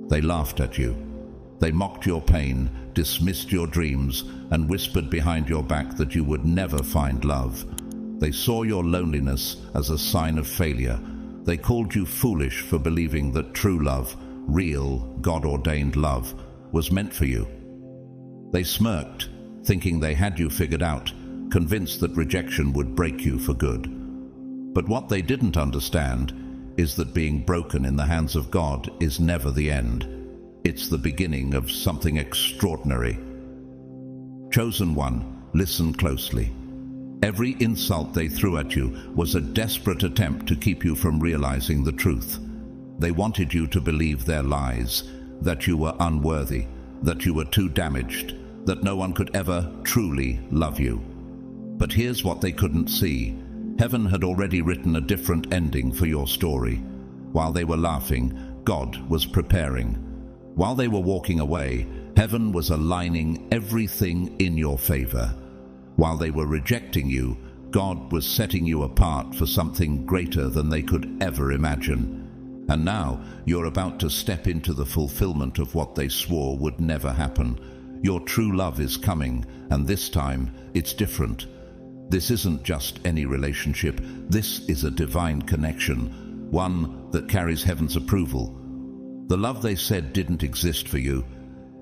They laughed at you. They mocked your pain, dismissed your dreams, and whispered behind your back that you would never find love. They saw your loneliness as a sign of failure. They called you foolish for believing that true love, real, God-ordained love, was meant for you. They smirked, thinking they had you figured out, convinced that rejection would break you for good. But what they didn't understand is that being broken in the hands of God is never the end. It's the beginning of something extraordinary. Chosen one, listen closely. Every insult they threw at you was a desperate attempt to keep you from realizing the truth. They wanted you to believe their lies, that you were unworthy, that you were too damaged, that no one could ever truly love you. But here's what they couldn't see. Heaven had already written a different ending for your story. While they were laughing, God was preparing. While they were walking away, heaven was aligning everything in your favor. While they were rejecting you, God was setting you apart for something greater than they could ever imagine. And now you're about to step into the fulfillment of what they swore would never happen. Your true love is coming, and this time it's different. This isn't just any relationship. This is a divine connection, one that carries heaven's approval. The love they said didn't exist for you.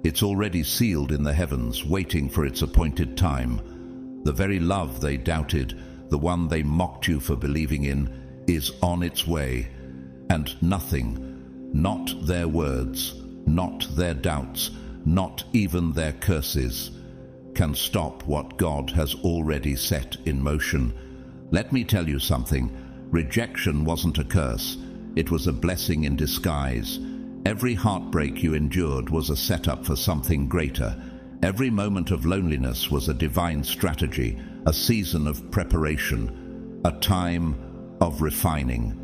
It's already sealed in the heavens, waiting for its appointed time. The very love they doubted, the one they mocked you for believing in, is on its way. And nothing, not their words, not their doubts, not even their curses, can stop what God has already set in motion. Let me tell you something. Rejection wasn't a curse. It was a blessing in disguise. Every heartbreak you endured was a setup for something greater. Every moment of loneliness was a divine strategy, a season of preparation, a time of refining.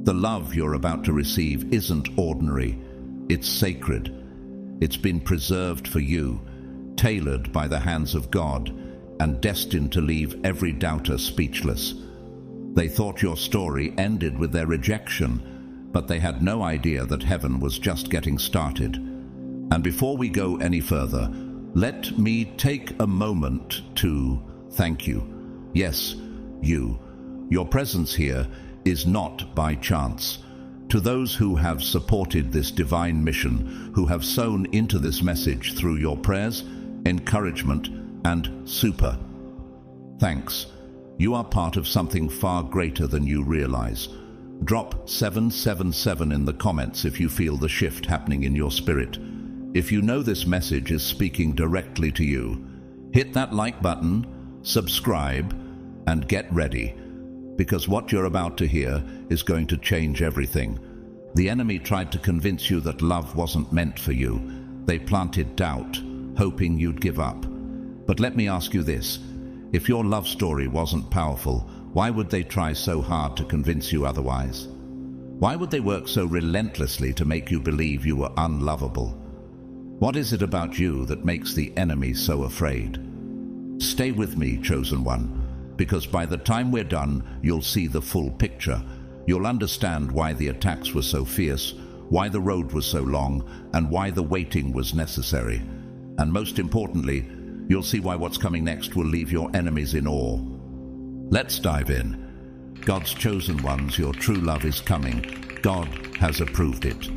The love you're about to receive isn't ordinary. It's sacred. It's been preserved for you, tailored by the hands of God, and destined to leave every doubter speechless. They thought your story ended with their rejection, but they had no idea that heaven was just getting started. And before we go any further, let me take a moment to thank you. Yes, you. Your presence here is not by chance. To those who have supported this divine mission, who have sown into this message through your prayers, encouragement, and super thanks. You are part of something far greater than you realize. Drop 777 in the comments if you feel the shift happening in your spirit. If you know this message is speaking directly to you, hit that like button, subscribe, and get ready, because what you're about to hear is going to change everything. The enemy tried to convince you that love wasn't meant for you. They planted doubt, hoping you'd give up. But let me ask you this. If your love story wasn't powerful, why would they try so hard to convince you otherwise? Why would they work so relentlessly to make you believe you were unlovable? What is it about you that makes the enemy so afraid? Stay with me, chosen one, because by the time we're done, you'll see the full picture. You'll understand why the attacks were so fierce, why the road was so long, and why the waiting was necessary. And most importantly, you'll see why what's coming next will leave your enemies in awe. Let's dive in. God's chosen ones, your true love is coming. God has approved it.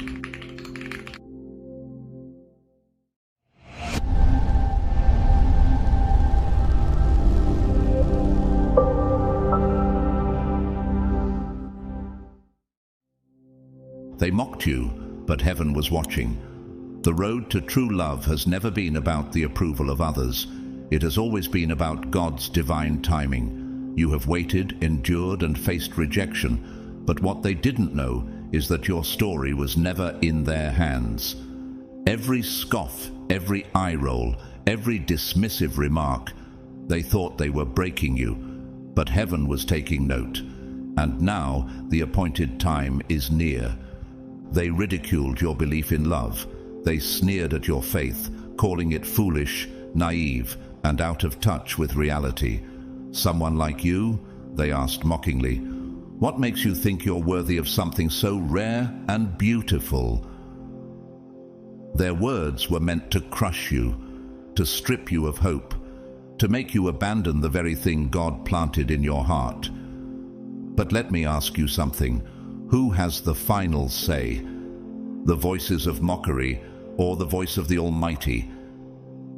They mocked you, but heaven was watching. The road to true love has never been about the approval of others. It has always been about God's divine timing. You have waited, endured, and faced rejection, but what they didn't know is that your story was never in their hands. Every scoff, every eye roll, every dismissive remark, they thought they were breaking you, but heaven was taking note. And now the appointed time is near. They ridiculed your belief in love. They sneered at your faith, calling it foolish, naive, and out of touch with reality. Someone like you? They asked mockingly. What makes you think you're worthy of something so rare and beautiful? Their words were meant to crush you, to strip you of hope, to make you abandon the very thing God planted in your heart. But let me ask you something. Who has the final say? The voices of mockery or the voice of the Almighty?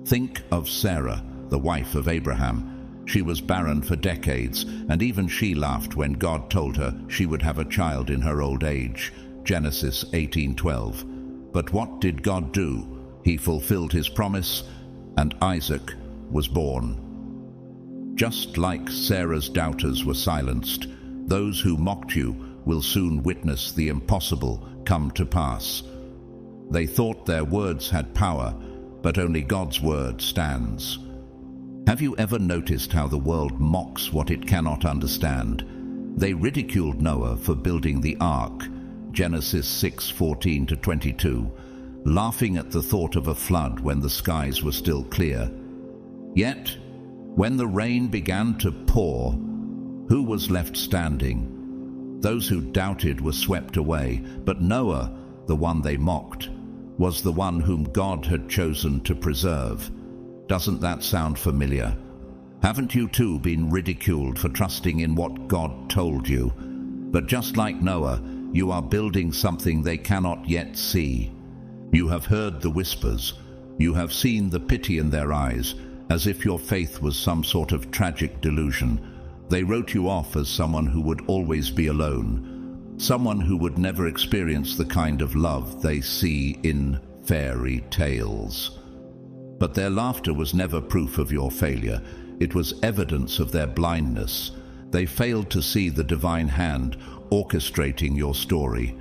Think of Sarah, the wife of Abraham. She was barren for decades, and even she laughed when God told her she would have a child in her old age. Genesis 18:12. But what did God do? He fulfilled his promise, and Isaac was born. Just like Sarah's doubters were silenced, those who mocked you will soon witness the impossible come to pass. They thought their words had power, but only God's word stands. Have you ever noticed how the world mocks what it cannot understand? They ridiculed Noah for building the ark, Genesis 6:14-22, laughing at the thought of a flood when the skies were still clear. Yet, when the rain began to pour, who was left standing? Those who doubted were swept away, but Noah, the one they mocked, was the one whom God had chosen to preserve. Doesn't that sound familiar? Haven't you too been ridiculed for trusting in what God told you? But just like Noah, you are building something they cannot yet see. You have heard the whispers. You have seen the pity in their eyes, as if your faith was some sort of tragic delusion. They wrote you off as someone who would always be alone, someone who would never experience the kind of love they see in fairy tales. But their laughter was never proof of your failure. It was evidence of their blindness. They failed to see the divine hand orchestrating your story.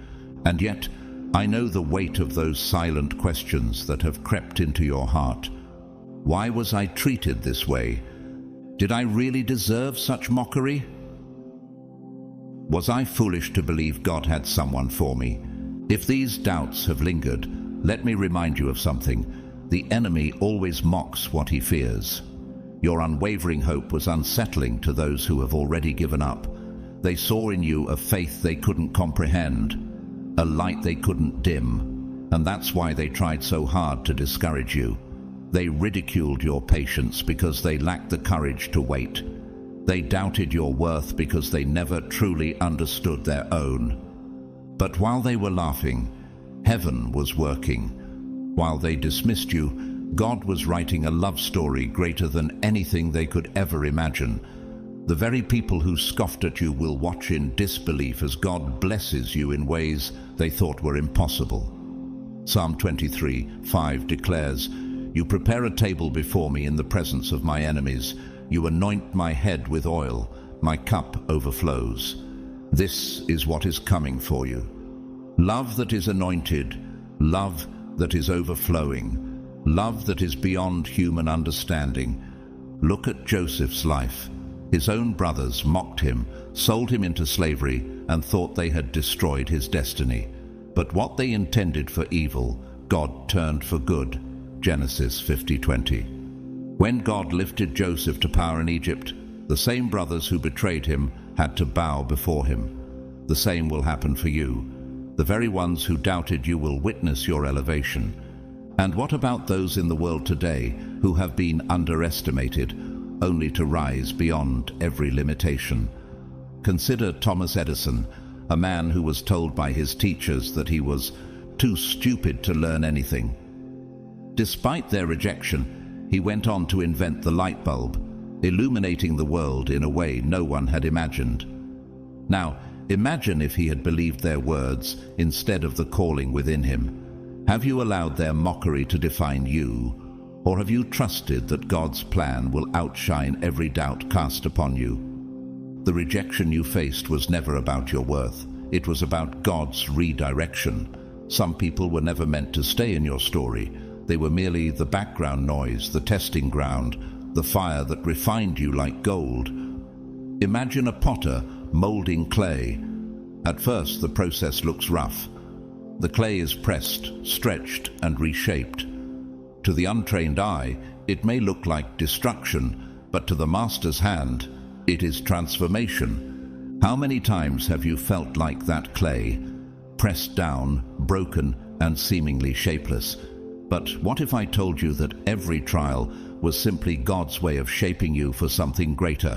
And yet, I know the weight of those silent questions that have crept into your heart. Why was I treated this way? Did I really deserve such mockery? Was I foolish to believe God had someone for me? If these doubts have lingered, let me remind you of something. The enemy always mocks what he fears. Your unwavering hope was unsettling to those who have already given up. They saw in you a faith they couldn't comprehend, a light they couldn't dim, and that's why they tried so hard to discourage you. They ridiculed your patience because they lacked the courage to wait. They doubted your worth because they never truly understood their own. But while they were laughing, heaven was working. While they dismissed you, God was writing a love story greater than anything they could ever imagine. The very people who scoffed at you will watch in disbelief as God blesses you in ways they thought were impossible. Psalm 23:5 declares, "You prepare a table before me in the presence of my enemies. You anoint my head with oil. My cup overflows." This is what is coming for you. Love that is anointed, love that is overflowing, love that is beyond human understanding. Look at Joseph's life. His own brothers mocked him, sold him into slavery, and thought they had destroyed his destiny. But what they intended for evil, God turned for good. Genesis 50:20. When God lifted Joseph to power in Egypt, the same brothers who betrayed him had to bow before him. The same will happen for you. The very ones who doubted you will witness your elevation. And what about those in the world today who have been underestimated, only to rise beyond every limitation? Consider Thomas Edison, a man who was told by his teachers that he was too stupid to learn anything. Despite their rejection, he went on to invent the light bulb, illuminating the world in a way no one had imagined. Now, imagine if he had believed their words instead of the calling within him. Have you allowed their mockery to define you? Or have you trusted that God's plan will outshine every doubt cast upon you? The rejection you faced was never about your worth. It was about God's redirection. Some people were never meant to stay in your story. They were merely the background noise, the testing ground, the fire that refined you like gold. Imagine a potter molding clay. At first, the process looks rough. The clay is pressed, stretched, and reshaped. To the untrained eye, it may look like destruction, but to the master's hand, it is transformation. How many times have you felt like that clay, pressed down, broken, and seemingly shapeless? But what if I told you that every trial was simply God's way of shaping you for something greater?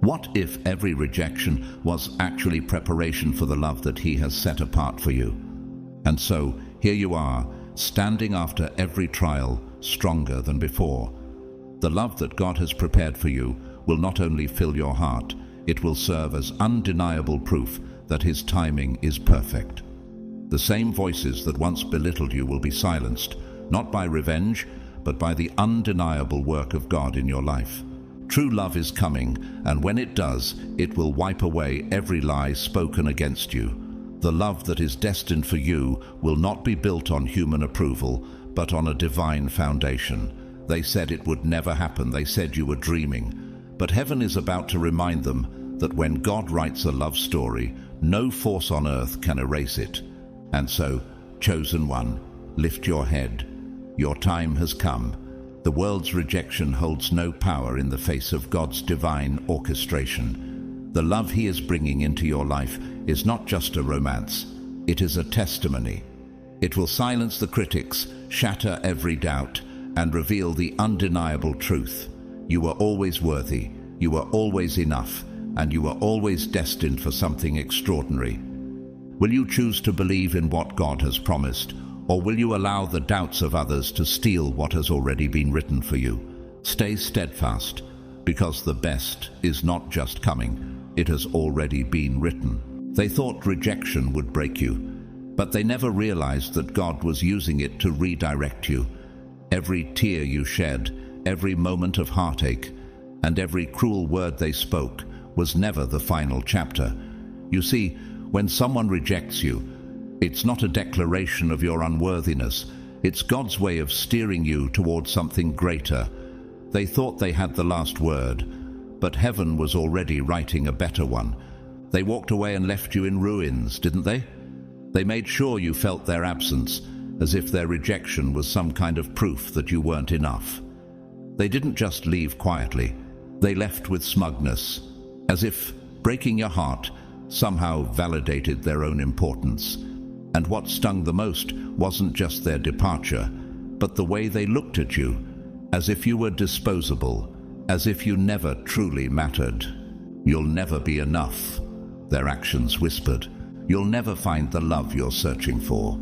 What if every rejection was actually preparation for the love that He has set apart for you? And so, here you are, standing after every trial, stronger than before. The love that God has prepared for you will not only fill your heart, it will serve as undeniable proof that His timing is perfect. The same voices that once belittled you will be silenced, not by revenge, but by the undeniable work of God in your life. True love is coming, and when it does, it will wipe away every lie spoken against you. The love that is destined for you will not be built on human approval, but on a divine foundation. They said it would never happen. They said you were dreaming. But heaven is about to remind them that when God writes a love story, no force on earth can erase it. And so, chosen one, lift your head. Your time has come. The world's rejection holds no power in the face of God's divine orchestration. The love He is bringing into your life is not just a romance. It is a testimony. It will silence the critics, shatter every doubt, and reveal the undeniable truth. You were always worthy, you were always enough, and you were always destined for something extraordinary. Will you choose to believe in what God has promised, or will you allow the doubts of others to steal what has already been written for you? Stay steadfast, because the best is not just coming, it has already been written. They thought rejection would break you, but they never realized that God was using it to redirect you. Every tear you shed, every moment of heartache, and every cruel word they spoke was never the final chapter. You see, when someone rejects you, it's not a declaration of your unworthiness. It's God's way of steering you towards something greater. They thought they had the last word, but heaven was already writing a better one. They walked away and left you in ruins, didn't they? They made sure you felt their absence, as if their rejection was some kind of proof that you weren't enough. They didn't just leave quietly. They left with smugness, as if breaking your heart somehow validated their own importance. And what stung the most wasn't just their departure, but the way they looked at you, as if you were disposable, as if you never truly mattered. You'll never be enough, their actions whispered. You'll never find the love you're searching for.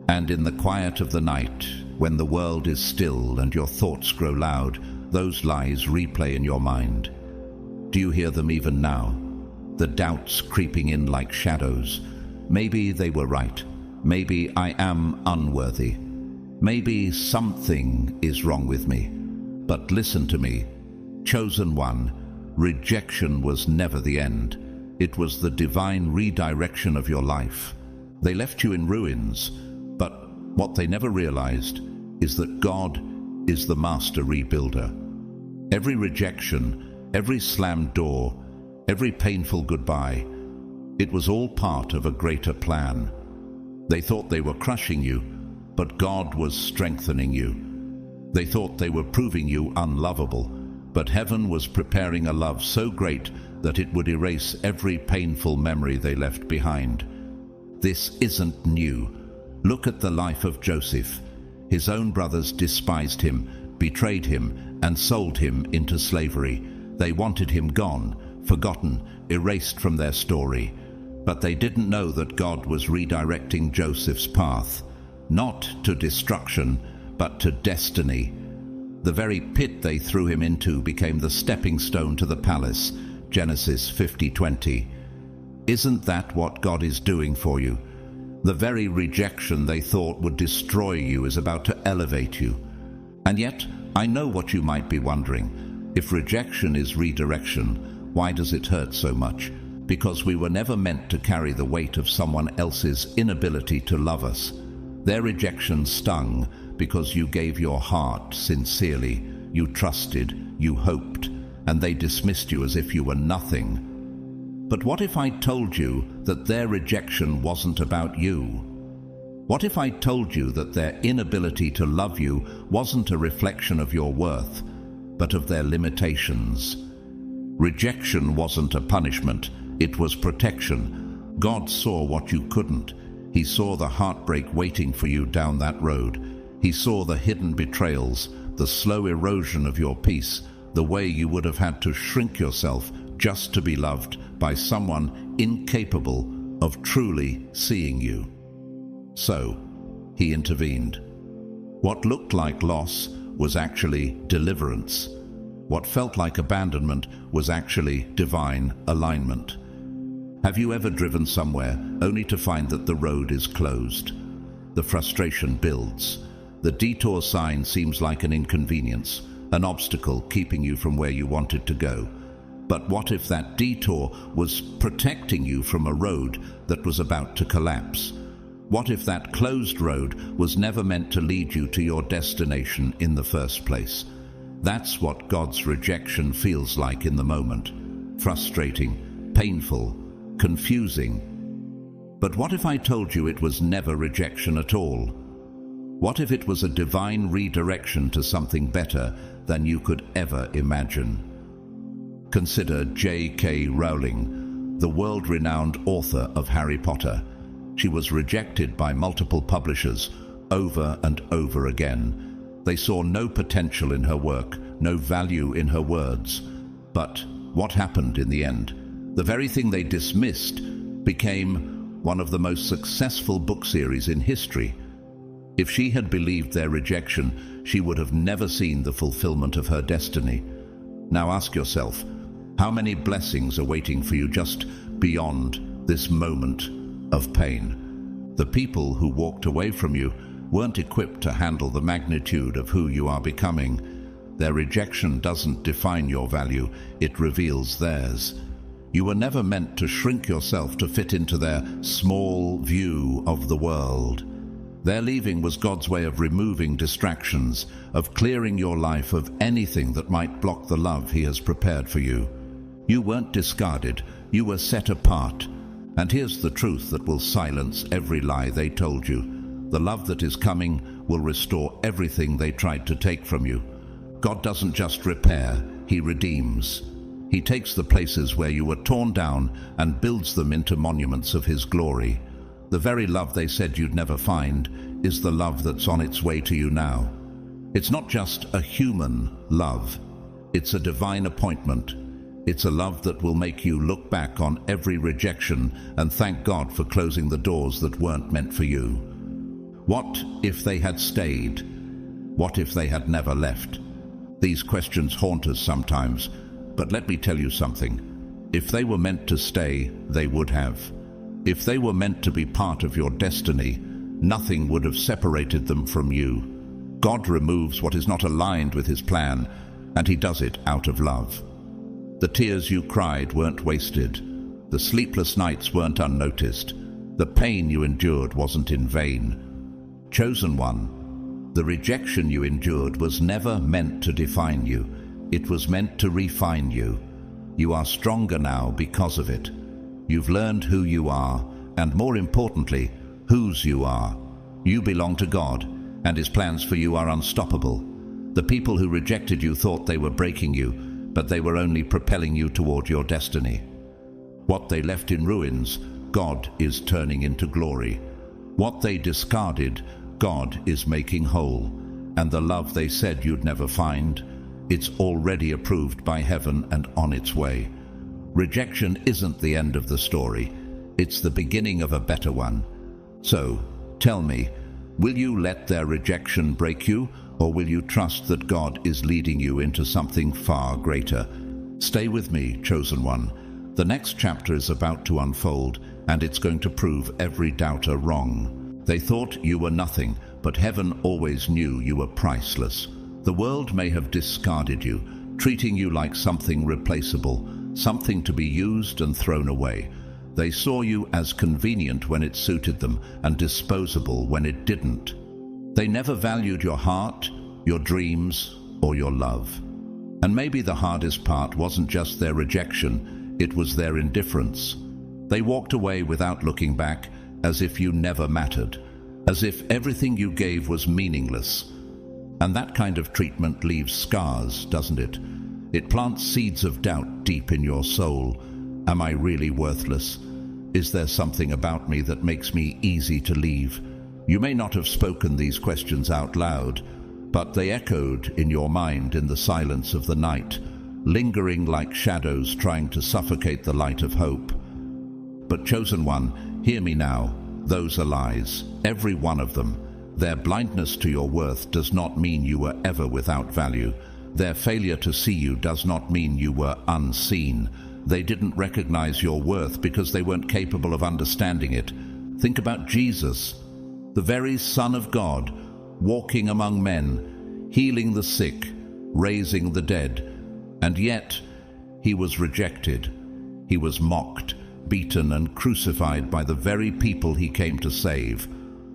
And in the quiet of the night, when the world is still and your thoughts grow loud, those lies replay in your mind. Do you hear them even now? The doubts creeping in like shadows. Maybe they were right. Maybe I am unworthy. Maybe something is wrong with me. But listen to me, chosen one, rejection was never the end. It was the divine redirection of your life. They left you in ruins, but what they never realized is that God is the master rebuilder. Every rejection, every slammed door, every painful goodbye, it was all part of a greater plan. They thought they were crushing you, but God was strengthening you. They thought they were proving you unlovable, but heaven was preparing a love so great that it would erase every painful memory they left behind. This isn't new. Look at the life of Joseph. His own brothers despised him, betrayed him, and sold him into slavery. They wanted him gone, forgotten, erased from their story. But they didn't know that God was redirecting Joseph's path, not to destruction, but to destiny. The very pit they threw him into became the stepping stone to the palace. Genesis 50:20. Isn't that what God is doing for you? The very rejection they thought would destroy you is about to elevate you. And yet, I know what you might be wondering. If rejection is redirection, why does it hurt so much? Because we were never meant to carry the weight of someone else's inability to love us. Their rejection stung because you gave your heart sincerely, you trusted, you hoped, and they dismissed you as if you were nothing. But what if I told you that their rejection wasn't about you? What if I told you that their inability to love you wasn't a reflection of your worth, but of their limitations? Rejection wasn't a punishment, it was protection. God saw what you couldn't. He saw the heartbreak waiting for you down that road. He saw the hidden betrayals, the slow erosion of your peace, the way you would have had to shrink yourself just to be loved by someone incapable of truly seeing you. So, he intervened. What looked like loss was actually deliverance. What felt like abandonment was actually divine alignment. Have you ever driven somewhere only to find that the road is closed? The frustration builds. The detour sign seems like an inconvenience, an obstacle keeping you from where you wanted to go. But what if that detour was protecting you from a road that was about to collapse? What if that closed road was never meant to lead you to your destination in the first place? That's what God's rejection feels like in the moment. Frustrating, painful, confusing. But what if I told you it was never rejection at all? What if it was a divine redirection to something better than you could ever imagine? Consider J.K. Rowling, the world-renowned author of Harry Potter. She was rejected by multiple publishers over and over again. They saw no potential in her work, no value in her words. But what happened in the end? The very thing they dismissed became one of the most successful book series in history. If she had believed their rejection, she would have never seen the fulfillment of her destiny. Now ask yourself, how many blessings are waiting for you just beyond this moment of pain? The people who walked away from you weren't equipped to handle the magnitude of who you are becoming. Their rejection doesn't define your value, it reveals theirs. You were never meant to shrink yourself to fit into their small view of the world. Their leaving was God's way of removing distractions, of clearing your life of anything that might block the love He has prepared for you. You weren't discarded, you were set apart. And here's the truth that will silence every lie they told you. The love that is coming will restore everything they tried to take from you. God doesn't just repair, He redeems. He takes the places where you were torn down and builds them into monuments of His glory. The very love they said you'd never find is the love that's on its way to you now. It's not just a human love. It's a divine appointment. It's a love that will make you look back on every rejection and thank God for closing the doors that weren't meant for you. What if they had stayed? What if they had never left? These questions haunt us sometimes, but let me tell you something. If they were meant to stay, they would have. If they were meant to be part of your destiny, nothing would have separated them from you. God removes what is not aligned with His plan, and He does it out of love. The tears you cried weren't wasted. The sleepless nights weren't unnoticed. The pain you endured wasn't in vain. Chosen one, the rejection you endured was never meant to define you. It was meant to refine you. You are stronger now because of it. You've learned who you are, and more importantly, whose you are. You belong to God, and His plans for you are unstoppable. The people who rejected you thought they were breaking you, but they were only propelling you toward your destiny. What they left in ruins, God is turning into glory. What they discarded, God is making whole. And the love they said you'd never find, it's already approved by heaven and on its way. Rejection isn't the end of the story. It's the beginning of a better one. So, tell me, will you let their rejection break you, or will you trust that God is leading you into something far greater? Stay with me, chosen one. The next chapter is about to unfold, and it's going to prove every doubter wrong. They thought you were nothing, but heaven always knew you were priceless. The world may have discarded you, treating you like something replaceable, something to be used and thrown away. They saw you as convenient when it suited them and disposable when it didn't. They never valued your heart, your dreams, or your love. And maybe the hardest part wasn't just their rejection, it was their indifference. They walked away without looking back, as if you never mattered, as if everything you gave was meaningless. And that kind of treatment leaves scars, doesn't it? It plants seeds of doubt deep in your soul. Am I really worthless? Is there something about me that makes me easy to leave? You may not have spoken these questions out loud, but they echoed in your mind in the silence of the night, lingering like shadows trying to suffocate the light of hope. But chosen one, hear me now. Those are lies, every one of them. Their blindness to your worth does not mean you were ever without value. Their failure to see you does not mean you were unseen. They didn't recognize your worth because they weren't capable of understanding it. Think about Jesus, the very Son of God, walking among men, healing the sick, raising the dead, and yet he was rejected. He was mocked, beaten, and crucified by the very people he came to save.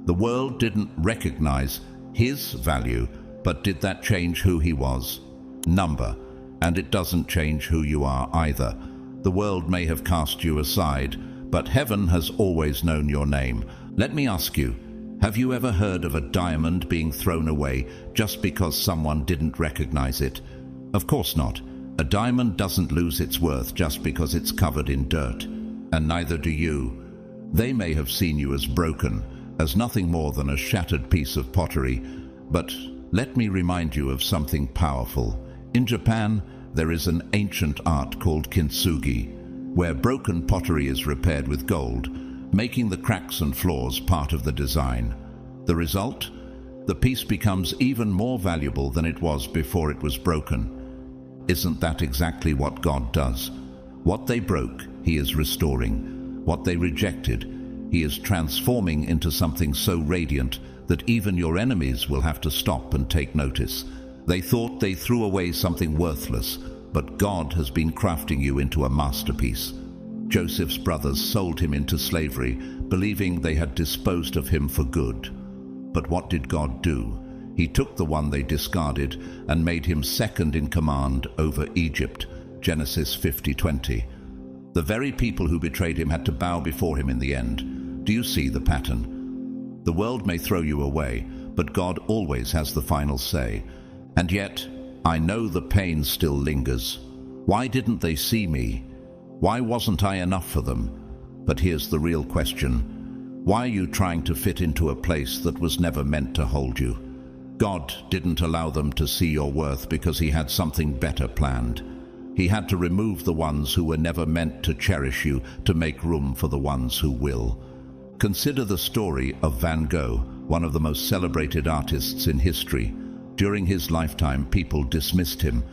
The world didn't recognize his value, but did that change who he was? Number. And it doesn't change who you are either. The world may have cast you aside, but heaven has always known your name. Let me ask you, have you ever heard of a diamond being thrown away just because someone didn't recognize it? Of course not. A diamond doesn't lose its worth just because it's covered in dirt, and neither do you. They may have seen you as broken, as nothing more than a shattered piece of pottery, but let me remind you of something powerful. In Japan, there is an ancient art called kintsugi, where broken pottery is repaired with gold, making the cracks and flaws part of the design. The result? The piece becomes even more valuable than it was before it was broken. Isn't that exactly what God does? What they broke, he is restoring. What they rejected, he is transforming into something so radiant that even your enemies will have to stop and take notice. They thought they threw away something worthless, but God has been crafting you into a masterpiece. Joseph's brothers sold him into slavery, believing they had disposed of him for good. But what did God do? He took the one they discarded and made him second in command over Egypt. Genesis 50:20. The very people who betrayed him had to bow before him in the end. Do you see the pattern? The world may throw you away, but God always has the final say. And yet, I know the pain still lingers. Why didn't they see me? Why wasn't I enough for them? But here's the real question. Why are you trying to fit into a place that was never meant to hold you? God didn't allow them to see your worth because he had something better planned. He had to remove the ones who were never meant to cherish you to make room for the ones who will. Consider the story of Van Gogh, one of the most celebrated artists in history. During his lifetime, people dismissed him.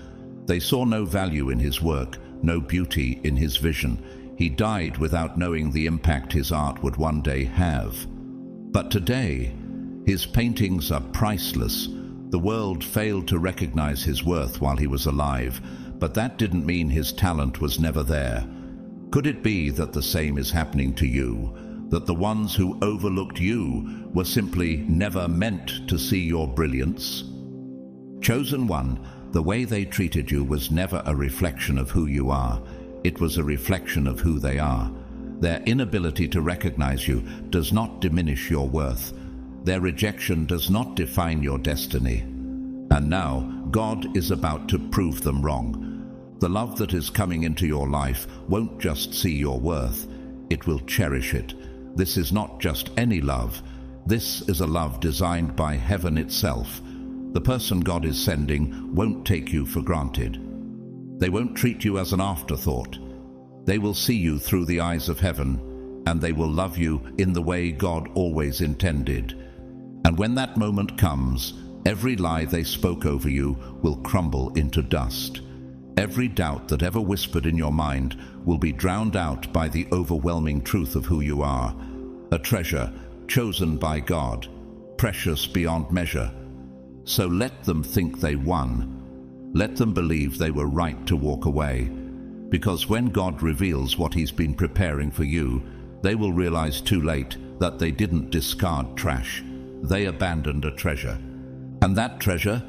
They saw no value in his work, no beauty in his vision. He died without knowing the impact his art would one day have. But today, his paintings are priceless. The world failed to recognize his worth while he was alive, but that didn't mean his talent was never there. Could it be that the same is happening to you? That the ones who overlooked you were simply never meant to see your brilliance? Chosen one, the way they treated you was never a reflection of who you are. It was a reflection of who they are. Their inability to recognize you does not diminish your worth. Their rejection does not define your destiny. And now, God is about to prove them wrong. The love that is coming into your life won't just see your worth, it will cherish it. This is not just any love. This is a love designed by heaven itself. The person God is sending won't take you for granted. They won't treat you as an afterthought. They will see you through the eyes of heaven, and they will love you in the way God always intended. And when that moment comes, every lie they spoke over you will crumble into dust. Every doubt that ever whispered in your mind will be drowned out by the overwhelming truth of who you are. A treasure chosen by God, precious beyond measure. So let them think they won. Let them believe they were right to walk away. Because when God reveals what he's been preparing for you, they will realize too late that they didn't discard trash. They abandoned a treasure. And that treasure,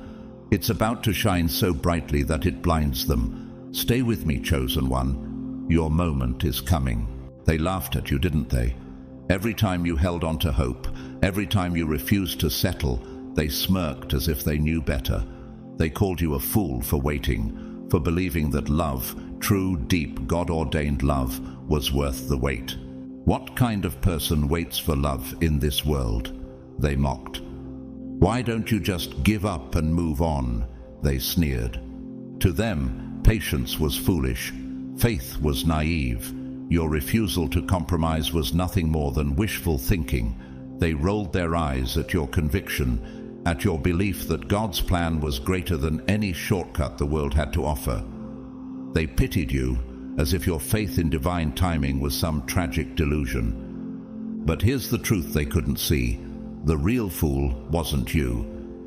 it's about to shine so brightly that it blinds them. Stay with me, chosen one. Your moment is coming. They laughed at you, didn't they? Every time you held on to hope, every time you refused to settle, they smirked as if they knew better. They called you a fool for waiting, for believing that love, true, deep, God-ordained love, was worth the wait. What kind of person waits for love in this world? They mocked. "Why don't you just give up and move on?" They sneered. To them, patience was foolish. Faith was naive. Your refusal to compromise was nothing more than wishful thinking. They rolled their eyes at your conviction, at your belief that God's plan was greater than any shortcut the world had to offer. They pitied you, as if your faith in divine timing was some tragic delusion. But here's the truth they couldn't see. The real fool wasn't you.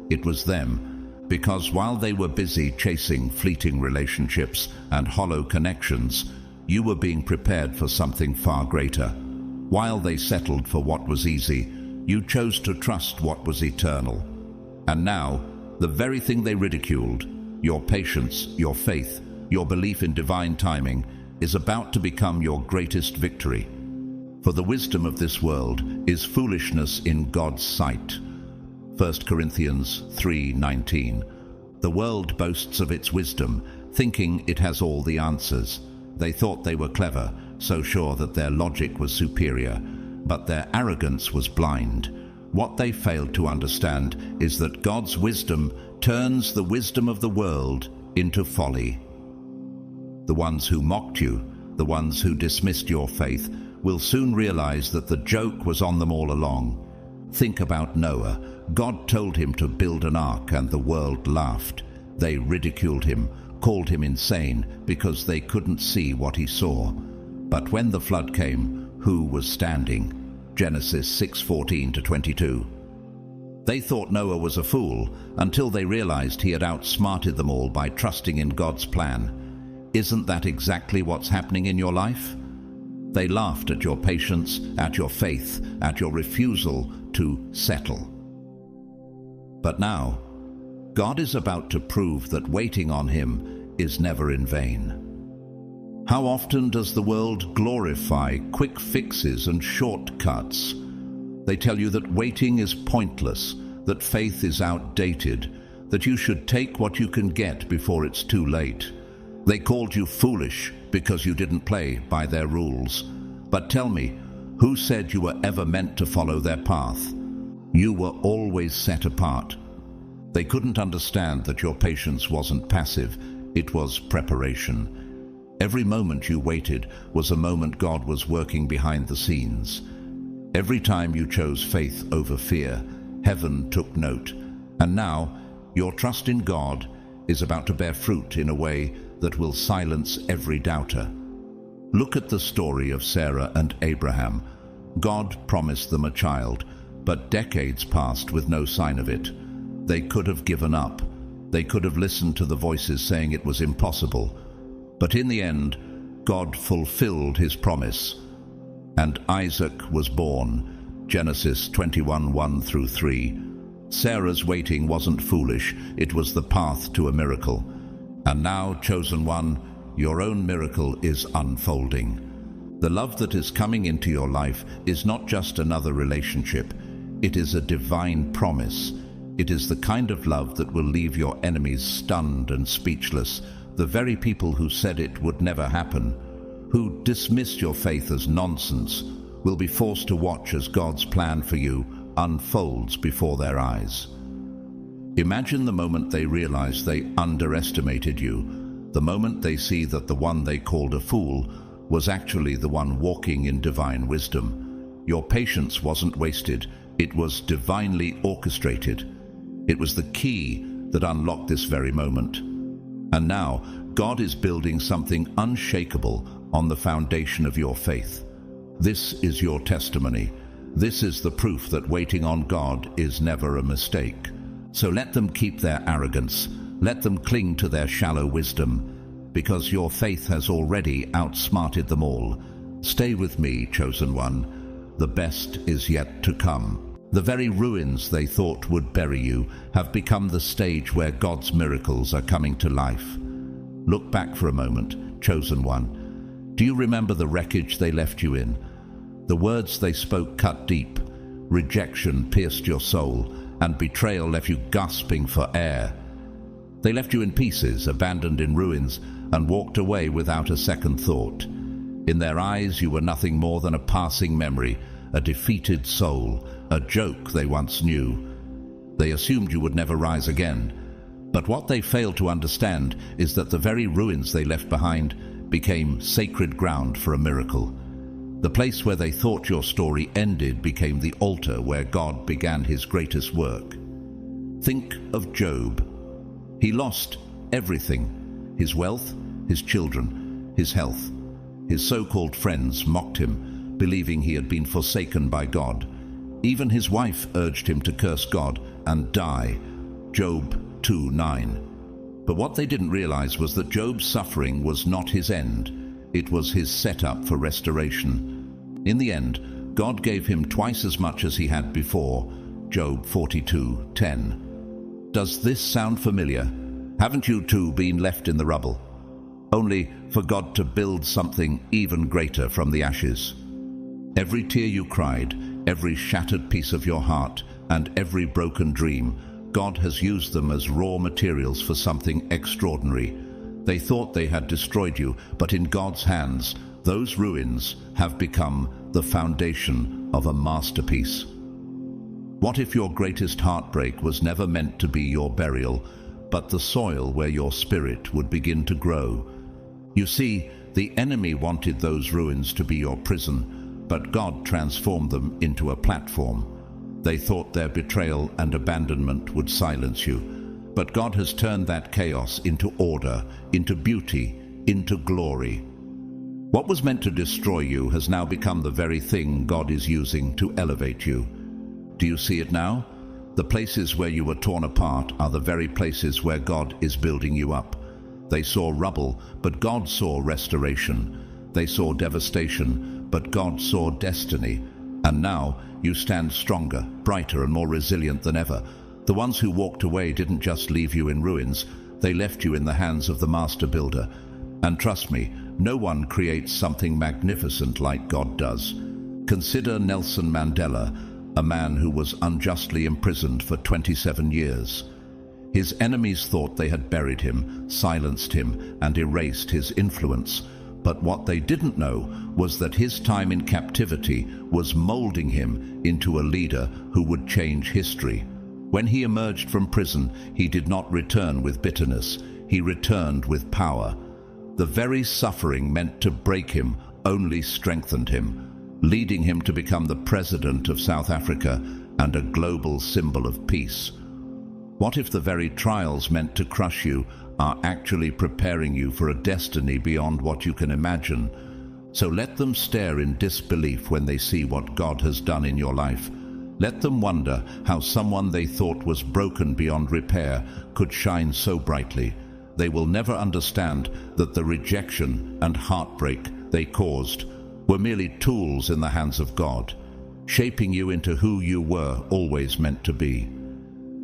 It was them. Because while they were busy chasing fleeting relationships and hollow connections, you were being prepared for something far greater. While they settled for what was easy, you chose to trust what was eternal. And now, the very thing they ridiculed, your patience, your faith, your belief in divine timing, is about to become your greatest victory. For the wisdom of this world is foolishness in God's sight. 1 Corinthians 3:19. The world boasts of its wisdom, thinking it has all the answers. They thought they were clever, so sure that their logic was superior, but their arrogance was blind. What they failed to understand is that God's wisdom turns the wisdom of the world into folly. The ones who mocked you, the ones who dismissed your faith, will soon realize that the joke was on them all along. Think about Noah. God told him to build an ark, and the world laughed. They ridiculed him, called him insane, because they couldn't see what he saw. But when the flood came, who was standing? Genesis 6:14-22. They thought Noah was a fool until they realized he had outsmarted them all by trusting in God's plan. Isn't that exactly what's happening in your life? They laughed at your patience, at your faith, at your refusal to settle. But now, God is about to prove that waiting on Him is never in vain. How often does the world glorify quick fixes and shortcuts? They tell you that waiting is pointless, that faith is outdated, that you should take what you can get before it's too late. They called you foolish because you didn't play by their rules. But tell me, who said you were ever meant to follow their path? You were always set apart. They couldn't understand that your patience wasn't passive, it was preparation. Every moment you waited was a moment God was working behind the scenes. Every time you chose faith over fear, heaven took note. And now, your trust in God is about to bear fruit in a way that will silence every doubter. Look at the story of Sarah and Abraham. God promised them a child, but decades passed with no sign of it. They could have given up. They could have listened to the voices saying it was impossible. But in the end, God fulfilled His promise, and Isaac was born. Genesis 21:1-3. Sarah's waiting wasn't foolish, it was the path to a miracle. And now, chosen one, your own miracle is unfolding. The love that is coming into your life is not just another relationship, it is a divine promise. It is the kind of love that will leave your enemies stunned and speechless, the very people who said it would never happen, who dismissed your faith as nonsense, will be forced to watch as God's plan for you unfolds before their eyes. Imagine the moment they realize they underestimated you, the moment they see that the one they called a fool was actually the one walking in divine wisdom. Your patience wasn't wasted, it was divinely orchestrated. It was the key that unlocked this very moment. And now, God is building something unshakable on the foundation of your faith. This is your testimony. This is the proof that waiting on God is never a mistake. So let them keep their arrogance. Let them cling to their shallow wisdom, because your faith has already outsmarted them all. Stay with me, chosen one. The best is yet to come. The very ruins they thought would bury you have become the stage where God's miracles are coming to life. Look back for a moment, chosen one. Do you remember the wreckage they left you in? The words they spoke cut deep. Rejection pierced your soul, and betrayal left you gasping for air. They left you in pieces, abandoned in ruins, and walked away without a second thought. In their eyes, you were nothing more than a passing memory, a defeated soul, a joke they once knew. They assumed you would never rise again. But what they failed to understand is that the very ruins they left behind became sacred ground for a miracle. The place where they thought your story ended became the altar where God began his greatest work. Think of Job. He lost everything: his wealth, his children, his health. His so-called friends mocked him, believing he had been forsaken by God. Even his wife urged him to curse God and die. Job 2:9. But what they didn't realize was that Job's suffering was not his end. It was his setup for restoration. In the end, God gave him twice as much as he had before. Job 42:10. Does this sound familiar? Haven't you too been left in the rubble, only for God to build something even greater from the ashes? Every tear you cried, every shattered piece of your heart, and every broken dream, God has used them as raw materials for something extraordinary. They thought they had destroyed you, but in God's hands, those ruins have become the foundation of a masterpiece. What if your greatest heartbreak was never meant to be your burial, but the soil where your spirit would begin to grow? You see, the enemy wanted those ruins to be your prison, but God transformed them into a platform. They thought their betrayal and abandonment would silence you, but God has turned that chaos into order, into beauty, into glory. What was meant to destroy you has now become the very thing God is using to elevate you. Do you see it now? The places where you were torn apart are the very places where God is building you up. They saw rubble, but God saw restoration. They saw devastation, but God saw destiny. And now you stand stronger, brighter, and more resilient than ever. The ones who walked away didn't just leave you in ruins. They left you in the hands of the master builder. And trust me, no one creates something magnificent like God does. Consider Nelson Mandela, a man who was unjustly imprisoned for 27 years. His enemies thought they had buried him, silenced him, and erased his influence. But what they didn't know was that his time in captivity was molding him into a leader who would change history. When he emerged from prison, he did not return with bitterness. He returned with power. The very suffering meant to break him only strengthened him, leading him to become the president of South Africa and a global symbol of peace. What if the very trials meant to crush you are actually preparing you for a destiny beyond what you can imagine? So let them stare in disbelief when they see what God has done in your life. Let them wonder how someone they thought was broken beyond repair could shine so brightly. They will never understand that the rejection and heartbreak they caused were merely tools in the hands of God, shaping you into who you were always meant to be.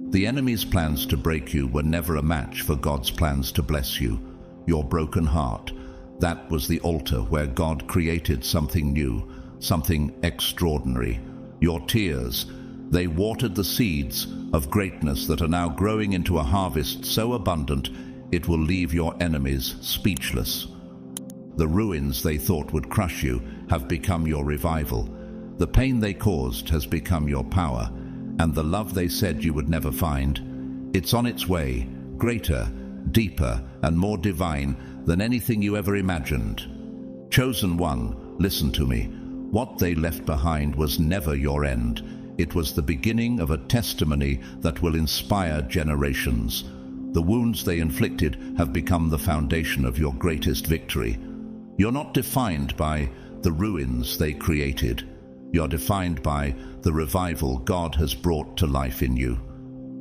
The enemy's plans to break you were never a match for God's plans to bless you. Your broken heart, that was the altar where God created something new, something extraordinary. Your tears, they watered the seeds of greatness that are now growing into a harvest so abundant it will leave your enemies speechless. The ruins they thought would crush you have become your revival. The pain they caused has become your power, and the love they said you would never find, it's on its way, greater, deeper, and more divine than anything you ever imagined. Chosen one, listen to me. What they left behind was never your end. It was the beginning of a testimony that will inspire generations. The wounds they inflicted have become the foundation of your greatest victory. You're not defined by the ruins they created. You're defined by the revival God has brought to life in you.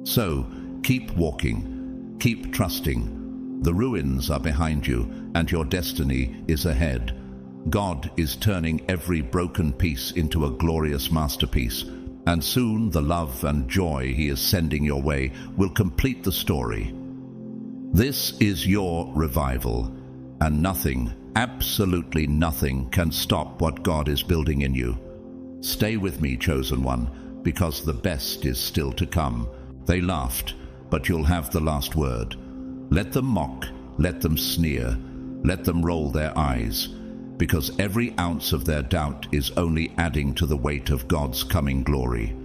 So, keep walking, keep trusting. The ruins are behind you, and your destiny is ahead. God is turning every broken piece into a glorious masterpiece, and soon the love and joy He is sending your way will complete the story. This is your revival, and nothing, absolutely nothing, can stop what God is building in you. Stay with me, chosen one, because the best is still to come. They laughed, but you'll have the last word. Let them mock, let them sneer, let them roll their eyes. because every ounce of their doubt is only adding to the weight of God's coming glory.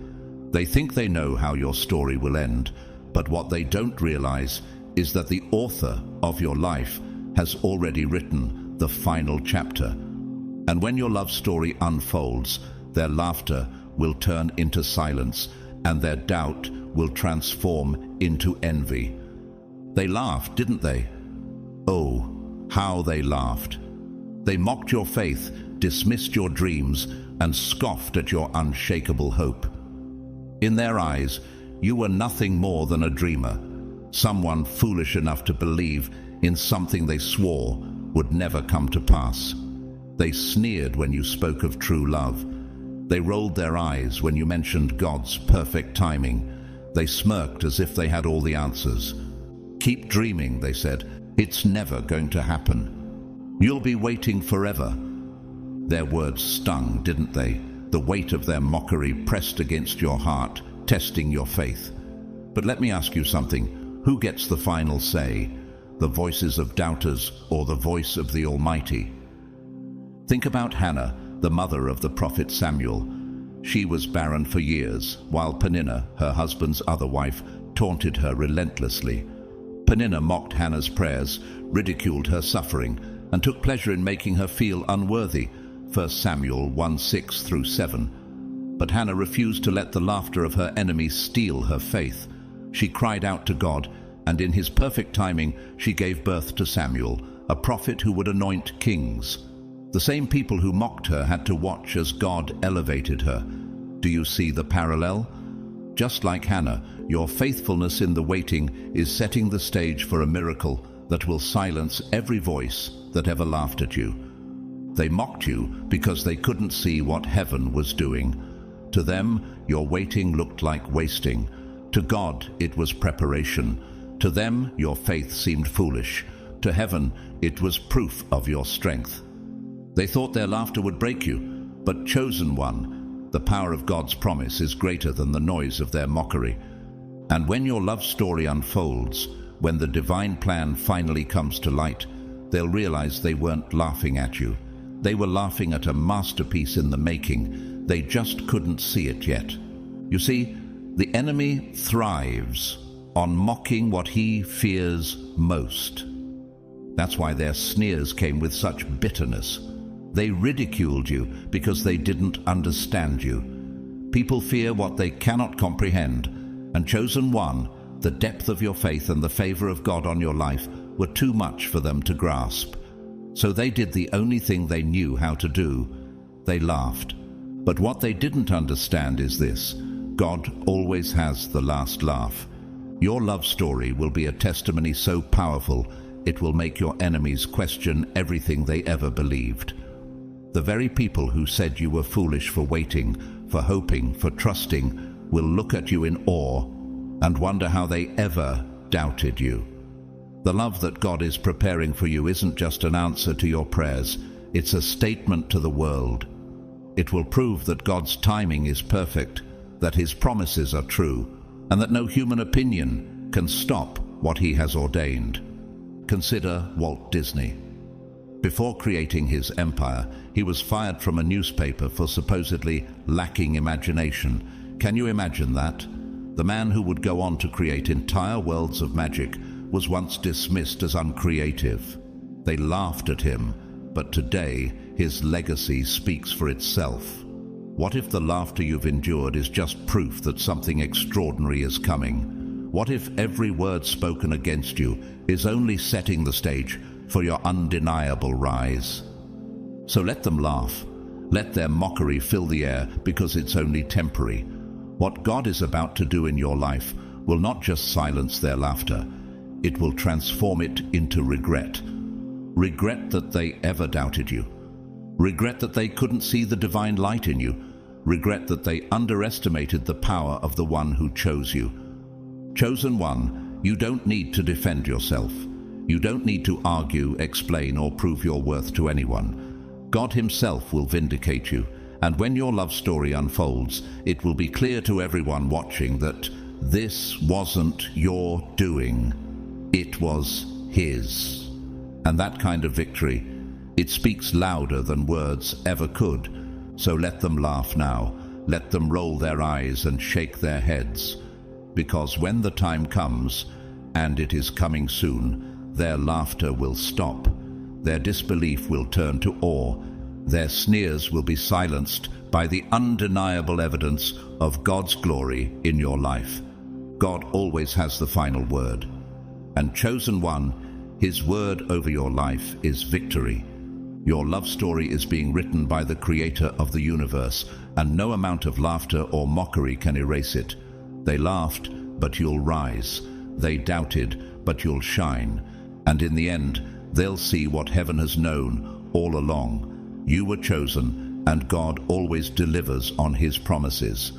They think they know how your story will end, but what they don't realize is that the author of your life has already written the final chapter. And when your love story unfolds, their laughter will turn into silence, and their doubt will transform into envy. They laughed, didn't they? Oh, how they laughed. They mocked your faith, dismissed your dreams, and scoffed at your unshakable hope. In their eyes, you were nothing more than a dreamer, someone foolish enough to believe in something they swore would never come to pass. They sneered when you spoke of true love. They rolled their eyes when you mentioned God's perfect timing. They smirked as if they had all the answers. Keep dreaming, they said. It's never going to happen. You'll be waiting forever. Their words stung, didn't they? The weight of their mockery pressed against your heart, testing your faith. But let me ask you something. Who gets the final say? The voices of doubters or the voice of the Almighty? Think about Hannah, the mother of the prophet Samuel. She was barren for years, while Peninnah, her husband's other wife, taunted her relentlessly. Peninnah mocked Hannah's prayers, ridiculed her suffering, and took pleasure in making her feel unworthy, 1 Samuel 1:6-7. But Hannah refused to let the laughter of her enemies steal her faith. She cried out to God, and in his perfect timing she gave birth to Samuel, a prophet who would anoint kings. The same people who mocked her had to watch as God elevated her. Do you see the parallel? Just like Hannah, your faithfulness in the waiting is setting the stage for a miracle that will silence every voice that ever laughed at you. They mocked you because they couldn't see what heaven was doing. To them, your waiting looked like wasting. To God, it was preparation. To them, your faith seemed foolish. To heaven, it was proof of your strength. They thought their laughter would break you, but chosen one, the power of God's promise is greater than the noise of their mockery. And when your love story unfolds, when the divine plan finally comes to light, they'll realize they weren't laughing at you. They were laughing at a masterpiece in the making. They just couldn't see it yet. You see, the enemy thrives on mocking what he fears most. That's why their sneers came with such bitterness. They ridiculed you because they didn't understand you. People fear what they cannot comprehend, and chosen one, the depth of your faith and the favor of God on your life were too much for them to grasp. So they did the only thing they knew how to do. They laughed. But what they didn't understand is this: God always has the last laugh. Your love story will be a testimony so powerful it will make your enemies question everything they ever believed. The very people who said you were foolish for waiting, for hoping, for trusting, will look at you in awe and wonder how they ever doubted you. The love that God is preparing for you isn't just an answer to your prayers, it's a statement to the world. It will prove that God's timing is perfect, that his promises are true, and that no human opinion can stop what he has ordained. Consider Walt Disney. Before creating his empire, he was fired from a newspaper for supposedly lacking imagination. Can you imagine that? The man who would go on to create entire worlds of magic was once dismissed as uncreative. They laughed at him, but today his legacy speaks for itself. What if the laughter you've endured is just proof that something extraordinary is coming? What if every word spoken against you is only setting the stage for your undeniable rise? So let them laugh. Let their mockery fill the air, because it's only temporary. What God is about to do in your life will not just silence their laughter, it will transform it into regret. Regret that they ever doubted you. Regret that they couldn't see the divine light in you. Regret that they underestimated the power of the one who chose you. Chosen one, you don't need to defend yourself. You don't need to argue, explain, or prove your worth to anyone. God himself will vindicate you, and when your love story unfolds, it will be clear to everyone watching that this wasn't your doing, it was his. And that kind of victory It speaks louder than words ever could. So let them laugh now. Let them roll their eyes and shake their heads. Because when the time comes, and it is coming soon, their laughter will stop. Their disbelief will turn to awe. Their sneers will be silenced by the undeniable evidence of God's glory in your life. God always has the final word. And chosen one, His word over your life is victory. Your love story is being written by the Creator of the universe, and no amount of laughter or mockery can erase it. They laughed, but you'll rise. They doubted, but you'll shine. And in the end, they'll see what heaven has known all along. You were chosen, and God always delivers on His promises.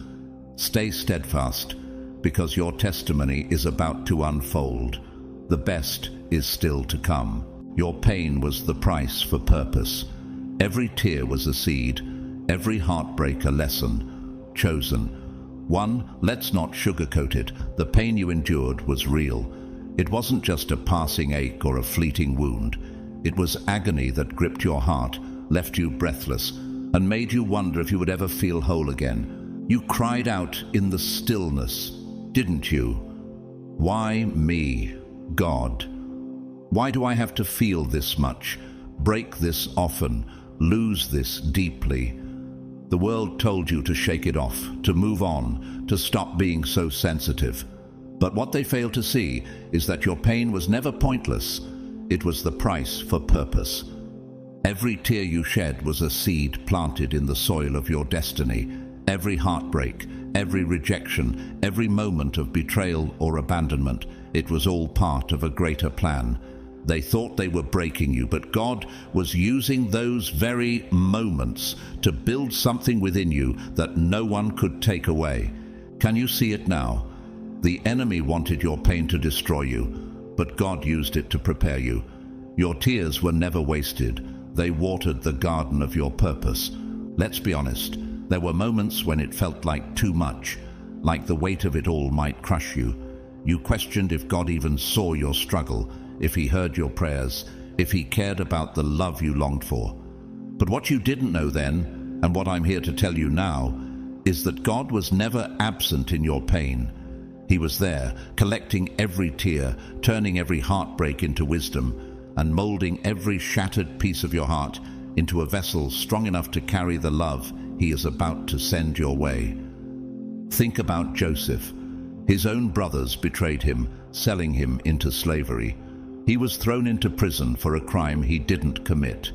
Stay steadfast, because your testimony is about to unfold. The best is still to come. Your pain was the price for purpose. Every tear was a seed, every heartbreak a lesson. Chosen one, let's not sugarcoat it. The pain you endured was real. It wasn't just a passing ache or a fleeting wound. It was agony that gripped your heart, left you breathless, and made you wonder if you would ever feel whole again. You cried out in the stillness, didn't you? Why me, God? Why do I have to feel this much, break this often, lose this deeply? The world told you to shake it off, to move on, to stop being so sensitive. But what they failed to see is that your pain was never pointless. It was the price for purpose. Every tear you shed was a seed planted in the soil of your destiny. Every heartbreak, every rejection, every moment of betrayal or abandonment, it was all part of a greater plan. They thought they were breaking you, but God was using those very moments to build something within you that no one could take away. Can you see it now? The enemy wanted your pain to destroy you, but God used it to prepare you. Your tears were never wasted. They watered the garden of your purpose. Let's be honest, there were moments when it felt like too much, like the weight of it all might crush you. You questioned if God even saw your struggle, if He heard your prayers, if He cared about the love you longed for. But what you didn't know then, and what I'm here to tell you now, is that God was never absent in your pain. He was there, collecting every tear, turning every heartbreak into wisdom, and molding every shattered piece of your heart into a vessel strong enough to carry the love He is about to send your way. Think about Joseph. His own brothers betrayed him, selling him into slavery. He was thrown into prison for a crime he didn't commit.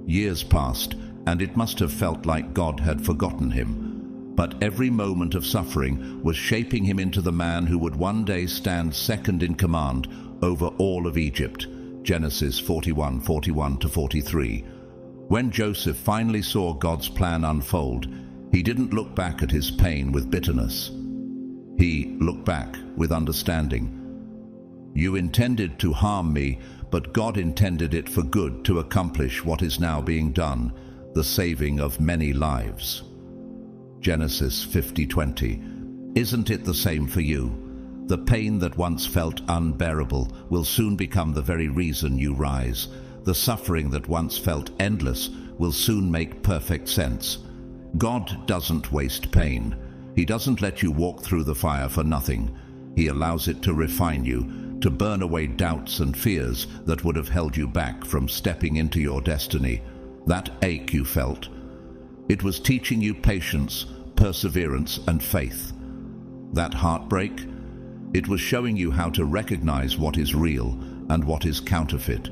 Years passed, and it must have felt like God had forgotten him. But every moment of suffering was shaping him into the man who would one day stand second in command over all of Egypt. Genesis 41:41-43. When Joseph finally saw God's plan unfold, he didn't look back at his pain with bitterness. He looked back with understanding. You intended to harm me, but God intended it for good to accomplish what is now being done, the saving of many lives. Genesis 50:20. Isn't it the same for you? The pain that once felt unbearable will soon become the very reason you rise. The suffering that once felt endless will soon make perfect sense. God doesn't waste pain. He doesn't let you walk through the fire for nothing. He allows it to refine you, to burn away doubts and fears that would have held you back from stepping into your destiny. That ache you felt, it was teaching you patience, perseverance, and faith. That heartbreak, it was showing you how to recognize what is real and what is counterfeit.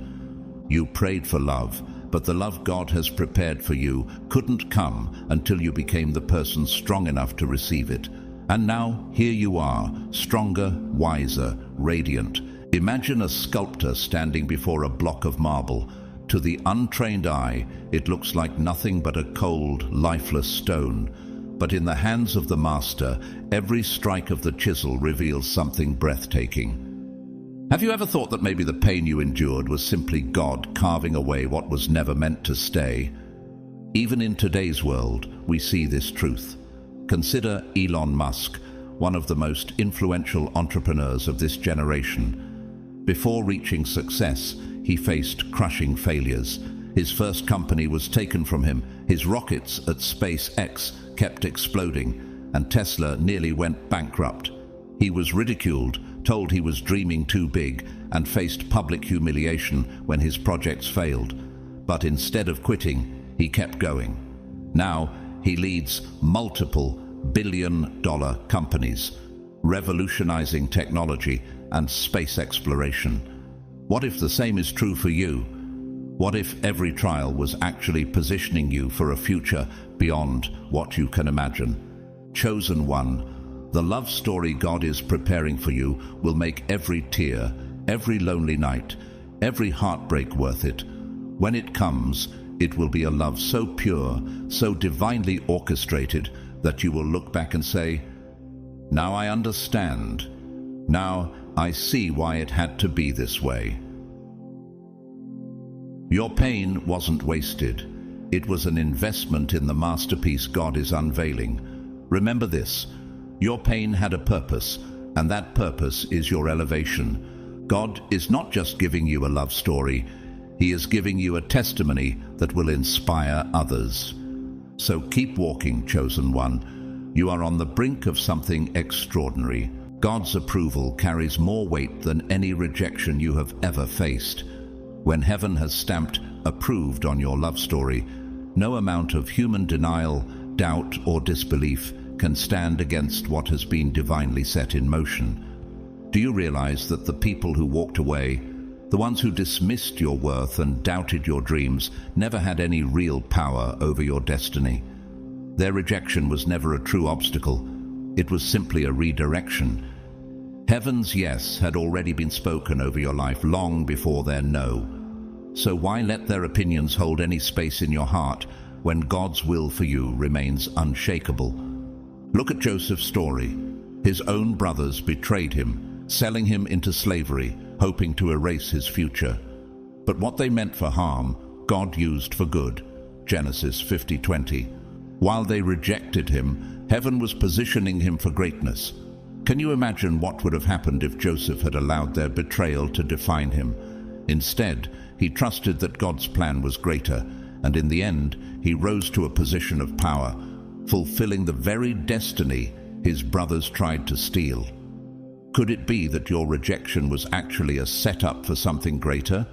You prayed for love, but the love God has prepared for you couldn't come until you became the person strong enough to receive it. And now, here you are, stronger, wiser, radiant. Imagine a sculptor standing before a block of marble. To the untrained eye, it looks like nothing but a cold, lifeless stone. But in the hands of the master, every strike of the chisel reveals something breathtaking. Have you ever thought that maybe the pain you endured was simply God carving away what was never meant to stay? Even in today's world, we see this truth. Consider Elon Musk, one of the most influential entrepreneurs of this generation. Before reaching success, he faced crushing failures. His first company was taken from him. His rockets at SpaceX kept exploding, and Tesla nearly went bankrupt. He was ridiculed, told he was dreaming too big, and faced public humiliation when his projects failed. But instead of quitting, he kept going. Now, he leads multiple billion-dollar companies, revolutionizing technology and space exploration. What if the same is true for you? What if every trial was actually positioning you for a future beyond what you can imagine? Chosen one, the love story God is preparing for you will make every tear, every lonely night, every heartbreak worth it. When it comes, it will be a love so pure, so divinely orchestrated, that you will look back and say, "Now I understand. Now I see why it had to be this way." Your pain wasn't wasted. It was an investment in the masterpiece God is unveiling. Remember this: your pain had a purpose, and that purpose is your elevation. God is not just giving you a love story, He is giving you a testimony that will inspire others. So keep walking, chosen one. You are on the brink of something extraordinary. God's approval carries more weight than any rejection you have ever faced. When heaven has stamped approved on your love story, no amount of human denial, doubt, or disbelief can stand against what has been divinely set in motion. Do you realize that the people who walked away, the ones who dismissed your worth and doubted your dreams, never had any real power over your destiny? Their rejection was never a true obstacle. It was simply a redirection. Heaven's yes had already been spoken over your life long before their no. So why let their opinions hold any space in your heart when God's will for you remains unshakable? Look at Joseph's story. His own brothers betrayed him, selling him into slavery, hoping to erase his future. But what they meant for harm, God used for good. Genesis 50:20. While they rejected him, heaven was positioning him for greatness. Can you imagine what would have happened if Joseph had allowed their betrayal to define him? Instead, he trusted that God's plan was greater, and in the end, he rose to a position of power, fulfilling the very destiny his brothers tried to steal. Could it be that your rejection was actually a setup for something greater?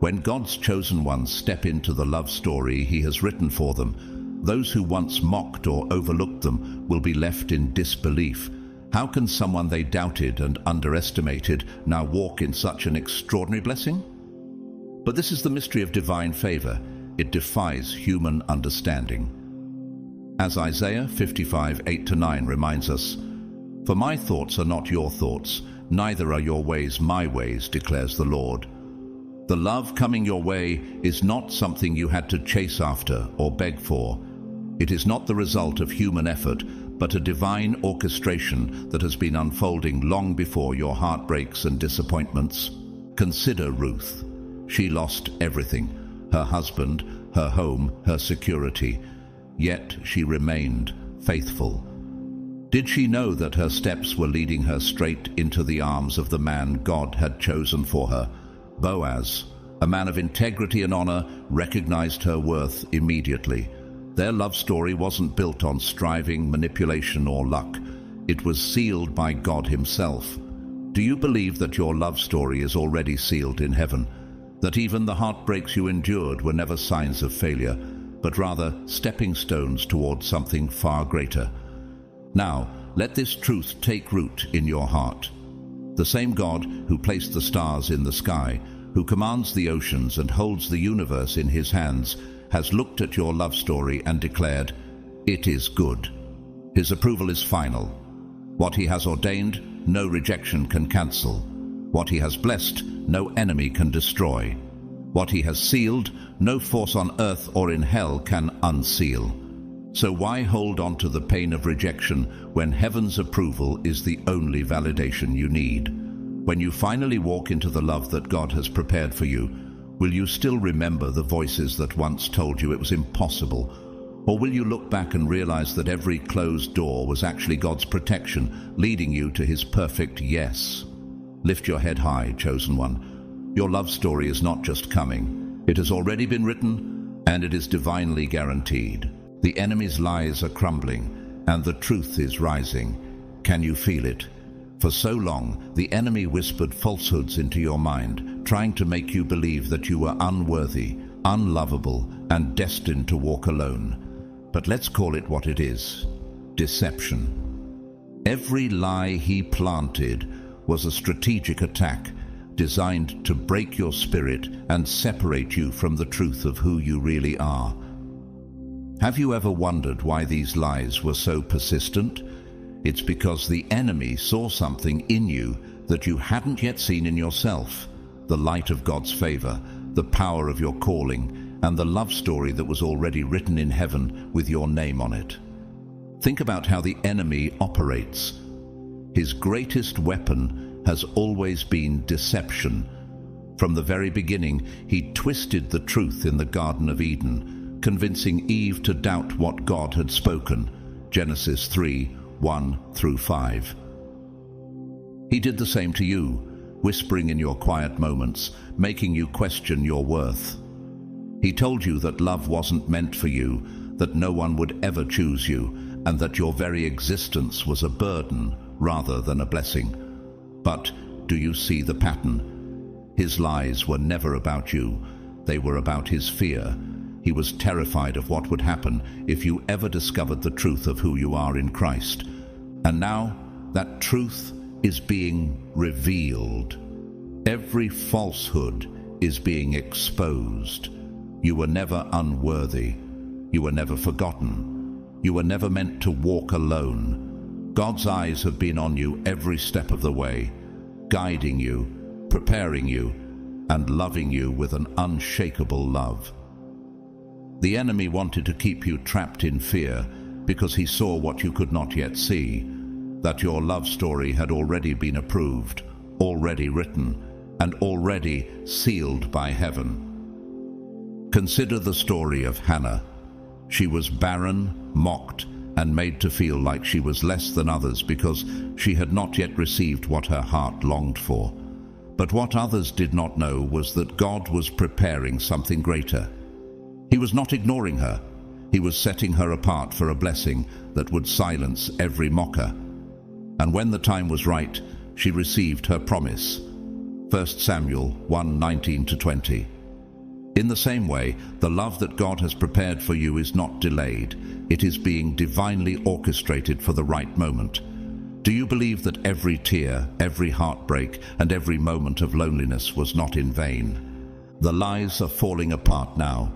When God's chosen ones step into the love story He has written for them, those who once mocked or overlooked them will be left in disbelief. How can someone they doubted and underestimated now walk in such an extraordinary blessing? But this is the mystery of divine favor. It defies human understanding. As Isaiah 55:8-9 reminds us, "For my thoughts are not your thoughts, neither are your ways my ways, declares the Lord." The love coming your way is not something you had to chase after or beg for. It is not the result of human effort, but a divine orchestration that has been unfolding long before your heartbreaks and disappointments. Consider Ruth. She lost everything: her husband, her home, her security. Yet she remained faithful. Did she know that her steps were leading her straight into the arms of the man God had chosen for her? Boaz, a man of integrity and honor, recognized her worth immediately. Their love story wasn't built on striving, manipulation, or luck. It was sealed by God Himself. Do you believe that your love story is already sealed in heaven? That even the heartbreaks you endured were never signs of failure, but rather stepping stones towards something far greater? Now, let this truth take root in your heart. The same God who placed the stars in the sky, who commands the oceans and holds the universe in His hands, has looked at your love story and declared, "It is good." His approval is final. What He has ordained, no rejection can cancel. What He has blessed, no enemy can destroy. What He has sealed, no force on earth or in hell can unseal. So why hold on to the pain of rejection when heaven's approval is the only validation you need? When you finally walk into the love that God has prepared for you, will you still remember the voices that once told you it was impossible? Or will you look back and realize that every closed door was actually God's protection, leading you to His perfect yes? Lift your head high, chosen one. Your love story is not just coming. It has already been written, and it is divinely guaranteed. The enemy's lies are crumbling, and the truth is rising. Can you feel it? For so long, the enemy whispered falsehoods into your mind, trying to make you believe that you were unworthy, unlovable, and destined to walk alone. But let's call it what it is: deception. Every lie he planted was a strategic attack designed to break your spirit and separate you from the truth of who you really are. Have you ever wondered why these lies were so persistent? It's because the enemy saw something in you that you hadn't yet seen in yourself: the light of God's favor, the power of your calling, and the love story that was already written in heaven with your name on it. Think about how the enemy operates. His greatest weapon has always been deception. From the very beginning, he twisted the truth in the Garden of Eden, convincing Eve to doubt what God had spoken. Genesis 3:1-5. He did the same to you, whispering in your quiet moments, making you question your worth. He told you that love wasn't meant for you, that no one would ever choose you, and that your very existence was a burden rather than a blessing. But do you see the pattern? His lies were never about you. They were about his fear. He was terrified of what would happen if you ever discovered the truth of who you are in Christ. And now that truth is being revealed. Every falsehood is being exposed. You were never unworthy. You were never forgotten. You were never meant to walk alone. God's eyes have been on you every step of the way, guiding you, preparing you, and loving you with an unshakable love. The enemy wanted to keep you trapped in fear because he saw what you could not yet see, that your love story had already been approved, already written, and already sealed by heaven. Consider the story of Hannah. She was barren, mocked, and made to feel like she was less than others because she had not yet received what her heart longed for. But what others did not know was that God was preparing something greater. He was not ignoring her. He was setting her apart for a blessing that would silence every mocker. And when the time was right, she received her promise. 1 Samuel 1:19-20. In the same way, the love that God has prepared for you is not delayed. It is being divinely orchestrated for the right moment. Do you believe that every tear, every heartbreak, and every moment of loneliness was not in vain? The lies are falling apart now.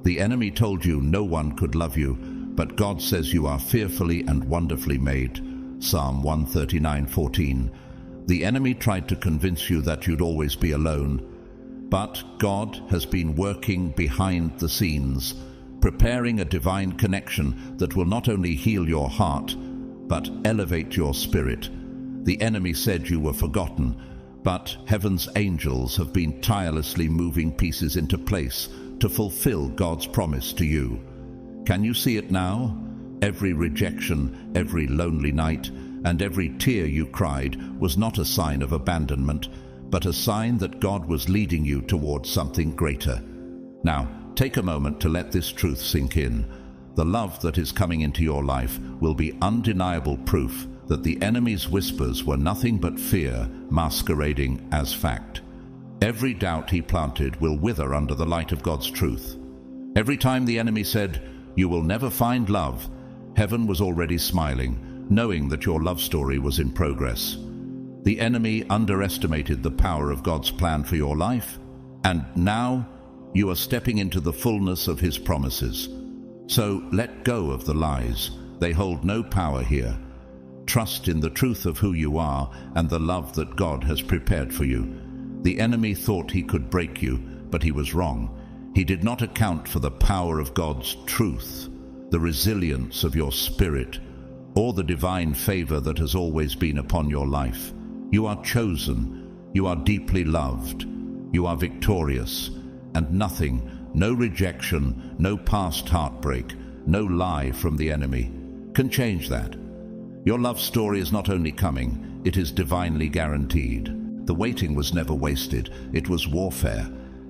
The enemy told you no one could love you, but God says you are fearfully and wonderfully made. Psalm 139:14. The enemy tried to convince you that you'd always be alone. But God has been working behind the scenes, preparing a divine connection that will not only heal your heart, but elevate your spirit. The enemy said you were forgotten, but heaven's angels have been tirelessly moving pieces into place to fulfill God's promise to you. Can you see it now? Every rejection, every lonely night, and every tear you cried was not a sign of abandonment, but a sign that God was leading you towards something greater. Now, take a moment to let this truth sink in. The love that is coming into your life will be undeniable proof that the enemy's whispers were nothing but fear masquerading as fact. Every doubt he planted will wither under the light of God's truth. Every time the enemy said, "You will never find love," heaven was already smiling, knowing that your love story was in progress. The enemy underestimated the power of God's plan for your life, and now you are stepping into the fullness of his promises. So let go of the lies. They hold no power here. Trust in the truth of who you are and the love that God has prepared for you. The enemy thought he could break you, but he was wrong. He did not account for the power of God's truth, the resilience of your spirit, or the divine favor that has always been upon your life. You are chosen, you are deeply loved, you are victorious, and nothing, no rejection, no past heartbreak, no lie from the enemy can change that. Your love story is not only coming, it is divinely guaranteed. The waiting was never wasted, it was warfare.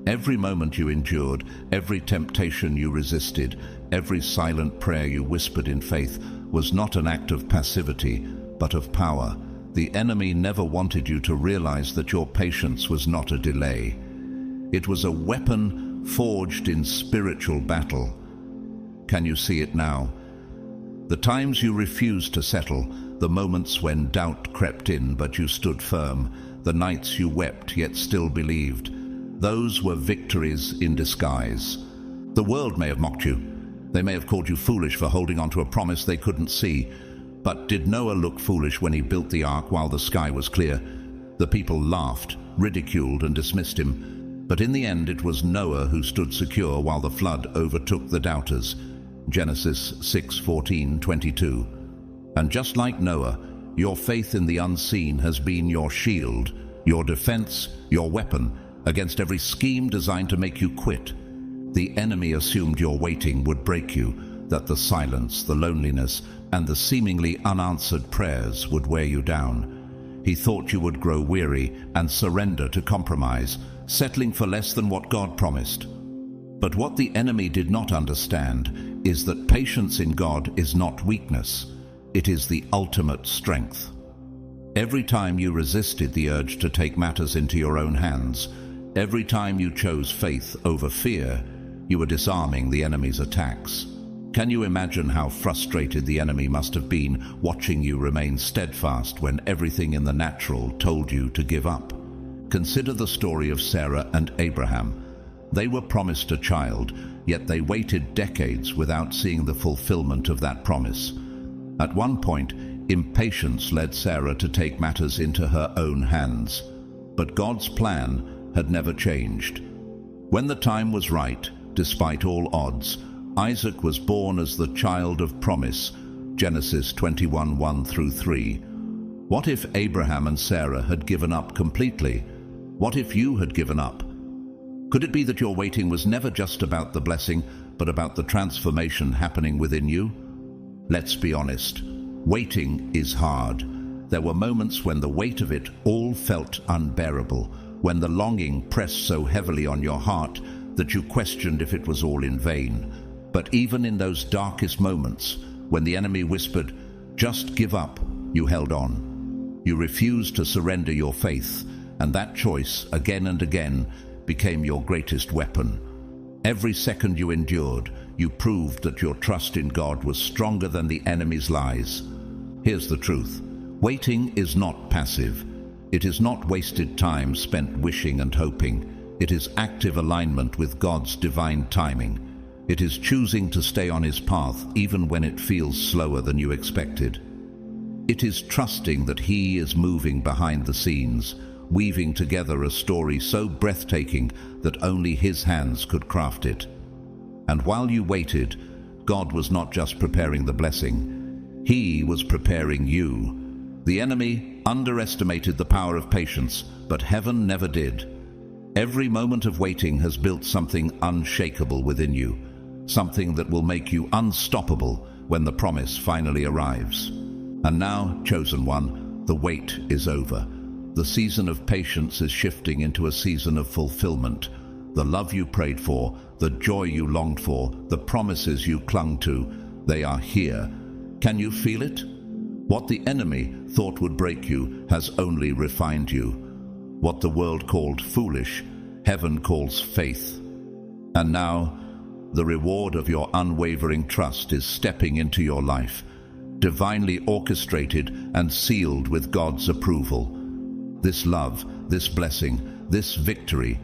Every moment you endured, every temptation you resisted, every silent prayer you whispered in faith was not an act of passivity, but of power. The enemy never wanted you to realize that your patience was not a delay. It was a weapon forged in spiritual battle. Can you see it now? The times you refused to settle, the moments when doubt crept in but you stood firm, the nights you wept yet still believed, those were victories in disguise. The world may have mocked you. They may have called you foolish for holding on to a promise they couldn't see. But did Noah look foolish when he built the ark while the sky was clear? The people laughed, ridiculed, and dismissed him. But in the end it was Noah who stood secure while the flood overtook the doubters. Genesis 6:14-22. And just like Noah, your faith in the unseen has been your shield, your defense, your weapon against every scheme designed to make you quit. The enemy assumed your waiting would break you, that the silence, the loneliness, and the seemingly unanswered prayers would wear you down. He thought you would grow weary and surrender to compromise, settling for less than what God promised. But what the enemy did not understand is that patience in God is not weakness. It is the ultimate strength. Every time you resisted the urge to take matters into your own hands, every time you chose faith over fear, you were disarming the enemy's attacks. Can you imagine how frustrated the enemy must have been watching you remain steadfast when everything in the natural told you to give up? Consider the story of Sarah and Abraham. They were promised a child, yet they waited decades without seeing the fulfillment of that promise. At one point, impatience led Sarah to take matters into her own hands. But God's plan had never changed. When the time was right, despite all odds, Isaac was born as the child of promise, Genesis 21:1-3. What if Abraham and Sarah had given up completely? What if you had given up? Could it be that your waiting was never just about the blessing, but about the transformation happening within you? Let's be honest. Waiting is hard. There were moments when the weight of it all felt unbearable, when the longing pressed so heavily on your heart that you questioned if it was all in vain. But even in those darkest moments, when the enemy whispered, "Just give up," you held on. You refused to surrender your faith, and that choice, again and again, became your greatest weapon. Every second you endured, you proved that your trust in God was stronger than the enemy's lies. Here's the truth. Waiting is not passive. It is not wasted time spent wishing and hoping. It is active alignment with God's divine timing. It is choosing to stay on His path even when it feels slower than you expected. It is trusting that He is moving behind the scenes, weaving together a story so breathtaking that only His hands could craft it. And while you waited, God was not just preparing the blessing. He was preparing you. The enemy underestimated the power of patience, but heaven never did. Every moment of waiting has built something unshakable within you, something that will make you unstoppable when the promise finally arrives. And now, chosen one, the wait is over. The season of patience is shifting into a season of fulfillment. The love you prayed for, the joy you longed for, the promises you clung to, they are here. Can you feel it? What the enemy thought would break you has only refined you. What the world called foolish, heaven calls faith. And now, the reward of your unwavering trust is stepping into your life, divinely orchestrated and sealed with God's approval. This love, this blessing, this victory,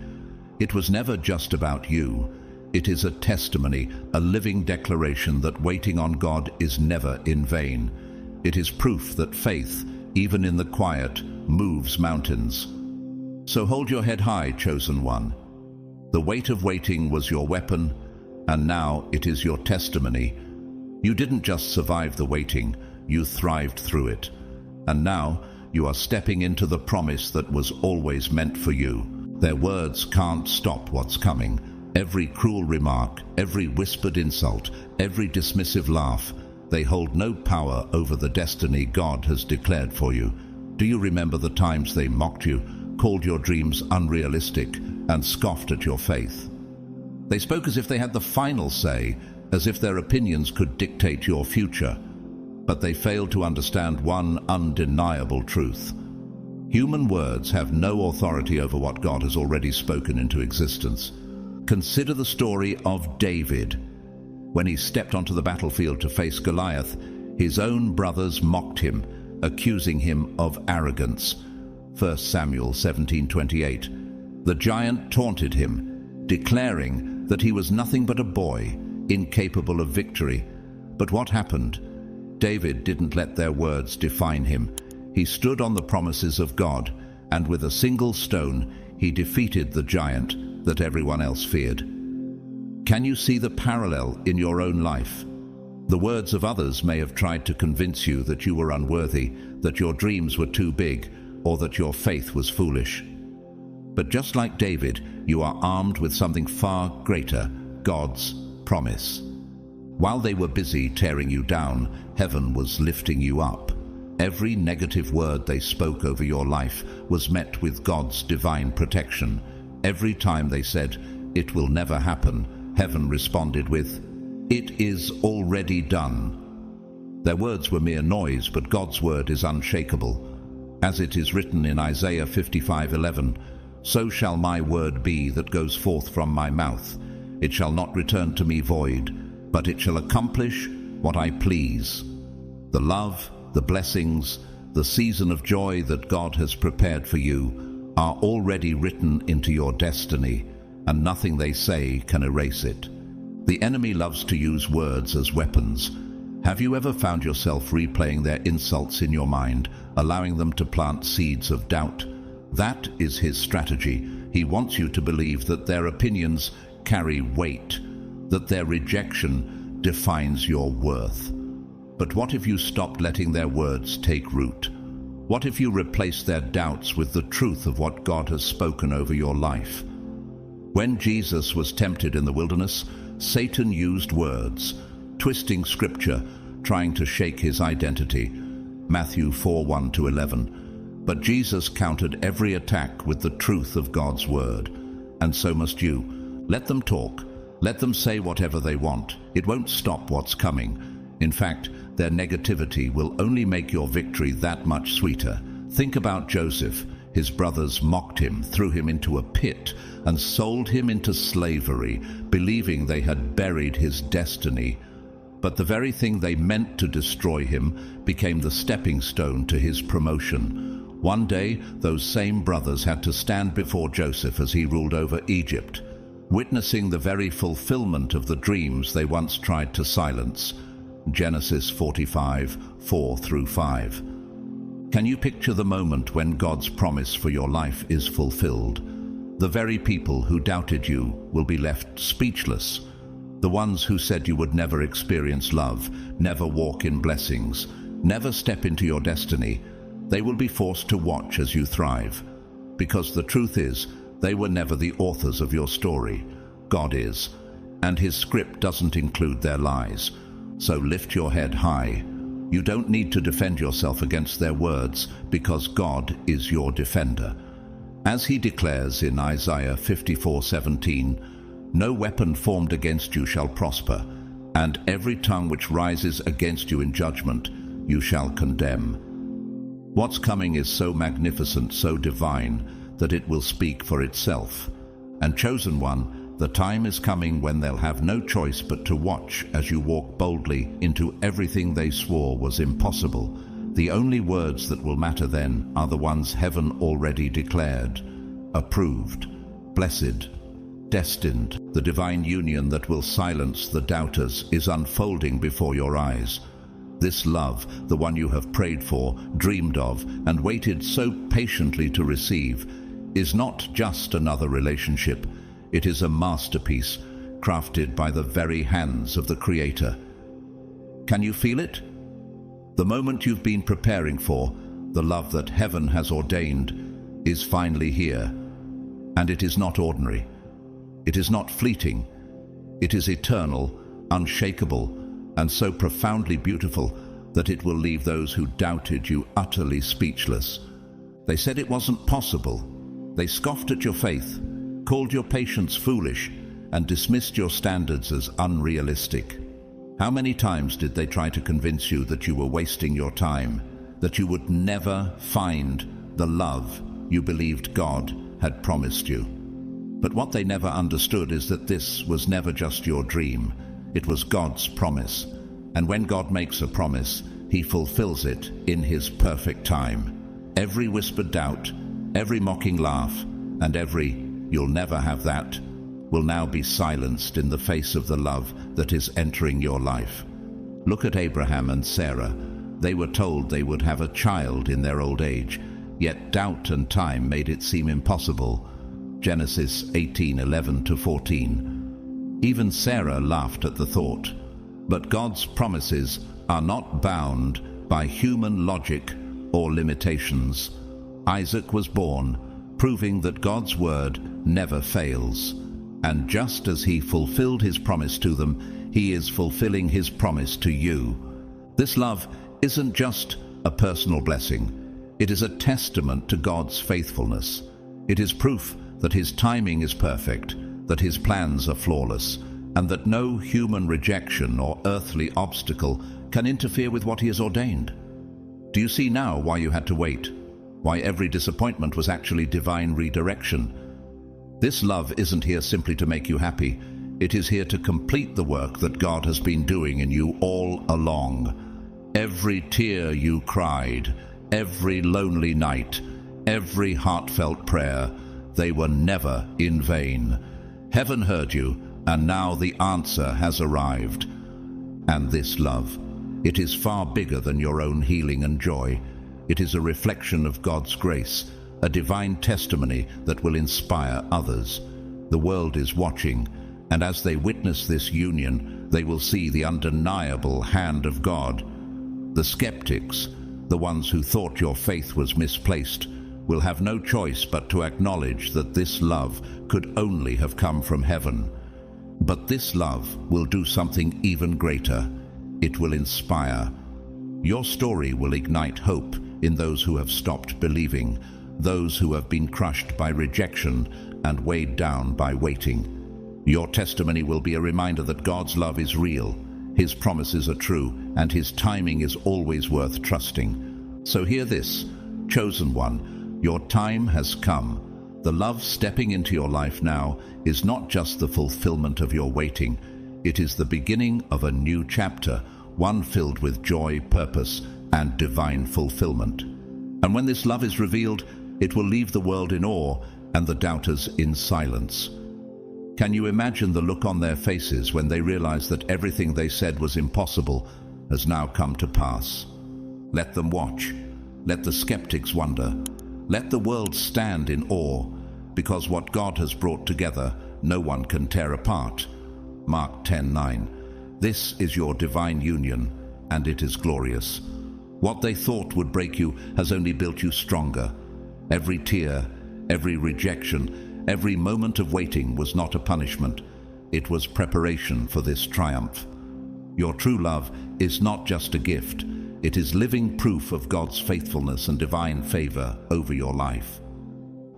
it was never just about you. It is a testimony, a living declaration that waiting on God is never in vain. It is proof that faith, even in the quiet, moves mountains. So hold your head high, chosen one. The weight of waiting was your weapon, and now it is your testimony. You didn't just survive the waiting, you thrived through it. And now you are stepping into the promise that was always meant for you. Their words can't stop what's coming. Every cruel remark, every whispered insult, every dismissive laugh, they hold no power over the destiny God has declared for you. Do you remember the times they mocked you, called your dreams unrealistic, and scoffed at your faith. They spoke as if they had the final say, as if their opinions could dictate your future. But they failed to understand one undeniable truth. Human words have no authority over what God has already spoken into existence. Consider the story of David. When he stepped onto the battlefield to face Goliath, his own brothers mocked him, accusing him of arrogance. 1 Samuel 17:28. The giant taunted him, declaring that he was nothing but a boy, incapable of victory. But what happened? David didn't let their words define him. He stood on the promises of God, and with a single stone, he defeated the giant that everyone else feared. Can you see the parallel in your own life? The words of others may have tried to convince you that you were unworthy, that your dreams were too big, or that your faith was foolish. But just like David, you are armed with something far greater, God's promise. While they were busy tearing you down, heaven was lifting you up. Every negative word they spoke over your life was met with God's divine protection. Every time they said, "It will never happen," heaven responded with, "It is already done." Their words were mere noise, but God's word is unshakable. As it is written in Isaiah 55:11, "So shall my word be that goes forth from my mouth. It shall not return to me void, but it shall accomplish what I please." The love, the blessings, the season of joy that God has prepared for you are already written into your destiny, and nothing they say can erase it. The enemy loves to use words as weapons. Have you ever found yourself replaying their insults in your mind, allowing them to plant seeds of doubt? That is his strategy. He wants you to believe that their opinions carry weight, that their rejection defines your worth. But what if you stopped letting their words take root? What if you replaced their doubts with the truth of what God has spoken over your life? When Jesus was tempted in the wilderness, Satan used words, twisting scripture, trying to shake his identity. Matthew 4:1-11. But Jesus countered every attack with the truth of God's word. And so must you. Let them talk. Let them say whatever they want. It won't stop what's coming. In fact, their negativity will only make your victory that much sweeter. Think about Joseph. His brothers mocked him, threw him into a pit, and sold him into slavery, believing they had buried his destiny. But the very thing they meant to destroy him became the stepping stone to his promotion. One day, those same brothers had to stand before Joseph as he ruled over Egypt, witnessing the very fulfillment of the dreams they once tried to silence. Genesis 45:4-5. Can you picture the moment when God's promise for your life is fulfilled? The very people who doubted you will be left speechless. The ones who said you would never experience love, never walk in blessings, never step into your destiny, they will be forced to watch as you thrive. Because the truth is, they were never the authors of your story. God is, and his script doesn't include their lies. So lift your head high. You don't need to defend yourself against their words, because God is your defender. As he declares in Isaiah 54:17, "No weapon formed against you shall prosper, and every tongue which rises against you in judgment you shall condemn." What's coming is so magnificent, so divine, that it will speak for itself. And chosen one, the time is coming when they'll have no choice but to watch as you walk boldly into everything they swore was impossible. The only words that will matter then are the ones heaven already declared. Approved, blessed, destined. The divine union that will silence the doubters is unfolding before your eyes. This love, the one you have prayed for, dreamed of, and waited so patiently to receive, is not just another relationship. It is a masterpiece crafted by the very hands of the Creator. Can you feel it? The moment you've been preparing for, the love that heaven has ordained, is finally here. And it is not ordinary. It is not fleeting. It is eternal, unshakable, and so profoundly beautiful that it will leave those who doubted you utterly speechless. They said it wasn't possible. They scoffed at your faith. called your patience foolish, and dismissed your standards as unrealistic. How many times did they try to convince you that you were wasting your time, that you would never find the love you believed God had promised you? But what they never understood is that this was never just your dream. It was God's promise. And when God makes a promise, He fulfills it in His perfect time. Every whispered doubt, every mocking laugh, and every "you'll never have that" will now be silenced in the face of the love that is entering your life. Look at Abraham and Sarah. They were told they would have a child in their old age, yet doubt and time made it seem impossible. Genesis 18:11-14. Even Sarah laughed at the thought. But God's promises are not bound by human logic or limitations. Isaac was born, proving that God's word never fails. And just as He fulfilled His promise to them, He is fulfilling His promise to you. This love isn't just a personal blessing. It is a testament to God's faithfulness. It is proof that His timing is perfect, that His plans are flawless, and that no human rejection or earthly obstacle can interfere with what He has ordained. Do you see now why you had to wait? Why every disappointment was actually divine redirection? This love isn't here simply to make you happy. It is here to complete the work that God has been doing in you all along. Every tear you cried, every lonely night, every heartfelt prayer, they were never in vain. Heaven heard you, and now the answer has arrived. And this love, it is far bigger than your own healing and joy. It is a reflection of God's grace, a divine testimony that will inspire others. The world is watching, and as they witness this union, they will see the undeniable hand of God. The skeptics, the ones who thought your faith was misplaced, will have no choice but to acknowledge that this love could only have come from heaven. But this love will do something even greater. It will inspire. Your story will ignite hope in those who have stopped believing, those who have been crushed by rejection and weighed down by waiting. Your testimony will be a reminder that God's love is real, His promises are true, and His timing is always worth trusting. So hear this, chosen one. Your time has come. The love stepping into your life now is not just the fulfillment of your waiting. It is the beginning of a new chapter, one filled with joy, purpose, and divine fulfillment. And when this love is revealed, it will leave the world in awe and the doubters in silence. Can you imagine the look on their faces when they realize that everything they said was impossible has now come to pass? Let them watch. Let the skeptics wonder. Let the world stand in awe, because what God has brought together, no one can tear apart. Mark 10:9. This is your divine union, and it is glorious. What they thought would break you has only built you stronger. Every tear, every rejection, every moment of waiting was not a punishment. It was preparation for this triumph. Your true love is not just a gift. It is living proof of God's faithfulness and divine favor over your life.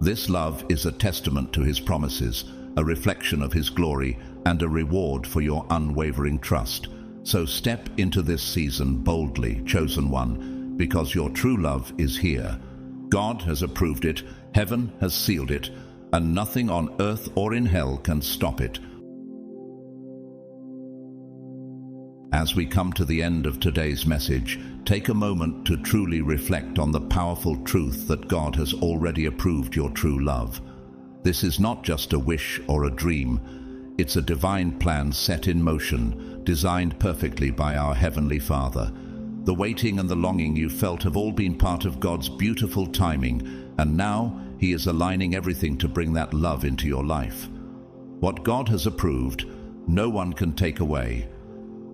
This love is a testament to His promises, a reflection of His glory, and a reward for your unwavering trust. So step into this season boldly, chosen one, because your true love is here. God has approved it, heaven has sealed it, and nothing on earth or in hell can stop it. As we come to the end of today's message, take a moment to truly reflect on the powerful truth that God has already approved your true love. This is not just a wish or a dream. It's a divine plan set in motion, designed perfectly by our Heavenly Father. The waiting and the longing you felt have all been part of God's beautiful timing, and now He is aligning everything to bring that love into your life. What God has approved, no one can take away.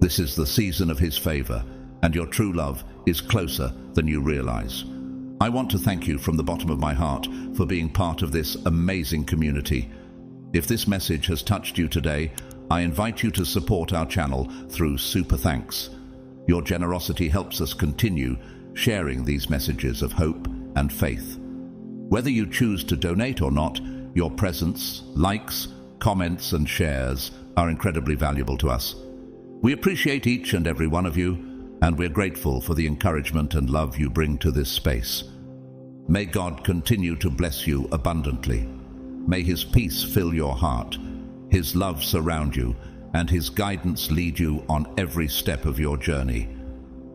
This is the season of His favor, and your true love is closer than you realize. I want to thank you from the bottom of my heart for being part of this amazing community. If this message has touched you today, I invite you to support our channel through Super Thanks. Your generosity helps us continue sharing these messages of hope and faith. Whether you choose to donate or not, Your presence, likes, comments and shares are incredibly valuable to us. We appreciate each and every one of you, and we're grateful for the encouragement and love you bring to this space. May God continue to bless you abundantly. May His peace fill your heart, His love surround you, and His guidance lead you on every step of your journey.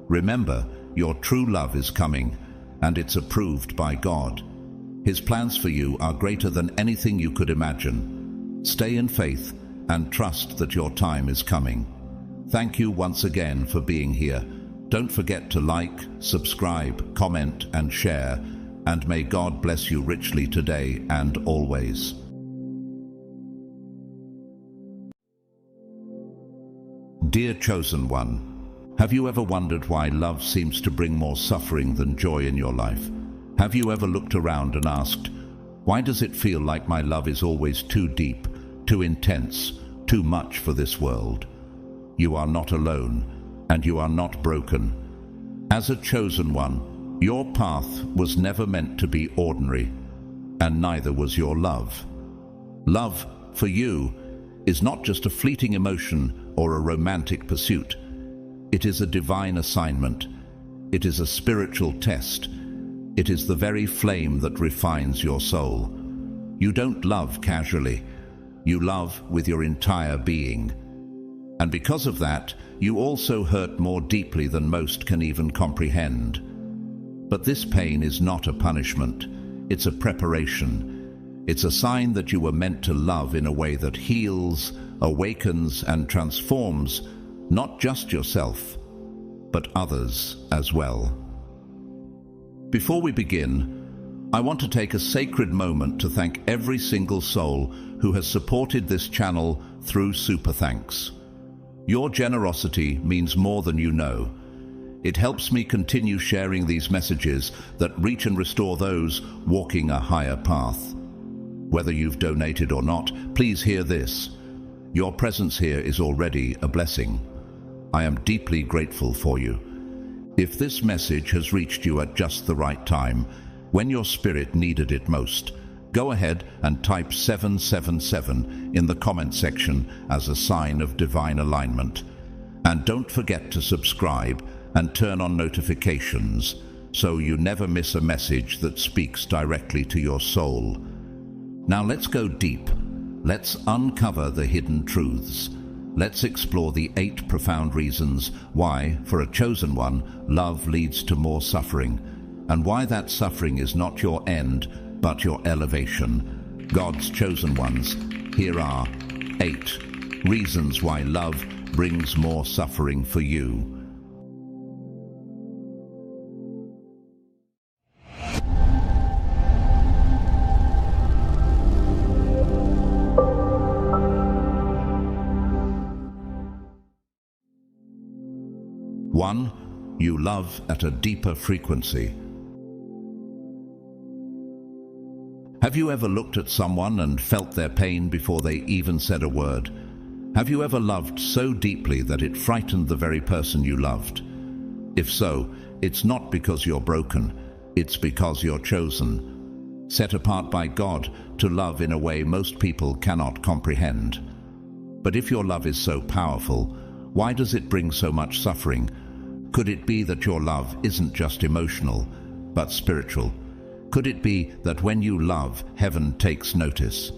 Remember, your true love is coming, and it's approved by God. His plans for you are greater than anything you could imagine. Stay in faith and trust that your time is coming. Thank you once again for being here. Don't forget to like, subscribe, comment, and share, and may God bless you richly today and always. Dear Chosen One, have you ever wondered why love seems to bring more suffering than joy in your life? Have you ever looked around and asked, why does it feel like my love is always too deep, too intense, too much for this world? You are not alone, and you are not broken. As a chosen one, your path was never meant to be ordinary, and neither was your love. Love, for you, is not just a fleeting emotion or a romantic pursuit. It is a divine assignment. It is a spiritual test. It is the very flame that refines your soul. You don't love casually. You love with your entire being. And because of that, you also hurt more deeply than most can even comprehend. But this pain is not a punishment. It's a preparation. It's a sign that you were meant to love in a way that heals, awakens, and transforms not just yourself, but others as well. Before we begin, I want to take a sacred moment to thank every single soul who has supported this channel through Super Thanks. Your generosity means more than you know. It helps me continue sharing these messages that reach and restore those walking a higher path. Whether you've donated or not, please hear this. Your presence here is already a blessing. I am deeply grateful for you. If this message has reached you at just the right time, when your spirit needed it most, go ahead and type 777 in the comment section as a sign of divine alignment. And don't forget to subscribe and turn on notifications so you never miss a message that speaks directly to your soul. Now let's go deep. Let's uncover the hidden truths. Let's explore the 8 profound reasons why, for a chosen one, love leads to more suffering, and why that suffering is not your end, but your elevation. God's chosen ones, here are 8 reasons why love brings more suffering for you. One, you love at a deeper frequency. Have you ever looked at someone and felt their pain before they even said a word? Have you ever loved so deeply that it frightened the very person you loved? If so, it's not because you're broken, it's because you're chosen, set apart by God to love in a way most people cannot comprehend. But if your love is so powerful, why does it bring so much suffering? Could it be that your love isn't just emotional, but spiritual? Could it be that when you love, heaven takes notice?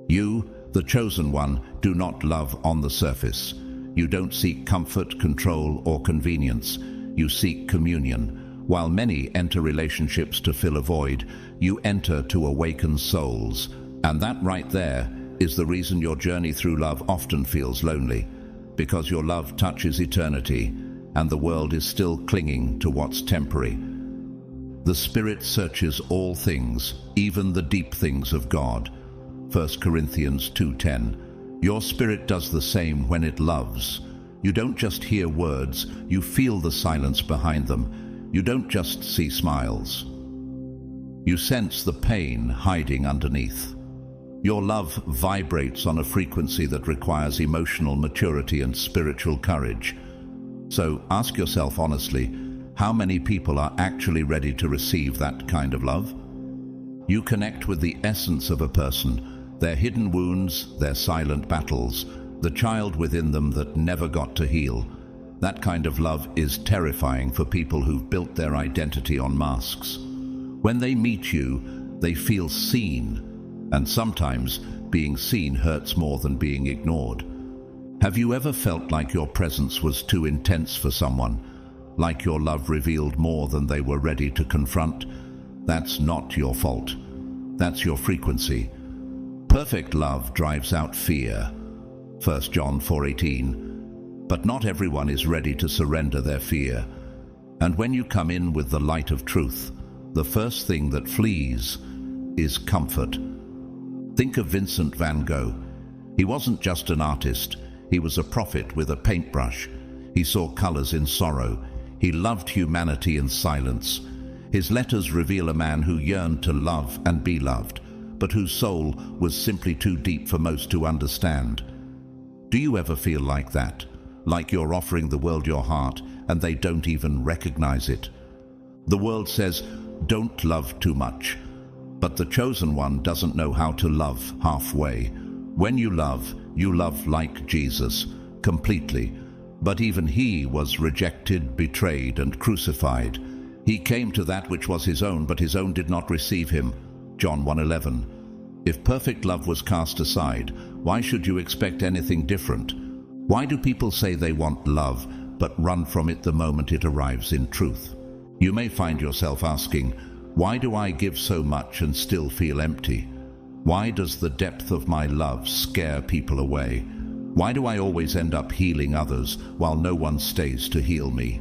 You, the chosen one, do not love on the surface. You don't seek comfort, control, or convenience. You seek communion. While many enter relationships to fill a void, you enter to awaken souls. And that right there is the reason your journey through love often feels lonely, because your love touches eternity, and the world is still clinging to what's temporary. The Spirit searches all things, even the deep things of God. 1 Corinthians 2:10. Your spirit does the same when it loves. You don't just hear words, you feel the silence behind them. You don't just see smiles. You sense the pain hiding underneath. Your love vibrates on a frequency that requires emotional maturity and spiritual courage. So ask yourself honestly, how many people are actually ready to receive that kind of love? You connect with the essence of a person, their hidden wounds, their silent battles, the child within them that never got to heal. That kind of love is terrifying for people who've built their identity on masks. When they meet you, they feel seen, and sometimes being seen hurts more than being ignored. Have you ever felt like your presence was too intense for someone, like your love revealed more than they were ready to confront? That's not your fault. That's your frequency. Perfect love drives out fear. 1 John 4:18. But not everyone is ready to surrender their fear. And when you come in with the light of truth, the first thing that flees is comfort. Think of Vincent van Gogh. He wasn't just an artist. He was a prophet with a paintbrush. He saw colors in sorrow. He loved humanity in silence. His letters reveal a man who yearned to love and be loved, but whose soul was simply too deep for most to understand. Do you ever feel like that? Like you're offering the world your heart and they don't even recognize it? The world says, don't love too much. But the chosen one doesn't know how to love halfway. When you love like Jesus, completely. But even he was rejected, betrayed, and crucified. He came to that which was his own, but his own did not receive him. John 1:11. If perfect love was cast aside, why should you expect anything different? Why do people say they want love, but run from it the moment it arrives in truth? You may find yourself asking, why do I give so much and still feel empty? Why does the depth of my love scare people away? Why do I always end up healing others while no one stays to heal me?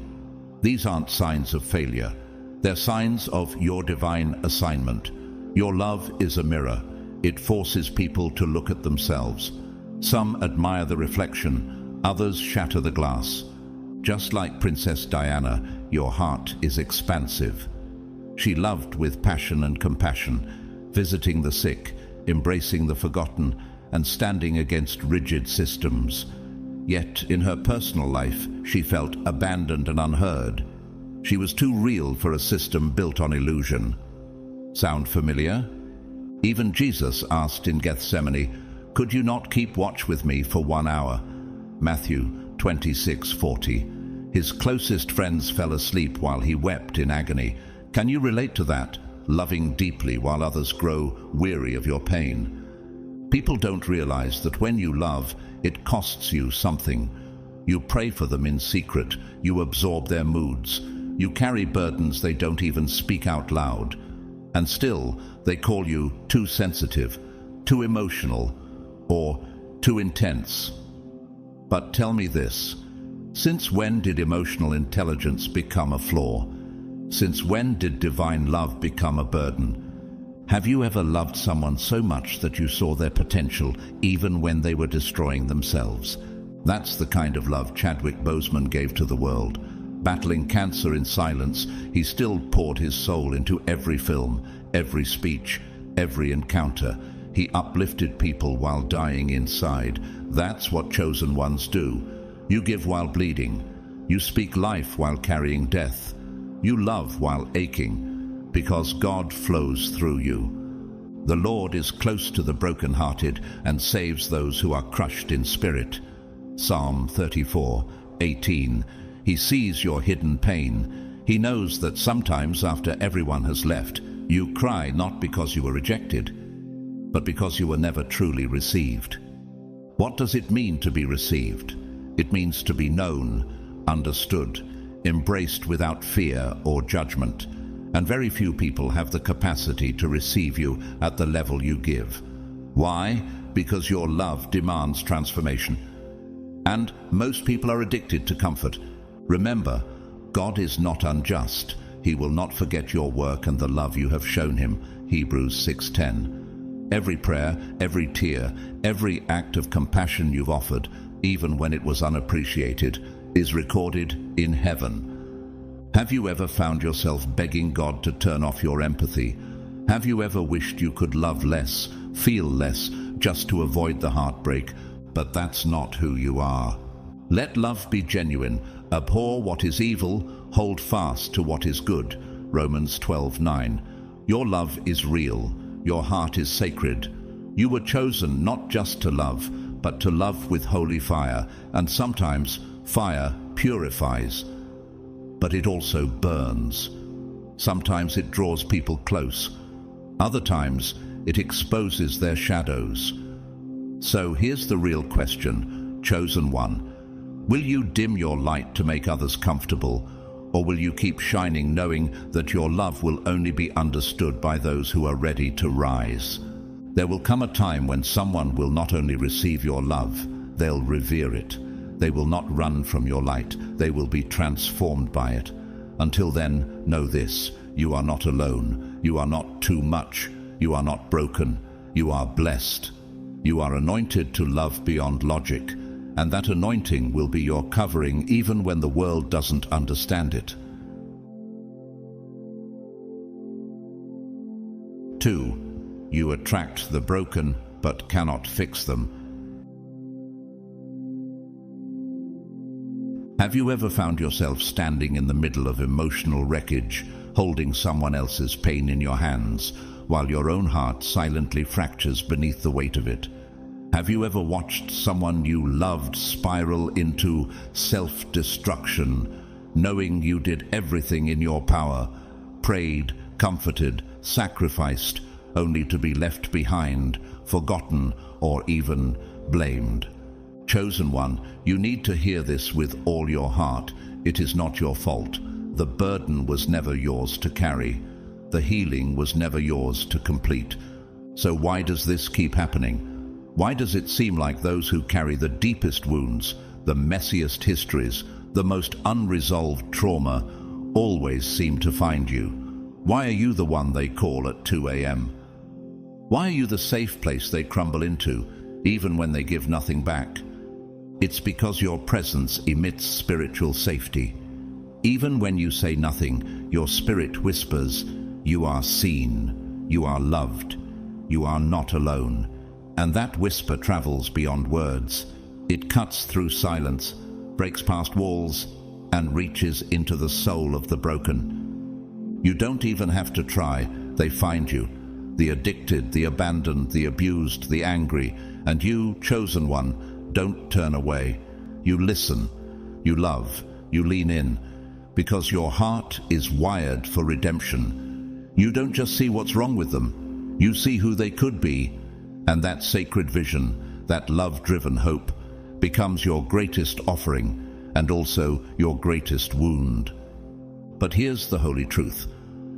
These aren't signs of failure. They're signs of your divine assignment. Your love is a mirror. It forces people to look at themselves. Some admire the reflection, others shatter the glass. Just like Princess Diana, your heart is expansive. She loved with passion and compassion, visiting the sick, embracing the forgotten, and standing against rigid systems. Yet in her personal life, she felt abandoned and unheard. She was too real for a system built on illusion. Sound familiar? Even Jesus asked in Gethsemane, "Could you not keep watch with me for 1 hour?" Matthew 26:40. His closest friends fell asleep while he wept in agony. Can you relate to that? Loving deeply while others grow weary of your pain. People don't realize that when you love, it costs you something. You pray for them in secret. You absorb their moods. You carry burdens they don't even speak out loud. And still, they call you too sensitive, too emotional, or too intense. But tell me this, since when did emotional intelligence become a flaw? Since when did divine love become a burden? Have you ever loved someone so much that you saw their potential even when they were destroying themselves? That's the kind of love Chadwick Boseman gave to the world. Battling cancer in silence, he still poured his soul into every film, every speech, every encounter. He uplifted people while dying inside. That's what chosen ones do. You give while bleeding. You speak life while carrying death. You love while aching, because God flows through you. The Lord is close to the brokenhearted and saves those who are crushed in spirit. Psalm 34:18. He sees your hidden pain. He knows that sometimes after everyone has left, you cry not because you were rejected, but because you were never truly received. What does it mean to be received? It means to be known, understood, embraced without fear or judgment. And very few people have the capacity to receive you at the level you give. Why? Because your love demands transformation. And most people are addicted to comfort. Remember, God is not unjust. He will not forget your work and the love you have shown him. Hebrews 6:10. Every prayer, every tear, every act of compassion you've offered, even when it was unappreciated, is recorded in heaven. Have you ever found yourself begging God to turn off your empathy? Have you ever wished you could love less, feel less, just to avoid the heartbreak? But that's not who you are. Let love be genuine. Abhor what is evil, hold fast to what is good. Romans 12:9. Your love is real. Your heart is sacred. You were chosen not just to love, but to love with holy fire, and sometimes fire purifies, but it also burns. Sometimes it draws people close. Other times it exposes their shadows. So here's the real question, chosen one. Will you dim your light to make others comfortable, or will you keep shining knowing that your love will only be understood by those who are ready to rise? There will come a time when someone will not only receive your love, they'll revere it. They will not run from your light. They will be transformed by it. Until then, know this: you are not alone. You are not too much. You are not broken. You are blessed. You are anointed to love beyond logic, and that anointing will be your covering even when the world doesn't understand it. 2. You attract the broken but cannot fix them. Have you ever found yourself standing in the middle of emotional wreckage, holding someone else's pain in your hands, while your own heart silently fractures beneath the weight of it? Have you ever watched someone you loved spiral into self-destruction, knowing you did everything in your power, prayed, comforted, sacrificed, only to be left behind, forgotten, or even blamed? Chosen one, you need to hear this with all your heart. It is not your fault. The burden was never yours to carry. The healing was never yours to complete. So why does this keep happening? Why does it seem like those who carry the deepest wounds, the messiest histories, the most unresolved trauma, always seem to find you? Why are you the one they call at 2 a.m.? Why are you the safe place they crumble into, even when they give nothing back? It's because your presence emits spiritual safety. Even when you say nothing, your spirit whispers, you are seen, you are loved, you are not alone. And that whisper travels beyond words. It cuts through silence, breaks past walls, and reaches into the soul of the broken. You don't even have to try, they find you. The addicted, the abandoned, the abused, the angry, and you, chosen one, don't turn away. You listen, you love, you lean in, because your heart is wired for redemption. You don't just see what's wrong with them, you see who they could be, and that sacred vision, that love-driven hope, becomes your greatest offering and also your greatest wound. But here's the holy truth.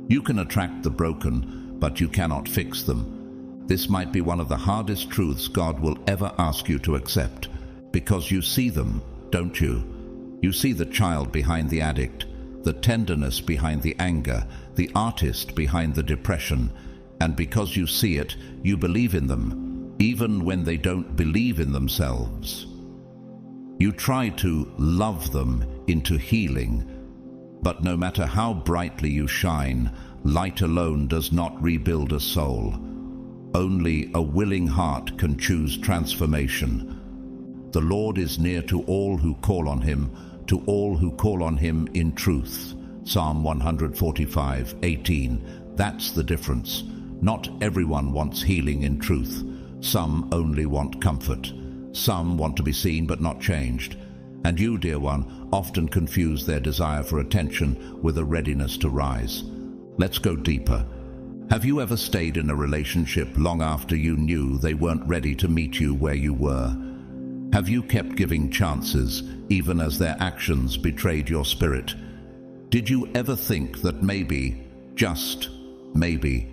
You can attract the broken, but you cannot fix them. This might be one of the hardest truths God will ever ask you to accept, because you see them, don't you? You see the child behind the addict, the tenderness behind the anger, the artist behind the depression, and because you see it, you believe in them, even when they don't believe in themselves. You try to love them into healing, but no matter how brightly you shine, light alone does not rebuild a soul. Only a willing heart can choose transformation. The Lord is near to all who call on him, to all who call on him in truth. Psalm 145:18. That's the difference. Not everyone wants healing in truth. Some only want comfort. Some want to be seen but not changed. And you, dear one, often confuse their desire for attention with a readiness to rise. Let's go deeper. Have you ever stayed in a relationship long after you knew they weren't ready to meet you where you were? Have you kept giving chances even as their actions betrayed your spirit? Did you ever think that maybe, just maybe,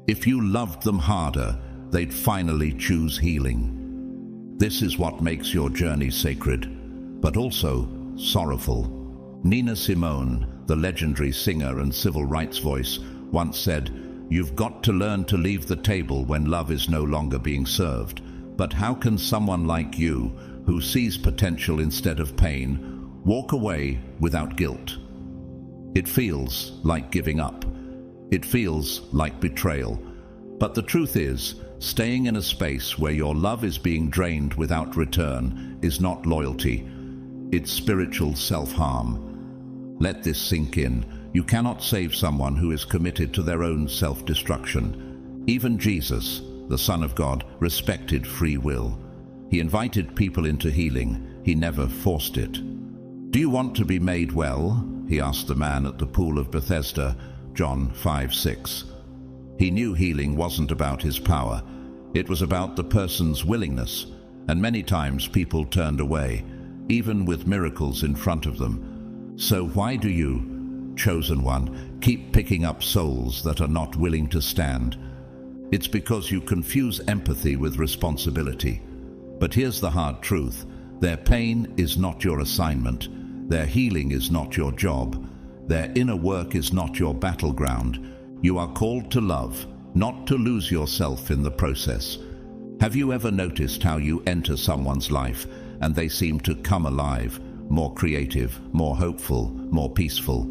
if you loved them harder, they'd finally choose healing? This is what makes your journey sacred, but also sorrowful. Nina Simone, the legendary singer and civil rights voice, once said, "You've got to learn to leave the table when love is no longer being served. But how can someone like you, who sees potential instead of pain, walk away without guilt?" It feels like giving up. It feels like betrayal. But the truth is, staying in a space where your love is being drained without return is not loyalty. It's spiritual self-harm. Let this sink in. You cannot save someone who is committed to their own self-destruction. Even Jesus, the Son of God, respected free will. He invited people into healing. He never forced it. "Do you want to be made well?" he asked the man at the pool of Bethesda, John 5:6. He knew healing wasn't about his power. It was about the person's willingness, and many times people turned away, even with miracles in front of them. So why do you, chosen one, keep picking up souls that are not willing to stand? It's because you confuse empathy with responsibility. But here's the hard truth. Their pain is not your assignment. Their healing is not your job. Their inner work is not your battleground. You are called to love, not to lose yourself in the process. Have you ever noticed how you enter someone's life and they seem to come alive, more creative, more hopeful, more peaceful?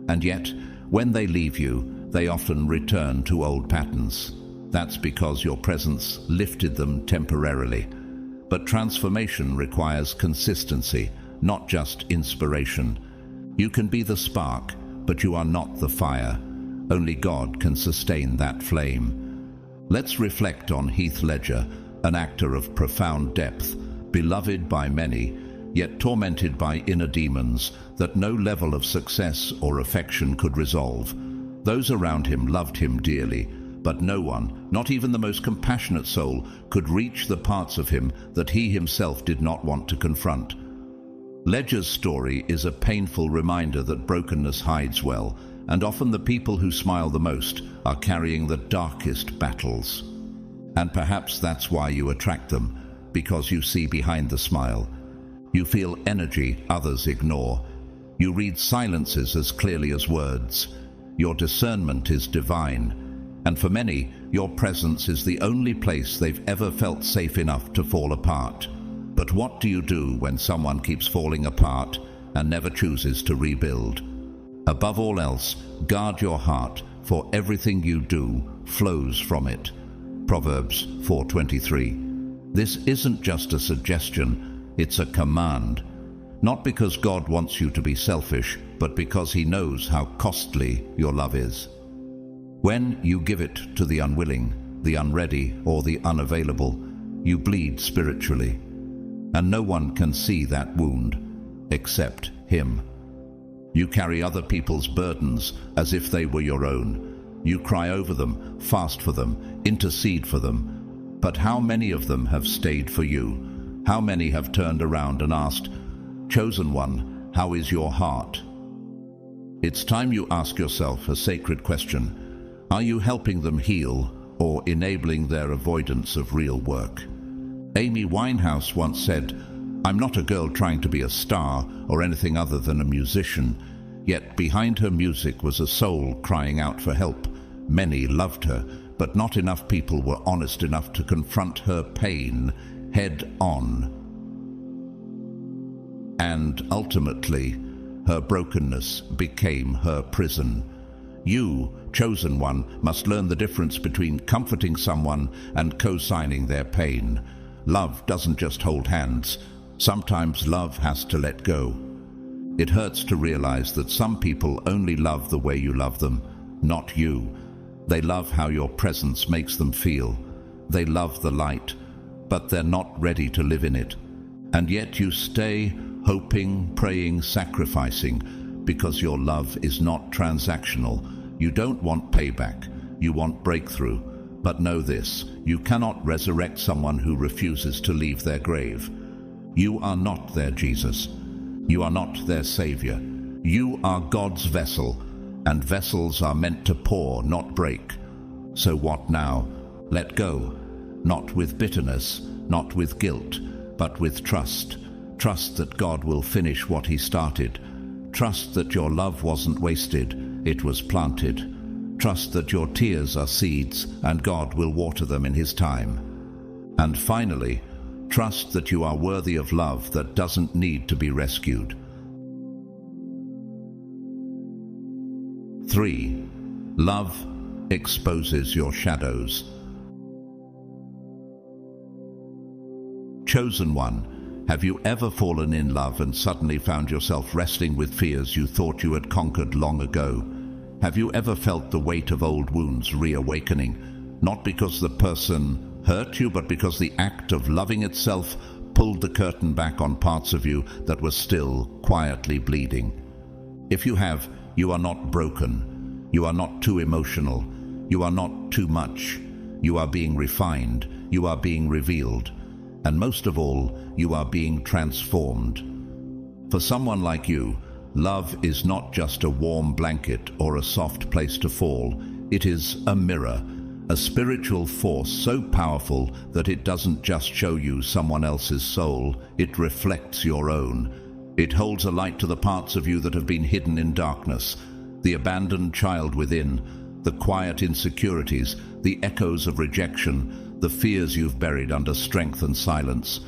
And yet, when they leave you, they often return to old patterns. That's because your presence lifted them temporarily. But transformation requires consistency, not just inspiration. You can be the spark, but you are not the fire. Only God can sustain that flame. Let's reflect on Heath Ledger, an actor of profound depth, beloved by many, yet tormented by inner demons that no level of success or affection could resolve. Those around him loved him dearly, but no one, not even the most compassionate soul, could reach the parts of him that he himself did not want to confront. Ledger's story is a painful reminder that brokenness hides well, and often the people who smile the most are carrying the darkest battles. And perhaps that's why you attract them, because you see behind the smile. You feel energy others ignore. You read silences as clearly as words. Your discernment is divine. And for many, your presence is the only place they've ever felt safe enough to fall apart. But what do you do when someone keeps falling apart and never chooses to rebuild? Above all else, guard your heart, for everything you do flows from it. Proverbs 4:23. This isn't just a suggestion, it's a command. Not because God wants you to be selfish, but because He knows how costly your love is. When you give it to the unwilling, the unready, or the unavailable, you bleed spiritually. And no one can see that wound except Him. You carry other people's burdens as if they were your own. You cry over them, fast for them, intercede for them. But how many of them have stayed for you? How many have turned around and asked, "Chosen one, how is your heart?" It's time you ask yourself a sacred question. Are you helping them heal or enabling their avoidance of real work? Amy Winehouse once said, "I'm not a girl trying to be a star or anything other than a musician," yet behind her music was a soul crying out for help. Many loved her, but not enough people were honest enough to confront her pain head on. And ultimately, her brokenness became her prison. You, chosen one, must learn the difference between comforting someone and co-signing their pain. Love doesn't just hold hands. Sometimes love has to let go. It hurts to realize that some people only love the way you love them, not you. They love how your presence makes them feel. They love the light, but they're not ready to live in it. And yet you stay, hoping, praying, sacrificing, because your love is not transactional. You don't want payback. You want breakthrough. But know this, you cannot resurrect someone who refuses to leave their grave. You are not their Jesus. You are not their Savior. You are God's vessel, and vessels are meant to pour, not break. So what now? Let go. Not with bitterness, not with guilt, but with trust. Trust that God will finish what He started. Trust that your love wasn't wasted, it was planted. Trust that your tears are seeds and God will water them in His time. And finally, trust that you are worthy of love that doesn't need to be rescued. 3. Love exposes your shadows. Chosen one, Have you ever fallen in love and suddenly found yourself wrestling with fears you thought you had conquered long ago? Have you ever felt the weight of old wounds reawakening, not because the person hurt you, but because the act of loving itself pulled the curtain back on parts of you that were still quietly bleeding? If you have, you are not broken. You are not too emotional. You are not too much. You are being refined. You are being revealed. And most of all, you are being transformed. For someone like you, love is not just a warm blanket or a soft place to fall. It is a mirror, a spiritual force so powerful that it doesn't just show you someone else's soul, it reflects your own. It holds a light to the parts of you that have been hidden in darkness, the abandoned child within, the quiet insecurities, the echoes of rejection, the fears you've buried under strength and silence.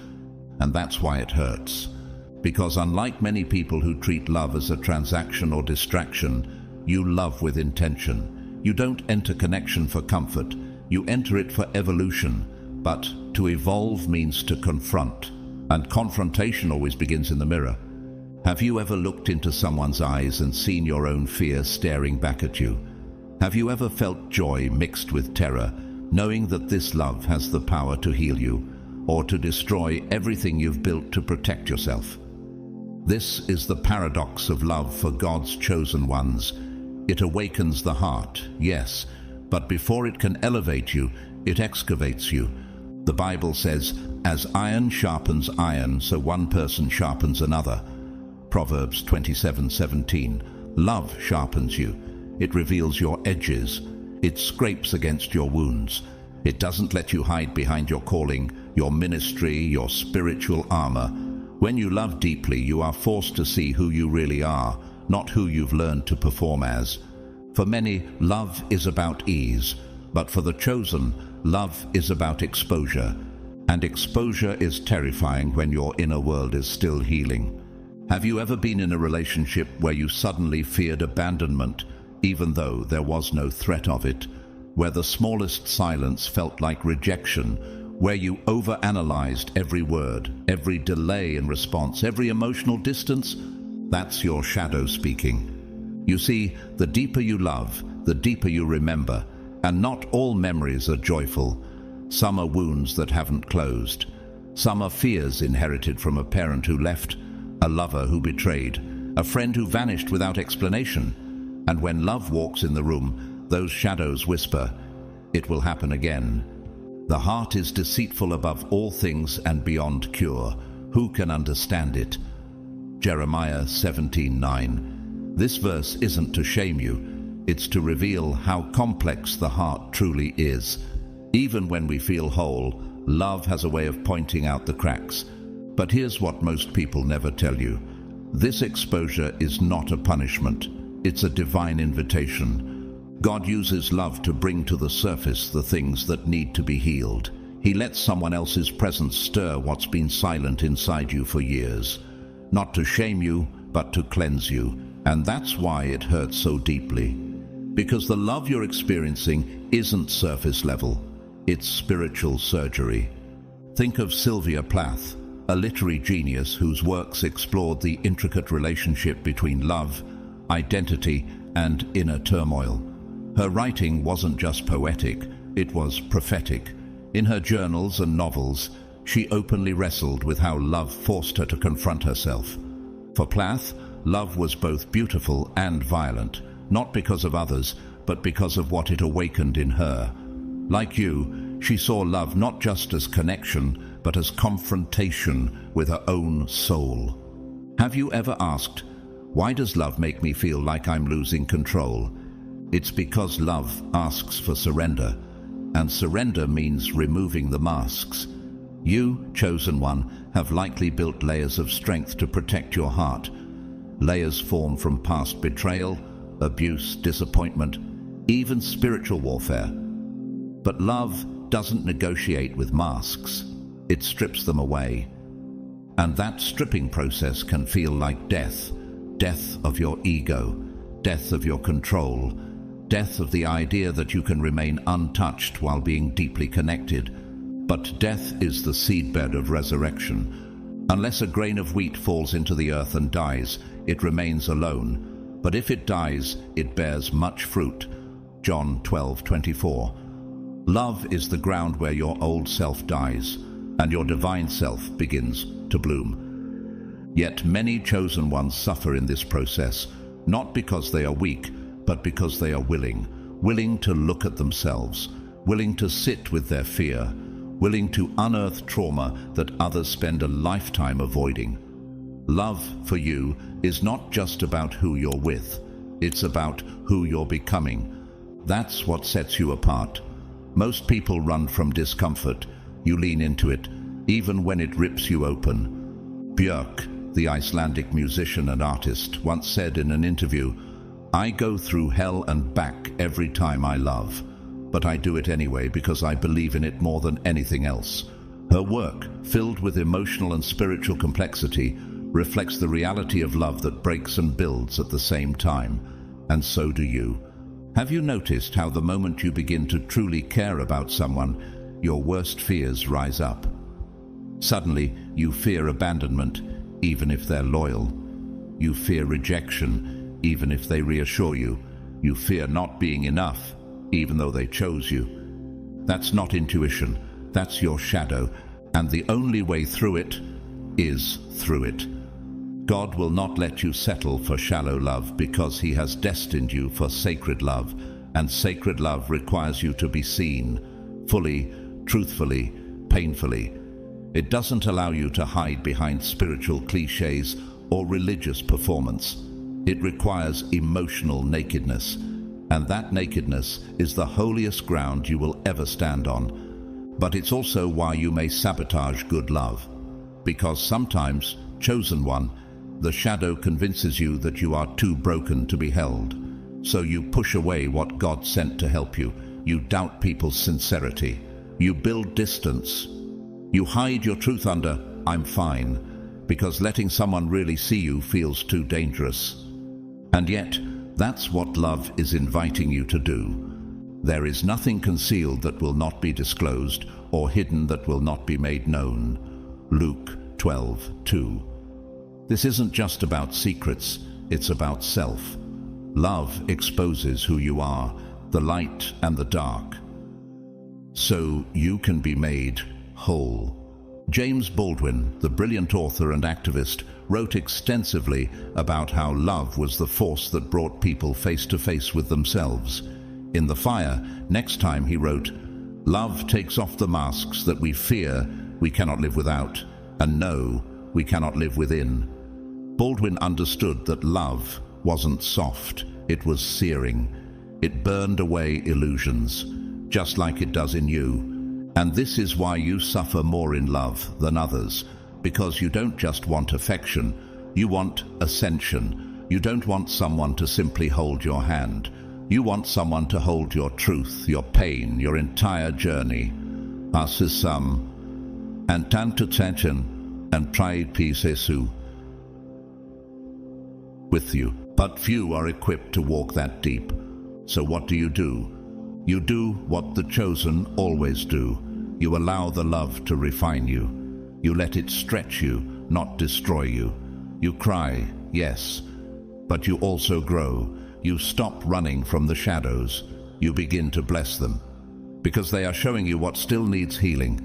And that's why it hurts. Because unlike many people who treat love as a transaction or distraction, you love with intention. You don't enter connection for comfort. You enter it for evolution. But to evolve means to confront. And confrontation always begins in the mirror. Have you ever looked into someone's eyes and seen your own fear staring back at you? Have you ever felt joy mixed with terror, knowing that this love has the power to heal you, or to destroy everything you've built to protect yourself? This is the paradox of love for God's chosen ones. It awakens the heart, yes, but before it can elevate you, it excavates you. The Bible says, as iron sharpens iron, so one person sharpens another. Proverbs 27:17. Love sharpens you. It reveals your edges. It scrapes against your wounds. It doesn't let you hide behind your calling, your ministry, your spiritual armor. When you love deeply, you are forced to see who you really are, not who you've learned to perform as. For many, love is about ease, but for the chosen, love is about exposure. And exposure is terrifying when your inner world is still healing. Have you ever been in a relationship where you suddenly feared abandonment, even though there was no threat of it, where the smallest silence felt like rejection, where you overanalyzed every word, every delay in response, every emotional distance? That's your shadow speaking. You see, the deeper you love, the deeper you remember, and not all memories are joyful. Some are wounds that haven't closed. Some are fears inherited from a parent who left, a lover who betrayed, a friend who vanished without explanation. And when love walks in the room, those shadows whisper, it will happen again. The heart is deceitful above all things and beyond cure. Who can understand it? Jeremiah 17:9. This verse isn't to shame you. It's to reveal how complex the heart truly is. Even when we feel whole, love has a way of pointing out the cracks. But here's what most people never tell you. This exposure is not a punishment. It's a divine invitation. God uses love to bring to the surface the things that need to be healed. He lets someone else's presence stir what's been silent inside you for years. Not to shame you, but to cleanse you. And that's why it hurts so deeply. Because the love you're experiencing isn't surface level. It's spiritual surgery. Think of Sylvia Plath, a literary genius whose works explored the intricate relationship between love, identity, and inner turmoil. Her writing wasn't just poetic, it was prophetic. In her journals and novels, she openly wrestled with how love forced her to confront herself. For Plath, love was both beautiful and violent, not because of others, but because of what it awakened in her. Like you, she saw love not just as connection, but as confrontation with her own soul. Have you ever asked, why does love make me feel like I'm losing control? It's because love asks for surrender, and surrender means removing the masks. You, chosen one, have likely built layers of strength to protect your heart. Layers formed from past betrayal, abuse, disappointment, even spiritual warfare. But love doesn't negotiate with masks. It strips them away. And that stripping process can feel like death. Death of your ego, death of your control, death of the idea that you can remain untouched while being deeply connected. But death is the seedbed of resurrection. Unless a grain of wheat falls into the earth and dies, it remains alone. But if it dies, it bears much fruit. John 12:24. Love is the ground where your old self dies, and your divine self begins to bloom. Yet many chosen ones suffer in this process, not because they are weak, but because they are willing to look at themselves, willing to sit with their fear, willing to unearth trauma that others spend a lifetime avoiding. Love for you is not just about who you're with, it's about who you're becoming. That's what sets you apart. Most people run from discomfort. You lean into it, even when it rips you open. Björk, the Icelandic musician and artist, once said in an interview, "I go through hell and back every time I love, but I do it anyway because I believe in it more than anything else." Her work, filled with emotional and spiritual complexity, reflects the reality of love that breaks and builds at the same time. And so do you. Have you noticed how the moment you begin to truly care about someone, your worst fears rise up? Suddenly, you fear abandonment, even if they're loyal. You fear rejection, even if they reassure you. You fear not being enough, even though they chose you. That's not intuition, that's your shadow, and the only way through it is through it. God will not let you settle for shallow love because He has destined you for sacred love, and sacred love requires you to be seen, fully, truthfully, painfully. It doesn't allow you to hide behind spiritual cliches or religious performance. It requires emotional nakedness, and that nakedness is the holiest ground you will ever stand on. But it's also why you may sabotage good love, because sometimes, chosen one, the shadow convinces you that you are too broken to be held. So you push away what God sent to help you. You doubt people's sincerity. You build distance. You hide your truth under, "I'm fine," because letting someone really see you feels too dangerous. And yet, that's what love is inviting you to do. There is nothing concealed that will not be disclosed, or hidden that will not be made known. Luke 12:2. This isn't just about secrets, it's about self. Love exposes who you are, the light and the dark, so you can be made whole. James Baldwin, the brilliant author and activist, wrote extensively about how love was the force that brought people face to face with themselves. In The Fire, next time, he wrote, "Love takes off the masks that we fear we cannot live without, and know we cannot live within." Baldwin understood that love wasn't soft, it was searing. It burned away illusions, just like it does in you. And this is why you suffer more in love than others, because you don't just want affection, you want ascension. You don't want someone to simply hold your hand. You want someone to hold your truth, your pain, your entire journey. Asisam, and tanto tension, and try peace with you. But few are equipped to walk that deep. So what do? You do what the chosen always do. You allow the love to refine you. You let it stretch you, not destroy you. You cry, yes, but you also grow. You stop running from the shadows. You begin to bless them, because they are showing you what still needs healing.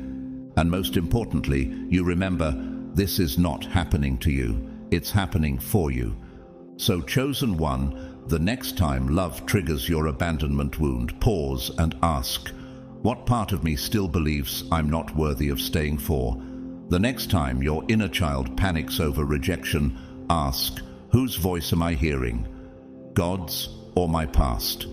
And most importantly, you remember, this is not happening to you. It's happening for you. So, chosen one, the next time love triggers your abandonment wound, pause and ask, what part of me still believes I'm not worthy of staying for? The next time your inner child panics over rejection, ask, whose voice am I hearing? God's or my past?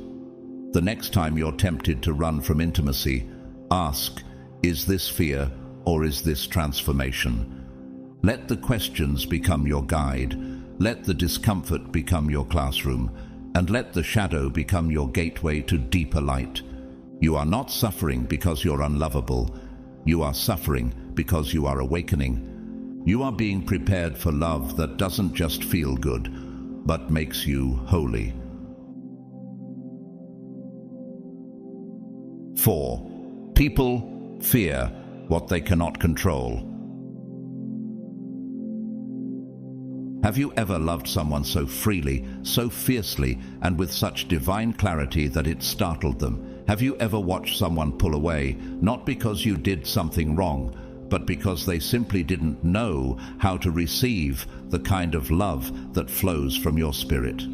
The next time you're tempted to run from intimacy, ask, is this fear or is this transformation? Let the questions become your guide. Let the discomfort become your classroom, and let the shadow become your gateway to deeper light. You are not suffering because you're unlovable. You are suffering because you are awakening. You are being prepared for love that doesn't just feel good, but makes you holy. 4. People fear what they cannot control. Have you ever loved someone so freely, so fiercely, and with such divine clarity that it startled them? Have you ever watched someone pull away, not because you did something wrong, but because they simply didn't know how to receive the kind of love that flows from your spirit?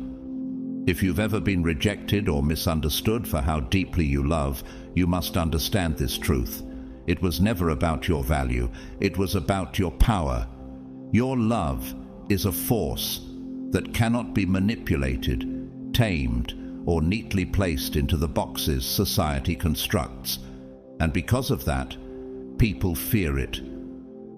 If you've ever been rejected or misunderstood for how deeply you love, you must understand this truth. It was never about your value, it was about your power. Your love is a force that cannot be manipulated, tamed, or neatly placed into the boxes society constructs. And because of that, people fear it.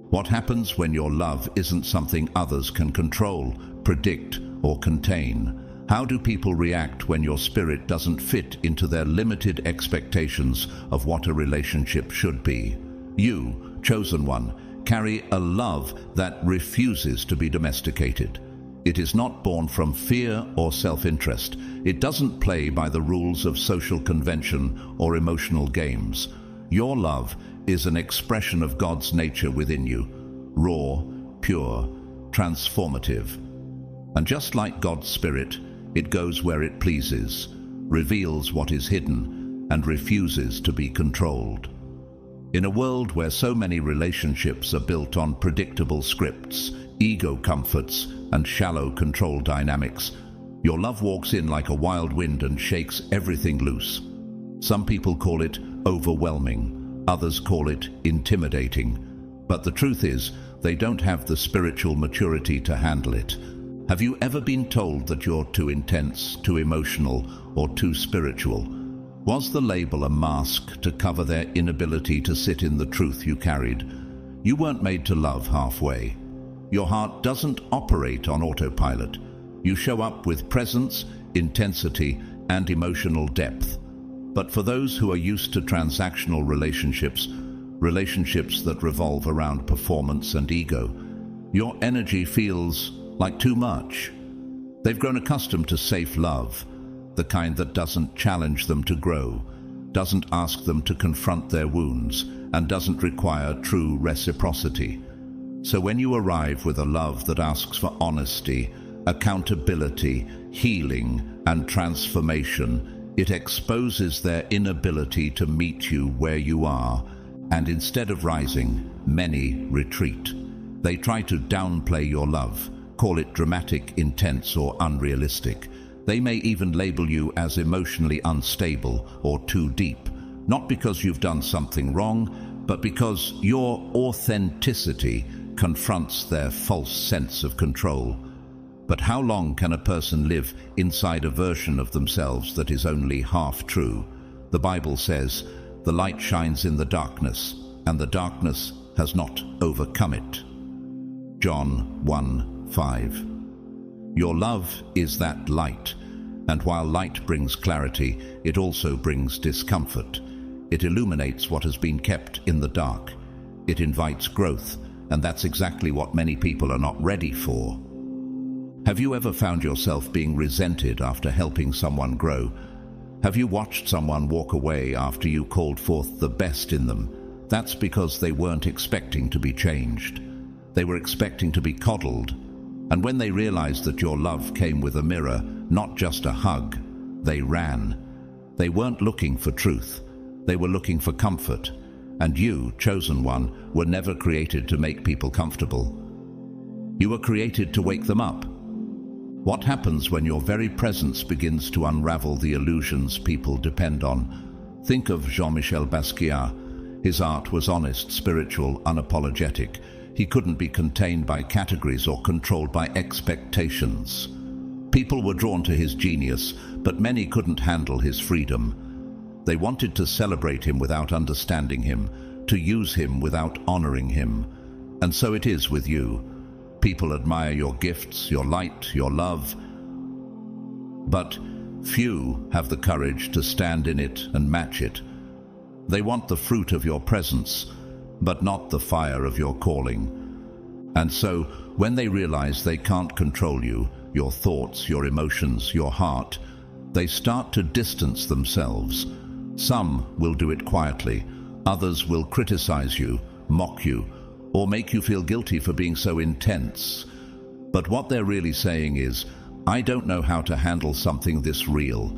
What happens when your love isn't something others can control, predict, or contain? How do people react when your spirit doesn't fit into their limited expectations of what a relationship should be? You, chosen one, carry a love that refuses to be domesticated. It is not born from fear or self-interest. It doesn't play by the rules of social convention or emotional games. Your love is an expression of God's nature within you, raw, pure, transformative. And just like God's Spirit, it goes where it pleases, reveals what is hidden, and refuses to be controlled. In a world where so many relationships are built on predictable scripts, ego comforts, and shallow control dynamics, your love walks in like a wild wind and shakes everything loose. Some people call it overwhelming, others call it intimidating. But the truth is, they don't have the spiritual maturity to handle it. Have you ever been told that you're too intense, too emotional, or too spiritual? Was the label a mask to cover their inability to sit in the truth you carried? You weren't made to love halfway. Your heart doesn't operate on autopilot. You show up with presence, intensity, and emotional depth. But for those who are used to transactional relationships that revolve around performance and ego, your energy feels like too much. They've grown accustomed to safe love, the kind that doesn't challenge them to grow, doesn't ask them to confront their wounds, and doesn't require true reciprocity. So when you arrive with a love that asks for honesty, accountability, healing, and transformation, it exposes their inability to meet you where you are, and instead of rising, many retreat. They try to downplay your love, call it dramatic, intense, or unrealistic. They may even label you as emotionally unstable or too deep, not because you've done something wrong, but because your authenticity confronts their false sense of control. But how long can a person live inside a version of themselves that is only half true? The Bible says, "The light shines in the darkness, and the darkness has not overcome it." John 1:5. Your love is that light, and while light brings clarity, it also brings discomfort. It illuminates what has been kept in the dark. It invites growth, and that's exactly what many people are not ready for. Have you ever found yourself being resented after helping someone grow? Have you watched someone walk away after you called forth the best in them? That's because they weren't expecting to be changed. They were expecting to be coddled. And when they realized that your love came with a mirror, not just a hug, they ran. They weren't looking for truth. They were looking for comfort. And you, chosen one, were never created to make people comfortable. You were created to wake them up. What happens when your very presence begins to unravel the illusions people depend on? Think of Jean-Michel Basquiat. His art was honest, spiritual, unapologetic. He couldn't be contained by categories or controlled by expectations. People were drawn to his genius, but many couldn't handle his freedom. They wanted to celebrate him without understanding him, to use him without honoring him. And so it is with you. People admire your gifts, your light, your love, but few have the courage to stand in it and match it. They want the fruit of your presence, but not the fire of your calling. And so, when they realize they can't control you, your thoughts, your emotions, your heart, they start to distance themselves. Some will do it quietly, others will criticize you, mock you, or make you feel guilty for being so intense. But what they're really saying is, I don't know how to handle something this real.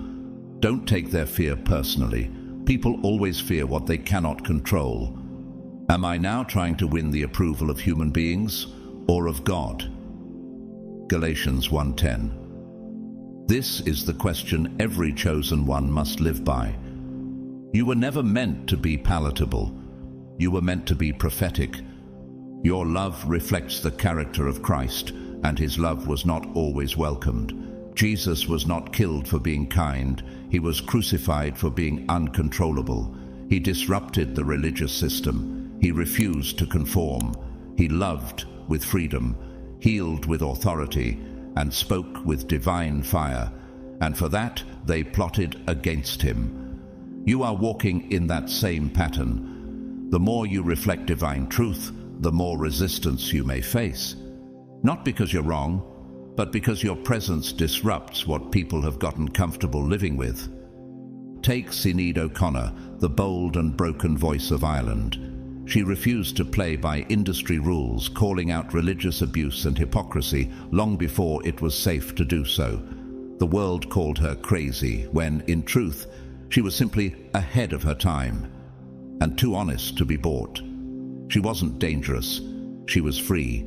Don't take their fear personally. People always fear what they cannot control. Am I now trying to win the approval of human beings or of God? Galatians 1:10. This is the question every chosen one must live by. You were never meant to be palatable. You were meant to be prophetic. Your love reflects the character of Christ, and his love was not always welcomed. Jesus was not killed for being kind. He was crucified for being uncontrollable. He disrupted the religious system. He refused to conform. He loved with freedom, healed with authority, and spoke with divine fire. And for that, they plotted against him. You are walking in that same pattern. The more you reflect divine truth, the more resistance you may face. Not because you're wrong, but because your presence disrupts what people have gotten comfortable living with. Take Sinead O'Connor, the bold and broken voice of Ireland. She refused to play by industry rules, calling out religious abuse and hypocrisy long before it was safe to do so. The world called her crazy when, in truth, she was simply ahead of her time and too honest to be bought. She wasn't dangerous. She was free.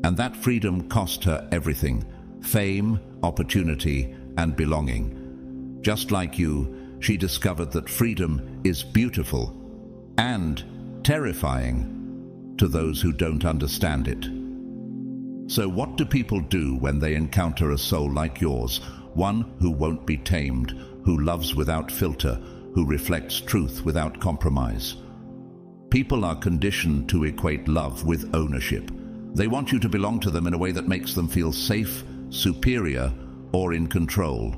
And that freedom cost her everything: fame, opportunity, and belonging. Just like you, she discovered that freedom is beautiful and terrifying to those who don't understand it. So what do people do when they encounter a soul like yours, one who won't be tamed, who loves without filter, who reflects truth without compromise? People are conditioned to equate love with ownership. They want you to belong to them in a way that makes them feel safe, superior, or in control.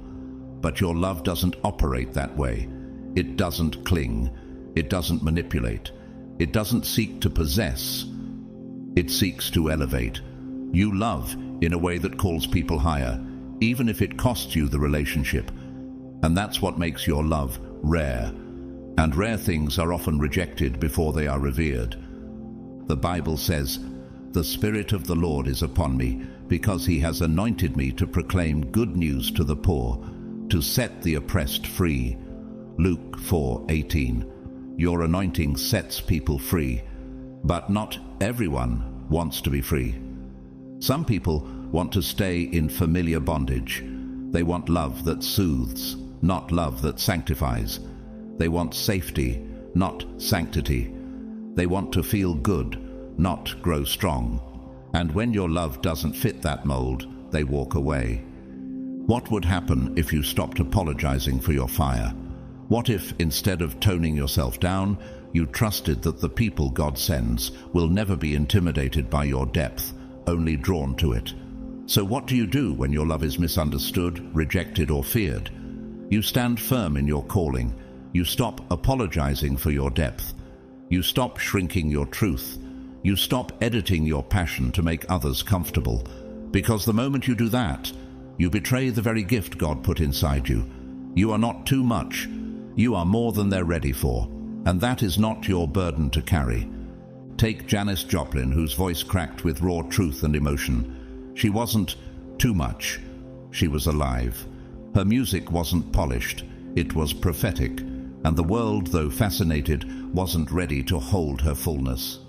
But your love doesn't operate that way. It doesn't cling. It doesn't manipulate. It doesn't seek to possess. It seeks to elevate. You love in a way that calls people higher, even if it costs you the relationship. And that's what makes your love rare. And rare things are often rejected before they are revered. The Bible says, "The Spirit of the Lord is upon me, because he has anointed me to proclaim good news to the poor, to set the oppressed free." Luke 4:18. Your anointing sets people free, but not everyone wants to be free. Some people want to stay in familiar bondage. They want love that soothes, not love that sanctifies. They want safety, not sanctity. They want to feel good, not grow strong. And when your love doesn't fit that mold, they walk away. What would happen if you stopped apologizing for your fire? What if, instead of toning yourself down, you trusted that the people God sends will never be intimidated by your depth, only drawn to it? So what do you do when your love is misunderstood, rejected, or feared? You stand firm in your calling. You stop apologizing for your depth. You stop shrinking your truth. You stop editing your passion to make others comfortable. Because the moment you do that, you betray the very gift God put inside you. You are not too much. You are more than they're ready for. And that is not your burden to carry. Take Janis Joplin, whose voice cracked with raw truth and emotion. She wasn't too much. She was alive. Her music wasn't polished. It was prophetic. And the world, though fascinated, wasn't ready to hold her fullness.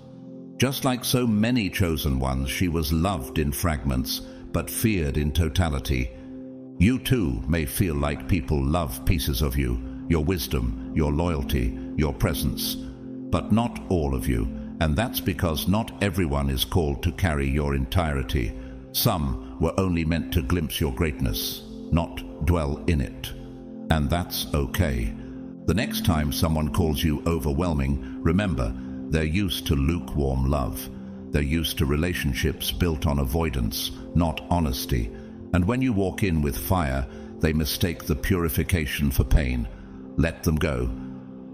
Just like so many chosen ones, she was loved in fragments, but feared in totality. You too may feel like people love pieces of you, your wisdom, your loyalty, your presence, but not all of you. And that's because not everyone is called to carry your entirety. Some were only meant to glimpse your greatness, not dwell in it. And that's okay. The next time someone calls you overwhelming, remember, they're used to lukewarm love. They're used to relationships built on avoidance, not honesty. And when you walk in with fire, they mistake the purification for pain. Let them go,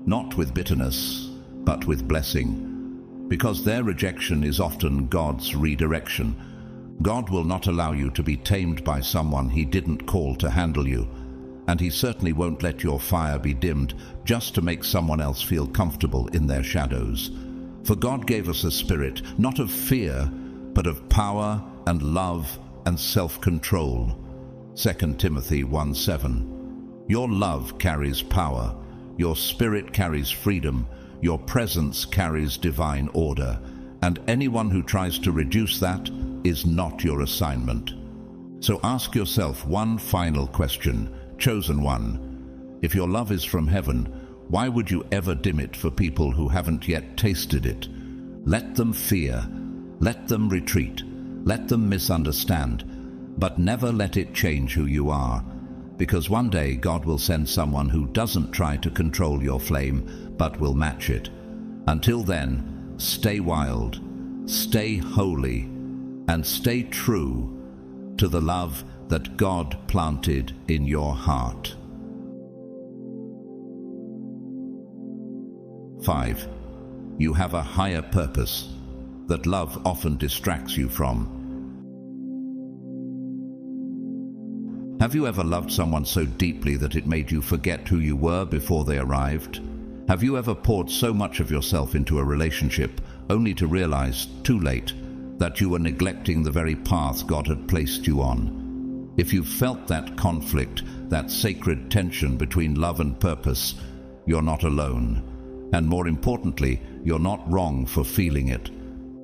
not with bitterness, but with blessing. Because their rejection is often God's redirection. God will not allow you to be tamed by someone he didn't call to handle you. And he certainly won't let your fire be dimmed just to make someone else feel comfortable in their shadows. For God gave us a spirit, not of fear, but of power and love and self-control. 2 Timothy 1:7. Your love carries power, your spirit carries freedom, your presence carries divine order, and anyone who tries to reduce that is not your assignment. So ask yourself one final question, chosen one. If your love is from heaven, why would you ever dim it for people who haven't yet tasted it? Let them fear, let them retreat, let them misunderstand, but never let it change who you are, because one day God will send someone who doesn't try to control your flame, but will match it. Until then, stay wild, stay holy, and stay true to the love that God planted in your heart. 5. You have a higher purpose that love often distracts you from. Have you ever loved someone so deeply that it made you forget who you were before they arrived? Have you ever poured so much of yourself into a relationship only to realize, too late, that you were neglecting the very path God had placed you on? If you've felt that conflict, that sacred tension between love and purpose, you're not alone. And more importantly, you're not wrong for feeling it.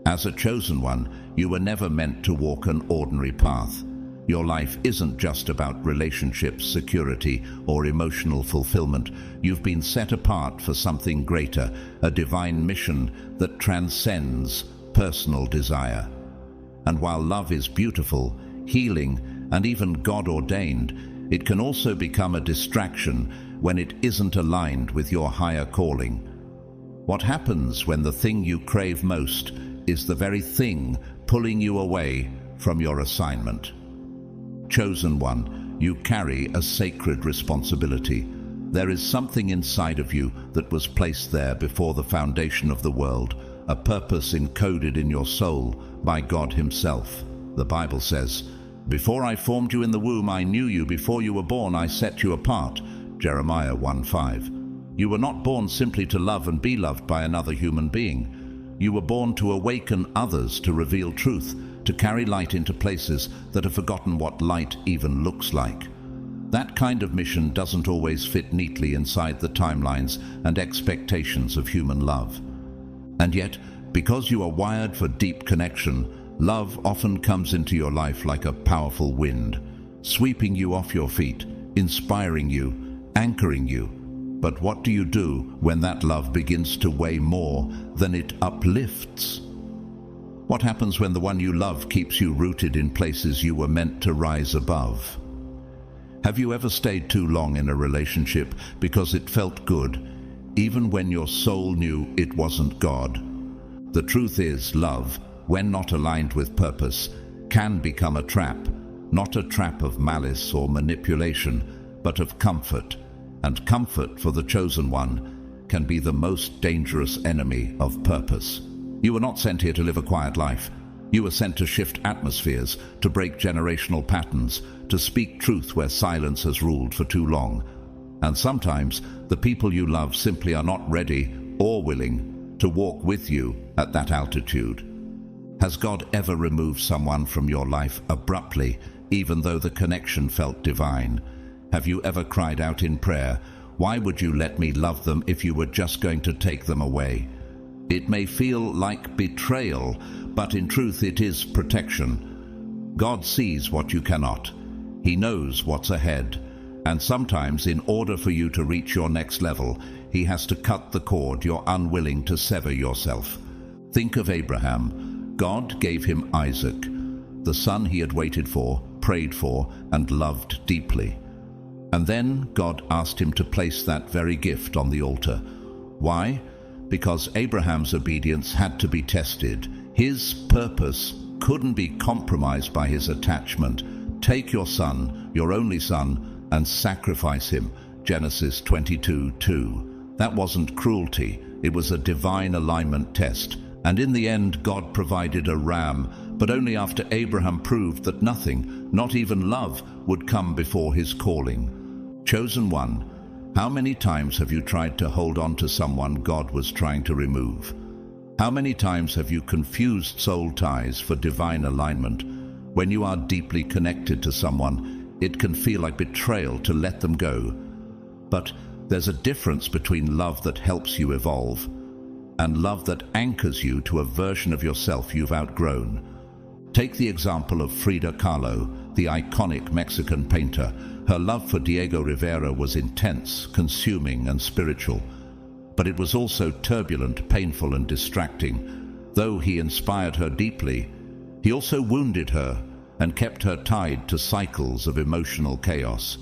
As a chosen one, you were never meant to walk an ordinary path. Your life isn't just about relationships, security, or emotional fulfillment. You've been set apart for something greater, a divine mission that transcends personal desire. And while love is beautiful, healing, and even God-ordained, it can also become a distraction when it isn't aligned with your higher calling. What happens when the thing you crave most is the very thing pulling you away from your assignment? Chosen one, you carry a sacred responsibility. There is something inside of you that was placed there before the foundation of the world, a purpose encoded in your soul by God Himself. The Bible says, "Before I formed you in the womb, I knew you. Before you were born, I set you apart." Jeremiah 1:5. You were not born simply to love and be loved by another human being. You were born to awaken others, to reveal truth, to carry light into places that have forgotten what light even looks like. That kind of mission doesn't always fit neatly inside the timelines and expectations of human love. And yet, because you are wired for deep connection, love often comes into your life like a powerful wind, sweeping you off your feet, inspiring you, anchoring you. But what do you do when that love begins to weigh more than it uplifts? What happens when the one you love keeps you rooted in places you were meant to rise above? Have you ever stayed too long in a relationship because it felt good, even when your soul knew it wasn't God? The truth is, love, when not aligned with purpose, can become a trap, not a trap of malice or manipulation, but of comfort. And comfort for the chosen one can be the most dangerous enemy of purpose. You were not sent here to live a quiet life. You were sent to shift atmospheres, to break generational patterns, to speak truth where silence has ruled for too long. And sometimes the people you love simply are not ready or willing to walk with you at that altitude. Has God ever removed someone from your life abruptly, even though the connection felt divine? Have you ever cried out in prayer, "Why would you let me love them if you were just going to take them away?" It may feel like betrayal, but in truth it is protection. God sees what you cannot. He knows what's ahead. And sometimes, in order for you to reach your next level, He has to cut the cord you're unwilling to sever yourself. Think of Abraham. God gave him Isaac, the son he had waited for, prayed for, and loved deeply. And then God asked him to place that very gift on the altar. Why? Because Abraham's obedience had to be tested. His purpose couldn't be compromised by his attachment. Take your son, your only son, and sacrifice him. Genesis 22:2. That wasn't cruelty. It was a divine alignment test. And in the end, God provided a ram, but only after Abraham proved that nothing, not even love, would come before his calling. Chosen one, how many times have you tried to hold on to someone God was trying to remove? How many times have you confused soul ties for divine alignment? When you are deeply connected to someone, it can feel like betrayal to let them go. But there's a difference between love that helps you evolve and love that anchors you to a version of yourself you've outgrown. Take the example of Frida Kahlo, the iconic Mexican painter. Her love for Diego Rivera was intense, consuming, and spiritual. But it was also turbulent, painful, and distracting. Though he inspired her deeply, he also wounded her and kept her tied to cycles of emotional chaos.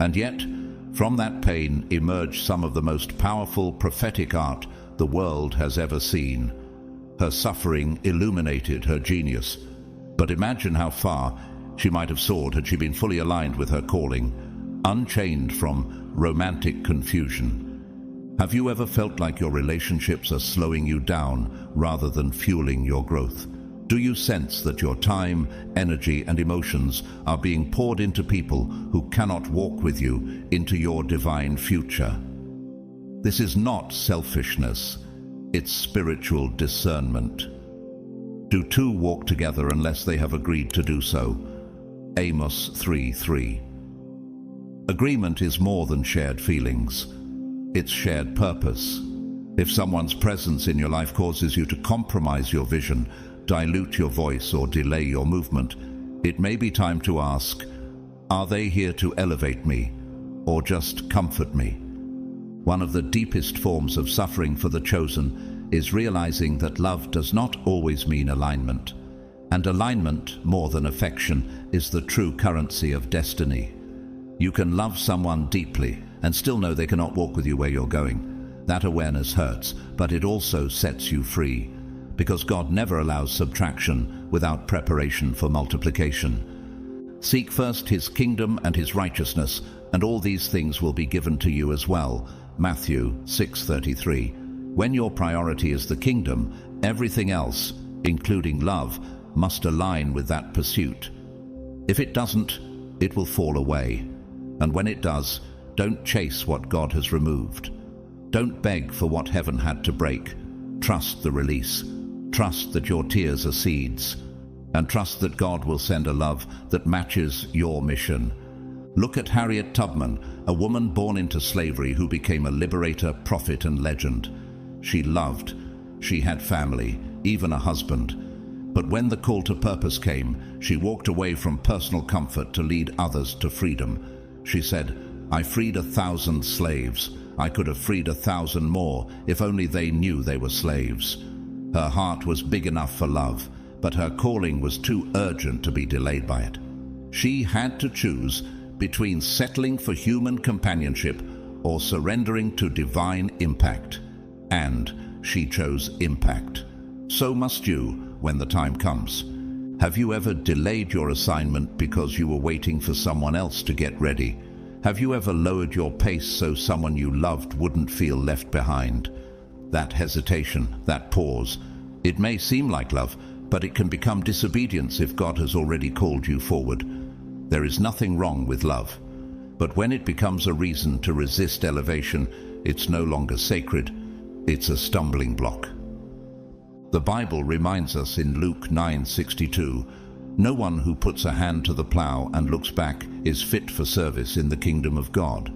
And yet, from that pain emerged some of the most powerful prophetic art the world has ever seen. Her suffering illuminated her genius. But imagine how far she might have soared had she been fully aligned with her calling, unchained from romantic confusion. Have you ever felt like your relationships are slowing you down rather than fueling your growth? Do you sense that your time, energy, and emotions are being poured into people who cannot walk with you into your divine future? This is not selfishness, it's spiritual discernment. Do two walk together unless they have agreed to do so? Amos 3:3. Agreement is more than shared feelings. It's shared purpose. If someone's presence in your life causes you to compromise your vision, dilute your voice, or delay your movement, it may be time to ask, are they here to elevate me or just comfort me? One of the deepest forms of suffering for the chosen is realizing that love does not always mean alignment. And alignment, more than affection, is the true currency of destiny. You can love someone deeply and still know they cannot walk with you where you're going. That awareness hurts, but it also sets you free, because God never allows subtraction without preparation for multiplication. Seek first His kingdom and His righteousness, and all these things will be given to you as well. Matthew 6:33. When your priority is the kingdom, everything else, including love, must align with that pursuit. If it doesn't, it will fall away. And when it does, don't chase what God has removed. Don't beg for what heaven had to break. Trust the release. Trust that your tears are seeds. And trust that God will send a love that matches your mission. Look at Harriet Tubman, a woman born into slavery who became a liberator, prophet, and legend. She loved. She had family, even a husband. But when the call to purpose came, she walked away from personal comfort to lead others to freedom. She said, "I freed 1,000 slaves. I could have freed 1,000 more if only they knew they were slaves." Her heart was big enough for love, but her calling was too urgent to be delayed by it. She had to choose between settling for human companionship or surrendering to divine impact. And she chose impact. So must you when the time comes. Have you ever delayed your assignment because you were waiting for someone else to get ready? Have you ever lowered your pace so someone you loved wouldn't feel left behind? That hesitation, that pause, it may seem like love, but it can become disobedience if God has already called you forward. There is nothing wrong with love, but when it becomes a reason to resist elevation, it's no longer sacred, it's a stumbling block. The Bible reminds us in Luke 9:62, "No one who puts a hand to the plow and looks back is fit for service in the kingdom of God."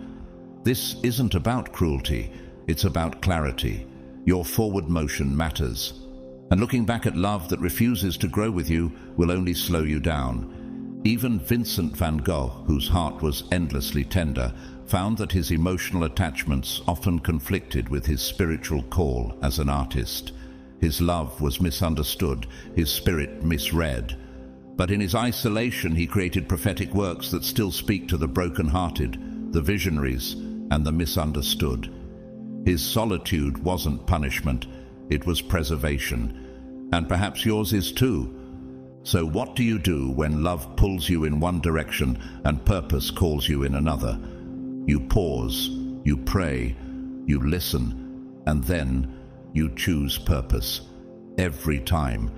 This isn't about cruelty, it's about clarity. Your forward motion matters. And looking back at love that refuses to grow with you will only slow you down. Even Vincent van Gogh, whose heart was endlessly tender, found that his emotional attachments often conflicted with his spiritual call as an artist. His love was misunderstood, his spirit misread. But in his isolation, he created prophetic works that still speak to the broken-hearted, the visionaries, and the misunderstood. His solitude wasn't punishment, it was preservation. And perhaps yours is too. So what do you do when love pulls you in one direction and purpose calls you in another? You pause, you pray, you listen, and then you choose purpose. Every time.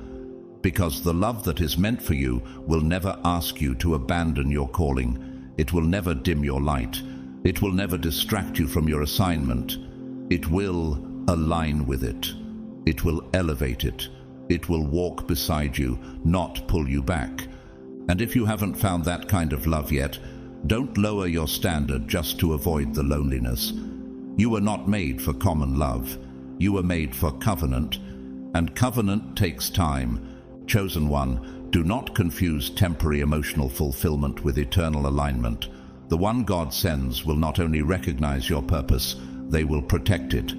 Because the love that is meant for you will never ask you to abandon your calling. It will never dim your light. It will never distract you from your assignment. It will align with it. It will elevate it. It will walk beside you, not pull you back. And if you haven't found that kind of love yet, don't lower your standard just to avoid the loneliness. You were not made for common love. You were made for covenant, and covenant takes time. Chosen one, do not confuse temporary emotional fulfillment with eternal alignment. The one God sends will not only recognize your purpose, they will protect it.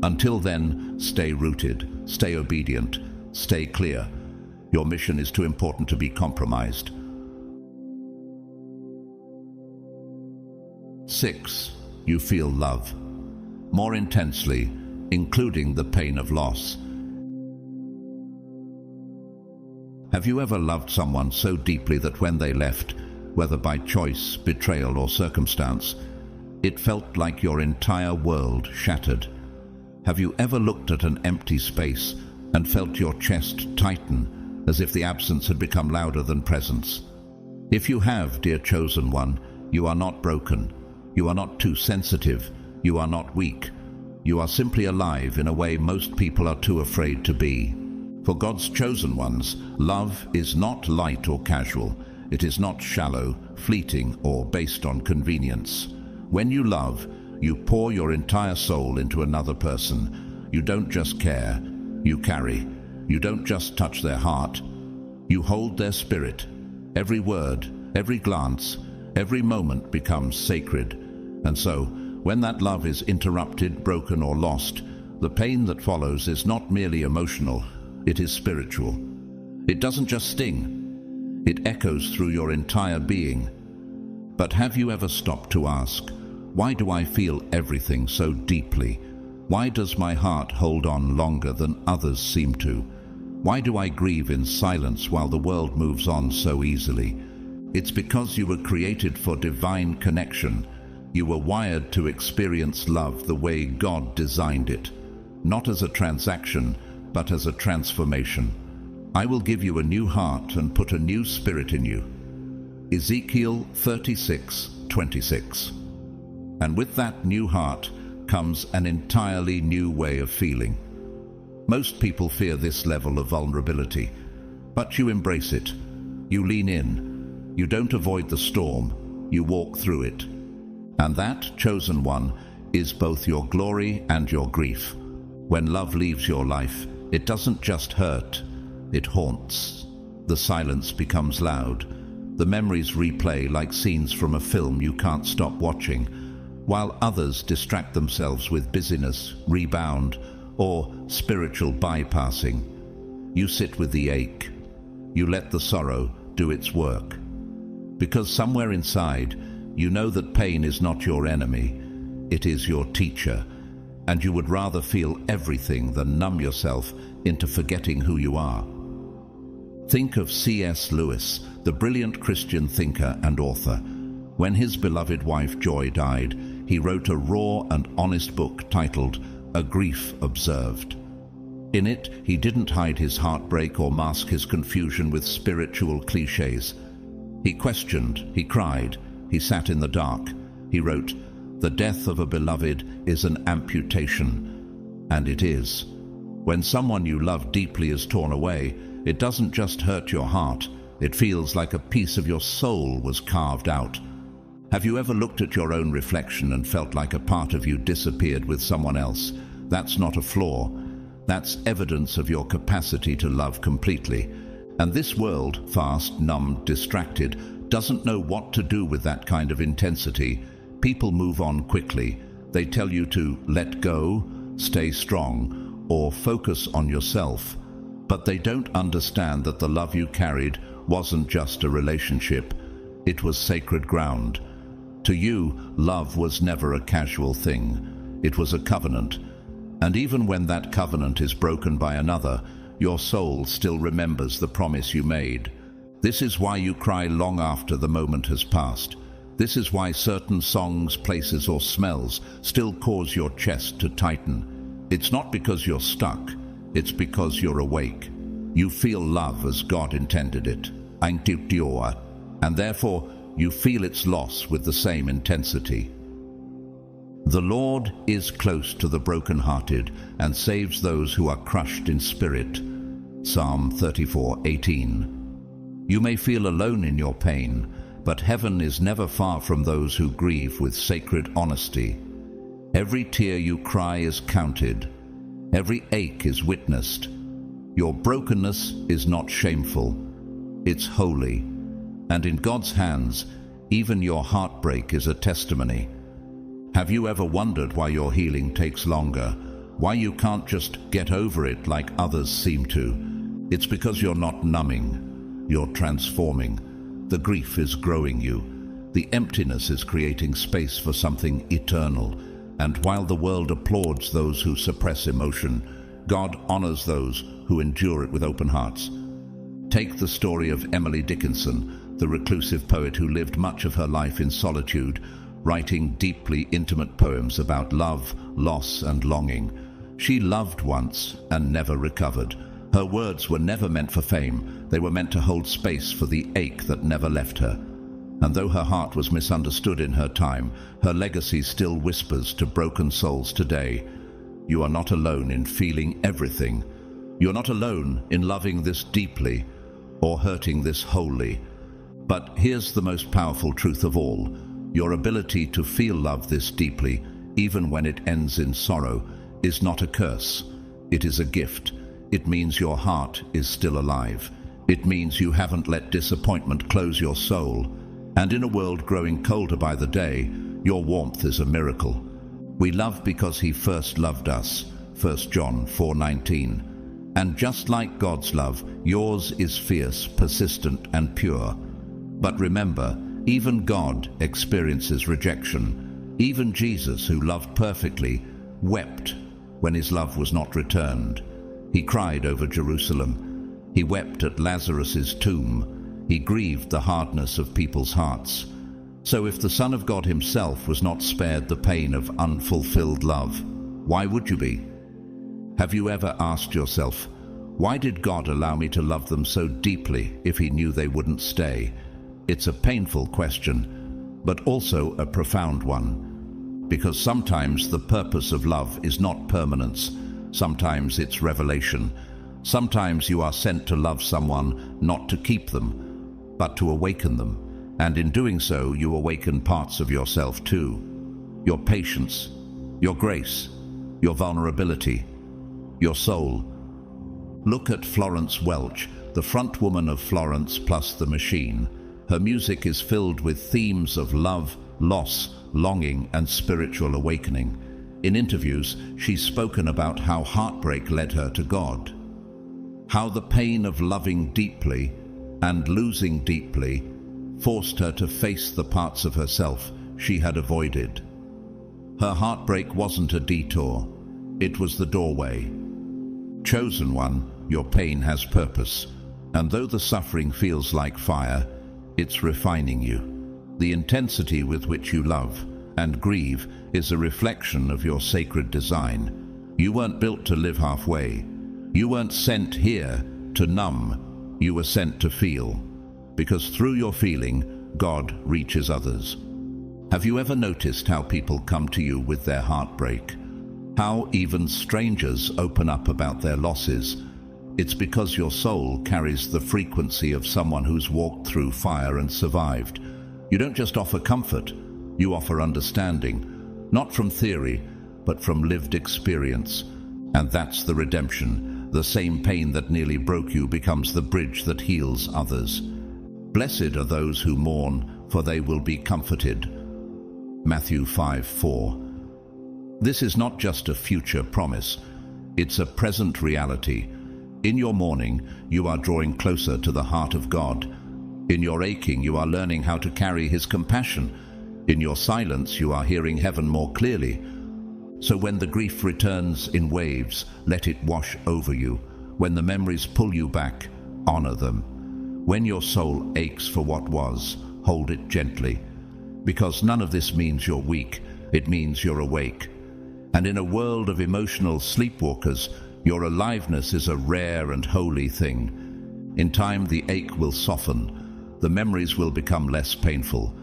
Until then, stay rooted, stay obedient, stay clear. Your mission is too important to be compromised. 6. You feel love more intensely, including the pain of loss. Have you ever loved someone so deeply that when they left, whether by choice, betrayal, or circumstance, it felt like your entire world shattered? Have you ever looked at an empty space and felt your chest tighten, as if the absence had become louder than presence? If you have, dear chosen one, you are not broken. You are not too sensitive. You are not weak. You are simply alive in a way most people are too afraid to be. For God's chosen ones, love is not light or casual. It is not shallow, fleeting, or based on convenience. When you love, you pour your entire soul into another person. You don't just care, you carry. You don't just touch their heart, you hold their spirit. Every word, every glance, every moment becomes sacred. And so, when that love is interrupted, broken, or lost, the pain that follows is not merely emotional, it is spiritual. It doesn't just sting, it echoes through your entire being. But have you ever stopped to ask, why do I feel everything so deeply? Why does my heart hold on longer than others seem to? Why do I grieve in silence while the world moves on so easily? It's because you were created for divine connection. You were wired to experience love the way God designed it, not as a transaction, but as a transformation. I will give you a new heart and put a new spirit in you. Ezekiel 36:26. And with that new heart comes an entirely new way of feeling. Most people fear this level of vulnerability, but you embrace it. You lean in. You don't avoid the storm. You walk through it. And that, chosen one, is both your glory and your grief. When love leaves your life, it doesn't just hurt, it haunts. The silence becomes loud. The memories replay like scenes from a film you can't stop watching, while others distract themselves with busyness, rebound, or spiritual bypassing. You sit with the ache. You let the sorrow do its work. Because somewhere inside, you know that pain is not your enemy, it is your teacher, and you would rather feel everything than numb yourself into forgetting who you are. Think of C.S. Lewis, the brilliant Christian thinker and author. When his beloved wife Joy died, he wrote a raw and honest book titled A Grief Observed. In it, he didn't hide his heartbreak or mask his confusion with spiritual cliches. He questioned, he cried, he sat in the dark. He wrote, "The death of a beloved is an amputation," and it is. When someone you love deeply is torn away, it doesn't just hurt your heart, it feels like a piece of your soul was carved out. Have you ever looked at your own reflection and felt like a part of you disappeared with someone else? That's not a flaw. That's evidence of your capacity to love completely. And this world, fast, numb, distracted, doesn't know what to do with that kind of intensity. People move on quickly. They tell you to let go, stay strong, or focus on yourself. But they don't understand that the love you carried wasn't just a relationship. It was sacred ground. To you, love was never a casual thing. It was a covenant. And even when that covenant is broken by another, your soul still remembers the promise you made. This is why you cry long after the moment has passed. This is why certain songs, places, or smells still cause your chest to tighten. It's not because you're stuck, it's because you're awake. You feel love as God intended it, and therefore you feel its loss with the same intensity. The Lord is close to the brokenhearted and saves those who are crushed in spirit. Psalm 34:18. You may feel alone in your pain, but heaven is never far from those who grieve with sacred honesty. Every tear you cry is counted. Every ache is witnessed. Your brokenness is not shameful. It's holy. And in God's hands, even your heartbreak is a testimony. Have you ever wondered why your healing takes longer? Why you can't just get over it like others seem to? It's because you're not numbing. You're transforming. The grief is growing you. The emptiness is creating space for something eternal. And while the world applauds those who suppress emotion, God honors those who endure it with open hearts. Take the story of Emily Dickinson, the reclusive poet who lived much of her life in solitude, writing deeply intimate poems about love, loss, and longing. She loved once and never recovered. Her words were never meant for fame. They were meant to hold space for the ache that never left her. And though her heart was misunderstood in her time, her legacy still whispers to broken souls today. You are not alone in feeling everything. You're not alone in loving this deeply or hurting this wholly. But here's the most powerful truth of all. Your ability to feel love this deeply, even when it ends in sorrow, is not a curse. It is a gift. It means your heart is still alive. It means you haven't let disappointment close your soul. And in a world growing colder by the day, your warmth is a miracle. We love because He first loved us, 1 John 4:19. And just like God's love, yours is fierce, persistent, and pure. But remember, even God experiences rejection. Even Jesus, who loved perfectly, wept when His love was not returned. He cried over Jerusalem. He wept at Lazarus's tomb. He grieved the hardness of people's hearts. So if the Son of God Himself was not spared the pain of unfulfilled love, why would you be? Have you ever asked yourself, why did God allow me to love them so deeply if He knew they wouldn't stay? It's a painful question, but also a profound one. Because sometimes the purpose of love is not permanence. Sometimes it's revelation. Sometimes you are sent to love someone not to keep them, but to awaken them. And in doing so, you awaken parts of yourself too. Your patience, your grace, your vulnerability, your soul. Look at Florence Welch, the front woman of Florence plus the Machine. Her music is filled with themes of love, loss, longing, and spiritual awakening. In interviews, she's spoken about how heartbreak led her to God. How the pain of loving deeply and losing deeply forced her to face the parts of herself she had avoided. Her heartbreak wasn't a detour, it was the doorway. Chosen one, your pain has purpose, and though the suffering feels like fire, it's refining you. The intensity with which you love and grieve is a reflection of your sacred design. You weren't built to live halfway. You weren't sent here to numb. You were sent to feel. Because through your feeling, God reaches others. Have you ever noticed how people come to you with their heartbreak? How even strangers open up about their losses? It's because your soul carries the frequency of someone who's walked through fire and survived. You don't just offer comfort, you offer understanding, not from theory, but from lived experience. And that's the redemption. The same pain that nearly broke you becomes the bridge that heals others. Blessed are those who mourn, for they will be comforted. Matthew 5:4. This is not just a future promise, it's a present reality. In your mourning, you are drawing closer to the heart of God. In your aching, you are learning how to carry His compassion. In your silence, you are hearing heaven more clearly. So when the grief returns in waves, let it wash over you. When the memories pull you back, honor them. When your soul aches for what was, hold it gently. Because none of this means you're weak, it means you're awake. And in a world of emotional sleepwalkers, your aliveness is a rare and holy thing. In time, the ache will soften, the memories will become less painful,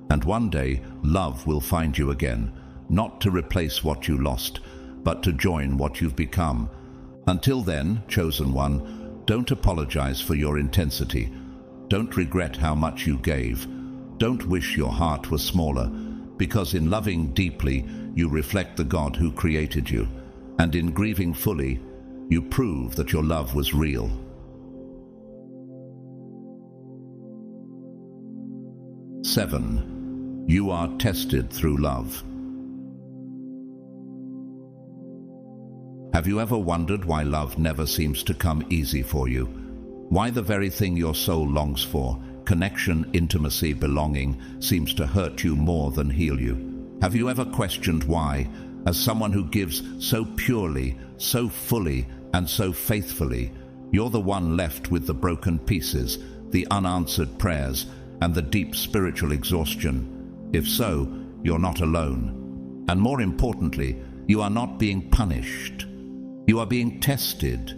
and one day, love will find you again, not to replace what you lost, but to join what you've become. Until then, chosen one, don't apologize for your intensity. Don't regret how much you gave. Don't wish your heart was smaller, because in loving deeply, you reflect the God who created you, and in grieving fully, you prove that your love was real. Seven, you are tested through love. Have you ever wondered why love never seems to come easy for you? Why the very thing your soul longs for, connection, intimacy, belonging, seems to hurt you more than heal you? Have you ever questioned why, as someone who gives so purely, so fully, and so faithfully, you're the one left with the broken pieces, the unanswered prayers, and the deep spiritual exhaustion? If so, you're not alone. And more importantly, you are not being punished. You are being tested.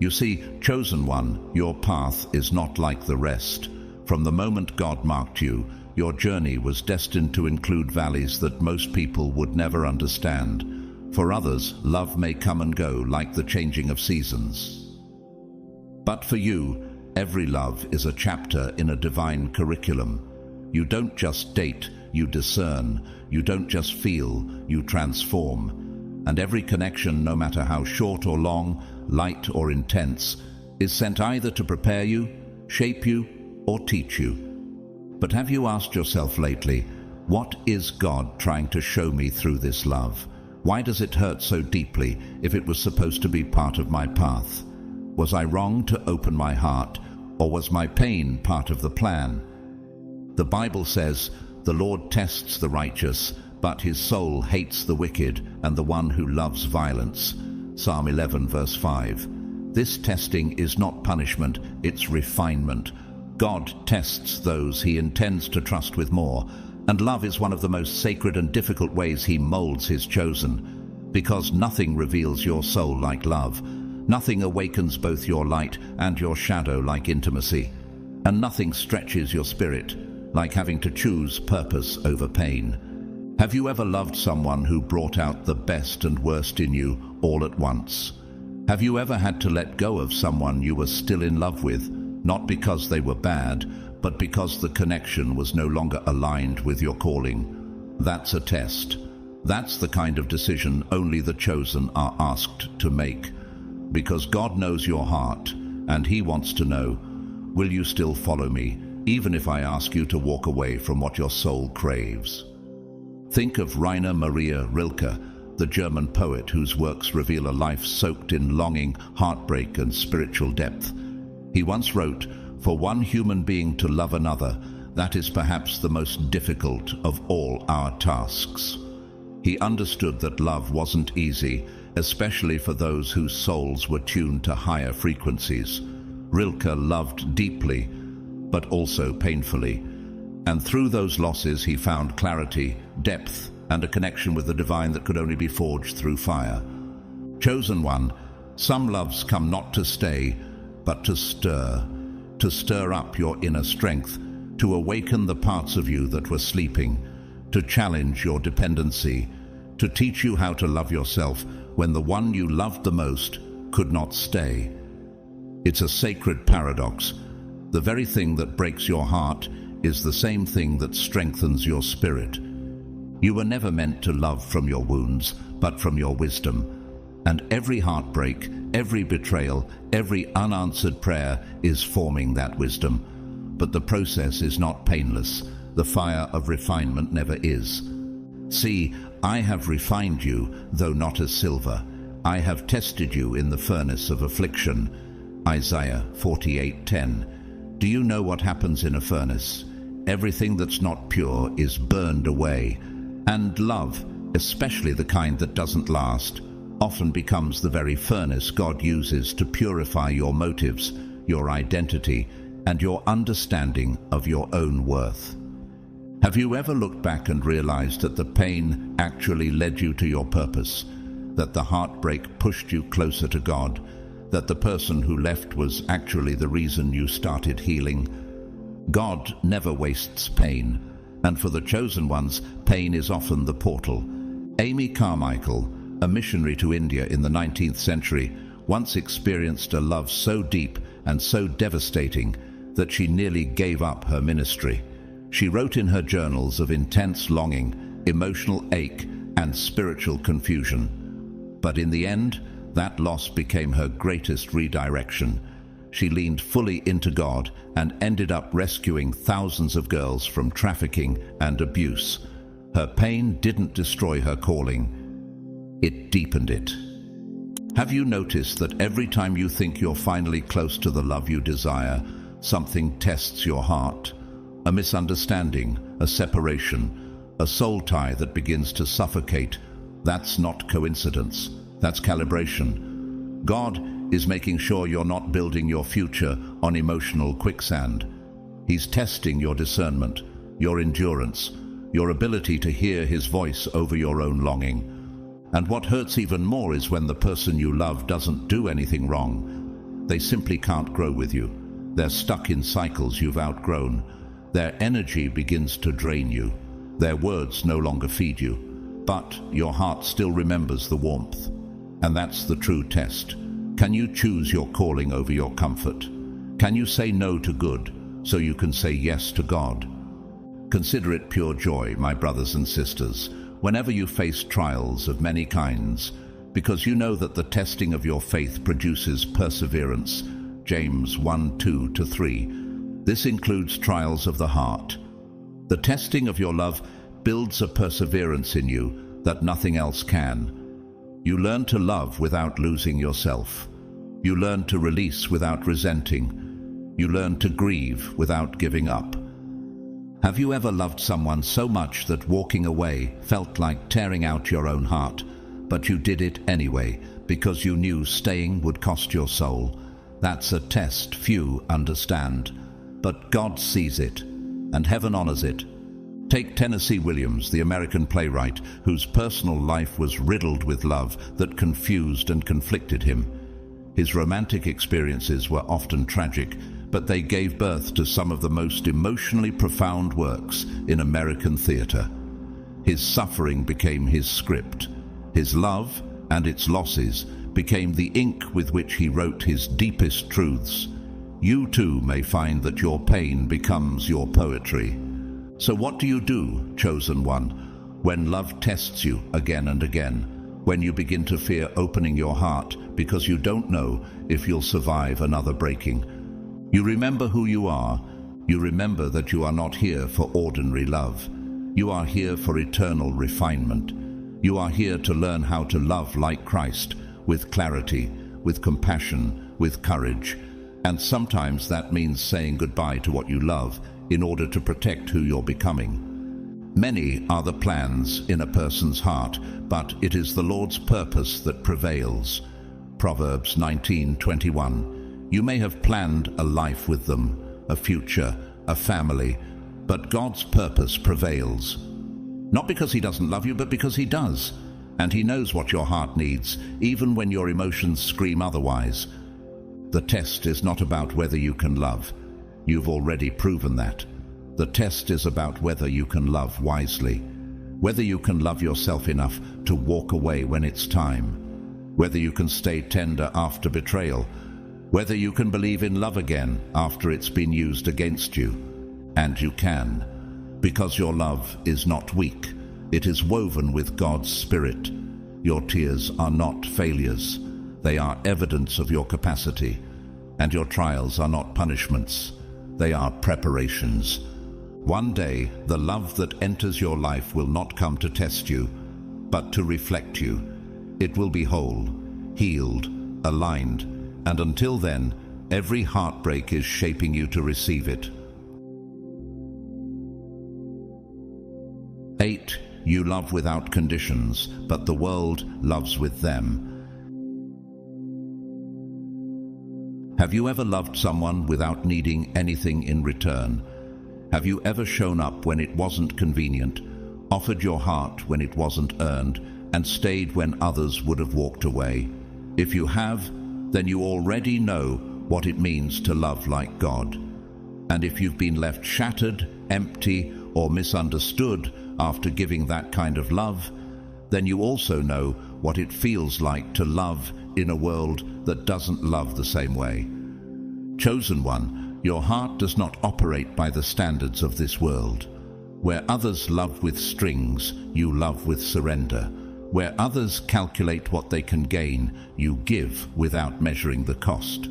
You see, chosen one, your path is not like the rest. From the moment God marked you, your journey was destined to include valleys that most people would never understand. For others, love may come and go like the changing of seasons. But for you, every love is a chapter in a divine curriculum. You don't just date, you discern. You don't just feel, you transform. And every connection, no matter how short or long, light or intense, is sent either to prepare you, shape you, or teach you. But have you asked yourself lately, what is God trying to show me through this love? Why does it hurt so deeply if it was supposed to be part of my path? Was I wrong to open my heart, or was my pain part of the plan? The Bible says, "The Lord tests the righteous, but his soul hates the wicked and the one who loves violence." Psalm 11 verse 5. This testing is not punishment, it's refinement. God tests those he intends to trust with more, and love is one of the most sacred and difficult ways he molds his chosen. Because nothing reveals your soul like love. Nothing awakens both your light and your shadow like intimacy. And nothing stretches your spirit like having to choose purpose over pain. Have you ever loved someone who brought out the best and worst in you all at once? Have you ever had to let go of someone you were still in love with, not because they were bad, but because the connection was no longer aligned with your calling? That's a test. That's the kind of decision only the chosen are asked to make. Because God knows your heart, and he wants to know, will you still follow me, even if I ask you to walk away from what your soul craves? Think of Rainer Maria Rilke, the German poet whose works reveal a life soaked in longing, heartbreak, and spiritual depth. He once wrote, "For one human being to love another, that is perhaps the most difficult of all our tasks." He understood that love wasn't easy, especially for those whose souls were tuned to higher frequencies. Rilke loved deeply, but also painfully. And through those losses he found clarity, depth, and a connection with the divine that could only be forged through fire. Chosen one, some loves come not to stay, but to stir up your inner strength, to awaken the parts of you that were sleeping, to challenge your dependency, to teach you how to love yourself when the one you loved the most could not stay. It's a sacred paradox. The very thing that breaks your heart is the same thing that strengthens your spirit. You were never meant to love from your wounds, but from your wisdom. And every heartbreak, every betrayal, every unanswered prayer is forming that wisdom. But the process is not painless. The fire of refinement never is. See, I have refined you, though not as silver. I have tested you in the furnace of affliction. Isaiah 48:10. Do you know what happens in a furnace? Everything that's not pure is burned away. And love, especially the kind that doesn't last, often becomes the very furnace God uses to purify your motives, your identity, and your understanding of your own worth. Have you ever looked back and realized that the pain actually led you to your purpose? That the heartbreak pushed you closer to God? That the person who left was actually the reason you started healing? God never wastes pain, and for the chosen ones, pain is often the portal. Amy Carmichael, a missionary to India in the 19th century, once experienced a love so deep and so devastating that she nearly gave up her ministry. She wrote in her journals of intense longing, emotional ache, and spiritual confusion. But in the end, that loss became her greatest redirection. She leaned fully into God and ended up rescuing thousands of girls from trafficking and abuse. Her pain didn't destroy her calling, it deepened it. Have you noticed that every time you think you're finally close to the love you desire, something tests your heart? A misunderstanding, a separation, a soul tie that begins to suffocate. That's not coincidence, that's calibration. God is making sure you're not building your future on emotional quicksand. He's testing your discernment, your endurance, your ability to hear His voice over your own longing. And what hurts even more is when the person you love doesn't do anything wrong. They simply can't grow with you. They're stuck in cycles you've outgrown. Their energy begins to drain you. Their words no longer feed you. But your heart still remembers the warmth. And that's the true test. Can you choose your calling over your comfort? Can you say no to good so you can say yes to God? Consider it pure joy, my brothers and sisters, whenever you face trials of many kinds, because you know that the testing of your faith produces perseverance. James 1:2-3. This includes trials of the heart. The testing of your love builds a perseverance in you that nothing else can. You learn to love without losing yourself. You learn to release without resenting. You learn to grieve without giving up. Have you ever loved someone so much that walking away felt like tearing out your own heart, but you did it anyway because you knew staying would cost your soul? That's a test few understand, but God sees it, and heaven honors it. Take Tennessee Williams, the American playwright, whose personal life was riddled with love that confused and conflicted him. His romantic experiences were often tragic, but they gave birth to some of the most emotionally profound works in American theater. His suffering became his script. His love and its losses became the ink with which he wrote his deepest truths. You too may find that your pain becomes your poetry. So what do you do, chosen one, when love tests you again and again, when you begin to fear opening your heart because you don't know if you'll survive another breaking? You remember who you are. You remember that you are not here for ordinary love. You are here for eternal refinement. You are here to learn how to love like Christ, with clarity, with compassion, with courage. And sometimes that means saying goodbye to what you love in order to protect who you're becoming. Many are the plans in a person's heart, but it is the Lord's purpose that prevails. Proverbs 19:21. You may have planned a life with them, a future, a family, but God's purpose prevails. Not because He doesn't love you, but because He does. And He knows what your heart needs, even when your emotions scream otherwise. The test is not about whether you can love. You've already proven that. The test is about whether you can love wisely, whether you can love yourself enough to walk away when it's time, whether you can stay tender after betrayal, whether you can believe in love again after it's been used against you. And you can, because your love is not weak. It is woven with God's Spirit. Your tears are not failures. They are evidence of your capacity. And your trials are not punishments. They are preparations. One day, the love that enters your life will not come to test you, but to reflect you. It will be whole, healed, aligned, and until then, every heartbreak is shaping you to receive it. 8. You love without conditions, but the world loves with them. Have you ever loved someone without needing anything in return? Have you ever shown up when it wasn't convenient, offered your heart when it wasn't earned, and stayed when others would have walked away? If you have, then you already know what it means to love like God. And if you've been left shattered, empty, or misunderstood after giving that kind of love, then you also know what it feels like to love in a world that doesn't love the same way. Chosen one, Your heart does not operate by the standards of this world. Where others love with strings, you love with surrender. Where others calculate what they can gain, you give without measuring the cost.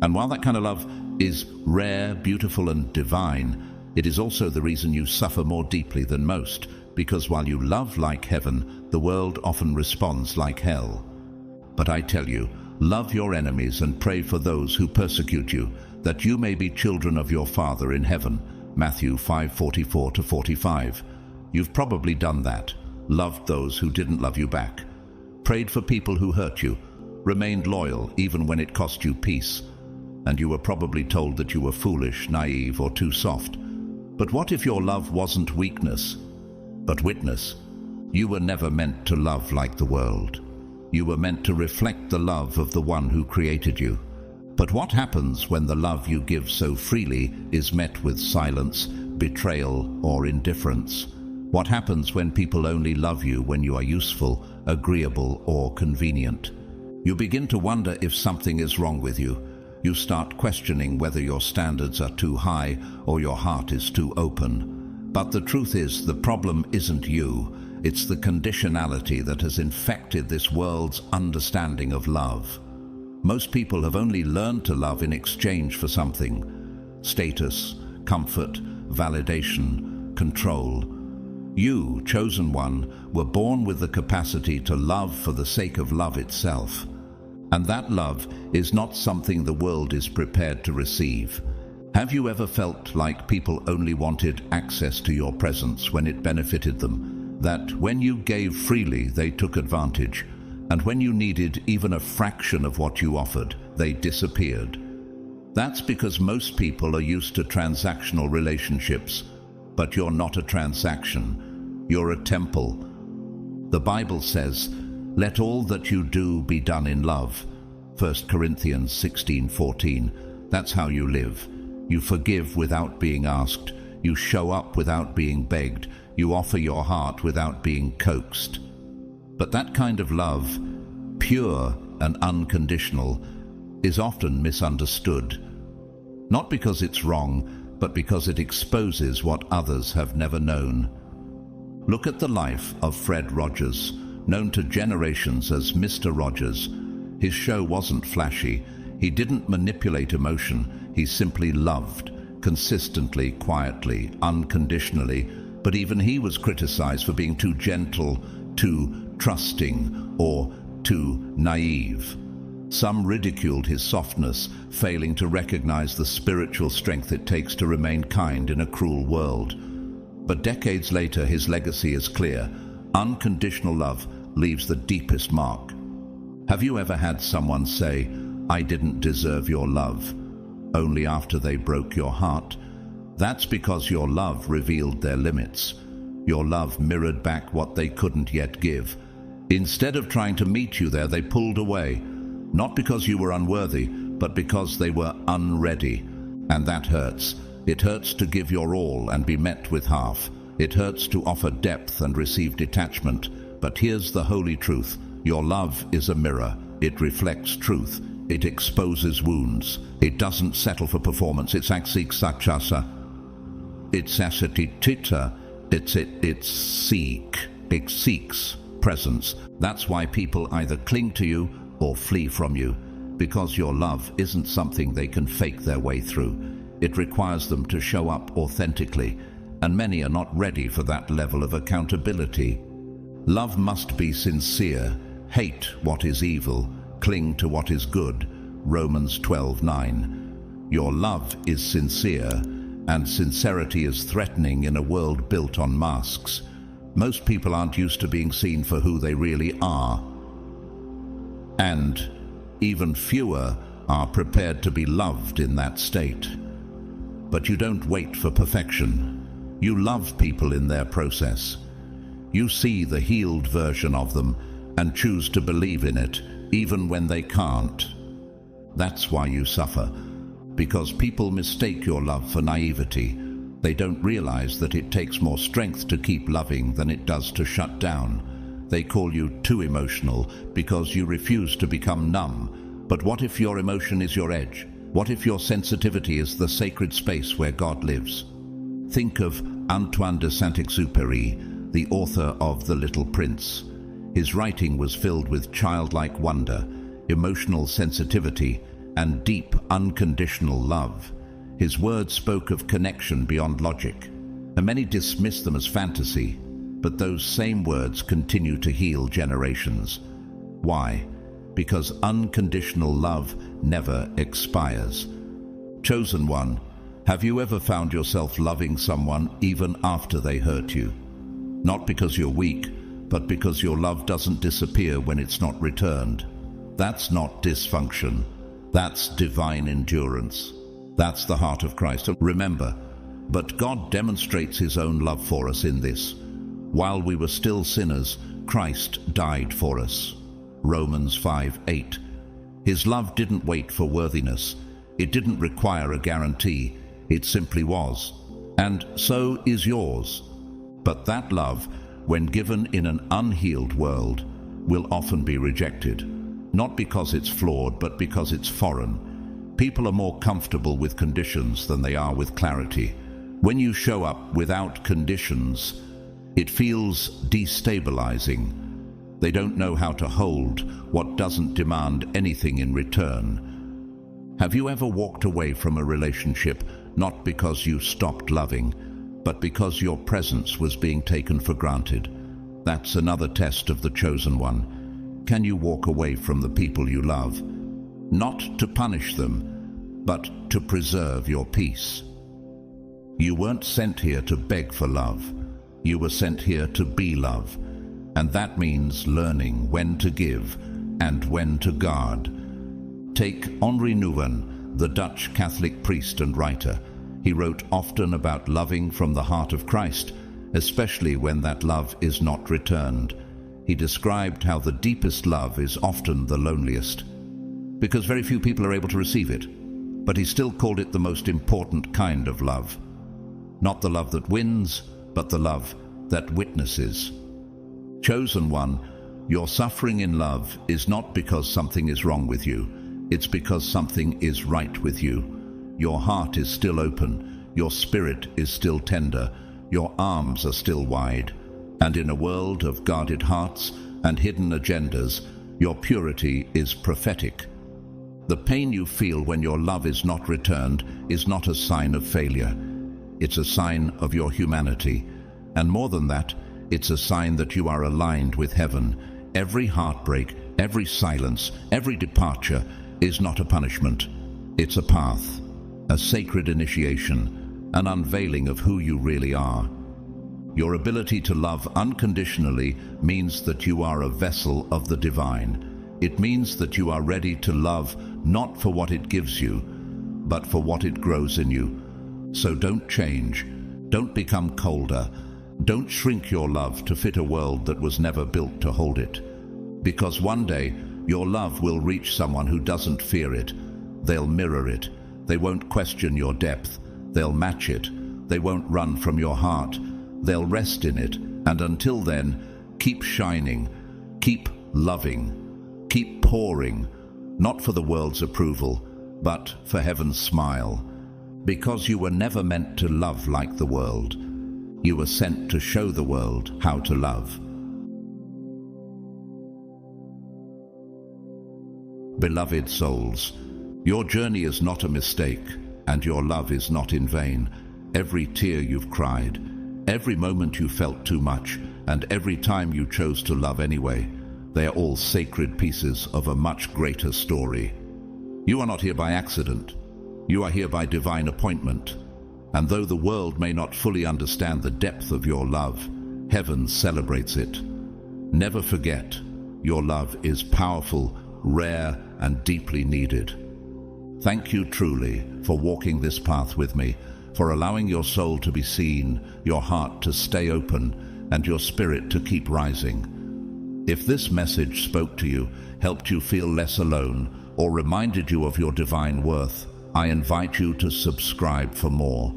And while that kind of love is rare, beautiful, and divine, it is also the reason you suffer more deeply than most, because while you love like heaven, the world often responds like hell. But I tell you, love your enemies and pray for those who persecute you, that you may be children of your Father in heaven. Matthew 5:44-45. You've probably done that, loved those who didn't love you back, prayed for people who hurt you, remained loyal even when it cost you peace, and you were probably told that you were foolish, naive, or too soft. But what if your love wasn't weakness, but witness? You were never meant to love like the world. You were meant to reflect the love of the one who created you. But what happens when the love you give so freely is met with silence, betrayal, or indifference? What happens when people only love you when you are useful, agreeable, or convenient? You begin to wonder if something is wrong with you. You start questioning whether your standards are too high or your heart is too open. But the truth is, the problem isn't you. It's the conditionality that has infected this world's understanding of love. Most people have only learned to love in exchange for something: status, comfort, validation, control. You, chosen one, were born with the capacity to love for the sake of love itself. And that love is not something the world is prepared to receive. Have you ever felt like people only wanted access to your presence when it benefited them? That when you gave freely, they took advantage, and when you needed even a fraction of what you offered, they disappeared? That's because most people are used to transactional relationships, but you're not a transaction. You're a temple. The Bible says, "Let all that you do be done in love." 1 Corinthians 16:14. That's how you live. You forgive without being asked. You show up without being begged. You offer your heart without being coaxed. But that kind of love, pure and unconditional, is often misunderstood. Not because it's wrong, but because it exposes what others have never known. Look at the life of Fred Rogers, known to generations as Mr. Rogers. His show wasn't flashy. He didn't manipulate emotion. He simply loved, consistently, quietly, unconditionally. But even he was criticized for being too gentle, too trusting, or too naive. Some ridiculed his softness, failing to recognize the spiritual strength it takes to remain kind in a cruel world. But decades later, his legacy is clear. Unconditional love leaves the deepest mark. Have you ever had someone say, "I didn't deserve your love," only after they broke your heart? That's because your love revealed their limits. Your love mirrored back what they couldn't yet give. Instead of trying to meet you there, they pulled away. Not because you were unworthy, but because they were unready. And that hurts. It hurts to give your all and be met with half. It hurts to offer depth and receive detachment. But here's the holy truth. Your love is a mirror. It reflects truth. It exposes wounds. It doesn't settle for performance. It's axiksachasa. It's asatitita. It seeks presence. That's why people either cling to you or flee from you, because your love isn't something they can fake their way through. It requires them to show up authentically, and many are not ready for that level of accountability. Love must be sincere. Hate what is evil. Cling to what is good. Romans 12:9. Your love is sincere, and sincerity is threatening in a world built on masks. Most people aren't used to being seen for who they really are. And even fewer are prepared to be loved in that state. But you don't wait for perfection. You love people in their process. You see the healed version of them and choose to believe in it, even when they can't. That's why you suffer, because people mistake your love for naivety. They don't realize that it takes more strength to keep loving than it does to shut down. They call you too emotional because you refuse to become numb. But what if your emotion is your edge? What if your sensitivity is the sacred space where God lives? Think of Antoine de Saint-Exupéry, the author of The Little Prince. His writing was filled with childlike wonder, emotional sensitivity, and deep, unconditional love. His words spoke of connection beyond logic, and many dismiss them as fantasy, but those same words continue to heal generations. Why? Because unconditional love never expires. Chosen one, have you ever found yourself loving someone even after they hurt you? Not because you're weak, but because your love doesn't disappear when it's not returned. That's not dysfunction. That's divine endurance. That's the heart of Christ. Remember, but God demonstrates his own love for us in this: while we were still sinners, Christ died for us. Romans 5:8. His love didn't wait for worthiness. It didn't require a guarantee. It simply was. And so is yours. But that love, when given in an unhealed world, will often be rejected. Not because it's flawed, but because it's foreign. People are more comfortable with conditions than they are with clarity. When you show up without conditions, it feels destabilizing. They don't know how to hold what doesn't demand anything in return. Have you ever walked away from a relationship not because you stopped loving, but because your presence was being taken for granted? That's another test of the chosen one. Can you walk away from the people you love? Not to punish them, but to preserve your peace. You weren't sent here to beg for love. You were sent here to be love. And that means learning when to give and when to guard. Take Henri Nouwen, the Dutch Catholic priest and writer. He wrote often about loving from the heart of Christ, especially when that love is not returned. He described how the deepest love is often the loneliest, because very few people are able to receive it. But he still called it the most important kind of love. Not the love that wins, but the love that witnesses. Chosen one, your suffering in love is not because something is wrong with you. It's because something is right with you. Your heart is still open. Your spirit is still tender. Your arms are still wide. And in a world of guarded hearts and hidden agendas, your purity is prophetic. The pain you feel when your love is not returned is not a sign of failure. It's a sign of your humanity. And more than that, it's a sign that you are aligned with heaven. Every heartbreak, every silence, every departure is not a punishment. It's a path, a sacred initiation, an unveiling of who you really are. Your ability to love unconditionally means that you are a vessel of the divine. It means that you are ready to love not for what it gives you, but for what it grows in you. So don't change. Don't become colder. Don't shrink your love to fit a world that was never built to hold it. Because one day, your love will reach someone who doesn't fear it. They'll mirror it. They won't question your depth. They'll match it. They won't run from your heart. They'll rest in it. And until then, keep shining. Keep loving. Keep pouring. Not for the world's approval, but for heaven's smile. Because you were never meant to love like the world. You were sent to show the world how to love. Beloved souls, your journey is not a mistake, and your love is not in vain. Every tear you've cried, every moment you felt too much, and every time you chose to love anyway, they are all sacred pieces of a much greater story. You are not here by accident. You are here by divine appointment. And though the world may not fully understand the depth of your love, heaven celebrates it. Never forget, your love is powerful, rare, and deeply needed. Thank you truly for walking this path with me, for allowing your soul to be seen, your heart to stay open, and your spirit to keep rising. If this message spoke to you, helped you feel less alone, or reminded you of your divine worth, I invite you to subscribe for more.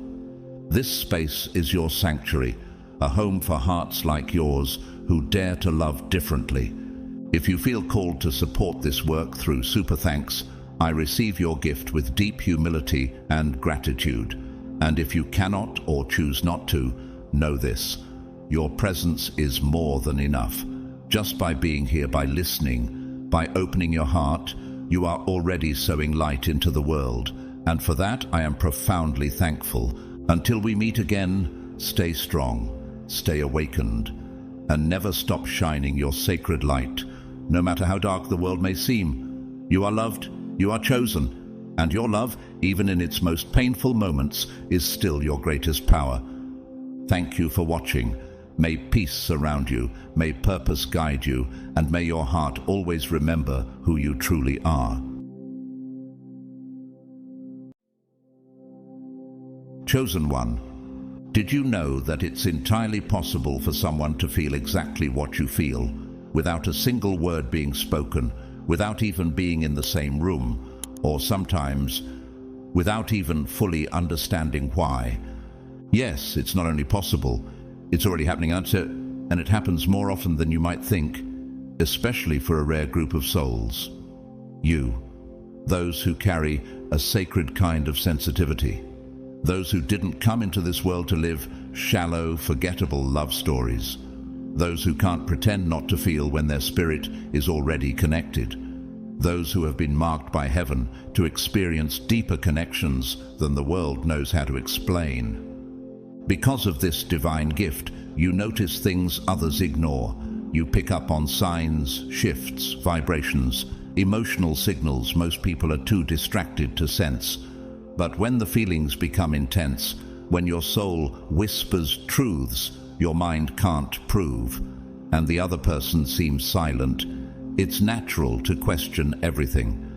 This space is your sanctuary, a home for hearts like yours who dare to love differently. If you feel called to support this work through super thanks, I receive your gift with deep humility and gratitude. And if you cannot or choose not to, know this: your presence is more than enough. Just by being here, by listening, by opening your heart, you are already sowing light into the world. And for that, I am profoundly thankful. Until we meet again, stay strong, stay awakened, and never stop shining your sacred light. No matter how dark the world may seem, you are loved, you are chosen, and your love, even in its most painful moments, is still your greatest power. Thank you for watching. May peace surround you, may purpose guide you, and may your heart always remember who you truly are. Chosen one, did you know that it's entirely possible for someone to feel exactly what you feel, without a single word being spoken, without even being in the same room, or sometimes without even fully understanding why? Yes, it's not only possible, it's already happening, and it happens more often than you might think, especially for a rare group of souls. You, those who carry a sacred kind of sensitivity, those who didn't come into this world to live shallow, forgettable love stories, those who can't pretend not to feel when their spirit is already connected, those who have been marked by heaven to experience deeper connections than the world knows how to explain. Because of this divine gift, you notice things others ignore. You pick up on signs, shifts, vibrations, emotional signals most people are too distracted to sense. But when the feelings become intense, when your soul whispers truths your mind can't prove, and the other person seems silent, it's natural to question everything.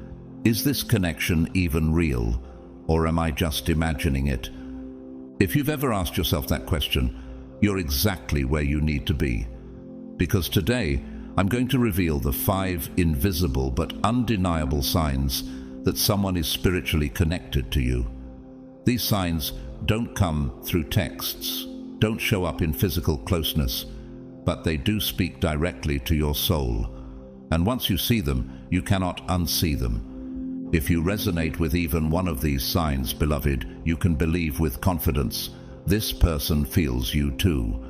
Is this connection even real, or am I just imagining it? If you've ever asked yourself that question, you're exactly where you need to be. Because today, I'm going to reveal the 5 invisible but undeniable signs that someone is spiritually connected to you. These signs don't come through texts, don't show up in physical closeness, but they do speak directly to your soul. And once you see them, you cannot unsee them. If you resonate with even one of these signs, beloved, you can believe with confidence, this person feels you too.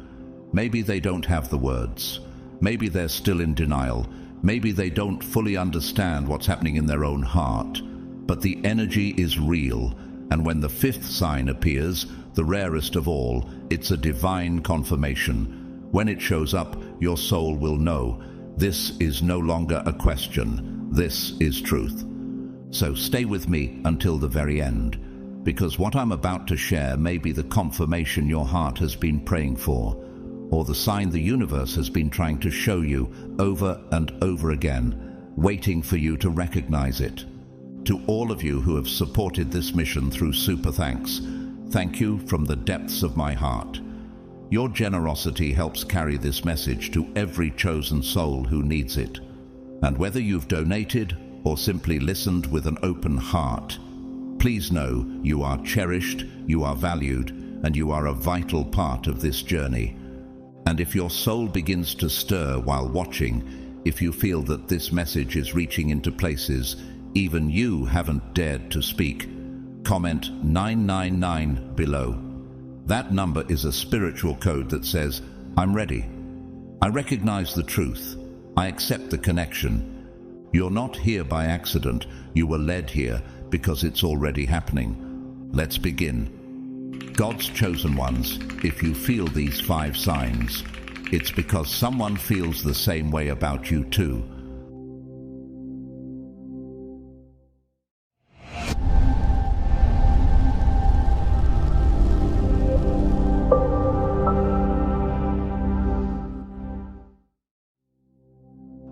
Maybe they don't have the words. Maybe they're still in denial. Maybe they don't fully understand what's happening in their own heart. But the energy is real, and when the 5th sign appears, the rarest of all, it's a divine confirmation. When it shows up, your soul will know, this is no longer a question, this is truth. So stay with me until the very end, because what I'm about to share may be the confirmation your heart has been praying for, or the sign the universe has been trying to show you over and over again, waiting for you to recognize it. To all of you who have supported this mission through Super Thanks, thank you from the depths of my heart. Your generosity helps carry this message to every chosen soul who needs it. And whether you've donated or simply listened with an open heart, please know you are cherished, you are valued, and you are a vital part of this journey. And if your soul begins to stir while watching, if you feel that this message is reaching into places even you haven't dared to speak, comment 999 below. That number is a spiritual code that says, I'm ready. I recognize the truth. I accept the connection. You're not here by accident. You were led here because it's already happening. Let's begin. God's chosen ones, if you feel these 5 signs, it's because someone feels the same way about you too.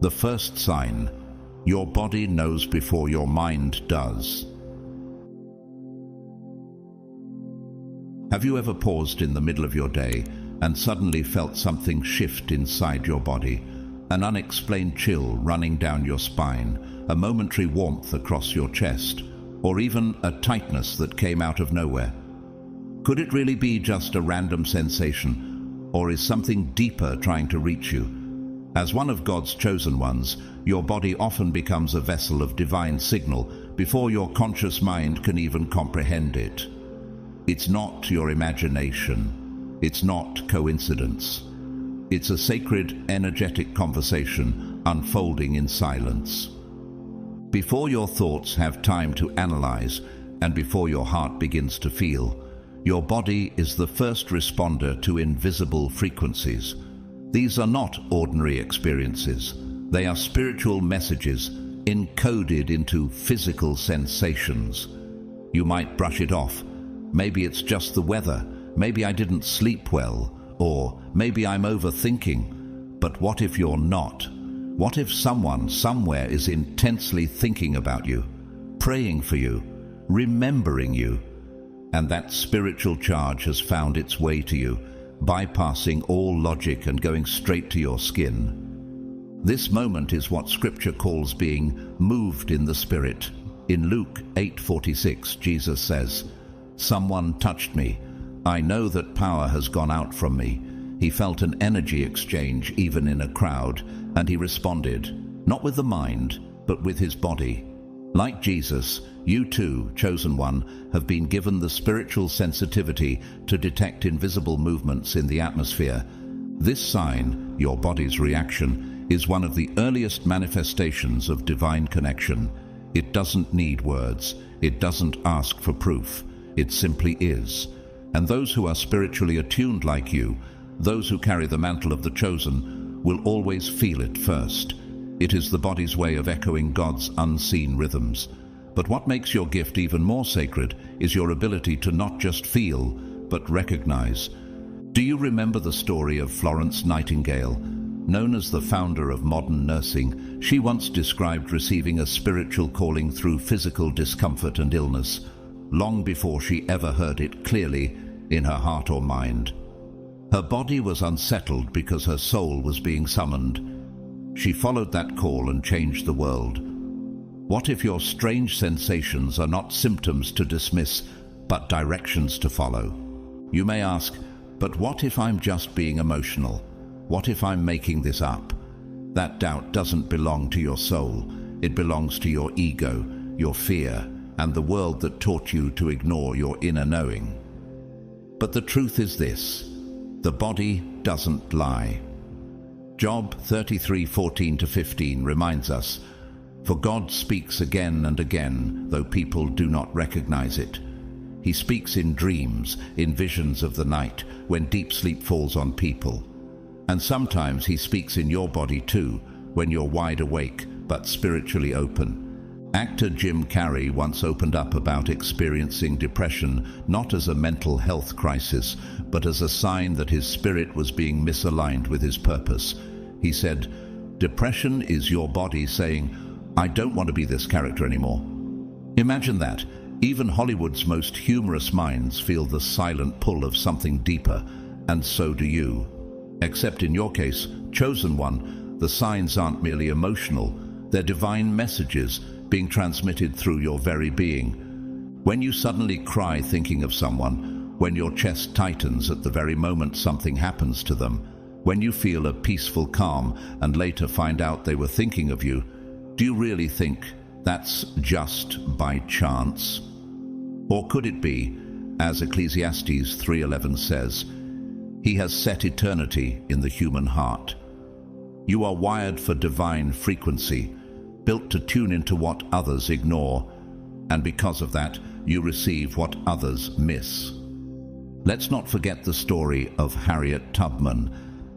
The first sign, your body knows before your mind does. Have you ever paused in the middle of your day and suddenly felt something shift inside your body? An unexplained chill running down your spine, a momentary warmth across your chest, or even a tightness that came out of nowhere? Could it really be just a random sensation, or is something deeper trying to reach you? As one of God's chosen ones, your body often becomes a vessel of divine signal, before your conscious mind can even comprehend it. It's not your imagination. It's not coincidence. It's a sacred, energetic conversation unfolding in silence. Before your thoughts have time to analyze, and before your heart begins to feel, your body is the first responder to invisible frequencies. These are not ordinary experiences. They are spiritual messages encoded into physical sensations. You might brush it off. Maybe it's just the weather. Maybe I didn't sleep well. Or maybe I'm overthinking. But what if you're not? What if someone somewhere is intensely thinking about you, praying for you, remembering you, and that spiritual charge has found its way to you, bypassing all logic and going straight to your skin? This moment is what Scripture calls being moved in the Spirit. In Luke 8:46, Jesus says, "Someone touched me. I know that power has gone out from me." He felt an energy exchange even in a crowd, and he responded, not with the mind, but with his body. Like Jesus, you too, chosen one, have been given the spiritual sensitivity to detect invisible movements in the atmosphere. This sign, your body's reaction, is one of the earliest manifestations of divine connection. It doesn't need words. It doesn't ask for proof. It simply is. And those who are spiritually attuned like you, those who carry the mantle of the chosen, will always feel it first. It is the body's way of echoing God's unseen rhythms. But what makes your gift even more sacred is your ability to not just feel, but recognize. Do you remember the story of Florence Nightingale? Known as the founder of modern nursing, she once described receiving a spiritual calling through physical discomfort and illness, long before she ever heard it clearly in her heart or mind. Her body was unsettled because her soul was being summoned. She followed that call and changed the world. What if your strange sensations are not symptoms to dismiss, but directions to follow? You may ask, but what if I'm just being emotional? What if I'm making this up? That doubt doesn't belong to your soul. It belongs to your ego, your fear, and the world that taught you to ignore your inner knowing. But the truth is this: the body doesn't lie. Job 33:14-15 reminds us, "For God speaks again and again, though people do not recognize it. He speaks in dreams, in visions of the night, when deep sleep falls on people. And sometimes he speaks in your body too, when you're wide awake but spiritually open." Actor Jim Carrey once opened up about experiencing depression not as a mental health crisis, but as a sign that his spirit was being misaligned with his purpose. He said, "Depression is your body saying, 'I don't want to be this character anymore.'" Imagine that. Even Hollywood's most humorous minds feel the silent pull of something deeper, and so do you. Except in your case, chosen one, the signs aren't merely emotional, they're divine messages being transmitted through your very being. When you suddenly cry thinking of someone, when your chest tightens at the very moment something happens to them, when you feel a peaceful calm and later find out they were thinking of you, do you really think that's just by chance? Or could it be, as Ecclesiastes 3:11 says, "He has set eternity in the human heart"? You are wired for divine frequency, built to tune into what others ignore, and because of that, you receive what others miss. Let's not forget the story of Harriet Tubman.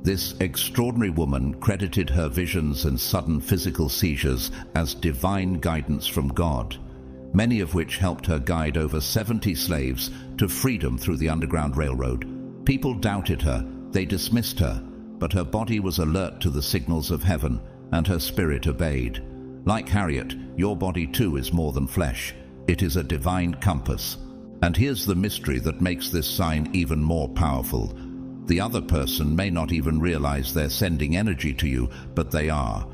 This extraordinary woman credited her visions and sudden physical seizures as divine guidance from God, many of which helped her guide over 70 slaves to freedom through the Underground Railroad. People doubted her, they dismissed her, but her body was alert to the signals of heaven, and her spirit obeyed. Like Harriet, your body too is more than flesh. It is a divine compass. And here's the mystery that makes this sign even more powerful. The other person may not even realize they're sending energy to you, but they are.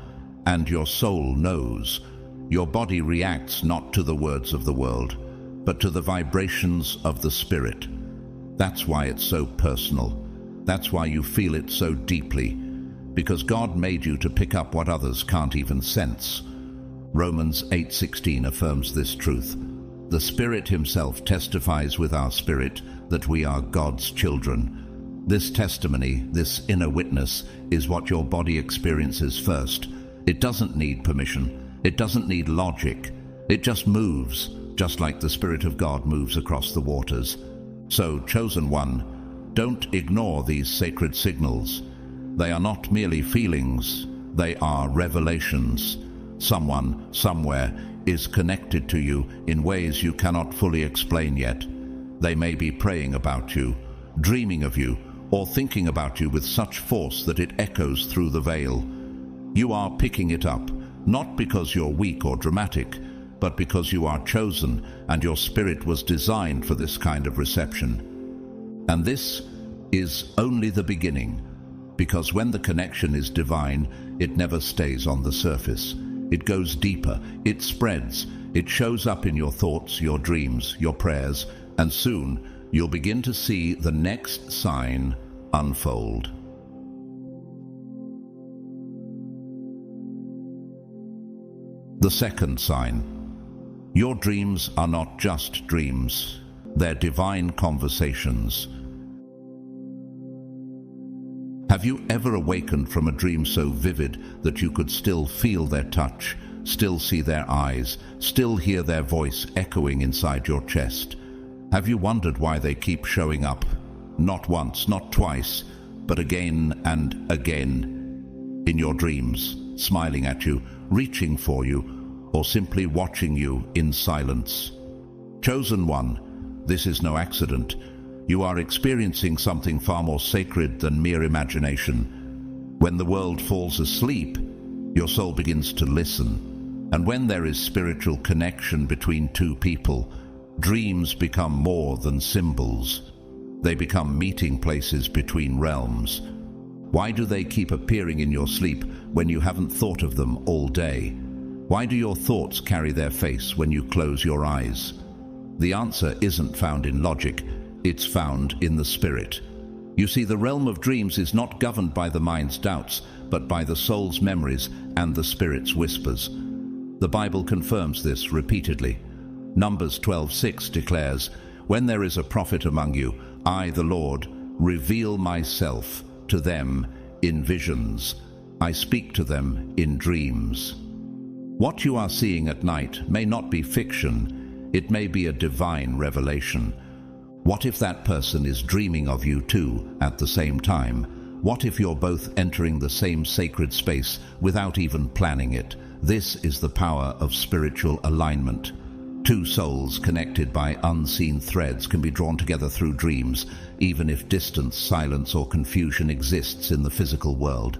And your soul knows. Your body reacts not to the words of the world, but to the vibrations of the Spirit. That's why it's so personal. That's why you feel it so deeply. Because God made you to pick up what others can't even sense. Romans 8:16 affirms this truth. The Spirit himself testifies with our spirit that we are God's children. This testimony, this inner witness, is what your body experiences first. It doesn't need permission. It doesn't need logic. It just moves, just like the Spirit of God moves across the waters. So, chosen one, don't ignore these sacred signals. They are not merely feelings. They are revelations. Someone, somewhere, is connected to you in ways you cannot fully explain yet. They may be praying about you, dreaming of you, or thinking about you with such force that it echoes through the veil. You are picking it up, not because you're weak or dramatic, but because you are chosen and your spirit was designed for this kind of reception. And this is only the beginning, because when the connection is divine, it never stays on the surface. It goes deeper, it spreads, it shows up in your thoughts, your dreams, your prayers, and soon you'll begin to see the next sign unfold. The second sign. Your dreams are not just dreams, they're divine conversations. Have you ever awakened from a dream so vivid that you could still feel their touch, still see their eyes, still hear their voice echoing inside your chest? Have you wondered why they keep showing up? Not once, not twice, but again and again in your dreams, smiling at you, reaching for you, or simply watching you in silence. Chosen one, this is no accident. You are experiencing something far more sacred than mere imagination. When the world falls asleep, your soul begins to listen. And when there is spiritual connection between two people, dreams become more than symbols. They become meeting places between realms. Why do they keep appearing in your sleep when you haven't thought of them all day? Why do your thoughts carry their face when you close your eyes? The answer isn't found in logic, it's found in the spirit. You see, the realm of dreams is not governed by the mind's doubts, but by the soul's memories and the spirit's whispers. The Bible confirms this repeatedly. Numbers 12:6 declares, "When there is a prophet among you, I, the Lord, reveal myself to them in visions. I speak to them in dreams." What you are seeing at night may not be fiction. It may be a divine revelation. What if that person is dreaming of you too at the same time? What if you're both entering the same sacred space without even planning it? This is the power of spiritual alignment. Two souls connected by unseen threads can be drawn together through dreams, even if distance, silence, or confusion exists in the physical world.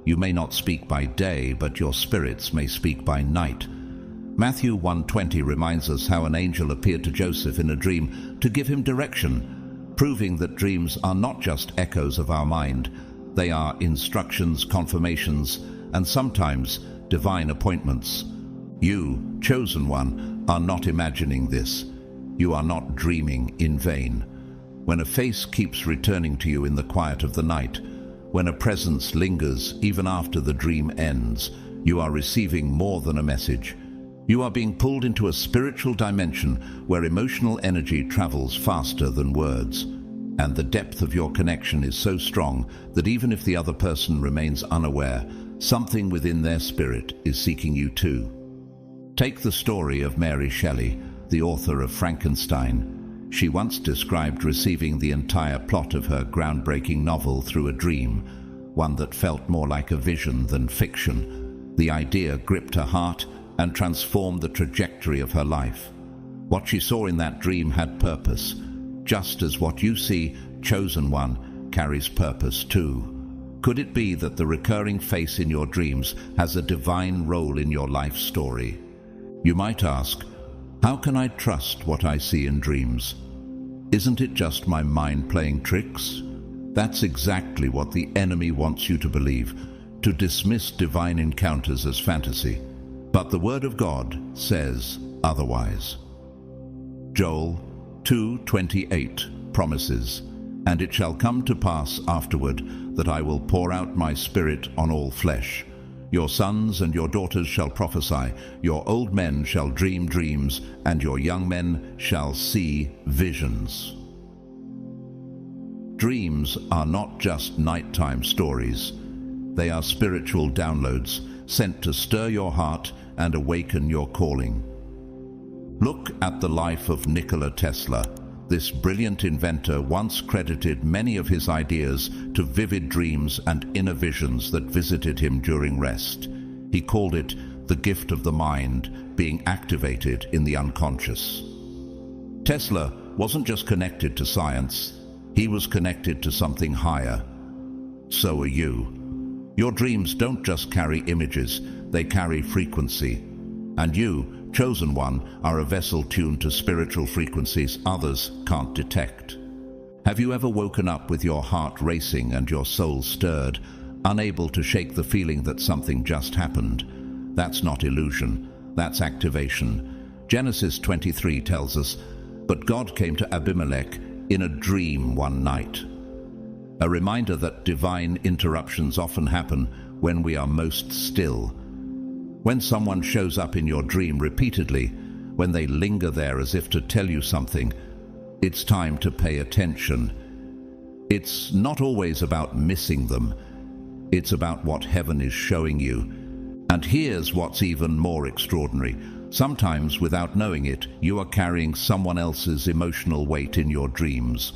You may not speak by day, but your spirits may speak by night. Matthew 1:20 reminds us how an angel appeared to Joseph in a dream to give him direction, proving that dreams are not just echoes of our mind. They are instructions, confirmations, and sometimes divine appointments. You, chosen one, are not imagining this. You are not dreaming in vain. When a face keeps returning to you in the quiet of the night, when a presence lingers even after the dream ends, you are receiving more than a message. You are being pulled into a spiritual dimension where emotional energy travels faster than words. And the depth of your connection is so strong that even if the other person remains unaware, something within their spirit is seeking you too. Take the story of Mary Shelley, the author of Frankenstein. She once described receiving the entire plot of her groundbreaking novel through a dream, one that felt more like a vision than fiction. The idea gripped her heart and transformed the trajectory of her life. What she saw in that dream had purpose, just as what you see, chosen one, carries purpose too. Could it be that the recurring face in your dreams has a divine role in your life story? You might ask, how can I trust what I see in dreams? Isn't it just my mind playing tricks? That's exactly what the enemy wants you to believe, to dismiss divine encounters as fantasy. But the Word of God says otherwise. Joel 2:28 promises, "And it shall come to pass afterward that I will pour out my spirit on all flesh. Your sons and your daughters shall prophesy, your old men shall dream dreams, and your young men shall see visions. Dreams are not just nighttime stories. They are spiritual downloads sent to stir your heart and awaken your calling. Look at the life of Nikola Tesla. This brilliant inventor once credited many of his ideas to vivid dreams and inner visions that visited him during rest. He called it the gift of the mind being activated in the unconscious. Tesla wasn't just connected to science, he was connected to something higher. So are you. Your dreams don't just carry images, they carry frequency. And you, chosen one, are a vessel tuned to spiritual frequencies others can't detect. Have you ever woken up with your heart racing and your soul stirred, unable to shake the feeling that something just happened? That's not illusion, that's activation. Genesis 23 tells us, "But God came to Abimelech in a dream one night." A reminder that divine interruptions often happen when we are most still. When someone shows up in your dream repeatedly, when they linger there as if to tell you something, it's time to pay attention. It's not always about missing them. It's about what heaven is showing you. And here's what's even more extraordinary. Sometimes, without knowing it, you are carrying someone else's emotional weight in your dreams.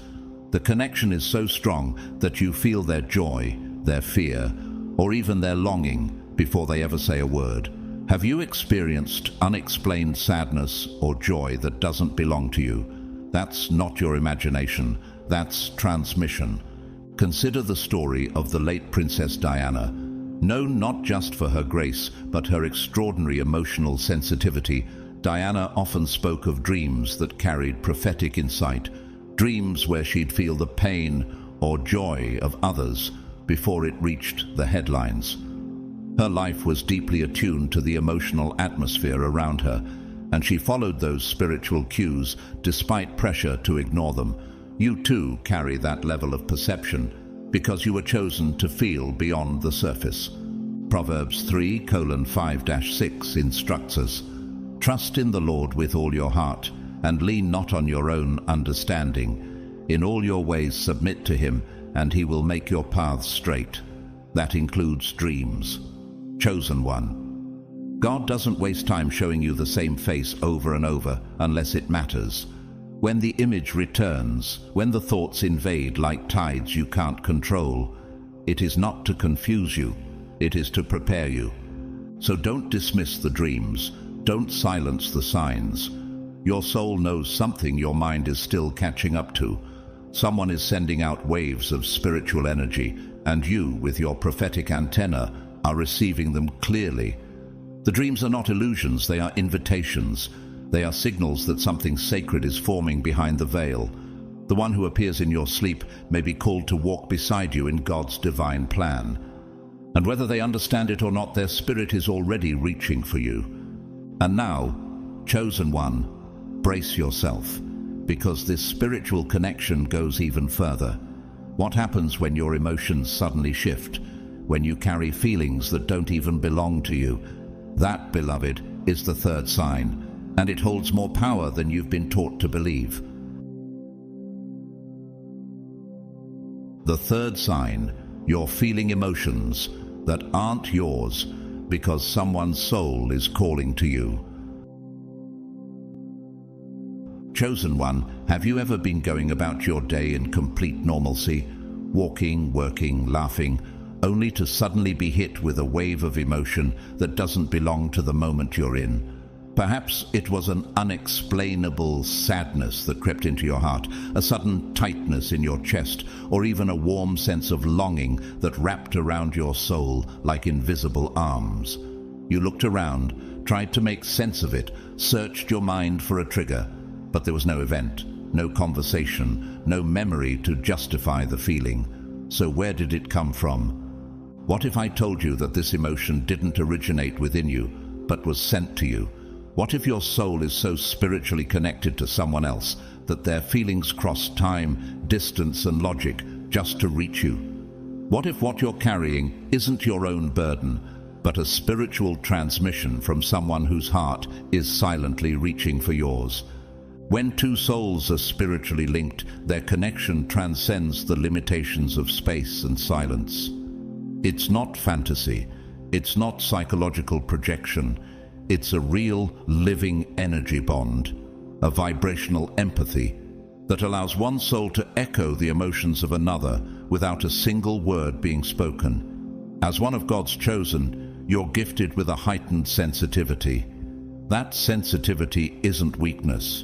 The connection is so strong that you feel their joy, their fear, or even their longing before they ever say a word. Have you experienced unexplained sadness or joy that doesn't belong to you? That's not your imagination, that's transmission. Consider the story of the late Princess Diana. Known not just for her grace, but her extraordinary emotional sensitivity, Diana often spoke of dreams that carried prophetic insight, dreams where she'd feel the pain or joy of others before it reached the headlines. Her life was deeply attuned to the emotional atmosphere around her, and she followed those spiritual cues despite pressure to ignore them. You too carry that level of perception because you were chosen to feel beyond the surface. Proverbs 3:5-6 instructs us, "Trust in the Lord with all your heart, and lean not on your own understanding. In all your ways submit to him, and he will make your paths straight." That includes dreams. Chosen one. God doesn't waste time showing you the same face over and over unless it matters. When the image returns, when the thoughts invade like tides you can't control, it is not to confuse you, it is to prepare you. So don't dismiss the dreams, don't silence the signs. Your soul knows something your mind is still catching up to. Someone is sending out waves of spiritual energy, and you, with your prophetic antenna, are receiving them clearly. The dreams are not illusions, they are invitations. They are signals that something sacred is forming behind the veil. The one who appears in your sleep may be called to walk beside you in God's divine plan. And whether they understand it or not, their spirit is already reaching for you. And now, chosen one, brace yourself, because this spiritual connection goes even further. What happens when your emotions suddenly shift? When you carry feelings that don't even belong to you? That, beloved, is the third sign, and it holds more power than you've been taught to believe. The third sign, you're feeling emotions that aren't yours because someone's soul is calling to you. Chosen one, have you ever been going about your day in complete normalcy, walking, working, laughing, only to suddenly be hit with a wave of emotion that doesn't belong to the moment you're in? Perhaps it was an unexplainable sadness that crept into your heart, a sudden tightness in your chest, or even a warm sense of longing that wrapped around your soul like invisible arms. You looked around, tried to make sense of it, searched your mind for a trigger, but there was no event, no conversation, no memory to justify the feeling. So where did it come from? What if I told you that this emotion didn't originate within you, but was sent to you? What if your soul is so spiritually connected to someone else that their feelings cross time, distance, and logic just to reach you? What if what you're carrying isn't your own burden, but a spiritual transmission from someone whose heart is silently reaching for yours. When two souls are spiritually linked, their connection transcends the limitations of space and silence. It's not fantasy, it's not psychological projection, it's a real, living energy bond, a vibrational empathy that allows one soul to echo the emotions of another without a single word being spoken. As one of God's chosen, you're gifted with a heightened sensitivity. That sensitivity isn't weakness.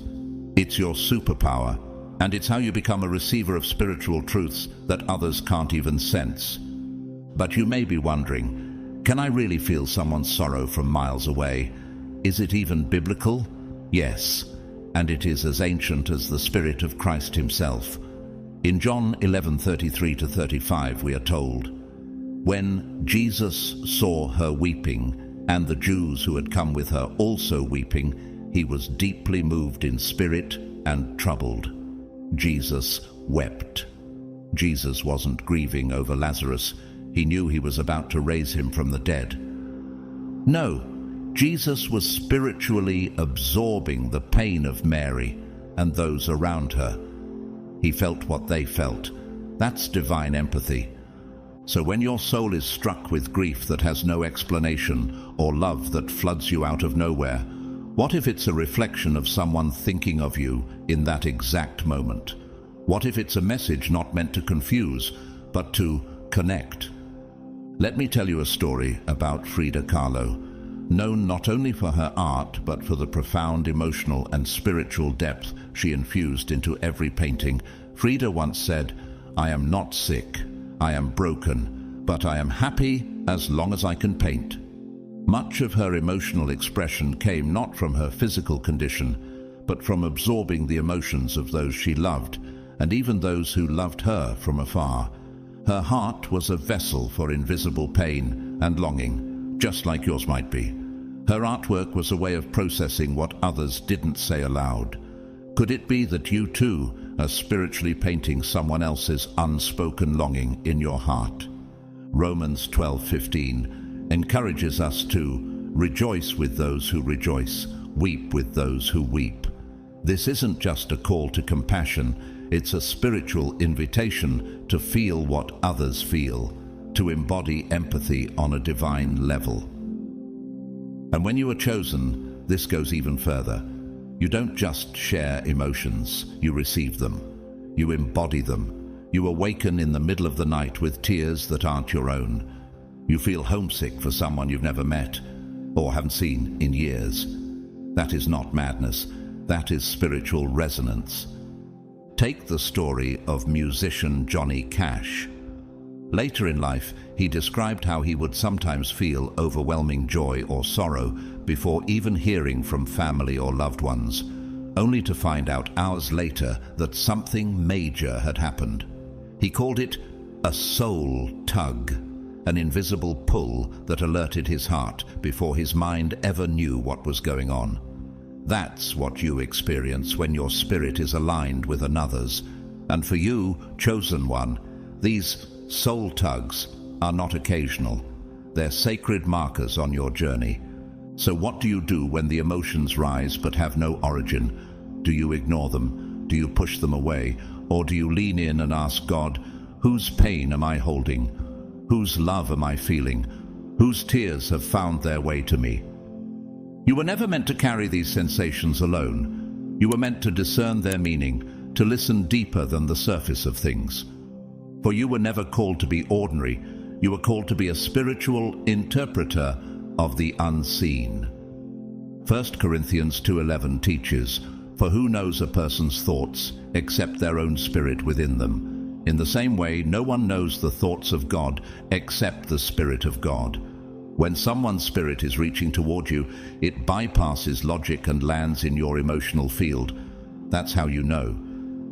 It's your superpower, and it's how you become a receiver of spiritual truths that others can't even sense. But you may be wondering, can I really feel someone's sorrow from miles away? Is it even biblical? Yes, and it is as ancient as the Spirit of Christ himself. In John 11:33-35 we are told, "When Jesus saw her weeping, and the Jews who had come with her also weeping, he was deeply moved in spirit and troubled." Jesus wept. Jesus wasn't grieving over Lazarus. He knew he was about to raise him from the dead. No, Jesus was spiritually absorbing the pain of Mary and those around her. He felt what they felt. That's divine empathy. So when your soul is struck with grief that has no explanation, or love that floods you out of nowhere, what if it's a reflection of someone thinking of you in that exact moment? What if it's a message not meant to confuse, but to connect? Let me tell you a story about Frida Kahlo, known not only for her art, but for the profound emotional and spiritual depth she infused into every painting. Frida once said, "I am not sick, I am broken, but I am happy as long as I can paint." Much of her emotional expression came not from her physical condition, but from absorbing the emotions of those she loved, and even those who loved her from afar. Her heart was a vessel for invisible pain and longing, just like yours might be. Her artwork was a way of processing what others didn't say aloud. Could it be that you too are spiritually painting someone else's unspoken longing in your heart? Romans 12:15 encourages us to rejoice with those who rejoice, weep with those who weep. This isn't just a call to compassion, it's a spiritual invitation to feel what others feel, to embody empathy on a divine level. And when you are chosen, this goes even further. You don't just share emotions, you receive them. You embody them. You awaken in the middle of the night with tears that aren't your own. You feel homesick for someone you've never met or haven't seen in years. That is not madness. That is spiritual resonance. Take the story of musician Johnny Cash. Later in life, he described how he would sometimes feel overwhelming joy or sorrow before even hearing from family or loved ones, only to find out hours later that something major had happened. He called it a soul tug, an invisible pull that alerted his heart before his mind ever knew what was going on. That's what you experience when your spirit is aligned with another's. And for you, chosen one, these soul tugs are not occasional. They're sacred markers on your journey. So what do you do when the emotions rise but have no origin? Do you ignore them? Do you push them away? Or do you lean in and ask God, whose pain am I holding? Whose love am I feeling? Whose tears have found their way to me? You were never meant to carry these sensations alone. You were meant to discern their meaning, to listen deeper than the surface of things. For you were never called to be ordinary. You were called to be a spiritual interpreter of the unseen. 1 Corinthians 2:11 teaches, "For who knows a person's thoughts except their own spirit within them? In the same way, no one knows the thoughts of God except the Spirit of God." When someone's spirit is reaching toward you, it bypasses logic and lands in your emotional field. That's how you know.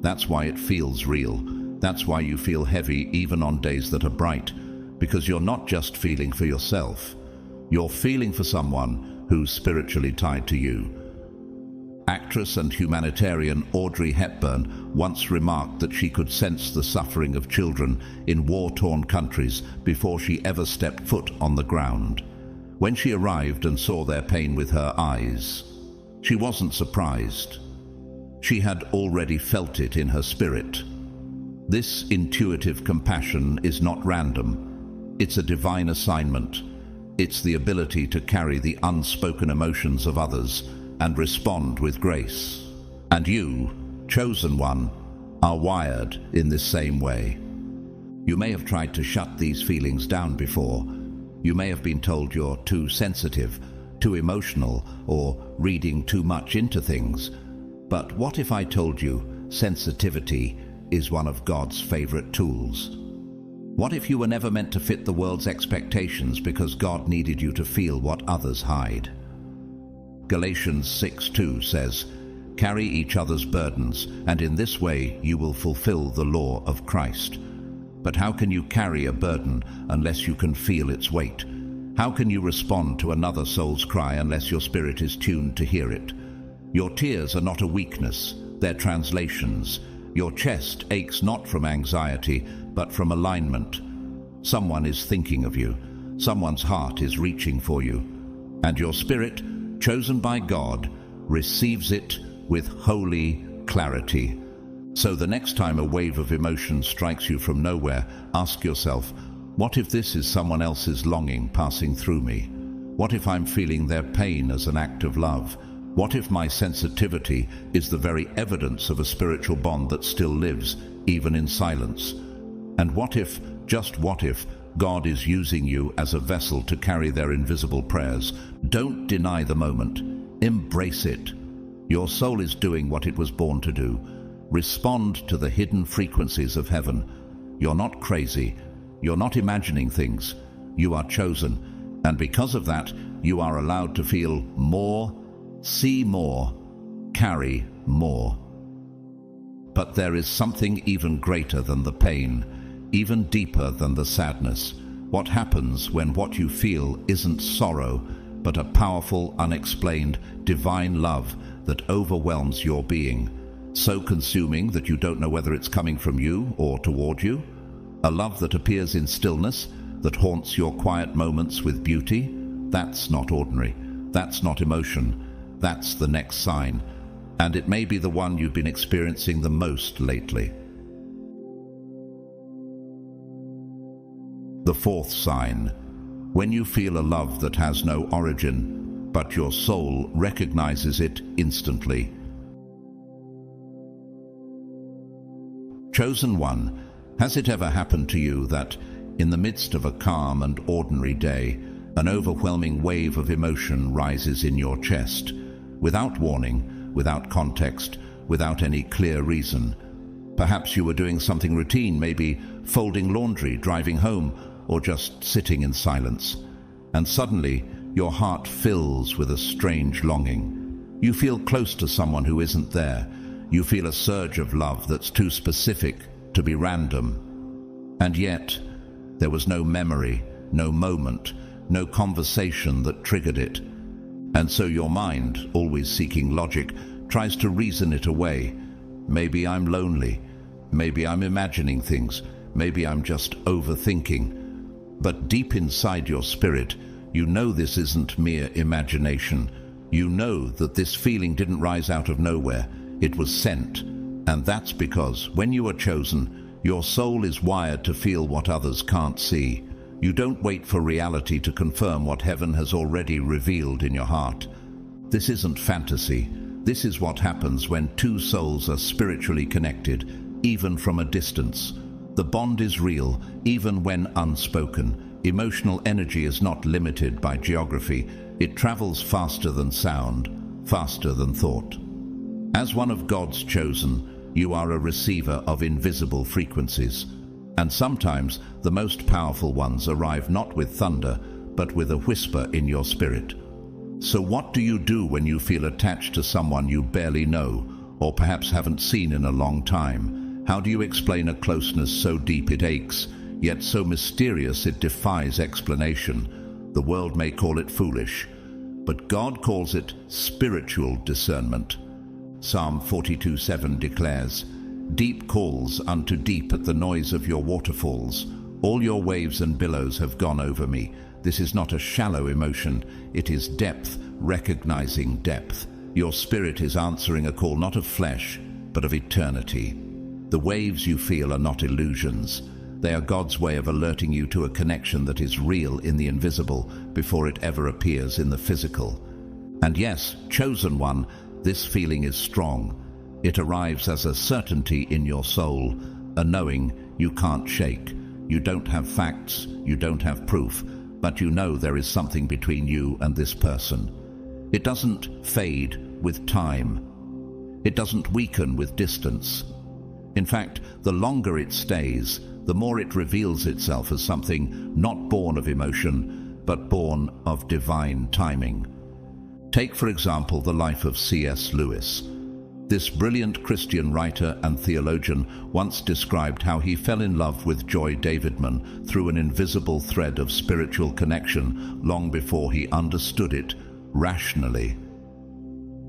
That's why it feels real. That's why you feel heavy even on days that are bright, because you're not just feeling for yourself. You're feeling for someone who's spiritually tied to you. Actress and humanitarian Audrey Hepburn once remarked that she could sense the suffering of children in war-torn countries before she ever stepped foot on the ground. When she arrived and saw their pain with her eyes, she wasn't surprised. She had already felt it in her spirit. This intuitive compassion is not random. It's a divine assignment. It's the ability to carry the unspoken emotions of others and respond with grace. And you, chosen one, are wired in this same way. You may have tried to shut these feelings down before. You may have been told you're too sensitive, too emotional, or reading too much into things. But what if I told you sensitivity is one of God's favorite tools? What if you were never meant to fit the world's expectations because God needed you to feel what others hide? Galatians 6:2 says, "Carry each other's burdens, and in this way you will fulfill the law of Christ." But how can you carry a burden unless you can feel its weight? How can you respond to another soul's cry unless your spirit is tuned to hear it? Your tears are not a weakness, they're translations. Your chest aches not from anxiety, but from alignment. Someone is thinking of you. Someone's heart is reaching for you. And your spirit, chosen by God, receives it with holy clarity. So the next time a wave of emotion strikes you from nowhere, ask yourself, what if this is someone else's longing passing through me? What if I'm feeling their pain as an act of love? What if my sensitivity is the very evidence of a spiritual bond that still lives, even in silence? And what if, just what if, God is using you as a vessel to carry their invisible prayers? Don't deny the moment. Embrace it. Your soul is doing what it was born to do. Respond to the hidden frequencies of heaven. You're not crazy. You're not imagining things. You are chosen. And because of that, you are allowed to feel more, see more, carry more. But there is something even greater than the pain, even deeper than the sadness. What happens when what you feel isn't sorrow, but a powerful, unexplained, divine love that overwhelms your being, so consuming that you don't know whether it's coming from you or toward you? A love that appears in stillness, that haunts your quiet moments with beauty? That's not ordinary. That's not emotion. That's the next sign. And it may be the one you've been experiencing the most lately. The fourth sign: when you feel a love that has no origin, but your soul recognizes it instantly. Chosen one, has it ever happened to you that, in the midst of a calm and ordinary day, an overwhelming wave of emotion rises in your chest, without warning, witut context, without any clear reason? Perhaps you were doing something routine, maybe folding laundry, driving home, or just sitting in silence. And suddenly, your heart fills with a strange longing. You feel close to someone who isn't there. You feel a surge of love that's too specific to be random. And yet, there was no memory, no moment, no conversation that triggered it. And so your mind, always seeking logic, tries to reason it away. Maybe I'm lonely. Maybe I'm imagining things. Maybe I'm just overthinking. But deep inside your spirit, you know this isn't mere imagination. You know that this feeling didn't rise out of nowhere. It was sent. And that's because when you are chosen, your soul is wired to feel what others can't see. You don't wait for reality to confirm what heaven has already revealed in your heart. This isn't fantasy. This is what happens when two souls are spiritually connected, even from a distance. The bond is real, even when unspoken. Emotional energy is not limited by geography. It travels faster than sound, faster than thought. As one of God's chosen, you are a receiver of invisible frequencies. And sometimes the most powerful ones arrive not with thunder, but with a whisper in your spirit. So what do you do when you feel attached to someone you barely know, or perhaps haven't seen in a long time? How do you explain a closeness so deep it aches, yet so mysterious it defies explanation? The world may call it foolish, but God calls it spiritual discernment. Psalm 42:7 declares, "Deep calls unto deep at the noise of your waterfalls. All your waves and billows have gone over me. This is not a shallow emotion, it is depth, recognizing depth. Your spirit is answering a call not of flesh, but of eternity. The waves you feel are not illusions. They are God's way of alerting you to a connection that is real in the invisible before it ever appears in the physical. And yes, chosen one, this feeling is strong. It arrives as a certainty in your soul, a knowing you can't shake. You don't have facts, you don't have proof, but you know there is something between you and this person. It doesn't fade with time. It doesn't weaken with distance. In fact, the longer it stays, the more it reveals itself as something not born of emotion, but born of divine timing. Take, for example, the life of C.S. Lewis. This brilliant Christian writer and theologian once described how he fell in love with Joy Davidman through an invisible thread of spiritual connection long before he understood it rationally.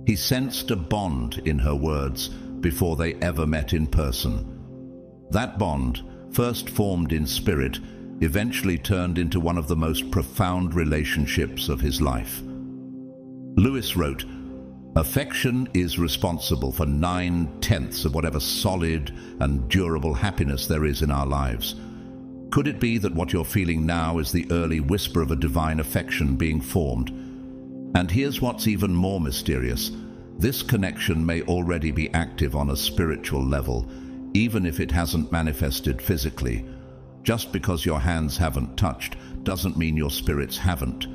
He sensed a bond in her words before they ever met in person. That bond, first formed in spirit, eventually turned into one of the most profound relationships of his life. Lewis wrote, "Affection is responsible for 9/10 of whatever solid and durable happiness there is in our lives. Could it be that what you're feeling now is the early whisper of a divine affection being formed? And here's what's even more mysterious. This connection may already be active on a spiritual level, even if it hasn't manifested physically. Just because your hands haven't touched doesn't mean your spirits haven't.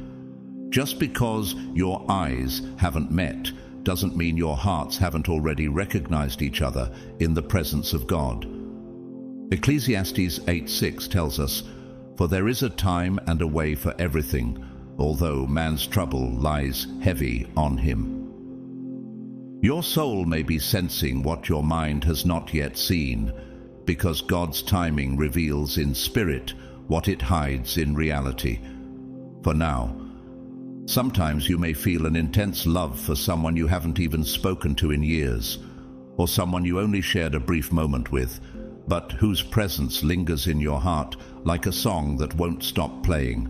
Just because your eyes haven't met doesn't mean your hearts haven't already recognized each other in the presence of God." Ecclesiastes 8:6 tells us, "For there is a time and a way for everything, although man's trouble lies heavy on him." Your soul may be sensing what your mind has not yet seen, because God's timing reveals in spirit what it hides in reality. For now, sometimes you may feel an intense love for someone you haven't even spoken to in years, or someone you only shared a brief moment with, but whose presence lingers in your heart like a song that won't stop playing.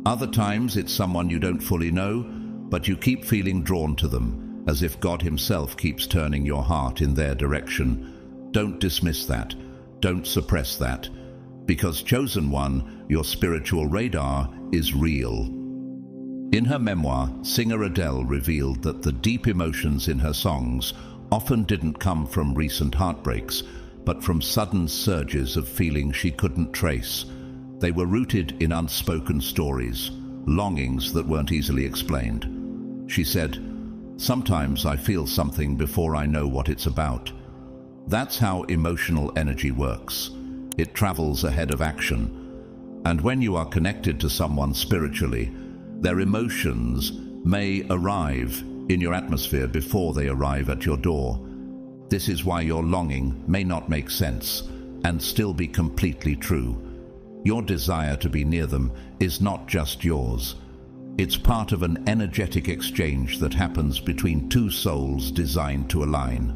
Other times it's someone you don't fully know, but you keep feeling drawn to them, as if God himself keeps turning your heart in their direction. Don't dismiss that. Don't suppress that. Because, chosen one, your spiritual radar is real. In her memoir, singer Adele revealed that the deep emotions in her songs often didn't come from recent heartbreaks, but from sudden surges of feeling she couldn't trace. They were rooted in unspoken stories, longings that weren't easily explained. She said, "Sometimes I feel something before I know what it's about." That's how emotional energy works. It travels ahead of action. And when you are connected to someone spiritually, their emotions may arrive in your atmosphere before they arrive at your door. This is why your longing may not make sense and still be completely true. Your desire to be near them is not just yours. It's part of an energetic exchange that happens between two souls designed to align.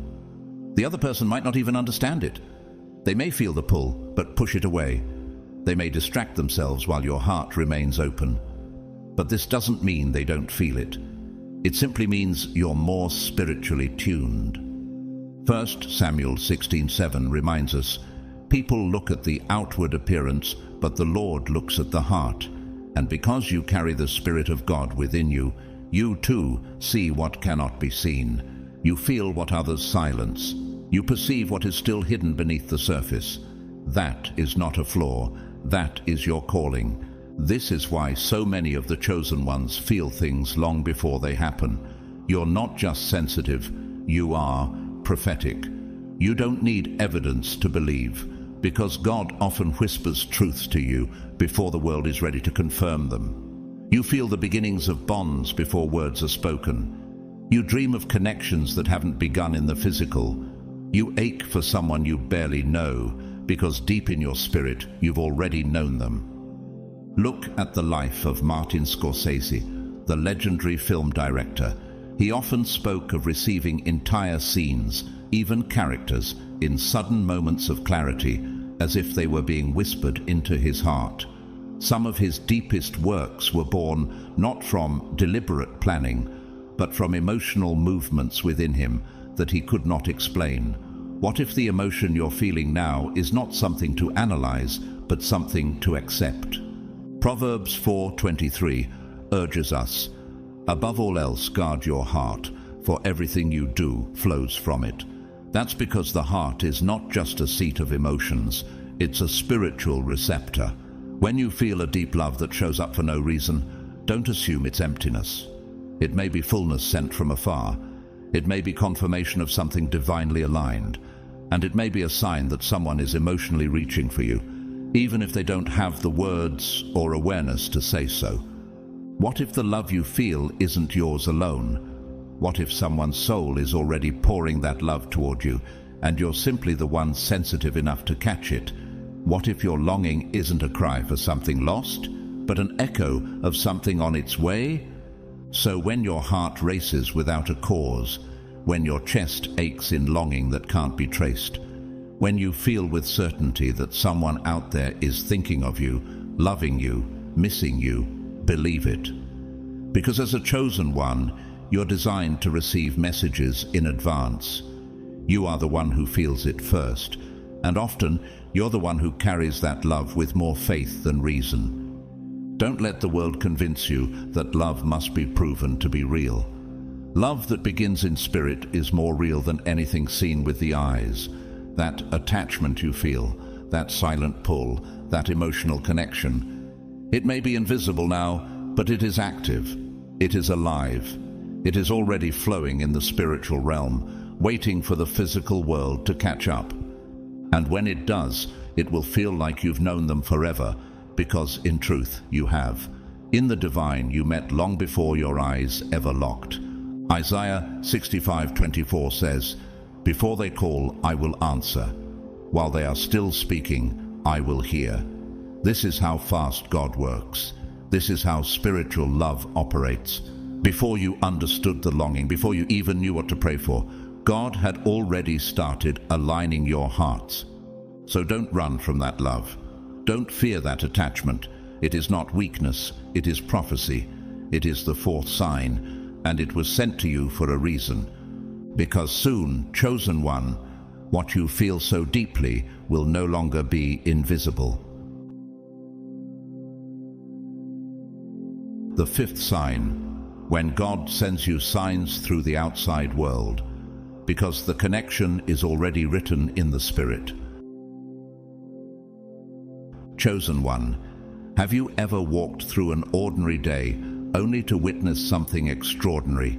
The other person might not even understand it. They may feel the pull, but push it away. They may distract themselves while your heart remains open. But this doesn't mean they don't feel it. It simply means you're more spiritually tuned. 1 Samuel 16:7 reminds us, "People look at the outward appearance, but the Lord looks at the heart. And because you carry the Spirit of God within you, you too see what cannot be seen. You feel what others silence. You perceive what is still hidden beneath the surface. That is not a flaw. That is your calling." This is why so many of the chosen ones feel things long before they happen. You're not just sensitive, you are prophetic. You don't need evidence to believe, because God often whispers truths to you before the world is ready to confirm them. You feel the beginnings of bonds before words are spoken. You dream of connections that haven't begun in the physical. You ache for someone you barely know, because deep in your spirit you've already known them. Look at the life of Martin Scorsese, the legendary film director. He often spoke of receiving entire scenes, even characters, in sudden moments of clarity, as if they were being whispered into his heart. Some of his deepest works were born not from deliberate planning, but from emotional movements within him that he could not explain. What if the emotion you're feeling now is not something to analyze, but something to accept? Proverbs 4:23 urges us, "Above all else, guard your heart, for everything you do flows from it." That's because the heart is not just a seat of emotions, it's a spiritual receptor. When you feel a deep love that shows up for no reason, don't assume it's emptiness. It may be fullness sent from afar. It may be confirmation of something divinely aligned. And it may be a sign that someone is emotionally reaching for you, even if they don't have the words or awareness to say so. What if the love you feel isn't yours alone? What if someone's soul is already pouring that love toward you, and you're simply the one sensitive enough to catch it? What if your longing isn't a cry for something lost, but an echo of something on its way? So when your heart races without a cause, when your chest aches in longing that can't be traced, when you feel with certainty that someone out there is thinking of you, loving you, missing you, believe it. Because as a chosen one, you're designed to receive messages in advance. You are the one who feels it first, and often you're the one who carries that love with more faith than reason. Don't let the world convince you that love must be proven to be real. Love that begins in spirit is more real than anything seen with the eyes. That attachment you feel, that silent pull, that emotional connection. It may be invisible now, but it is active. It is alive. It is already flowing in the spiritual realm, waiting for the physical world to catch up. And when it does, it will feel like you've known them forever, because in truth you have. In the divine you met long before your eyes ever locked. Isaiah 65:24 says, "Before they call, I will answer. While they are still speaking, I will hear." This is how fast God works. This is how spiritual love operates. Before you understood the longing, before you even knew what to pray for, God had already started aligning your hearts. So don't run from that love. Don't fear that attachment. It is not weakness, it is prophecy. It is the fourth sign, and it was sent to you for a reason. Because soon, chosen one, what you feel so deeply will no longer be invisible. The fifth sign, when God sends you signs through the outside world, because the connection is already written in the Spirit. Chosen one, have you ever walked through an ordinary day only to witness something extraordinary,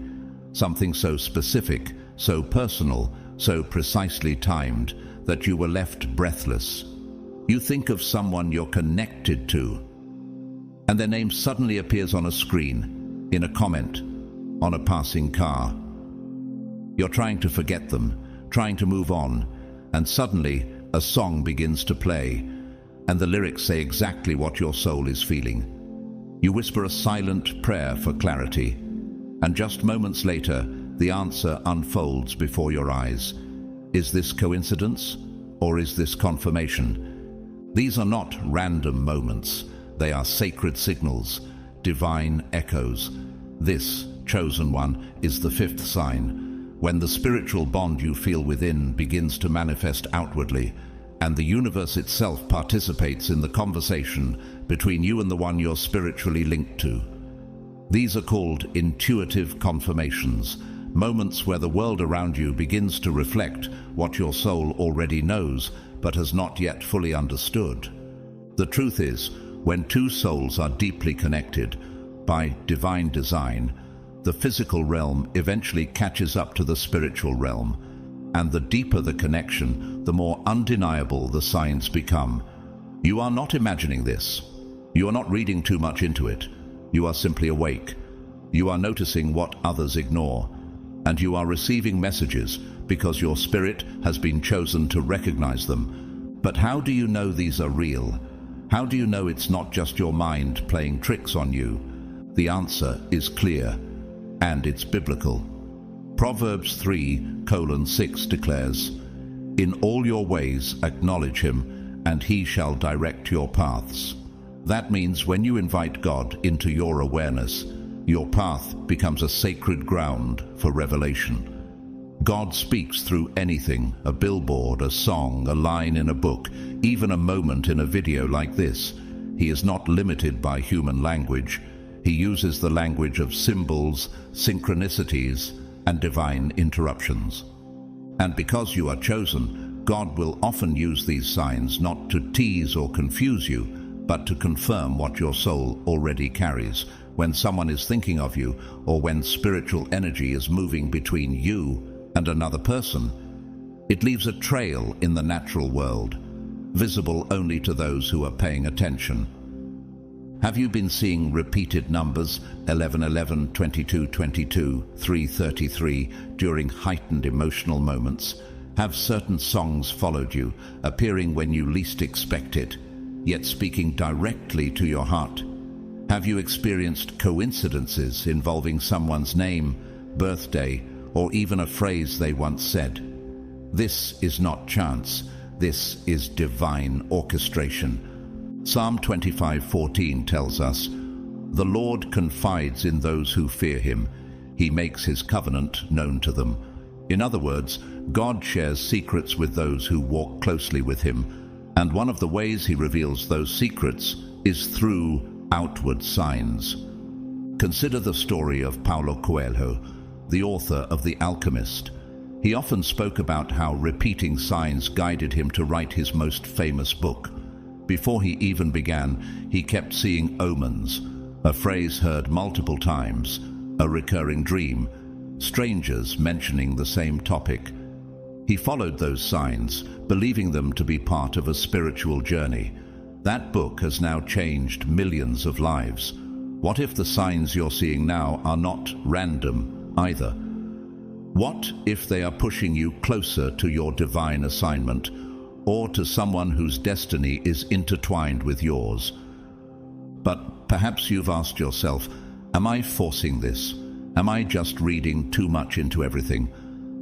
something so specific, so personal, so precisely timed that you were left breathless? You think of someone you're connected to, and their name suddenly appears on a screen, in a comment, on a passing car. You're trying to forget them, trying to move on, and suddenly a song begins to play, and the lyrics say exactly what your soul is feeling. You whisper a silent prayer for clarity, and just moments later, the answer unfolds before your eyes. Is this coincidence, or is this confirmation? These are not random moments. They are sacred signals, divine echoes. This, chosen one, is the fifth sign, when the spiritual bond you feel within begins to manifest outwardly, and the universe itself participates in the conversation between you and the one you're spiritually linked to. These are called intuitive confirmations, moments where the world around you begins to reflect what your soul already knows but has not yet fully understood. The truth is, when two souls are deeply connected by divine design, the physical realm eventually catches up to the spiritual realm, and the deeper the connection, the more undeniable the signs become. You are not imagining this. You are not reading too much into it. You are simply awake. You are noticing what others ignore, and you are receiving messages because your spirit has been chosen to recognize them. But how do you know these are real? How do you know it's not just your mind playing tricks on you? The answer is clear, and it's biblical. Proverbs 3:6 declares, "In all your ways acknowledge him, and he shall direct your paths." That means when you invite God into your awareness, your path becomes a sacred ground for revelation. God speaks through anything, a billboard, a song, a line in a book, even a moment in a video like this. He is not limited by human language. He uses the language of symbols, synchronicities, and divine interruptions. And because you are chosen, God will often use these signs not to tease or confuse you, but to confirm what your soul already carries. When someone is thinking of you, or when spiritual energy is moving between you and another person, it leaves a trail in the natural world, visible only to those who are paying attention. Have you been seeing repeated numbers 1111, 2222, 333 during heightened emotional moments? Have certain songs followed you, appearing when you least expect it, yet speaking directly to your heart? Have you experienced coincidences involving someone's name, birthday, or even a phrase they once said? This is not chance. This is divine orchestration. Psalm 25:14 tells us, "The Lord confides in those who fear him. He makes his covenant known to them." In other words, God shares secrets with those who walk closely with him, and one of the ways he reveals those secrets is through outward signs. Consider the story of Paulo Coelho, the author of The Alchemist. He often spoke about how repeating signs guided him to write his most famous book. Before he even began, he kept seeing omens, a phrase heard multiple times, a recurring dream, strangers mentioning the same topic. He followed those signs, believing them to be part of a spiritual journey. That book has now changed millions of lives. What if the signs you're seeing now are not random either? What if they are pushing you closer to your divine assignment, or to someone whose destiny is intertwined with yours? But perhaps you've asked yourself, am I forcing this? Am I just reading too much into everything?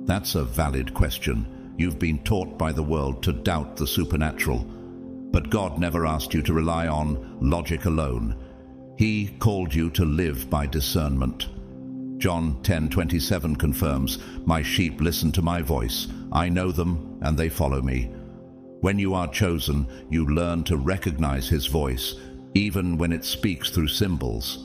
That's a valid question. You've been taught by the world to doubt the supernatural. But God never asked you to rely on logic alone. He called you to live by discernment. John 10:27 confirms, "My sheep listen to my voice. I know them and they follow me." When you are chosen, you learn to recognize his voice, even when it speaks through symbols.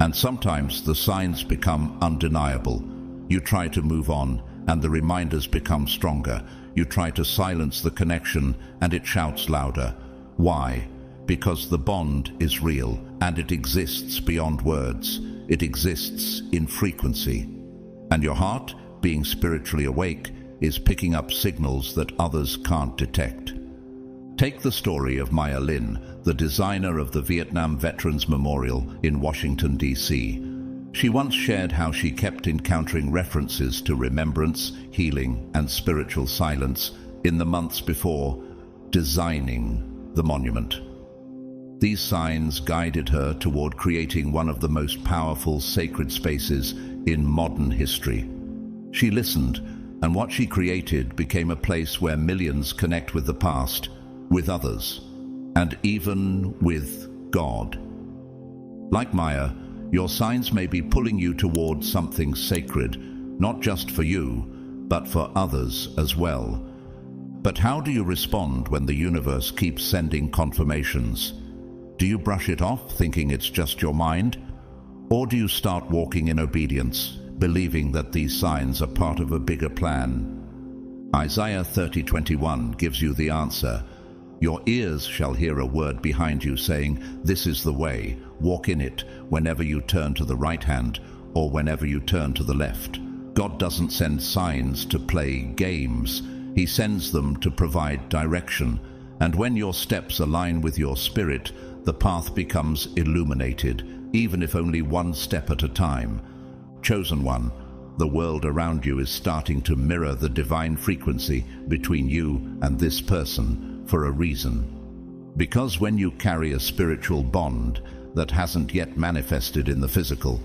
And sometimes the signs become undeniable. You try to move on, and the reminders become stronger. You try to silence the connection, and it shouts louder. Why? Because the bond is real, and it exists beyond words. It exists in frequency. And your heart, being spiritually awake, is picking up signals that others can't detect. Take the story of Maya Lin, the designer of the Vietnam Veterans Memorial in Washington, D.C. She once shared how she kept encountering references to remembrance, healing, and spiritual silence in the months before designing the monument. These signs guided her toward creating one of the most powerful sacred spaces in modern history. She listened, and what she created became a place where millions connect with the past, with others, and even with God. Like Maya, your signs may be pulling you towards something sacred, not just for you, but for others as well. But how do you respond when the universe keeps sending confirmations? Do you brush it off, thinking it's just your mind? Or do you start walking in obedience, believing that these signs are part of a bigger plan? Isaiah 30:21 gives you the answer. "Your ears shall hear a word behind you saying, 'This is the way, walk in it,' whenever you turn to the right hand or whenever you turn to the left." God doesn't send signs to play games. He sends them to provide direction. And when your steps align with your spirit, the path becomes illuminated, even if only one step at a time. Chosen one, the world around you is starting to mirror the divine frequency between you and this person for a reason. Because when you carry a spiritual bond that hasn't yet manifested in the physical,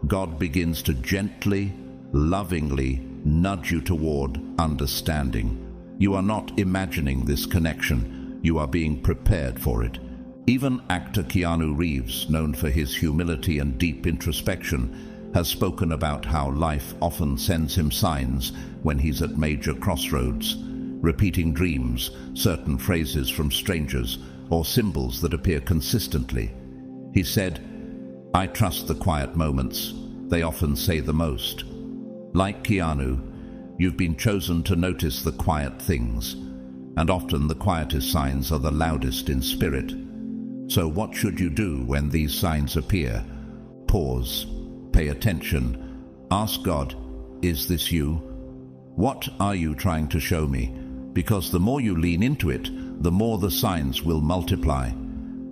God begins to gently, lovingly nudge you toward understanding. You are not imagining this connection. You are being prepared for it. Even actor Keanu Reeves, known for his humility and deep introspection, has spoken about how life often sends him signs when he's at major crossroads, repeating dreams, certain phrases from strangers, or symbols that appear consistently. He said, "I trust the quiet moments. They often say the most." Like Keanu, you've been chosen to notice the quiet things, and often the quietest signs are the loudest in spirit. So what should you do when these signs appear? Pause, pay attention, ask God, "Is this you? What are you trying to show me?" Because the more you lean into it, the more the signs will multiply.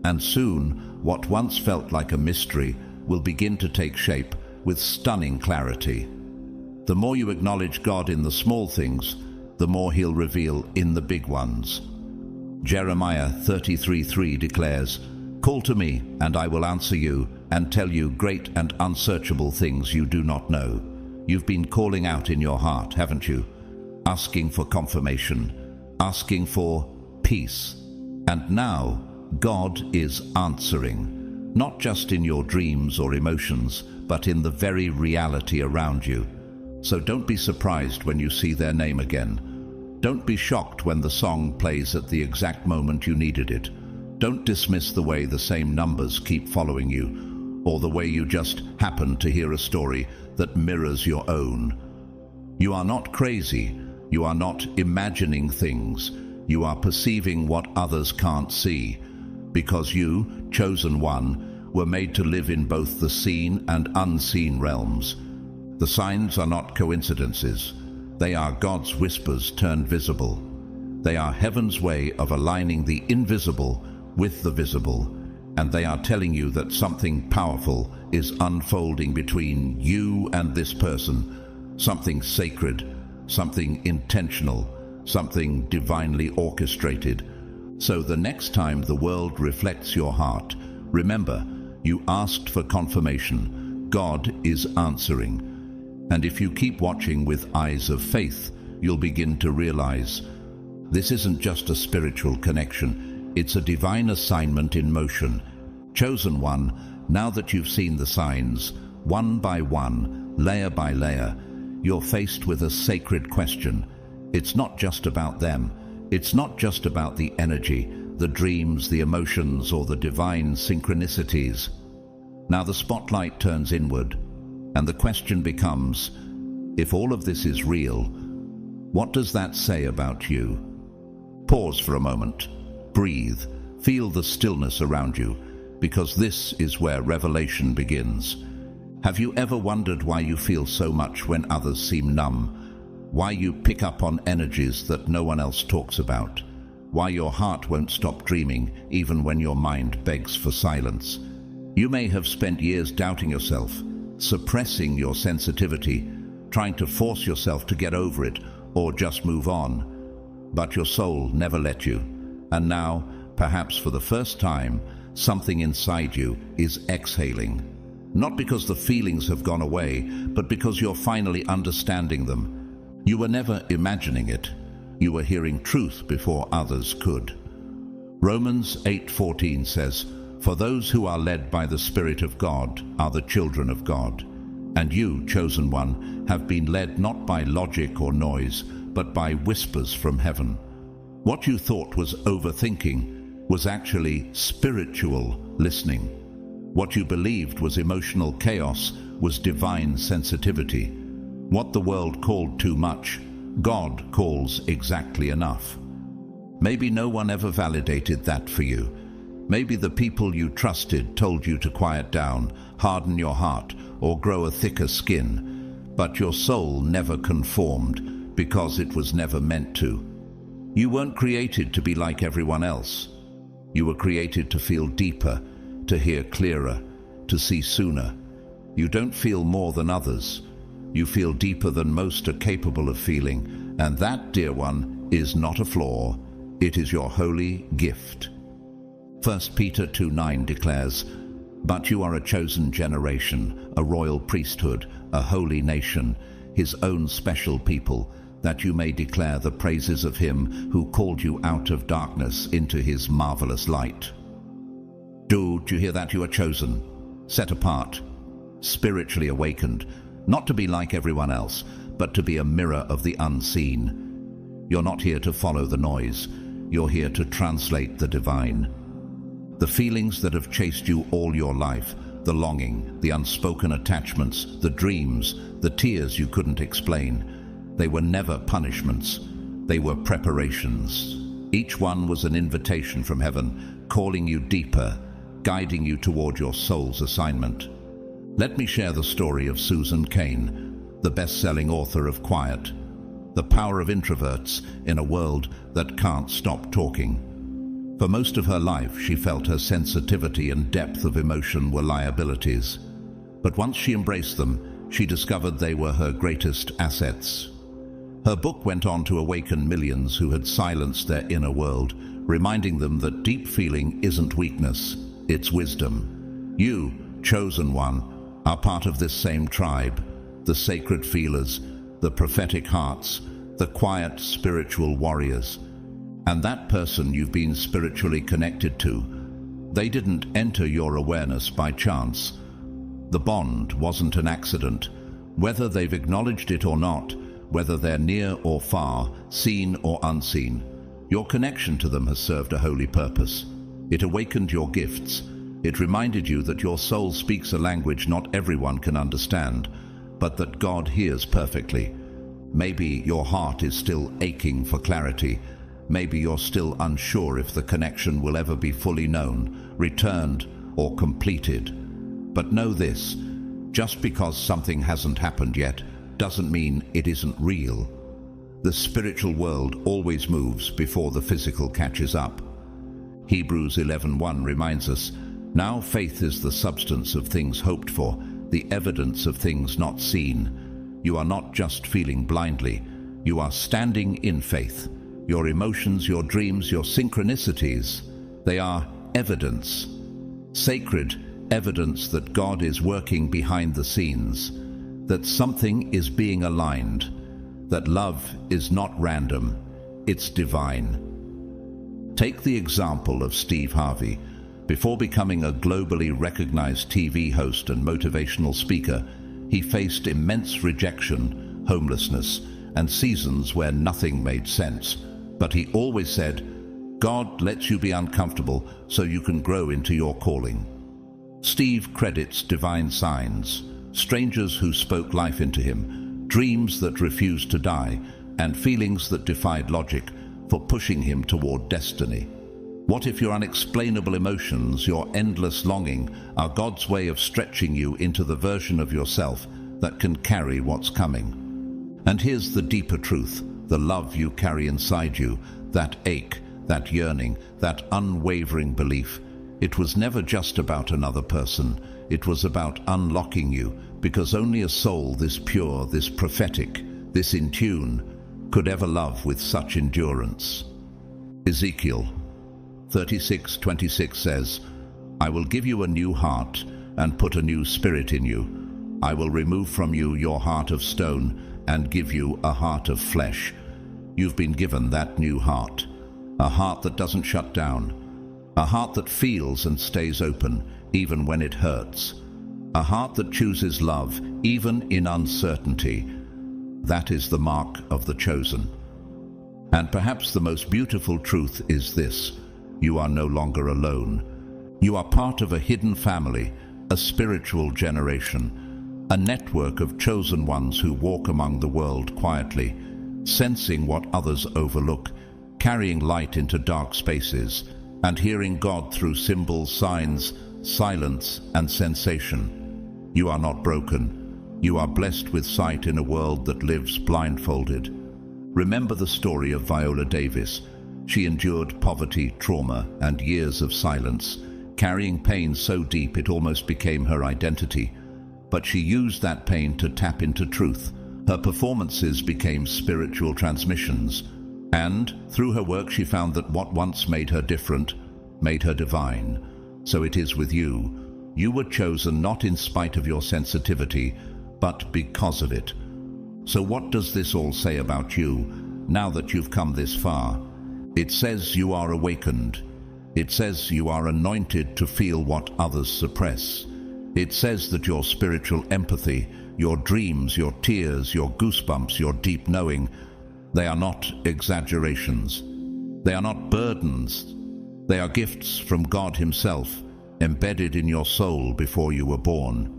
And soon, what once felt like a mystery will begin to take shape with stunning clarity. The more you acknowledge God in the small things, the more He'll reveal in the big ones. Jeremiah 33:3 declares, "Call to me, and I will answer you, and tell you great and unsearchable things you do not know." You've been calling out in your heart, haven't you? Asking for confirmation, asking for peace. And now, God is answering, not just in your dreams or emotions, but in the very reality around you. So don't be surprised when you see their name again. Don't be shocked when the song plays at the exact moment you needed it. Don't dismiss the way the same numbers keep following you, or the way you just happen to hear a story that mirrors your own. You are not crazy. You are not imagining things. You are perceiving what others can't see, because you, chosen one, were made to live in both the seen and unseen realms. The signs are not coincidences. They are God's whispers turned visible. They are heaven's way of aligning the invisible with the visible, and they are telling you that something powerful is unfolding between you and this person, something sacred, something intentional, something divinely orchestrated. So the next time the world reflects your heart, remember, you asked for confirmation. God is answering. And if you keep watching with eyes of faith, you'll begin to realize this isn't just a spiritual connection, it's a divine assignment in motion. Chosen one, now that you've seen the signs, one by one, layer by layer, you're faced with a sacred question. It's not just about them. It's not just about the energy, the dreams, the emotions, or the divine synchronicities. Now the spotlight turns inward, and the question becomes, if all of this is real, what does that say about you? Pause for a moment. Breathe. Feel the stillness around you, because this is where revelation begins. Have you ever wondered why you feel so much when others seem numb? Why you pick up on energies that no one else talks about? Why your heart won't stop dreaming even when your mind begs for silence? You may have spent years doubting yourself, suppressing your sensitivity, trying to force yourself to get over it or just move on. But your soul never let you. And now, perhaps for the first time, something inside you is exhaling. Not because the feelings have gone away, but because you're finally understanding them. You were never imagining it. You were hearing truth before others could. Romans 8:14 says, "For those who are led by the Spirit of God are the children of God." And you, chosen one, have been led not by logic or noise, but by whispers from heaven. What you thought was overthinking was actually spiritual listening. What you believed was emotional chaos was divine sensitivity. What the world called too much, God calls exactly enough. Maybe no one ever validated that for you. Maybe the people you trusted told you to quiet down, harden your heart, or grow a thicker skin. But your soul never conformed because it was never meant to. You weren't created to be like everyone else. You were created to feel deeper, to hear clearer, to see sooner. You don't feel more than others. You feel deeper than most are capable of feeling, and that, dear one, is not a flaw. It is your holy gift. 1 Peter 2:9 declares, "But you are a chosen generation, a royal priesthood, a holy nation, His own special people, that you may declare the praises of Him who called you out of darkness into His marvelous light." Do you hear that? You are chosen, set apart, spiritually awakened, not to be like everyone else, but to be a mirror of the unseen. You're not here to follow the noise. You're here to translate the divine. The feelings that have chased you all your life, the longing, the unspoken attachments, the dreams, the tears you couldn't explain, they were never punishments. They were preparations. Each one was an invitation from heaven, calling you deeper, guiding you toward your soul's assignment. Let me share the story of Susan Cain, the best-selling author of Quiet, The Power of Introverts in a World That Can't Stop Talking. For most of her life, she felt her sensitivity and depth of emotion were liabilities. But once she embraced them, she discovered they were her greatest assets. Her book went on to awaken millions who had silenced their inner world, reminding them that deep feeling isn't weakness, it's wisdom. You, chosen one, are part of this same tribe, the sacred feelers, the prophetic hearts, the quiet spiritual warriors. And that person you've been spiritually connected to, they didn't enter your awareness by chance. The bond wasn't an accident. Whether they've acknowledged it or not, whether they're near or far, seen or unseen, your connection to them has served a holy purpose. It awakened your gifts. It reminded you that your soul speaks a language not everyone can understand, but that God hears perfectly. Maybe your heart is still aching for clarity. Maybe you're still unsure if the connection will ever be fully known, returned, or completed. But know this, just because something hasn't happened yet doesn't mean it isn't real. The spiritual world always moves before the physical catches up. Hebrews 11:1 reminds us, "Now faith is the substance of things hoped for, the evidence of things not seen." You are not just feeling blindly, you are standing in faith. Your emotions, your dreams, your synchronicities, they are evidence. Sacred evidence that God is working behind the scenes, that something is being aligned, that love is not random, it's divine. Take the example of Steve Harvey. Before becoming a globally recognized TV host and motivational speaker, he faced immense rejection, homelessness, and seasons where nothing made sense. But he always said, "God lets you be uncomfortable so you can grow into your calling." Steve credits divine signs, strangers who spoke life into him, dreams that refused to die, and feelings that defied logic for pushing him toward destiny. What if your unexplainable emotions, your endless longing, are God's way of stretching you into the version of yourself that can carry what's coming? And here's the deeper truth, the love you carry inside you, that ache, that yearning, that unwavering belief. It was never just about another person. It was about unlocking you, because only a soul this pure, this prophetic, this in tune, could ever love with such endurance. Ezekiel 36:26 says, "I will give you a new heart and put a new spirit in you. I will remove from you your heart of stone and give you a heart of flesh." You've been given that new heart, a heart that doesn't shut down, a heart that feels and stays open even when it hurts, a heart that chooses love even in uncertainty. That is the mark of the chosen. And perhaps the most beautiful truth is this: you are no longer alone. You are part of a hidden family, a spiritual generation, a network of chosen ones who walk among the world quietly, sensing what others overlook, carrying light into dark spaces, and hearing God through symbols, signs, silence, and sensation. You are not broken. You are blessed with sight in a world that lives blindfolded. Remember the story of Viola Davis. She endured poverty, trauma, and years of silence, carrying pain so deep it almost became her identity. But she used that pain to tap into truth. Her performances became spiritual transmissions, and through her work she found that what once made her different made her divine. So it is with you. You were chosen not in spite of your sensitivity, but because of it. So what does this all say about you, now that you've come this far? It says you are awakened. It says you are anointed to feel what others suppress. It says that your spiritual empathy, your dreams, your tears, your goosebumps, your deep knowing, they are not exaggerations. They are not burdens. They are gifts from God Himself, embedded in your soul before you were born.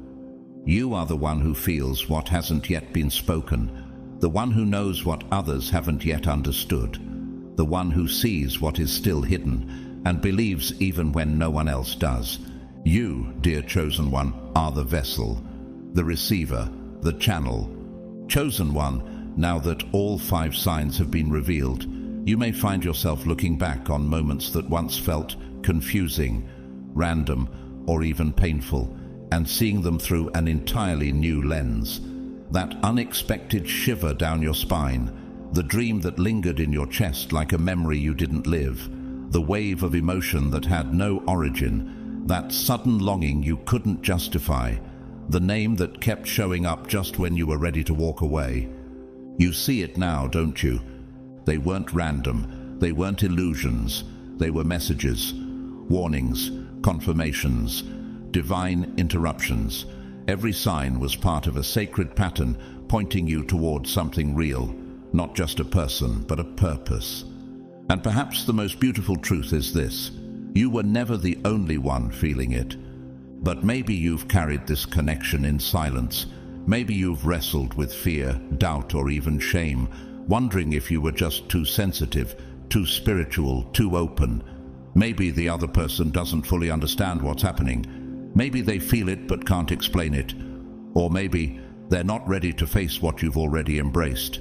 You are the one who feels what hasn't yet been spoken, the one who knows what others haven't yet understood, the one who sees what is still hidden and believes even when no one else does. You, dear chosen one, are the vessel, the receiver, the channel. Chosen one, now that all 5 signs have been revealed, you may find yourself looking back on moments that once felt confusing, random, or even painful, and seeing them through an entirely new lens. That unexpected shiver down your spine, the dream that lingered in your chest like a memory you didn't live, the wave of emotion that had no origin, that sudden longing you couldn't justify, the name that kept showing up just when you were ready to walk away. You see it now, don't you? They weren't random, they weren't illusions, they were messages, warnings, confirmations, divine interruptions. Every sign was part of a sacred pattern pointing you towards something real, not just a person, but a purpose. And perhaps the most beautiful truth is this: you were never the only one feeling it. But maybe you've carried this connection in silence. Maybe you've wrestled with fear, doubt, or even shame, wondering if you were just too sensitive, too spiritual, too open. Maybe the other person doesn't fully understand what's happening. Maybe they feel it but can't explain it. Or maybe they're not ready to face what you've already embraced.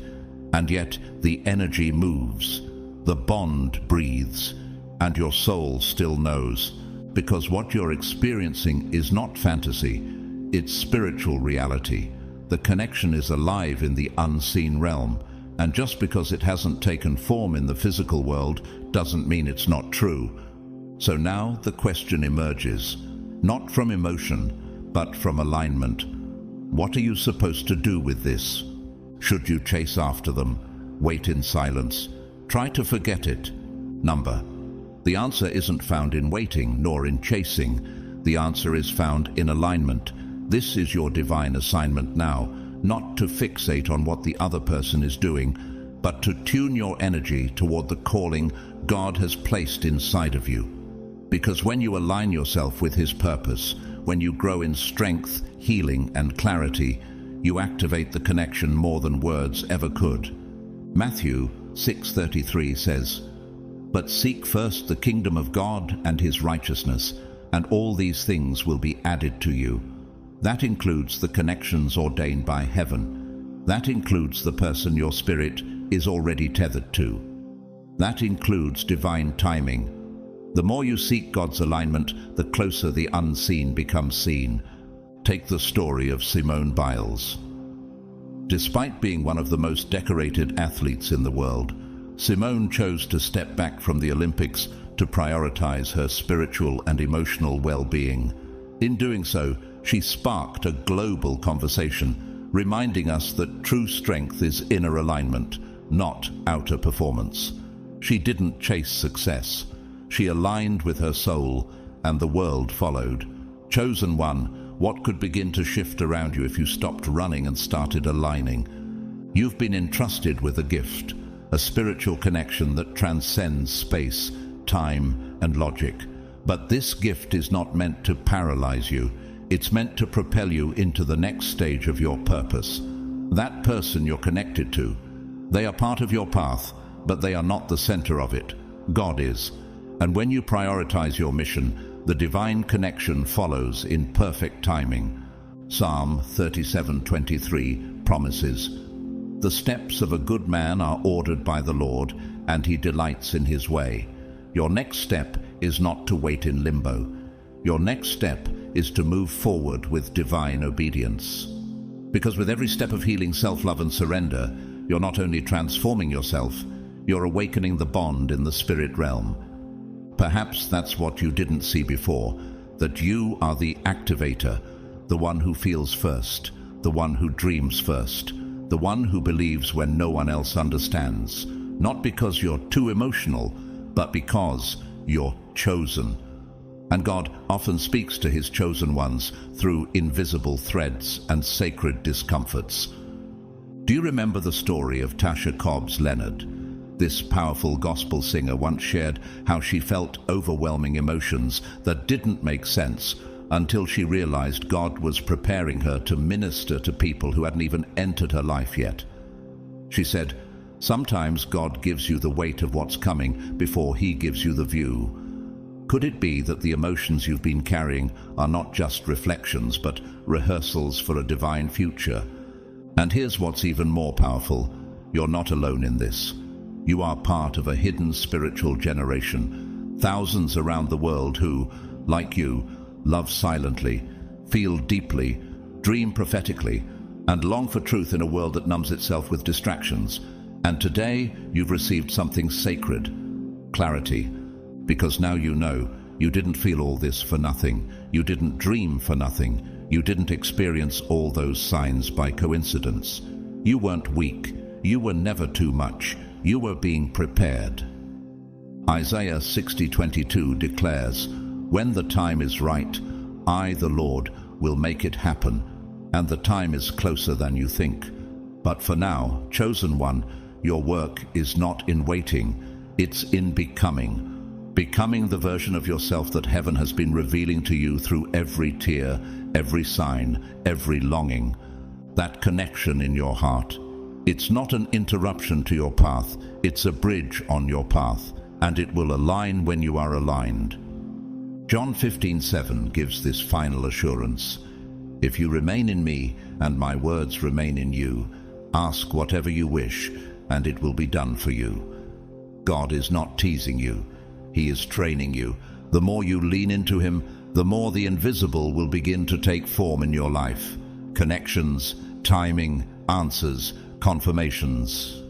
And yet the energy moves, the bond breathes, and your soul still knows. Because what you're experiencing is not fantasy, it's spiritual reality. The connection is alive in the unseen realm, and just because it hasn't taken form in the physical world doesn't mean it's not true. So now the question emerges, not from emotion, but from alignment. What are you supposed to do with this? Should you chase after them, wait in silence, try to forget it? The answer isn't found in waiting nor in chasing. The answer is found in alignment. This is your divine assignment now, not to fixate on what the other person is doing, but to tune your energy toward the calling God has placed inside of you. Because when you align yourself with His purpose, when you grow in strength, healing, and clarity, you activate the connection more than words ever could. Matthew 6:33 says, "But seek first the kingdom of God and His righteousness, and all these things will be added to you." That includes the connections ordained by heaven. That includes the person your spirit is already tethered to. That includes divine timing. The more you seek God's alignment, the closer the unseen becomes seen. Take the story of Simone Biles. Despite being one of the most decorated athletes in the world, Simone chose to step back from the Olympics to prioritize her spiritual and emotional well-being. In doing so, she sparked a global conversation, reminding us that true strength is inner alignment, not outer performance. She didn't chase success. She aligned with her soul, and the world followed. Chosen one, what could begin to shift around you if you stopped running and started aligning? You've been entrusted with a gift, a spiritual connection that transcends space, time, and logic. But this gift is not meant to paralyze you. It's meant to propel you into the next stage of your purpose. That person you're connected to, they are part of your path, but they are not the center of it. God is. And when you prioritize your mission, the divine connection follows in perfect timing. Psalm 37:23 promises, "The steps of a good man are ordered by the Lord, and He delights in His way." Your next step is not to wait in limbo. Your next step is to move forward with divine obedience. Because with every step of healing, self-love, and surrender, you're not only transforming yourself, you're awakening the bond in the spirit realm. Perhaps that's what you didn't see before, that you are the activator, the one who feels first, the one who dreams first, the one who believes when no one else understands, not because you're too emotional, but because you're chosen. And God often speaks to his chosen ones through invisible threads and sacred discomforts. Do you remember the story of Tasha Cobbs Leonard? This powerful gospel singer once shared how she felt overwhelming emotions that didn't make sense until she realized God was preparing her to minister to people who hadn't even entered her life yet. She said, "Sometimes God gives you the weight of what's coming before he gives you the view." Could it be that the emotions you've been carrying are not just reflections, but rehearsals for a divine future? And here's what's even more powerful. You're not alone in this. You are part of a hidden spiritual generation. Thousands around the world who, like you, love silently, feel deeply, dream prophetically, and long for truth in a world that numbs itself with distractions. And today, you've received something sacred, clarity. Because now you know, you didn't feel all this for nothing. You didn't dream for nothing. You didn't experience all those signs by coincidence. You weren't weak. You were never too much. You were being prepared. Isaiah 60:22 declares, "When the time is right, I, the Lord, will make it happen, and the time is closer than you think." But for now, chosen one, your work is not in waiting, it's in becoming. Becoming the version of yourself that heaven has been revealing to you through every tear, every sign, every longing. That connection in your heart. It's not an interruption to your path, it's a bridge on your path, and it will align when you are aligned. John 15:7 gives this final assurance. "If you remain in me, and my words remain in you, ask whatever you wish, and it will be done for you." God is not teasing you. He is training you. The more you lean into him, the more the invisible will begin to take form in your life. Connections, timing, answers, confirmations.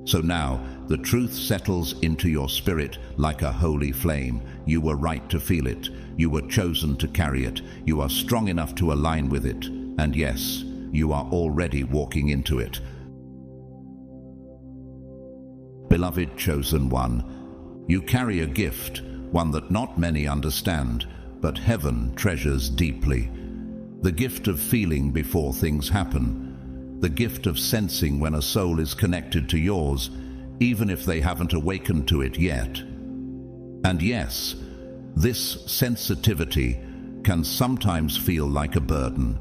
So now, the truth settles into your spirit like a holy flame. You were right to feel it. You were chosen to carry it. You are strong enough to align with it. And yes, you are already walking into it. Beloved chosen one, you carry a gift, one that not many understand, but heaven treasures deeply. The gift of feeling before things happen. The gift of sensing when a soul is connected to yours, even if they haven't awakened to it yet. And yes, this sensitivity can sometimes feel like a burden,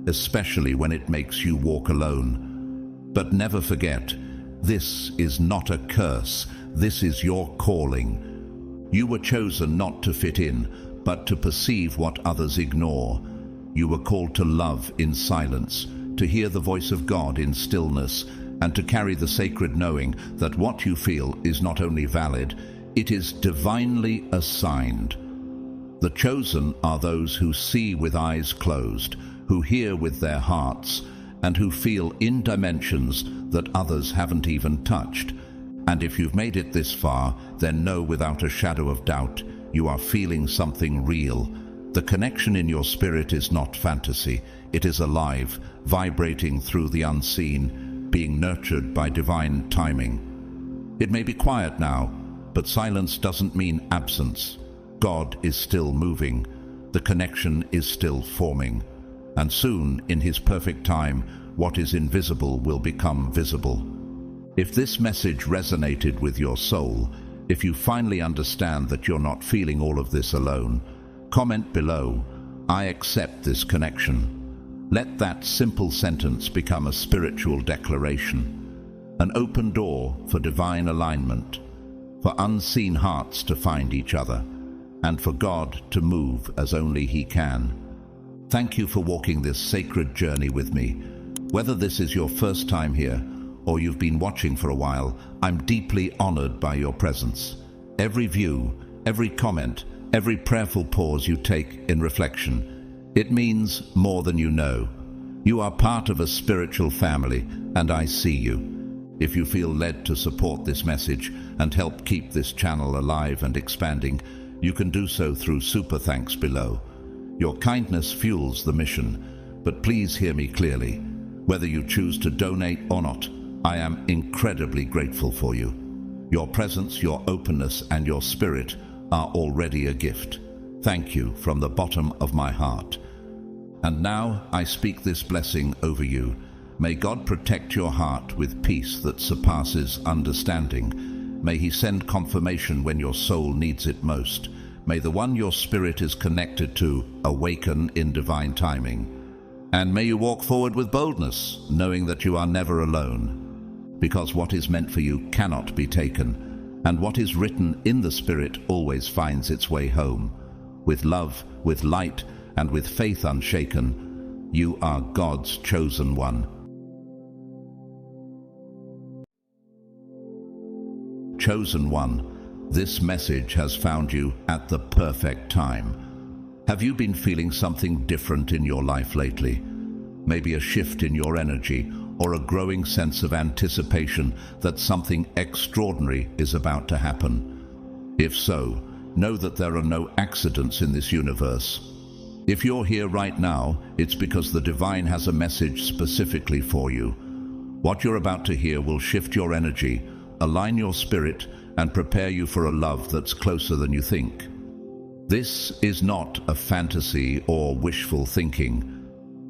especially when it makes you walk alone. But never forget, this is not a curse. This is your calling. You were chosen not to fit in, but to perceive what others ignore. You were called to love in silence, to hear the voice of God in stillness, and to carry the sacred knowing that what you feel is not only valid, it is divinely assigned. The chosen are those who see with eyes closed, who hear with their hearts, and who feel in dimensions that others haven't even touched. And if you've made it this far, then know without a shadow of doubt, you are feeling something real. The connection in your spirit is not fantasy. It is alive, vibrating through the unseen, being nurtured by divine timing. It may be quiet now, but silence doesn't mean absence. God is still moving. The connection is still forming. And soon, in his perfect time, what is invisible will become visible. If this message resonated with your soul, if you finally understand that you're not feeling all of this alone, comment below, "I accept this connection." Let that simple sentence become a spiritual declaration, an open door for divine alignment, for unseen hearts to find each other, and for God to move as only he can. Thank you for walking this sacred journey with me. Whether this is your first time here, or you've been watching for a while, I'm deeply honored by your presence. Every view, every comment, every prayerful pause you take in reflection, it means more than you know. You are part of a spiritual family, and I see you. If you feel led to support this message and help keep this channel alive and expanding, you can do so through super thanks below. Your kindness fuels the mission, but please hear me clearly. Whether you choose to donate or not, I am incredibly grateful for you. Your presence, your openness, and your spirit are already a gift. Thank you from the bottom of my heart. And now I speak this blessing over you. May God protect your heart with peace that surpasses understanding. May He send confirmation when your soul needs it most. May the one your spirit is connected to awaken in divine timing. And may you walk forward with boldness, knowing that you are never alone. Because what is meant for you cannot be taken, and what is written in the Spirit always finds its way home. With love, with light, and with faith unshaken, you are God's chosen one. Chosen one, this message has found you at the perfect time. Have you been feeling something different in your life lately? Maybe a shift in your energy or a growing sense of anticipation that something extraordinary is about to happen. If so, know that there are no accidents in this universe. If you're here right now, it's because the divine has a message specifically for you. What you're about to hear will shift your energy, align your spirit, and prepare you for a love that's closer than you think. This is not a fantasy or wishful thinking,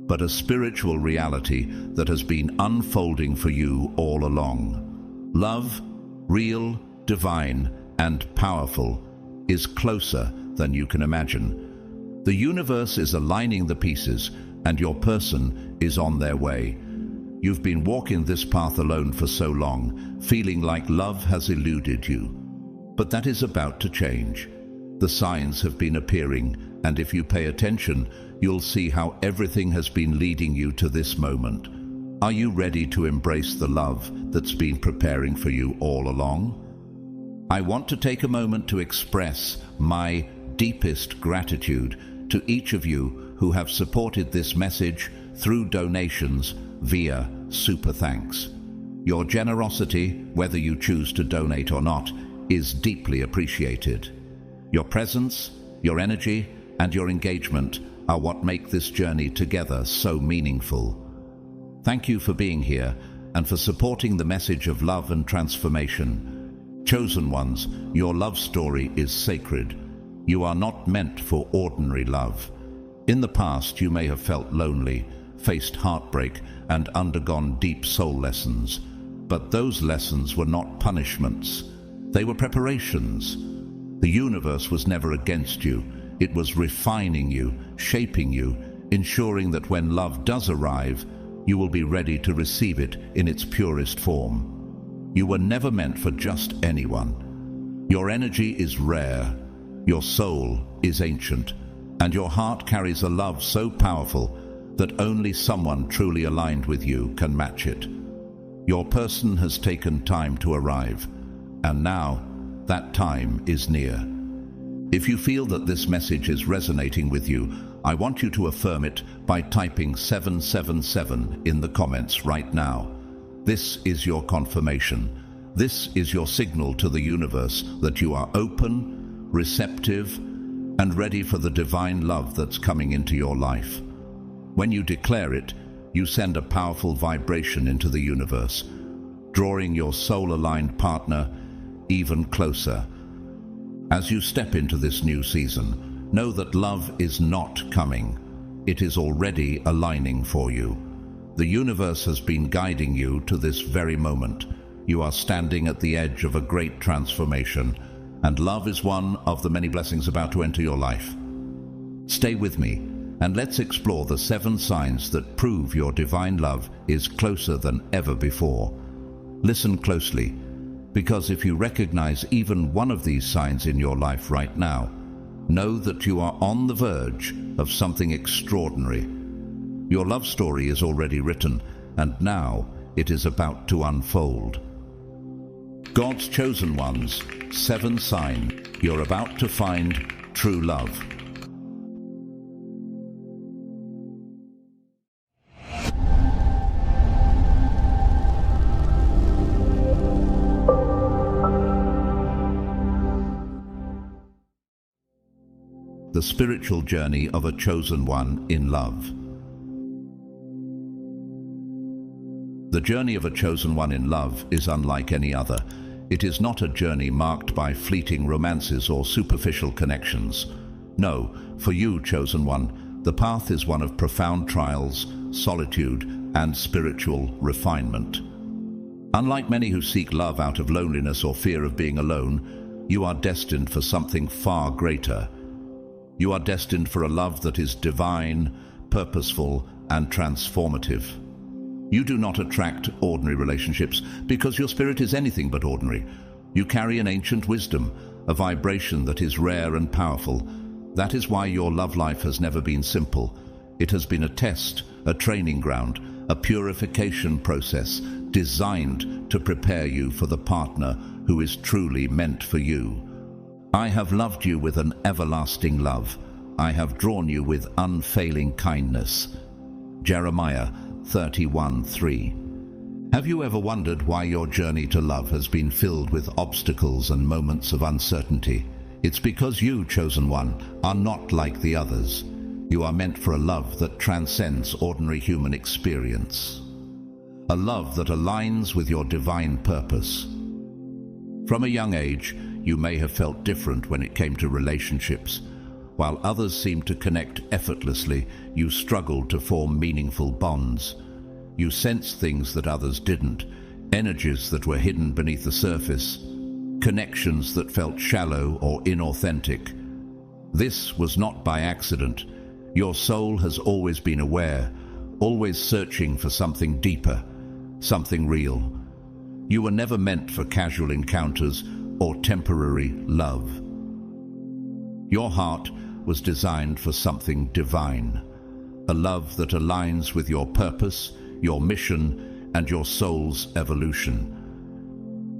but a spiritual reality that has been unfolding for you all along. Love, real, divine, and powerful, is closer than you can imagine. The universe is aligning the pieces, and your person is on their way. You've been walking this path alone for so long, feeling like love has eluded you. But that is about to change. The signs have been appearing, and if you pay attention, you'll see how everything has been leading you to this moment. Are you ready to embrace the love that's been preparing for you all along? I want to take a moment to express my deepest gratitude to each of you who have supported this message through donations via Super Thanks. Your generosity, whether you choose to donate or not, is deeply appreciated. Your presence, your energy, and your engagement are what make this journey together so meaningful. Thank you for being here and for supporting the message of love and transformation. Chosen ones, your love story is sacred. You are not meant for ordinary love. In the past, you may have felt lonely, faced heartbreak, and undergone deep soul lessons. But those lessons were not punishments. They were preparations. The universe was never against you. It was refining you, shaping you, ensuring that when love does arrive, you will be ready to receive it in its purest form. You were never meant for just anyone. Your energy is rare, your soul is ancient, and your heart carries a love so powerful that only someone truly aligned with you can match it. Your person has taken time to arrive, and now that time is near. If you feel that this message is resonating with you, I want you to affirm it by typing 777 in the comments right now. This is your confirmation. This is your signal to the universe that you are open, receptive, and ready for the divine love that's coming into your life. When you declare it, you send a powerful vibration into the universe, drawing your soul-aligned partner even closer. As you step into this new season, know that love is not coming. It is already aligning for you. The universe has been guiding you to this very moment. You are standing at the edge of a great transformation, and love is one of the many blessings about to enter your life. Stay with me, and let's explore the 7 signs that prove your divine love is closer than ever before. Listen closely, because if you recognize even one of these signs in your life right now, know that you are on the verge of something extraordinary. Your love story is already written, and now it is about to unfold. God's chosen ones, 7 sign you're about to find true love. The spiritual journey of a chosen one in love. The journey of a chosen one in love is unlike any other. It is not a journey marked by fleeting romances or superficial connections. No, for you, chosen one, the path is one of profound trials, solitude, and spiritual refinement. Unlike many who seek love out of loneliness or fear of being alone, you are destined for something far greater. You are destined for a love that is divine, purposeful, and transformative. You do not attract ordinary relationships because your spirit is anything but ordinary. You carry an ancient wisdom, a vibration that is rare and powerful. That is why your love life has never been simple. It has been a test, a training ground, a purification process designed to prepare you for the partner who is truly meant for you. I have loved you with an everlasting love. I have drawn you with unfailing kindness. Jeremiah 31:3. Have you ever wondered why your journey to love has been filled with obstacles and moments of uncertainty? It's because you, chosen one, are not like the others. You are meant for a love that transcends ordinary human experience. A love that aligns with your divine purpose. From a young age, you may have felt different when it came to relationships. While others seemed to connect effortlessly, you struggled to form meaningful bonds. You sensed things that others didn't, energies that were hidden beneath the surface, connections that felt shallow or inauthentic. This was not by accident. Your soul has always been aware, always searching for something deeper, something real. You were never meant for casual encounters or temporary love. Your heart was designed for something divine, a love that aligns with your purpose, your mission, and your soul's evolution.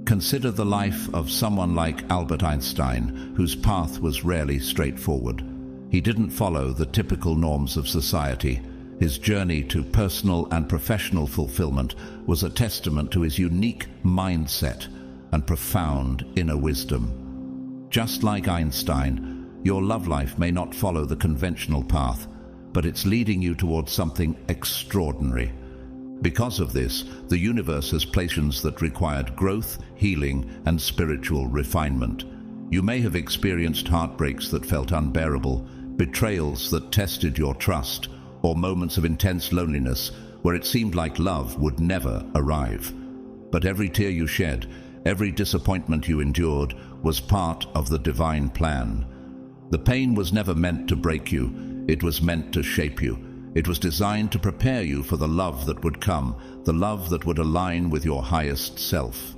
Consider the life of someone like Albert Einstein, whose path was rarely straightforward. He didn't follow the typical norms of society. His journey to personal and professional fulfillment was a testament to his unique mindset and profound inner wisdom. Just like Einstein, your love life may not follow the conventional path, but it's leading you towards something extraordinary. Because of this, the universe has placements that required growth, healing, and spiritual refinement. You may have experienced heartbreaks that felt unbearable, betrayals that tested your trust, or moments of intense loneliness where it seemed like love would never arrive. But every tear you shed, every disappointment you endured, was part of the divine plan. The pain was never meant to break you, it was meant to shape you. It was designed to prepare you for the love that would come, the love that would align with your highest self.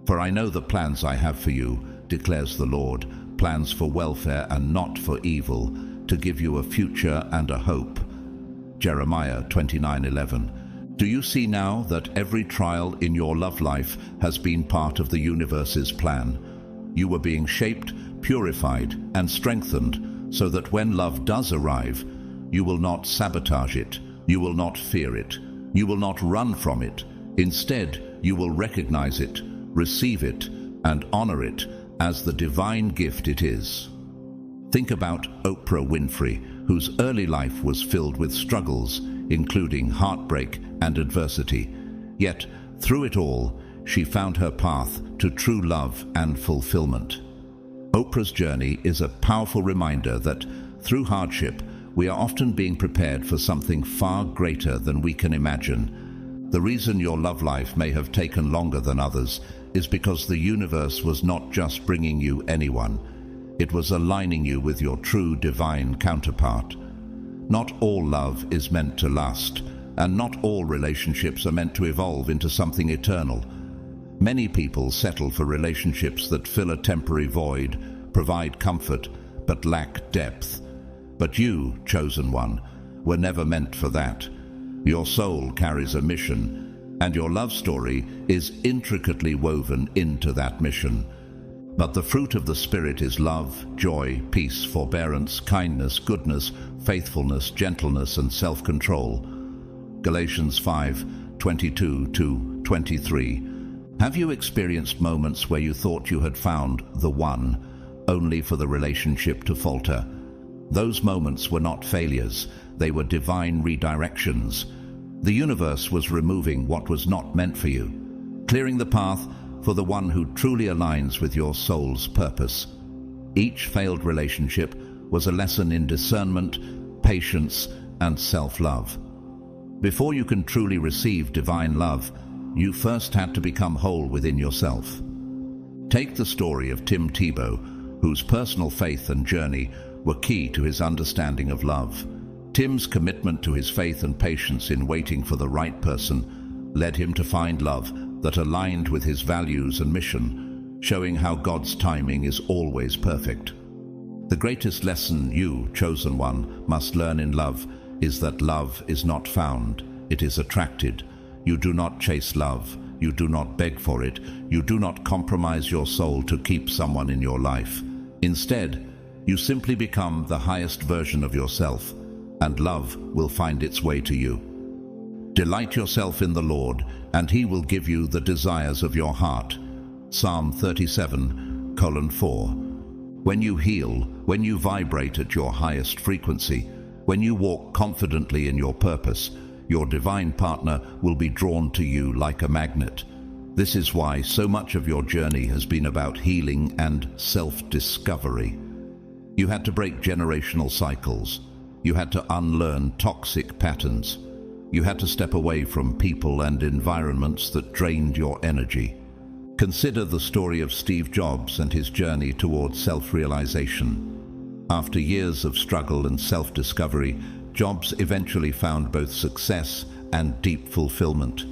For I know the plans I have for you, declares the Lord, plans for welfare and not for evil, to give you a future and a hope. Jeremiah 29:11. Do you see now that every trial in your love life has been part of the universe's plan? You were being shaped, purified, and strengthened so that when love does arrive, you will not sabotage it, you will not fear it, you will not run from it. Instead, you will recognize it, receive it, and honor it as the divine gift it is. Think about Oprah Winfrey, whose early life was filled with struggles, including heartbreak and adversity. Yet, through it all, she found her path to true love and fulfillment. Oprah's journey is a powerful reminder that, through hardship, we are often being prepared for something far greater than we can imagine. The reason your love life may have taken longer than others is because the universe was not just bringing you anyone. It was aligning you with your true divine counterpart. Not all love is meant to last, and not all relationships are meant to evolve into something eternal. Many people settle for relationships that fill a temporary void, provide comfort, but lack depth. But you, chosen one, were never meant for that. Your soul carries a mission, and your love story is intricately woven into that mission. But the fruit of the Spirit is love, joy, peace, forbearance, kindness, goodness, faithfulness, gentleness, and self-control. Galatians 5:22-23. Have you experienced moments where you thought you had found the one, only for the relationship to falter? Those moments were not failures, they were divine redirections. The universe was removing what was not meant for you, clearing the path for the one who truly aligns with your soul's purpose. Each failed relationship was a lesson in discernment, patience, and self-love. Before you can truly receive divine love, you first had to become whole within yourself. Take the story of Tim Tebow, whose personal faith and journey were key to his understanding of love. Tim's commitment to his faith and patience in waiting for the right person led him to find love that aligned with his values and mission, showing how God's timing is always perfect. The greatest lesson you, chosen one, must learn in love is that love is not found, it is attracted. You do not chase love, you do not beg for it, you do not compromise your soul to keep someone in your life. Instead, you simply become the highest version of yourself, and love will find its way to you. Delight yourself in the Lord, and He will give you the desires of your heart. Psalm 37:4. When you heal, when you vibrate at your highest frequency, when you walk confidently in your purpose, your divine partner will be drawn to you like a magnet. This is why so much of your journey has been about healing and self-discovery. You had to break generational cycles. You had to unlearn toxic patterns. You had to step away from people and environments that drained your energy. Consider the story of Steve Jobs and his journey towards self-realization. After years of struggle and self-discovery, Jobs eventually found both success and deep fulfillment.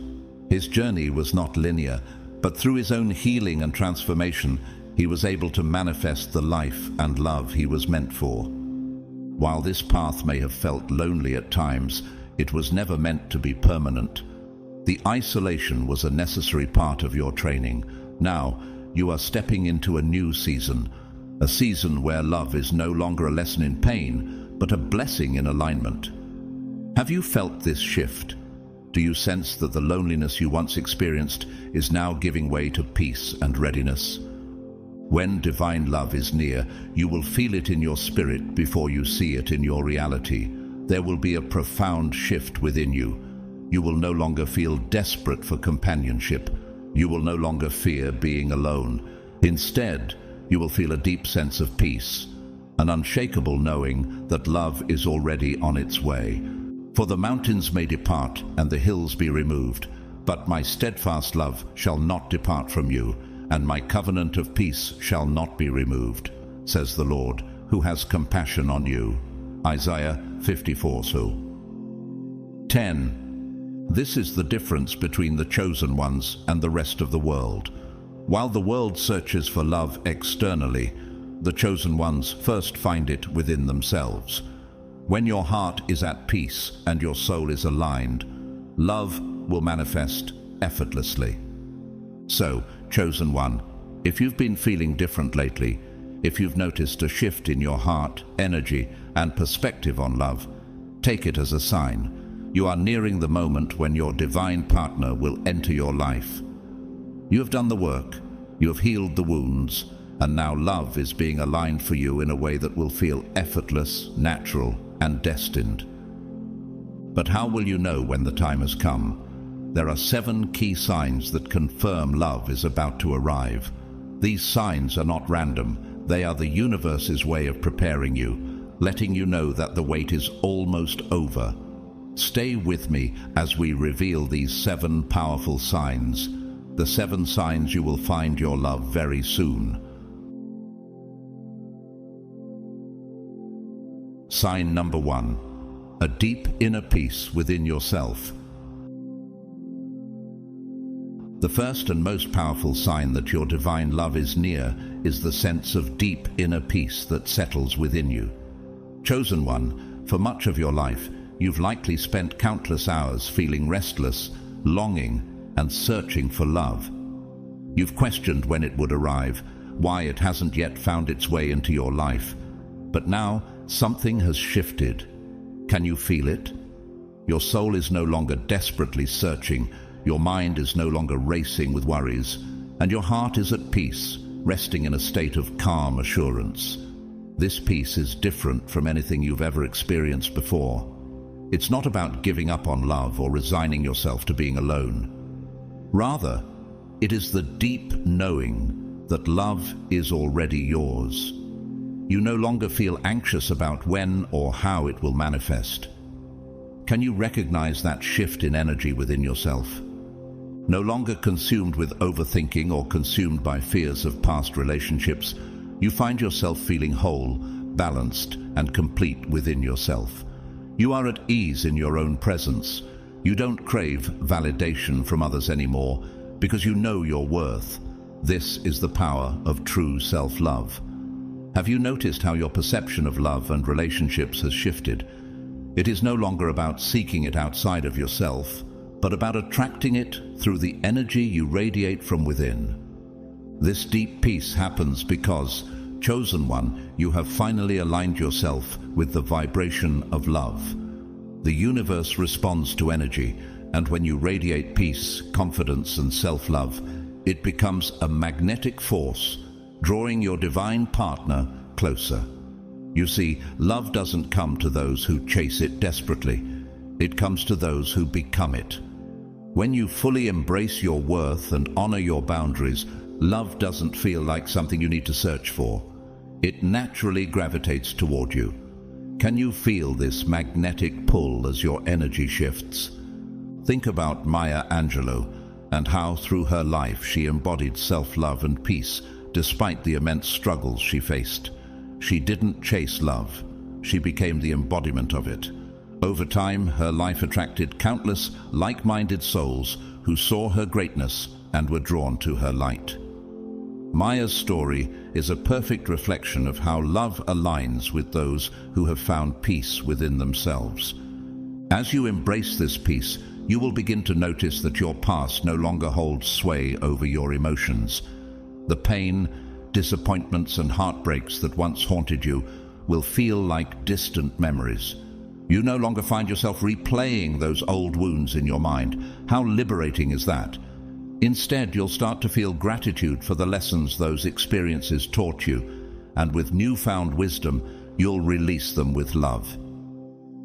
His journey was not linear, but through his own healing and transformation, he was able to manifest the life and love he was meant for. While this path may have felt lonely at times, it was never meant to be permanent. The isolation was a necessary part of your training. Now, you are stepping into a new season, a season where love is no longer a lesson in pain, but a blessing in alignment. Have you felt this shift? Do you sense that the loneliness you once experienced is now giving way to peace and readiness? When divine love is near, you will feel it in your spirit before you see it in your reality. There will be a profound shift within you. You will no longer feel desperate for companionship. You will no longer fear being alone. Instead, you will feel a deep sense of peace, an unshakable knowing that love is already on its way. For the mountains may depart and the hills be removed, but my steadfast love shall not depart from you, and my covenant of peace shall not be removed, says the Lord, who has compassion on you. Isaiah 54:10. This is the difference between the chosen ones and the rest of the world. While the world searches for love externally, the chosen ones first find it within themselves. When your heart is at peace and your soul is aligned, love will manifest effortlessly. So, chosen one, if you've been feeling different lately, if you've noticed a shift in your heart, energy, and perspective on love, take it as a sign. You are nearing the moment when your divine partner will enter your life. You have done the work, you have healed the wounds, and now love is being aligned for you in a way that will feel effortless, natural, and destined. But how will you know when the time has come? There are 7 key signs that confirm love is about to arrive. These signs are not random. They are the universe's way of preparing you, letting you know that the wait is almost over. Stay with me as we reveal these 7 powerful signs, the 7 signs you will find your love very soon. Sign number 1, a deep inner peace within yourself. The first and most powerful sign that your divine love is near is the sense of deep inner peace that settles within you. Chosen one, for much of your life, you've likely spent countless hours feeling restless, longing, and searching for love. You've questioned when it would arrive, why it hasn't yet found its way into your life. But now, something has shifted. Can you feel it? Your soul is no longer desperately searching, your mind is no longer racing with worries, and your heart is at peace, resting in a state of calm assurance. This peace is different from anything you've ever experienced before. It's not about giving up on love or resigning yourself to being alone. Rather, It is the deep knowing that love is already yours. You no longer feel anxious about when or how it will manifest. Can you recognize that shift in energy within yourself? No longer consumed with overthinking or consumed by fears of past relationships, you find yourself feeling whole, balanced, and complete within yourself. You are at ease in your own presence. You don't crave validation from others anymore because you know your worth. This is the power of true self-love. Have you noticed how your perception of love and relationships has shifted? It is no longer about seeking it outside of yourself, but about attracting it through the energy you radiate from within. This deep peace happens because, chosen one, you have finally aligned yourself with the vibration of love. The universe responds to energy, and when you radiate peace, confidence, and self-love, it becomes a magnetic force, drawing your divine partner closer. You see, love doesn't come to those who chase it desperately. It comes to those who become it. When you fully embrace your worth and honor your boundaries, love doesn't feel like something you need to search for. It naturally gravitates toward you. Can you feel this magnetic pull as your energy shifts? Think about Maya Angelou and how through her life she embodied self-love and peace despite the immense struggles she faced. She didn't chase love. She became the embodiment of it. Over time, her life attracted countless like-minded souls who saw her greatness and were drawn to her light. Maya's story is a perfect reflection of how love aligns with those who have found peace within themselves. As you embrace this peace, you will begin to notice that your past no longer holds sway over your emotions. The pain, disappointments, and heartbreaks that once haunted you will feel like distant memories. You no longer find yourself replaying those old wounds in your mind. How liberating is that? Instead, you'll start to feel gratitude for the lessons those experiences taught you, and with newfound wisdom, you'll release them with love.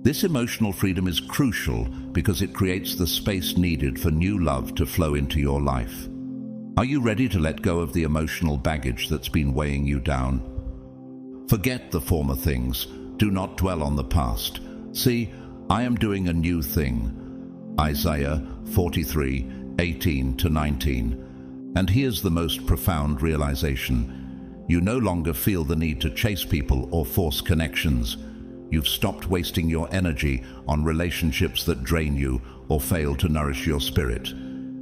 This emotional freedom is crucial because it creates the space needed for new love to flow into your life. Are you ready to let go of the emotional baggage that's been weighing you down? Forget the former things. Do not dwell on the past. See, I am doing a new thing. Isaiah 43:18-19. And here's the most profound realization. You no longer feel the need to chase people or force connections. You've stopped wasting your energy on relationships that drain you or fail to nourish your spirit.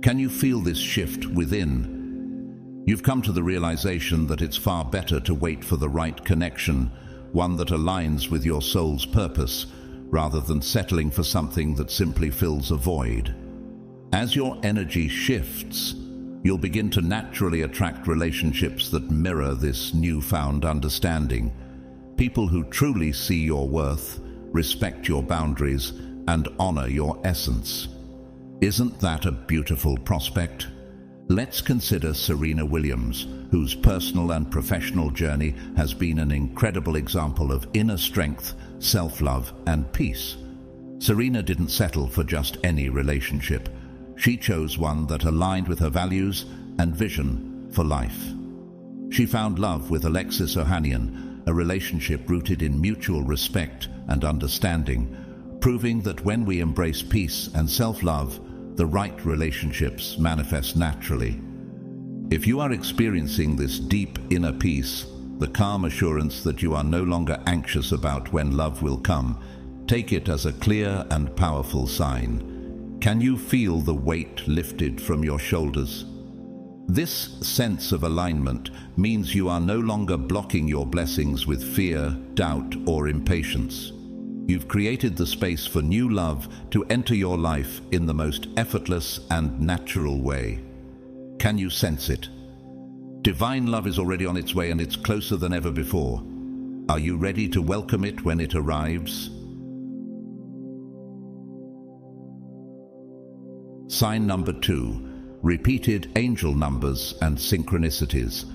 Can you feel this shift within? You've come to the realization that it's far better to wait for the right connection, one that aligns with your soul's purpose, rather than settling for something that simply fills a void. As your energy shifts, you'll begin to naturally attract relationships that mirror this newfound understanding. People who truly see your worth, respect your boundaries, and honor your essence. Isn't that a beautiful prospect? Let's consider Serena Williams, whose personal and professional journey has been an incredible example of inner strength, self-love, and peace. Serena didn't settle for just any relationship. She chose one that aligned with her values and vision for life. She found love with Alexis Ohanian, a relationship rooted in mutual respect and understanding, proving that when we embrace peace and self-love, the right relationships manifest naturally. If you are experiencing this deep inner peace, the calm assurance that you are no longer anxious about when love will come, take it as a clear and powerful sign. Can you feel the weight lifted from your shoulders? This sense of alignment means you are no longer blocking your blessings with fear, doubt, or impatience. You've created the space for new love to enter your life in the most effortless and natural way. Can you sense it? Divine love is already on its way, and it's closer than ever before. Are you ready to welcome it when it arrives? Sign number 2. Repeated angel numbers and synchronicities.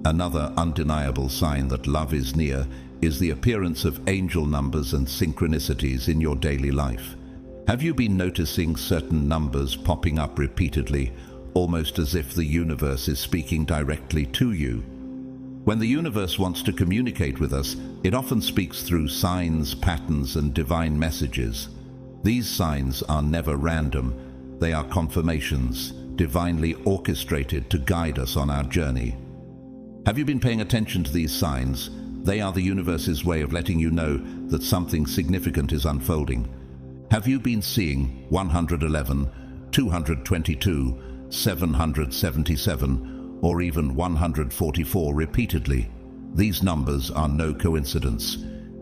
Another undeniable sign that love is near is the appearance of angel numbers and synchronicities in your daily life. Have you been noticing certain numbers popping up repeatedly, almost as if the universe is speaking directly to you? When the universe wants to communicate with us, it often speaks through signs, patterns, and divine messages. These signs are never random. They are confirmations, divinely orchestrated to guide us on our journey. Have you been paying attention to these signs? They are the universe's way of letting you know that something significant is unfolding. Have you been seeing 111, 222, 777, or even 144 repeatedly? These numbers are no coincidence.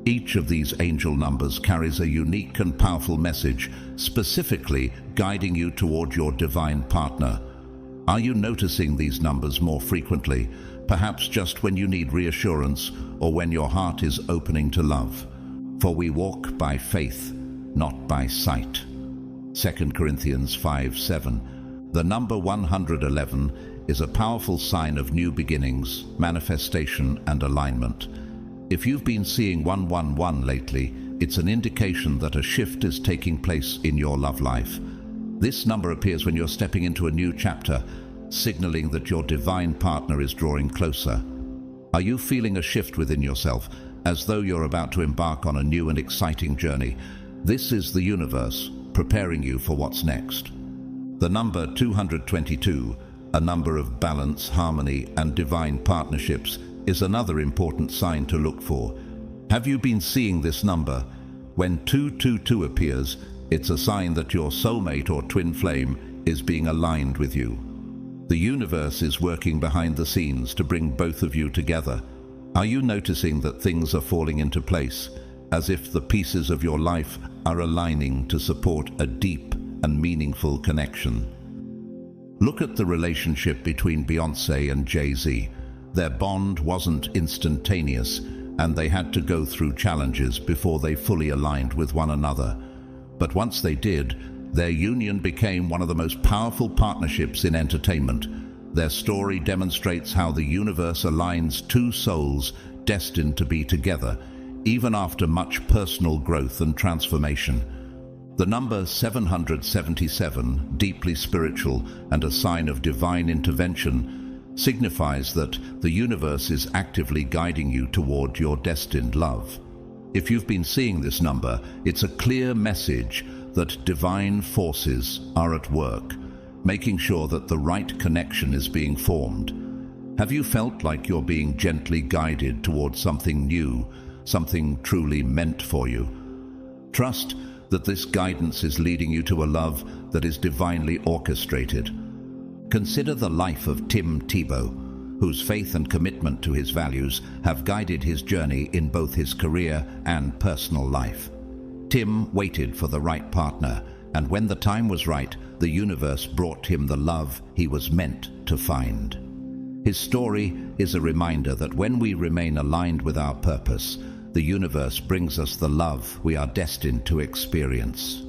Each of these angel numbers carries a unique and powerful message, specifically guiding you toward your divine partner. Are you noticing these numbers more frequently, perhaps just when you need reassurance or when your heart is opening to love? For we walk by faith, not by sight. 2 Corinthians 5:7. The number 111 is a powerful sign of new beginnings, manifestation, and alignment. If you've been seeing 111 lately, it's an indication that a shift is taking place in your love life. This number appears when you're stepping into a new chapter, signaling that your divine partner is drawing closer. Are you feeling a shift within yourself, as though you're about to embark on a new and exciting journey? This is the universe preparing you for what's next. The number 222, a number of balance, harmony, and divine partnerships, is another important sign to look for. Have you been seeing this number? When 222 appears, it's a sign that your soulmate or twin flame is being aligned with you. The universe is working behind the scenes to bring both of you together. Are you noticing that things are falling into place, as if the pieces of your life are aligning to support a deep and meaningful connection? Look at the relationship between Beyoncé and Jay-Z. Their bond wasn't instantaneous, and they had to go through challenges before they fully aligned with one another. But once they did, their union became one of the most powerful partnerships in entertainment. Their story demonstrates how the universe aligns two souls destined to be together, even after much personal growth and transformation. The number 777, deeply spiritual and a sign of divine intervention, signifies that the universe is actively guiding you toward your destined love. If you've been seeing this number, it's a clear message that divine forces are at work, making sure that the right connection is being formed. Have you felt like you're being gently guided towards something new, something truly meant for you? Trust that this guidance is leading you to a love that is divinely orchestrated. Consider the life of Tim Tebow, whose faith and commitment to his values have guided his journey in both his career and personal life. Tim waited for the right partner, and when the time was right, the universe brought him the love he was meant to find. His story is a reminder that when we remain aligned with our purpose, the universe brings us the love we are destined to experience.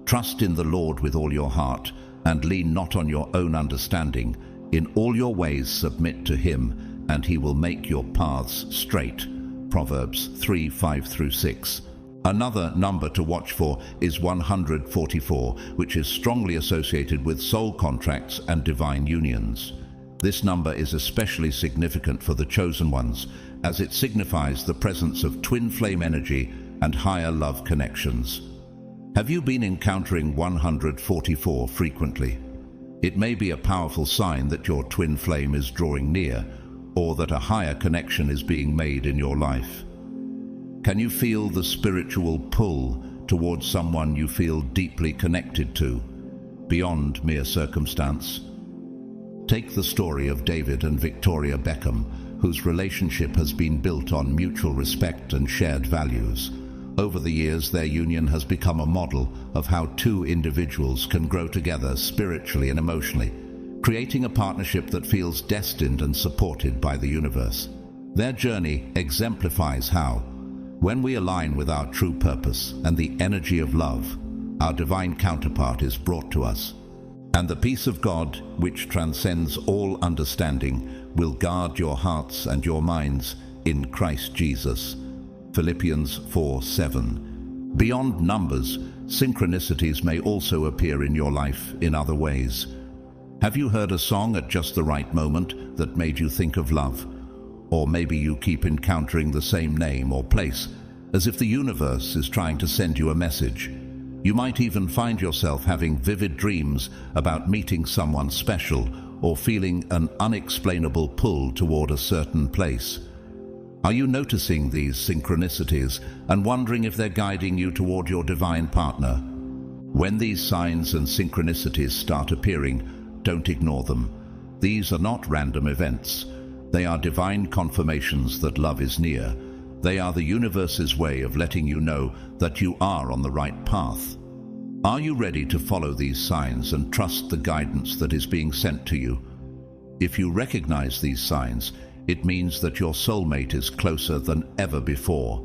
Trust in the Lord with all your heart, and lean not on your own understanding. In all your ways submit to him, and he will make your paths straight. Proverbs 3:5-6. Another number to watch for is 144, which is strongly associated with soul contracts and divine unions. This number is especially significant for the chosen ones, as it signifies the presence of twin flame energy and higher love connections. Have you been encountering 144 frequently? It may be a powerful sign that your twin flame is drawing near, or that a higher connection is being made in your life. Can you feel the spiritual pull towards someone you feel deeply connected to, beyond mere circumstance? Take the story of David and Victoria Beckham, whose relationship has been built on mutual respect and shared values. Over the years, their union has become a model of how two individuals can grow together spiritually and emotionally, creating a partnership that feels destined and supported by the universe. Their journey exemplifies how, when we align with our true purpose and the energy of love, our divine counterpart is brought to us. And the peace of God, which transcends all understanding, will guard your hearts and your minds in Christ Jesus. Philippians 4:7. Beyond numbers, Synchronicities may also appear in your life in other ways. Have you heard a song at just the right moment that made you think of love? Or maybe you keep encountering the same name or place, as if the universe is trying to send you a message. You might even find yourself having vivid dreams about meeting someone special or feeling an unexplainable pull toward a certain place. Are you noticing these synchronicities and wondering if they're guiding you toward your divine partner? When these signs and synchronicities start appearing, don't ignore them. These are not random events. They are divine confirmations that love is near. They are the universe's way of letting you know that you are on the right path. Are you ready to follow these signs and trust the guidance that is being sent to you? If you recognize these signs, it means that your soulmate is closer than ever before.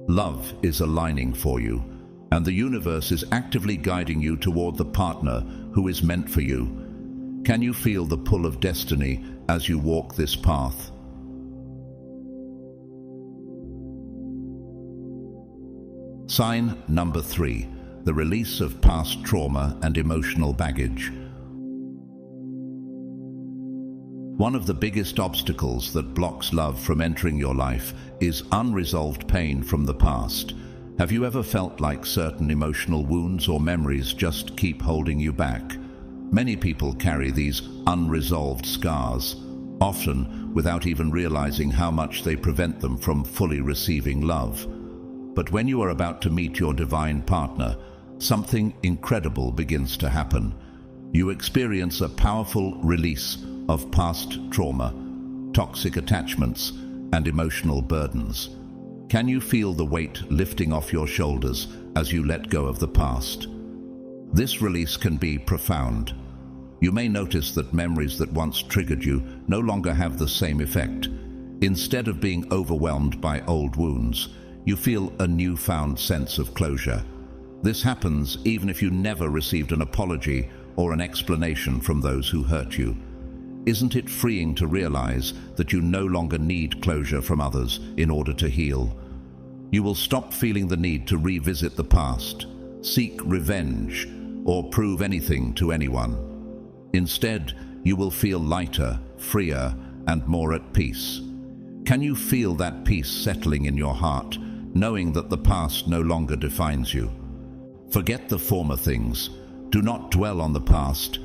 Love is aligning for you, and the universe is actively guiding you toward the partner who is meant for you. Can you feel the pull of destiny as you walk this path? Sign number 3, the release of past trauma and emotional baggage. One of the biggest obstacles that blocks love from entering your life is unresolved pain from the past. Have you ever felt like certain emotional wounds or memories just keep holding you back? Many people carry these unresolved scars, often without even realizing how much they prevent them from fully receiving love. But when you are about to meet your divine partner, something incredible begins to happen. You experience a powerful release of past trauma, toxic attachments, and emotional burdens. Can you feel the weight lifting off your shoulders as you let go of the past? This release can be profound. You may notice that memories that once triggered you no longer have the same effect. Instead of being overwhelmed by old wounds, you feel a newfound sense of closure. This happens even if you never received an apology or an explanation from those who hurt you. Isn't it freeing to realize that you no longer need closure from others in order to heal? You will stop feeling the need to revisit the past, seek revenge, or prove anything to anyone. Instead, you will feel lighter, freer, and more at peace. Can you feel that peace settling in your heart, knowing that the past no longer defines you? Forget the former things. Do not dwell on the past.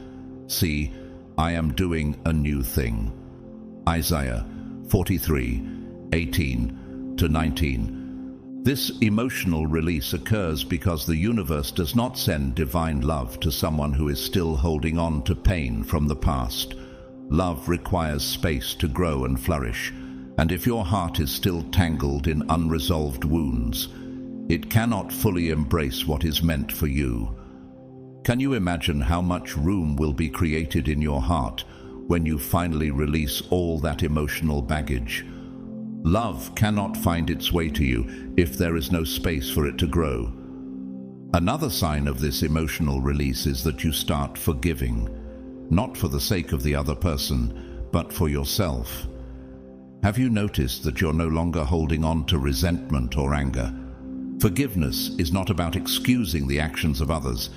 See, I am doing a new thing. Isaiah 43:18-19. This emotional release occurs because the universe does not send divine love to someone who is still holding on to pain from the past. Love requires space to grow and flourish, and if your heart is still tangled in unresolved wounds, it cannot fully embrace what is meant for you. Can you imagine how much room will be created in your heart when you finally release all that emotional baggage? Love cannot find its way to you if there is no space for it to grow. Another sign of this emotional release is that you start forgiving, not for the sake of the other person, but for yourself. Have you noticed that you're no longer holding on to resentment or anger? Forgiveness is not about excusing the actions of others.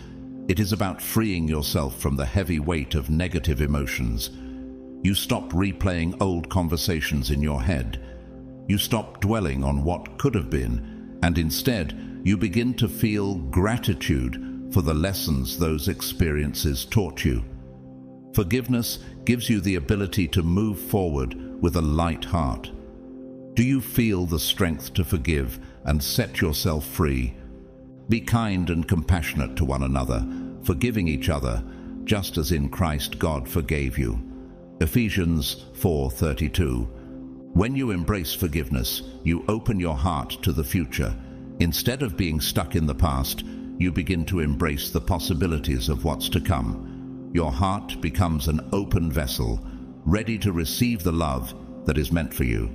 It is about freeing yourself from the heavy weight of negative emotions. You stop replaying old conversations in your head. You stop dwelling on what could have been, and instead you begin to feel gratitude for the lessons those experiences taught you. Forgiveness gives you the ability to move forward with a light heart. Do you feel the strength to forgive and set yourself free? Be kind and compassionate to one another, forgiving each other, just as in Christ God forgave you. Ephesians 4:32. When you embrace forgiveness, you open your heart to the future. Instead of being stuck in the past, you begin to embrace the possibilities of what's to come. Your heart becomes an open vessel, ready to receive the love that is meant for you.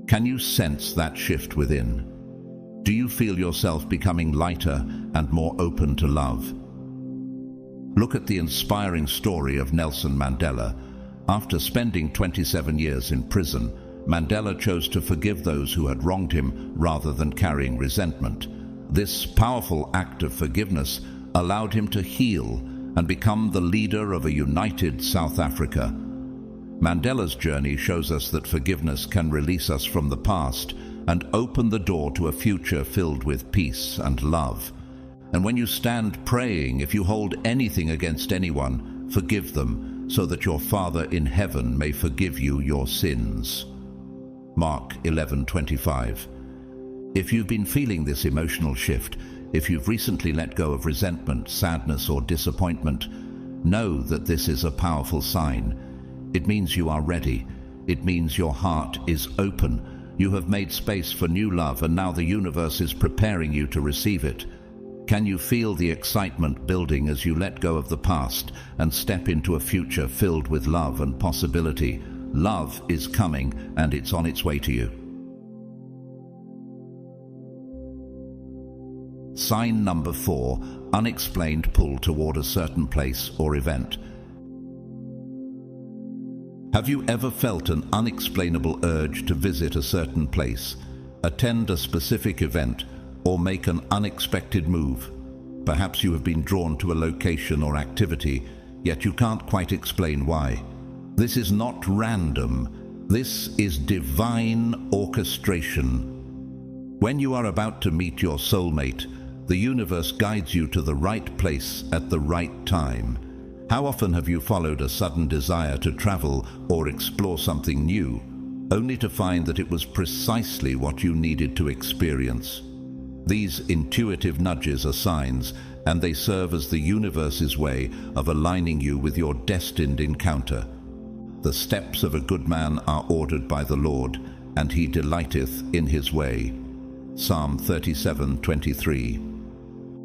Can you sense that shift within? Do you feel yourself becoming lighter and more open to love? Look at the inspiring story of Nelson Mandela. After spending 27 years in prison, Mandela chose to forgive those who had wronged him rather than carrying resentment. This powerful act of forgiveness allowed him to heal and become the leader of a united South Africa. Mandela's journey shows us that forgiveness can release us from the past and open the door to a future filled with peace and love. And when you stand praying, if you hold anything against anyone, forgive them, so that your Father in heaven may forgive you your sins. Mark 11:25. If you've been feeling this emotional shift, if you've recently let go of resentment, sadness, or disappointment, know that this is a powerful sign. It means you are ready. It means your heart is open. You have made space for new love, and now the universe is preparing you to receive it. Can you feel the excitement building as you let go of the past and step into a future filled with love and possibility? Love is coming, and it's on its way to you. Sign number 4, unexplained pull toward a certain place or event. Have you ever felt an unexplainable urge to visit a certain place, attend a specific event, or make an unexpected move? Perhaps you have been drawn to a location or activity, yet you can't quite explain why. This is not random. This is divine orchestration. When you are about to meet your soulmate, the universe guides you to the right place at the right time. How often have you followed a sudden desire to travel or explore something new, only to find that it was precisely what you needed to experience? These intuitive nudges are signs, and they serve as the universe's way of aligning you with your destined encounter. The steps of a good man are ordered by the Lord, and he delighteth in his way. Psalm 37:23.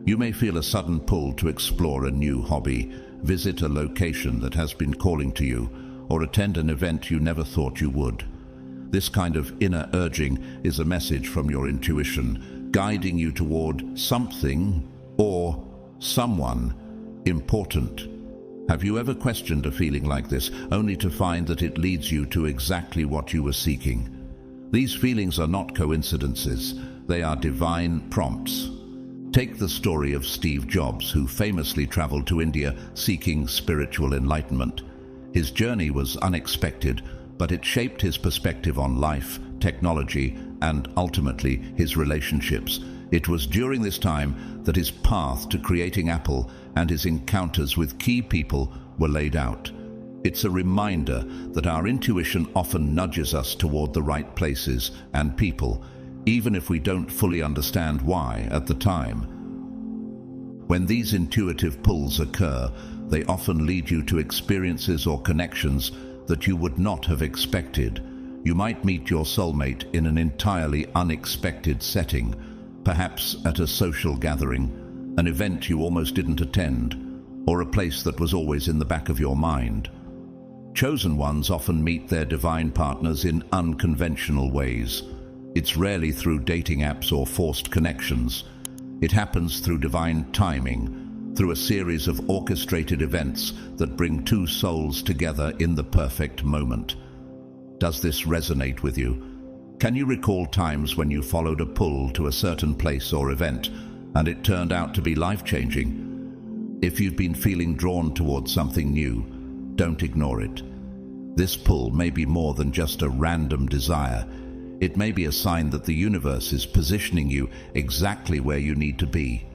You may feel a sudden pull to explore a new hobby, visit a location that has been calling to you, or attend an event you never thought you would. This kind of inner urging is a message from your intuition, guiding you toward something or someone important. Have you ever questioned a feeling like this, only to find that it leads you to exactly what you were seeking? These feelings are not coincidences, they are divine prompts. Take the story of Steve Jobs, who famously traveled to India seeking spiritual enlightenment. His journey was unexpected, but it shaped his perspective on life, technology, and ultimately his relationships. It was during this time that his path to creating Apple and his encounters with key people were laid out. It's a reminder that our intuition often nudges us toward the right places and people, even if we don't fully understand why at the time. When these intuitive pulls occur, they often lead you to experiences or connections that you would not have expected. You might meet your soulmate in an entirely unexpected setting, perhaps at a social gathering, an event you almost didn't attend, or a place that was always in the back of your mind. Chosen ones often meet their divine partners in unconventional ways. It's rarely through dating apps or forced connections. It happens through divine timing, through a series of orchestrated events that bring two souls together in the perfect moment. Does this resonate with you? Can you recall times when you followed a pull to a certain place or event, and it turned out to be life-changing? If you've been feeling drawn towards something new, don't ignore it. This pull may be more than just a random desire. It may be a sign that the universe is positioning you exactly where you need to be.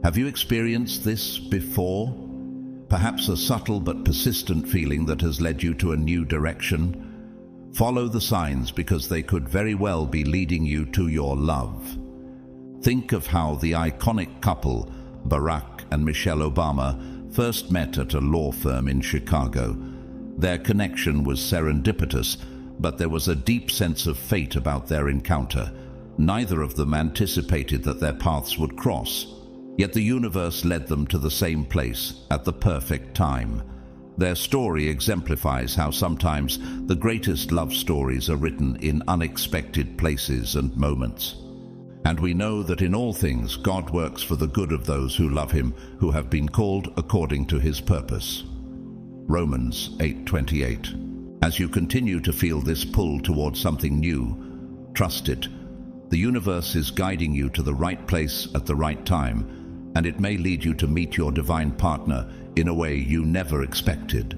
Have you experienced this before? Perhaps a subtle but persistent feeling that has led you to a new direction? Follow the signs, because they could very well be leading you to your love. Think of how the iconic couple, Barack and Michelle Obama, first met at a law firm in Chicago. Their connection was serendipitous, but there was a deep sense of fate about their encounter. Neither of them anticipated that their paths would cross, yet the universe led them to the same place at the perfect time. Their story exemplifies how sometimes the greatest love stories are written in unexpected places and moments. And we know that in all things God works for the good of those who love him, who have been called according to his purpose. Romans 8:28. As you continue to feel this pull towards something new, trust it. The universe is guiding you to the right place at the right time, and it may lead you to meet your divine partner in a way you never expected.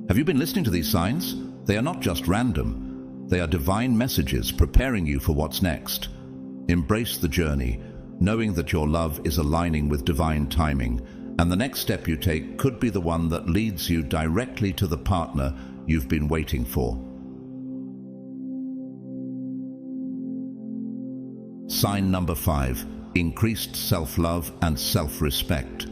Have you been listening to these signs? They are not just random. They are divine messages preparing you for what's next. Embrace the journey, knowing that your love is aligning with divine timing, and the next step you take could be the one that leads you directly to the partner you've been waiting for. Sign number 5, increased self-love and self-respect.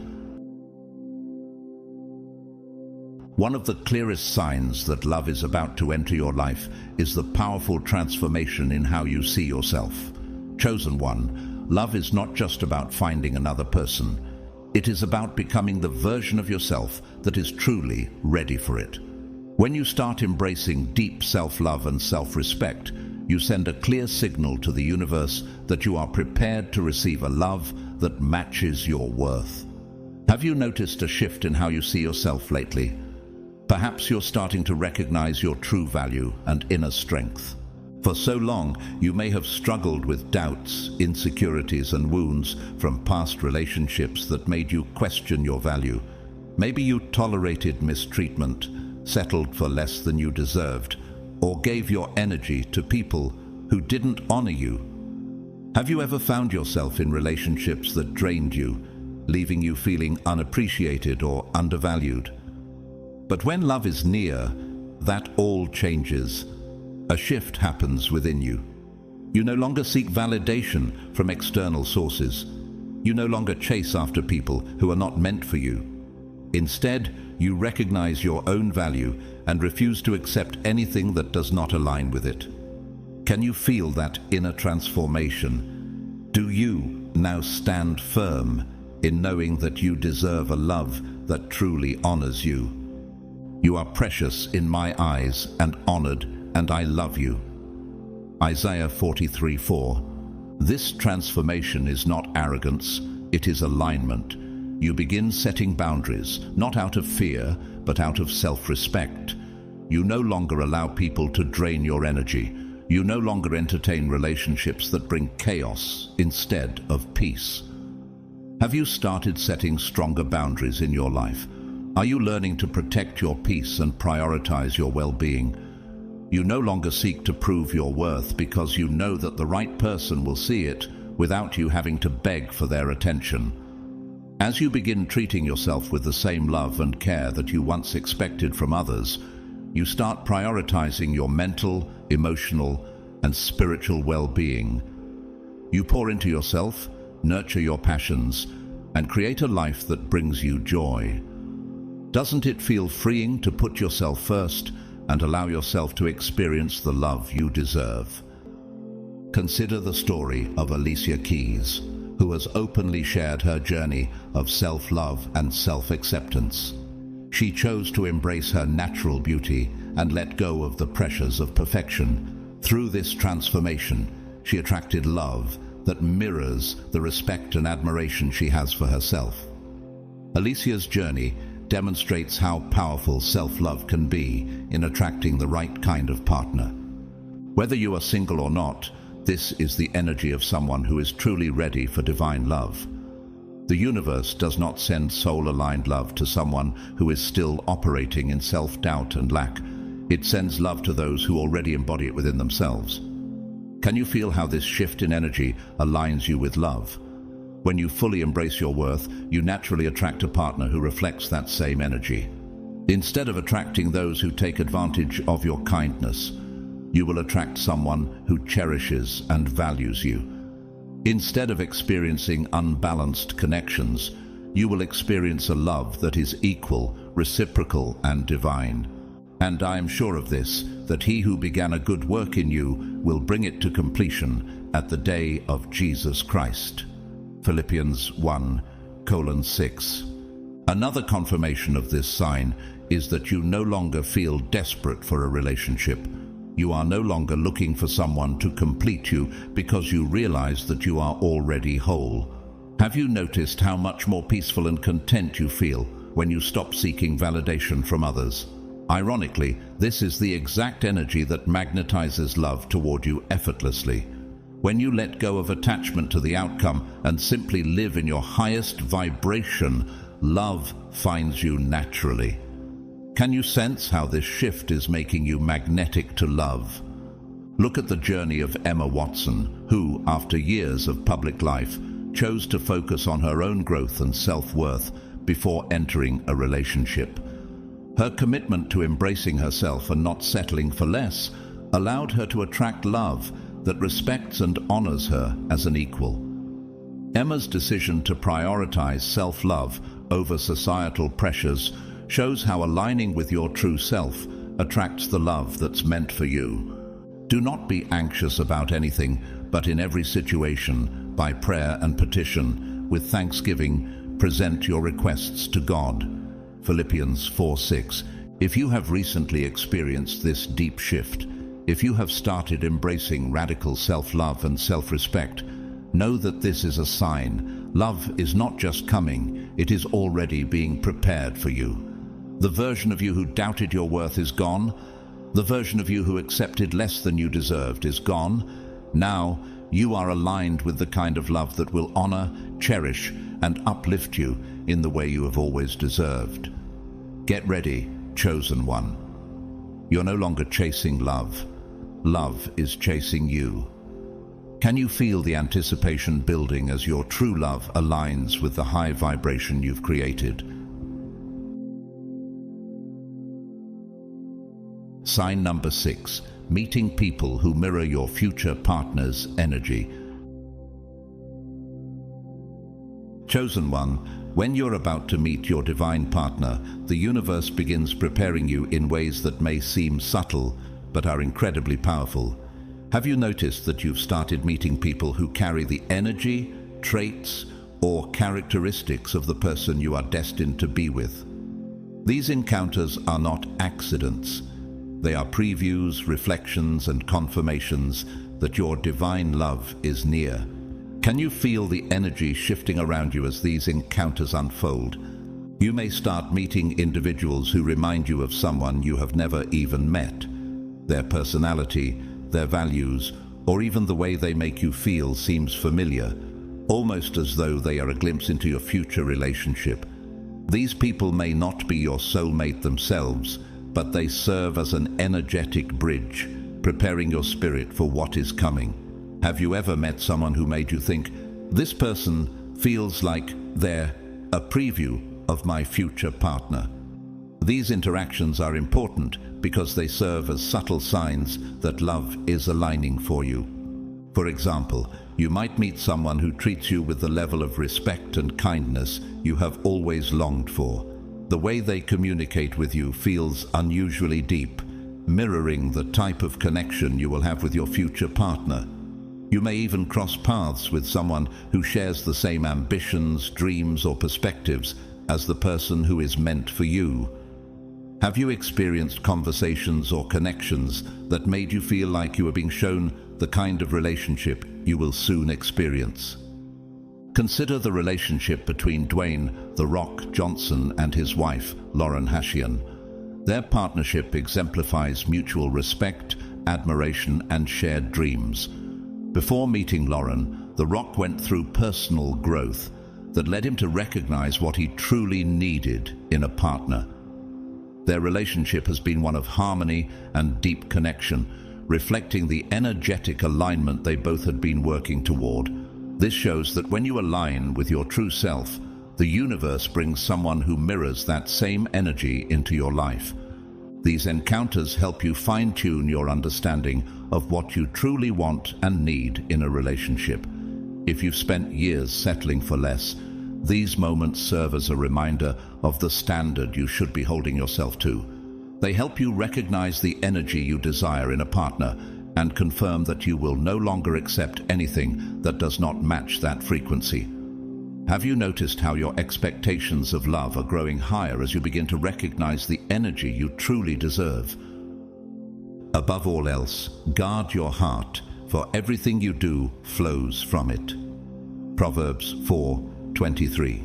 One of the clearest signs that love is about to enter your life is the powerful transformation in how you see yourself. Chosen one, love is not just about finding another person. It is about becoming the version of yourself that is truly ready for it. When you start embracing deep self-love and self-respect, you send a clear signal to the universe that you are prepared to receive a love that matches your worth. Have you noticed a shift in how you see yourself lately? Perhaps you're starting to recognize your true value and inner strength. For so long, you may have struggled with doubts, insecurities, and wounds from past relationships that made you question your value. Maybe you tolerated mistreatment, settled for less than you deserved, or gave your energy to people who didn't honor you. Have you ever found yourself in relationships that drained you, leaving you feeling unappreciated or undervalued? But when love is near, that all changes. A shift happens within you. You no longer seek validation from external sources. You no longer chase after people who are not meant for you. Instead, you recognize your own value and refuse to accept anything that does not align with it. Can you feel that inner transformation? Do you now stand firm in knowing that you deserve a love that truly honors you? You are precious in my eyes and honored, and I love you. Isaiah 43:4. This transformation is not arrogance, it is alignment. You begin setting boundaries, not out of fear, but out of self-respect. You no longer allow people to drain your energy. You no longer entertain relationships that bring chaos instead of peace. Have you started setting stronger boundaries in your life? Are you learning to protect your peace and prioritize your well-being? You no longer seek to prove your worth because you know that the right person will see it without you having to beg for their attention. As you begin treating yourself with the same love and care that you once expected from others, you start prioritizing your mental, emotional, and spiritual well-being. You pour into yourself, nurture your passions, and create a life that brings you joy. Doesn't it feel freeing to put yourself first and allow yourself to experience the love you deserve? Consider the story of Alicia Keys, who has openly shared her journey of self-love and self-acceptance. She chose to embrace her natural beauty and let go of the pressures of perfection. Through this transformation, she attracted love that mirrors the respect and admiration she has for herself. Alicia's journey demonstrates how powerful self-love can be in attracting the right kind of partner. Whether you are single or not, this is the energy of someone who is truly ready for divine love. The universe does not send soul-aligned love to someone who is still operating in self-doubt and lack. It sends love to those who already embody it within themselves. Can you feel how this shift in energy aligns you with love? When you fully embrace your worth, you naturally attract a partner who reflects that same energy. Instead of attracting those who take advantage of your kindness, you will attract someone who cherishes and values you. Instead of experiencing unbalanced connections, you will experience a love that is equal, reciprocal, and divine. And I am sure of this, that he who began a good work in you will bring it to completion at the day of Jesus Christ. Philippians 1:6. Another confirmation of this sign is that you no longer feel desperate for a relationship. You are no longer looking for someone to complete you because you realize that you are already whole. Have you noticed how much more peaceful and content you feel when you stop seeking validation from others? Ironically, this is the exact energy that magnetizes love toward you effortlessly. When you let go of attachment to the outcome and simply live in your highest vibration, love finds you naturally. Can you sense how this shift is making you magnetic to love? Look at the journey of Emma Watson, who, after years of public life, chose to focus on her own growth and self-worth before entering a relationship. Her commitment to embracing herself and not settling for less allowed her to attract love that respects and honors her as an equal. Emma's decision to prioritize self-love over societal pressures shows how aligning with your true self attracts the love that's meant for you. Do not be anxious about anything, but in every situation, by prayer and petition, with thanksgiving, present your requests to God. Philippians 4:6. If you have recently experienced this deep shift, if you have started embracing radical self-love and self-respect, know that this is a sign. Love is not just coming, it is already being prepared for you. The version of you who doubted your worth is gone. The version of you who accepted less than you deserved is gone. Now, you are aligned with the kind of love that will honor, cherish, and uplift you in the way you have always deserved. Get ready, chosen one. You're no longer chasing love. Love is chasing you. Can you feel the anticipation building as your true love aligns with the high vibration you've created? Sign number 6, meeting people who mirror your future partner's energy. Chosen one, when you're about to meet your divine partner, the universe begins preparing you in ways that may seem subtle, but are incredibly powerful. Have you noticed that you've started meeting people who carry the energy, traits, or characteristics of the person you are destined to be with? These encounters are not accidents. They are previews, reflections, and confirmations that your divine love is near. Can you feel the energy shifting around you as these encounters unfold? You may start meeting individuals who remind you of someone you have never even met. Their personality, their values, or even the way they make you feel seems familiar, almost as though they are a glimpse into your future relationship. These people may not be your soulmate themselves, but they serve as an energetic bridge, preparing your spirit for what is coming. Have you ever met someone who made you think, this person feels like they're a preview of my future partner? These interactions are important because they serve as subtle signs that love is aligning for you. For example, you might meet someone who treats you with the level of respect and kindness you have always longed for. The way they communicate with you feels unusually deep, mirroring the type of connection you will have with your future partner. You may even cross paths with someone who shares the same ambitions, dreams, or perspectives as the person who is meant for you. Have you experienced conversations or connections that made you feel like you were being shown the kind of relationship you will soon experience? Consider the relationship between Dwayne "The Rock" Johnson and his wife, Lauren Hashian. Their partnership exemplifies mutual respect, admiration, and shared dreams. Before meeting Lauren, The Rock went through personal growth that led him to recognize what he truly needed in a partner. Their relationship has been one of harmony and deep connection, reflecting the energetic alignment they both had been working toward. This shows that when you align with your true self, the universe brings someone who mirrors that same energy into your life. These encounters help you fine-tune your understanding of what you truly want and need in a relationship. If you've spent years settling for less, these moments serve as a reminder of the standard you should be holding yourself to. They help you recognize the energy you desire in a partner and confirm that you will no longer accept anything that does not match that frequency. Have you noticed how your expectations of love are growing higher as you begin to recognize the energy you truly deserve? Above all else, guard your heart, for everything you do flows from it. Proverbs 4:23.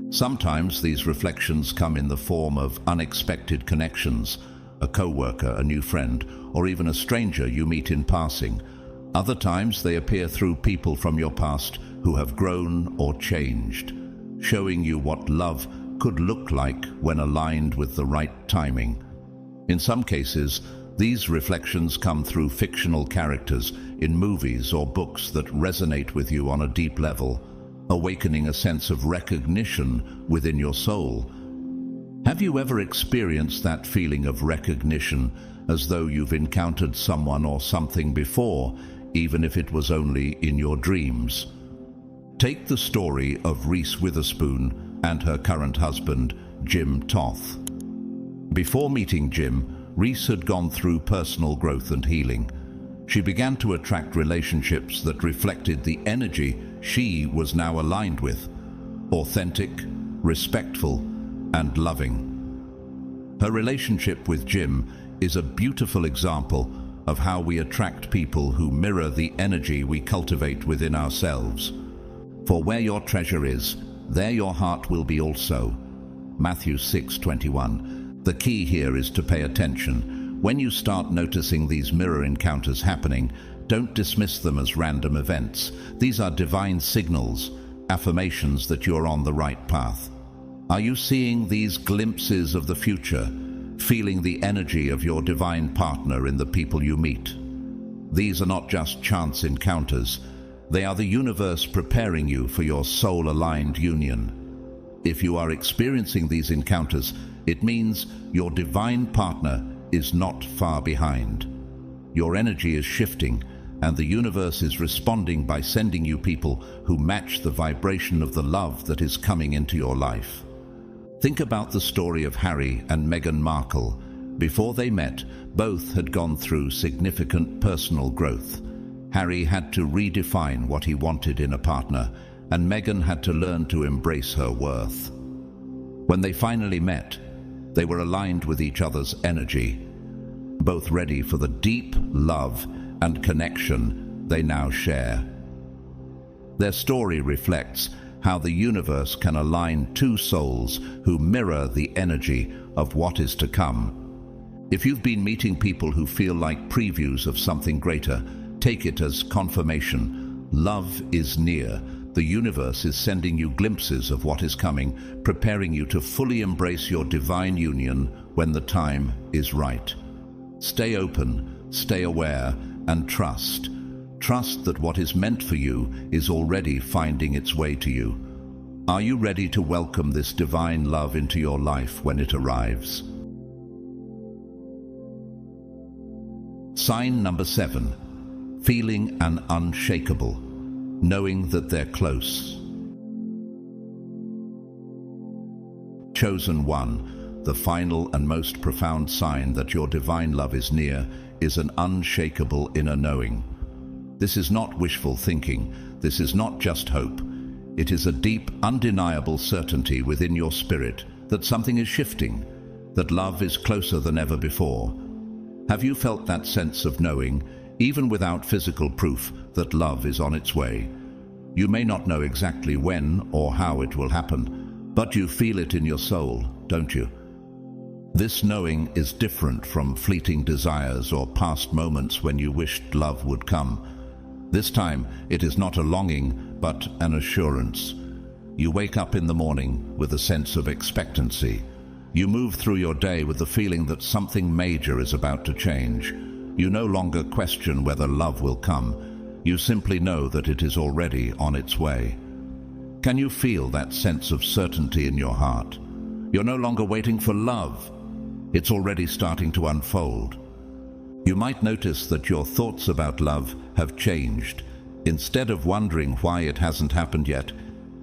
Sometimes these reflections come in the form of unexpected connections, a co-worker, a new friend, or even a stranger you meet in passing. Other times they appear through people from your past who have grown or changed, showing you what love could look like when aligned with the right timing. In some cases, these reflections come through fictional characters in movies or books that resonate with you on a deep level, awakening a sense of recognition within your soul. Have you ever experienced that feeling of recognition, as though you've encountered someone or something before, even if it was only in your dreams? Take the story of Reese Witherspoon and her current husband, Jim Toth. Before meeting Jim, Reese had gone through personal growth and healing. She began to attract relationships that reflected the energy she was now aligned with: authentic, respectful, and loving. Her relationship with Jim is a beautiful example of how we attract people who mirror the energy we cultivate within ourselves. For where your treasure is, there your heart will be also. Matthew 6:21. The key here is to pay attention. When you start noticing these mirror encounters happening, don't dismiss them as random events. These are divine signals, affirmations that you're on the right path. Are you seeing these glimpses of the future, feeling the energy of your divine partner in the people you meet? These are not just chance encounters. They are the universe preparing you for your soul-aligned union. If you are experiencing these encounters, it means your divine partner is not far behind. Your energy is shifting, and the universe is responding by sending you people who match the vibration of the love that is coming into your life. Think about the story of Harry and Meghan Markle. Before they met, both had gone through significant personal growth. Harry had to redefine what he wanted in a partner, and Meghan had to learn to embrace her worth. When they finally met, they were aligned with each other's energy, both ready for the deep love and connection they now share. Their story reflects how the universe can align two souls who mirror the energy of what is to come. If you've been meeting people who feel like previews of something greater, take it as confirmation. Love is near. The universe is sending you glimpses of what is coming, preparing you to fully embrace your divine union when the time is right. Stay open, stay aware, and trust. Trust that what is meant for you is already finding its way to you. Are you ready to welcome this divine love into your life when it arrives? Sign number 7. Feeling an unshakable, knowing that they're close. Chosen one, the final and most profound sign that your divine love is near is an unshakable inner knowing. This is not wishful thinking. This is not just hope. It is a deep, undeniable certainty within your spirit that something is shifting, that love is closer than ever before. Have you felt that sense of knowing, even without physical proof, that love is on its way? You may not know exactly when or how it will happen, but you feel it in your soul, don't you? This knowing is different from fleeting desires or past moments when you wished love would come. This time, it is not a longing, but an assurance. You wake up in the morning with a sense of expectancy. You move through your day with the feeling that something major is about to change. You no longer question whether love will come. You simply know that it is already on its way. Can you feel that sense of certainty in your heart? You're no longer waiting for love. It's already starting to unfold. You might notice that your thoughts about love have changed. Instead of wondering why it hasn't happened yet,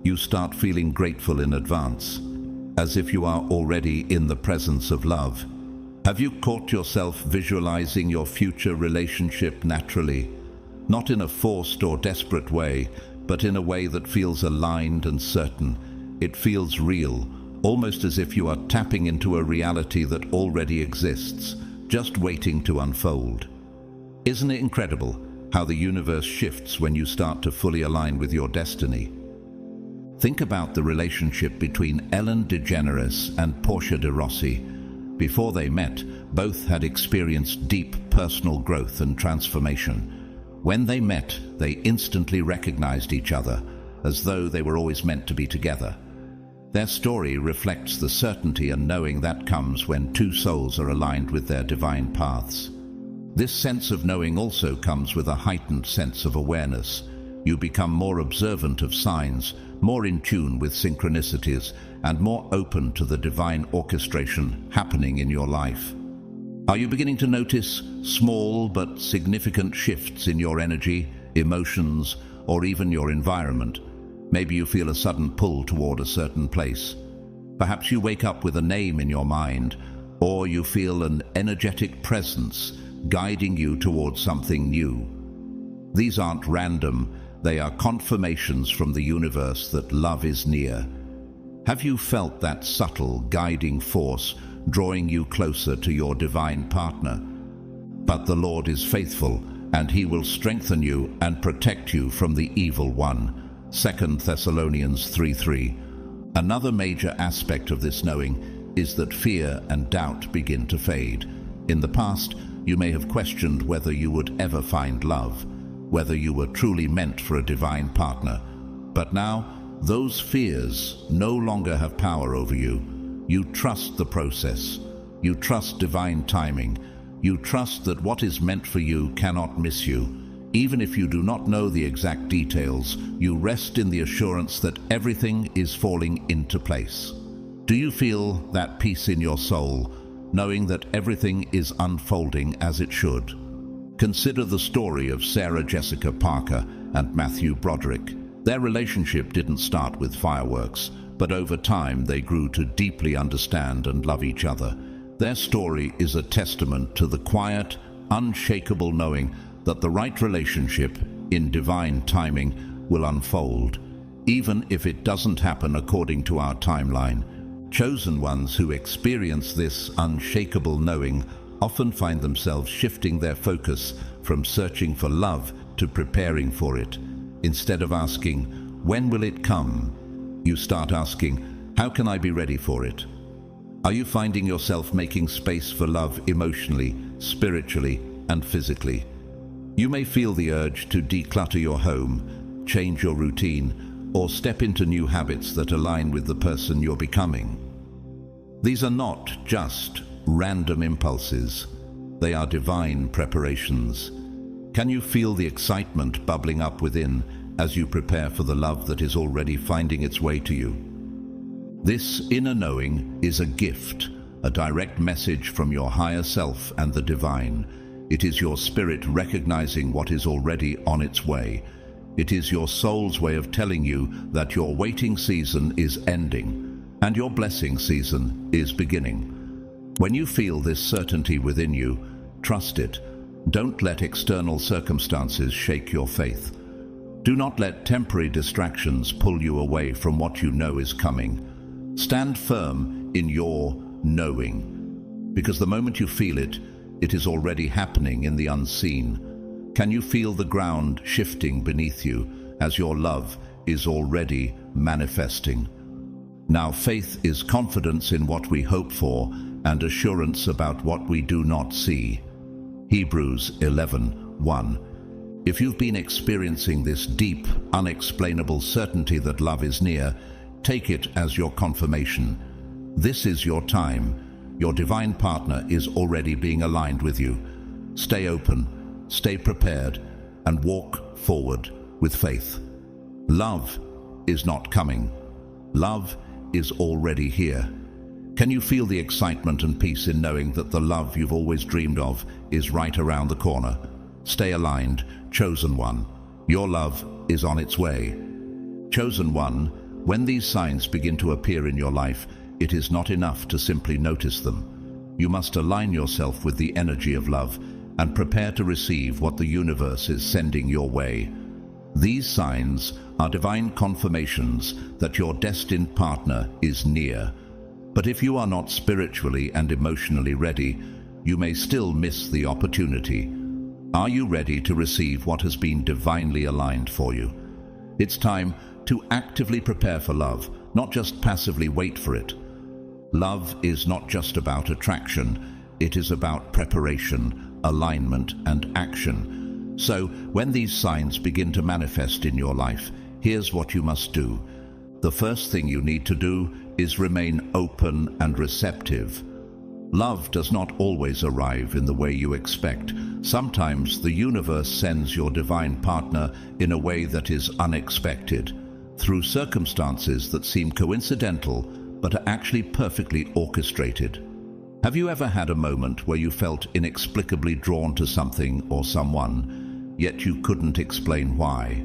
you start feeling grateful in advance, as if you are already in the presence of love. Have you caught yourself visualizing your future relationship naturally, not in a forced or desperate way, but in a way that feels aligned and certain? It feels real, almost as if you are tapping into a reality that already exists, just waiting to unfold. Isn't it incredible how the universe shifts when you start to fully align with your destiny? Think about the relationship between Ellen DeGeneres and Portia de Rossi. Before they met, both had experienced deep personal growth and transformation. When they met, they instantly recognized each other, as though they were always meant to be together. Their story reflects the certainty and knowing that comes when two souls are aligned with their divine paths. This sense of knowing also comes with a heightened sense of awareness. You become more observant of signs, more in tune with synchronicities, and more open to the divine orchestration happening in your life. Are you beginning to notice small but significant shifts in your energy, emotions, or even your environment? Maybe you feel a sudden pull toward a certain place. Perhaps you wake up with a name in your mind, or you feel an energetic presence guiding you towards something new. These aren't random, they are confirmations from the universe that love is near. Have you felt that subtle guiding force drawing you closer to your divine partner? But the Lord is faithful, and He will strengthen you and protect you from the evil one. 2 Thessalonians 3:3. Another major aspect of this knowing is that fear and doubt begin to fade. In the past, you may have questioned whether you would ever find love, whether you were truly meant for a divine partner. But now, those fears no longer have power over you. You trust the process. You trust divine timing. You trust that what is meant for you cannot miss you. Even if you do not know the exact details, you rest in the assurance that everything is falling into place. Do you feel that peace in your soul, knowing that everything is unfolding as it should? Consider the story of Sarah Jessica Parker and Matthew Broderick. Their relationship didn't start with fireworks, but over time they grew to deeply understand and love each other. Their story is a testament to the quiet, unshakable knowing that the right relationship, in divine timing, will unfold, even if it doesn't happen according to our timeline. Chosen ones who experience this unshakable knowing often find themselves shifting their focus from searching for love to preparing for it. Instead of asking, "When will it come?" you start asking, "How can I be ready for it?" Are you finding yourself making space for love emotionally, spiritually, and physically? You may feel the urge to declutter your home, change your routine, or step into new habits that align with the person you're becoming. These are not just random impulses. They are divine preparations. Can you feel the excitement bubbling up within as you prepare for the love that is already finding its way to you? This inner knowing is a gift, a direct message from your higher self and the divine. It is your spirit recognizing what is already on its way. It is your soul's way of telling you that your waiting season is ending and your blessing season is beginning. When you feel this certainty within you, trust it. Don't let external circumstances shake your faith. Do not let temporary distractions pull you away from what you know is coming. Stand firm in your knowing, because the moment you feel it, it is already happening in the unseen. Can you feel the ground shifting beneath you as your love is already manifesting? Now faith is confidence in what we hope for and assurance about what we do not see. Hebrews 11:1. If you've been experiencing this deep, unexplainable certainty that love is near, take it as your confirmation. This is your time. Your divine partner is already being aligned with you. Stay open, stay prepared, and walk forward with faith. Love is not coming. Love is already here. Can you feel the excitement and peace in knowing that the love you've always dreamed of is right around the corner? Stay aligned, chosen one. Your love is on its way. Chosen one, when these signs begin to appear in your life, it is not enough to simply notice them. You must align yourself with the energy of love and prepare to receive what the universe is sending your way. These signs are divine confirmations that your destined partner is near. But if you are not spiritually and emotionally ready, you may still miss the opportunity. Are you ready to receive what has been divinely aligned for you? It's time to actively prepare for love, not just passively wait for it. Love is not just about attraction, it is about preparation, alignment, and action. So, when these signs begin to manifest in your life, here's what you must do. The first thing you need to do is remain open and receptive. Love does not always arrive in the way you expect. Sometimes the universe sends your divine partner in a way that is unexpected, through circumstances that seem coincidental but are actually perfectly orchestrated. Have you ever had a moment where you felt inexplicably drawn to something or someone, yet you couldn't explain why?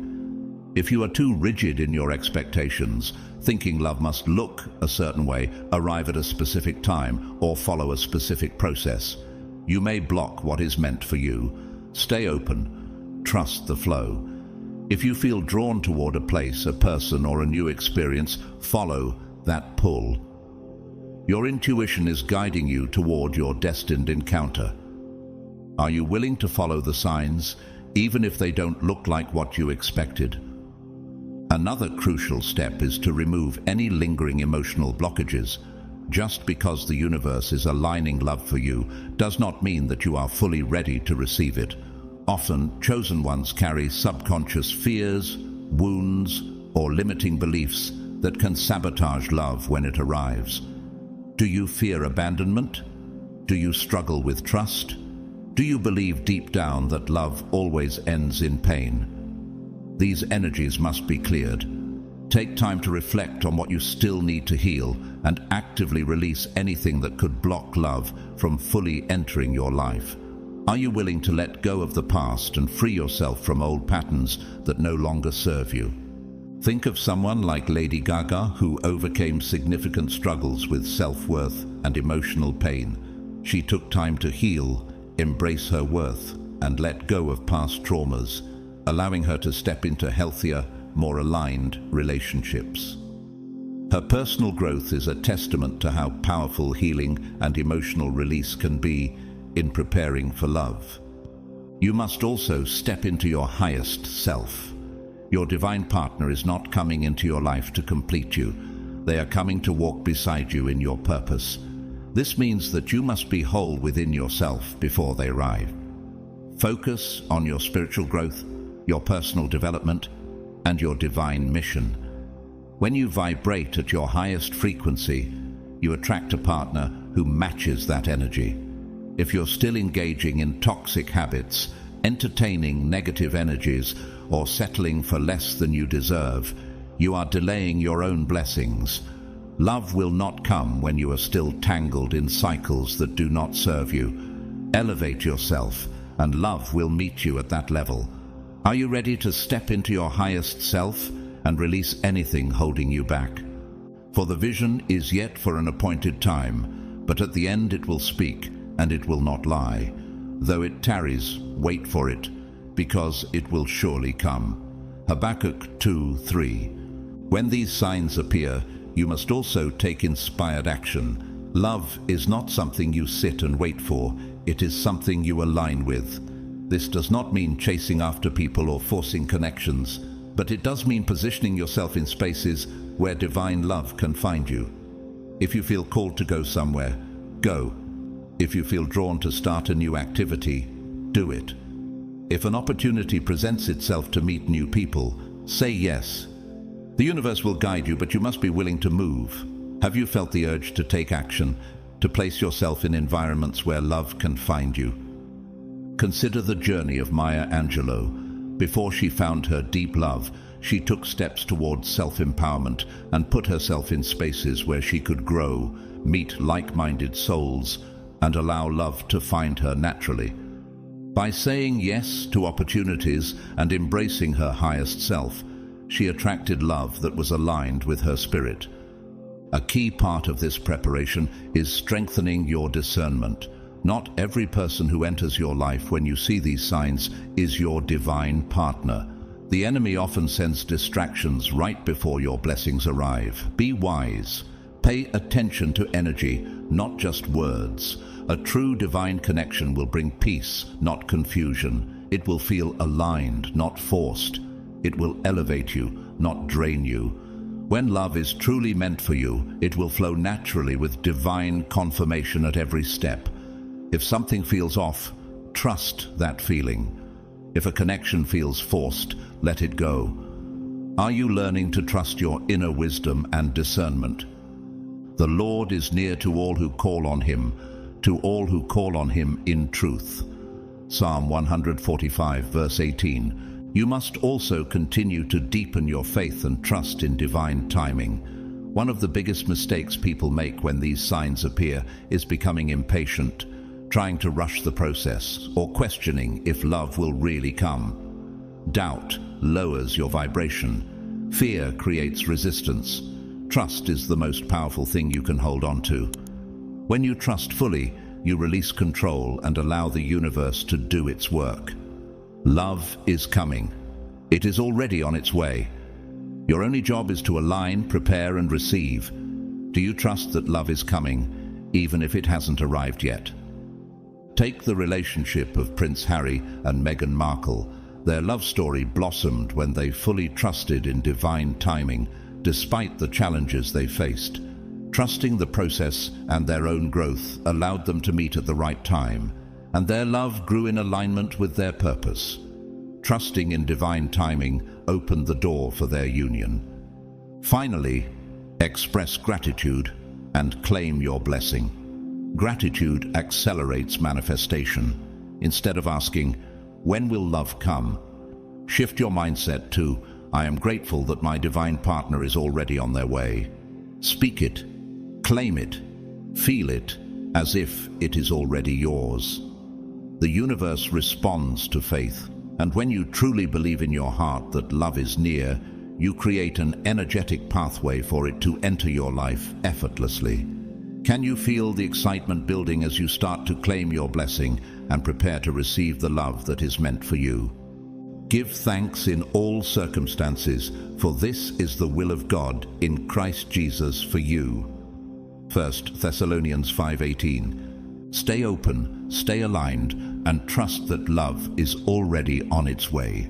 If you are too rigid in your expectations, thinking love must look a certain way, arrive at a specific time, or follow a specific process, you may block what is meant for you. Stay open. Trust the flow. If you feel drawn toward a place, a person, or a new experience, follow that pull. Your intuition is guiding you toward your destined encounter. Are you willing to follow the signs, even if they don't look like what you expected? Another crucial step is to remove any lingering emotional blockages. Just because the universe is aligning love for you does not mean that you are fully ready to receive it. Often, chosen ones carry subconscious fears, wounds, or limiting beliefs that can sabotage love when it arrives. Do you fear abandonment? Do you struggle with trust? Do you believe deep down that love always ends in pain? These energies must be cleared. Take time to reflect on what you still need to heal and actively release anything that could block love from fully entering your life. Are you willing to let go of the past and free yourself from old patterns that no longer serve you? Think of someone like Lady Gaga, who overcame significant struggles with self-worth and emotional pain. She took time to heal, embrace her worth, and let go of past traumas, allowing her to step into healthier, more aligned relationships. Her personal growth is a testament to how powerful healing and emotional release can be in preparing for love. You must also step into your highest self. Your divine partner is not coming into your life to complete you. They are coming to walk beside you in your purpose. This means that you must be whole within yourself before they arrive. Focus on your spiritual growth, your personal development, and your divine mission. When you vibrate at your highest frequency, you attract a partner who matches that energy. If you're still engaging in toxic habits, entertaining negative energies, or settling for less than you deserve, you are delaying your own blessings. Love will not come when you are still tangled in cycles that do not serve you. Elevate yourself, and love will meet you at that level. Are you ready to step into your highest self and release anything holding you back? For the vision is yet for an appointed time, but at the end it will speak, and it will not lie. Though it tarries, wait for it, because it will surely come. Habakkuk 2:3. When these signs appear, you must also take inspired action. Love is not something you sit and wait for, it is something you align with. This does not mean chasing after people or forcing connections, but it does mean positioning yourself in spaces where divine love can find you. If you feel called to go somewhere, go. If you feel drawn to start a new activity, do it. If an opportunity presents itself to meet new people, say yes. The universe will guide you, but you must be willing to move. Have you felt the urge to take action, to place yourself in environments where love can find you? Consider the journey of Maya Angelou. Before she found her deep love, she took steps towards self-empowerment and put herself in spaces where she could grow, meet like-minded souls, and allow love to find her naturally. By saying yes to opportunities and embracing her highest self, she attracted love that was aligned with her spirit. A key part of this preparation is strengthening your discernment. Not every person who enters your life when you see these signs is your divine partner. The enemy often sends distractions right before your blessings arrive. Be wise. Pay attention to energy, not just words. A true divine connection will bring peace, not confusion. It will feel aligned, not forced. It will elevate you, not drain you. When love is truly meant for you, it will flow naturally with divine confirmation at every step. If something feels off, trust that feeling. If a connection feels forced, let it go. Are you learning to trust your inner wisdom and discernment? The Lord is near to all who call on him, to all who call on him in truth. Psalm 145, verse 18. You must also continue to deepen your faith and trust in divine timing. One of the biggest mistakes people make when these signs appear is becoming impatient, trying to rush the process, or questioning if love will really come. Doubt lowers your vibration. Fear creates resistance. Trust is the most powerful thing you can hold on to. When you trust fully, you release control and allow the universe to do its work. Love is coming. It is already on its way. Your only job is to align, prepare, and receive. Do you trust that love is coming, even if it hasn't arrived yet? Take the relationship of Prince Harry and Meghan Markle. Their love story blossomed when they fully trusted in divine timing, despite the challenges they faced. Trusting the process and their own growth allowed them to meet at the right time, and their love grew in alignment with their purpose. Trusting in divine timing opened the door for their union. Finally, express gratitude and claim your blessing. Gratitude accelerates manifestation. Instead of asking, "When will love come?" shift your mindset to, "I am grateful that my divine partner is already on their way." Speak it, claim it, feel it as if it is already yours. The universe responds to faith, and when you truly believe in your heart that love is near, you create an energetic pathway for it to enter your life effortlessly. Can you feel the excitement building as you start to claim your blessing and prepare to receive the love that is meant for you? Give thanks in all circumstances, for this is the will of God in Christ Jesus for you. 1 Thessalonians 5:18. Stay open, stay aligned, and trust that love is already on its way.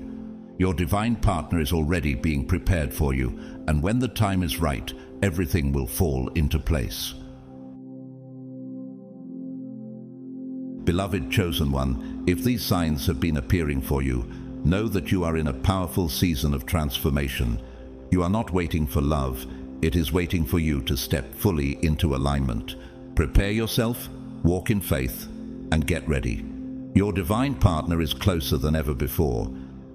Your divine partner is already being prepared for you, and when the time is right, everything will fall into place. Beloved chosen one, if these signs have been appearing for you, know that you are in a powerful season of transformation. You are not waiting for love, it is waiting for you to step fully into alignment. Prepare yourself, walk in faith, and get ready. Your divine partner is closer than ever before.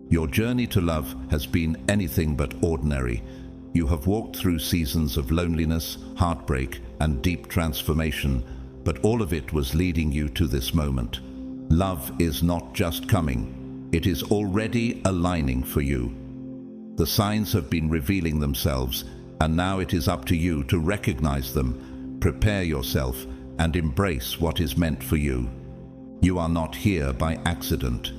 Your journey to love has been anything but ordinary. You have walked through seasons of loneliness, heartbreak, and deep transformation, but all of it was leading you to this moment. Love is not just coming, it is already aligning for you. The signs have been revealing themselves, and now it is up to you to recognize them, prepare yourself, and embrace what is meant for you. You are not here by accident.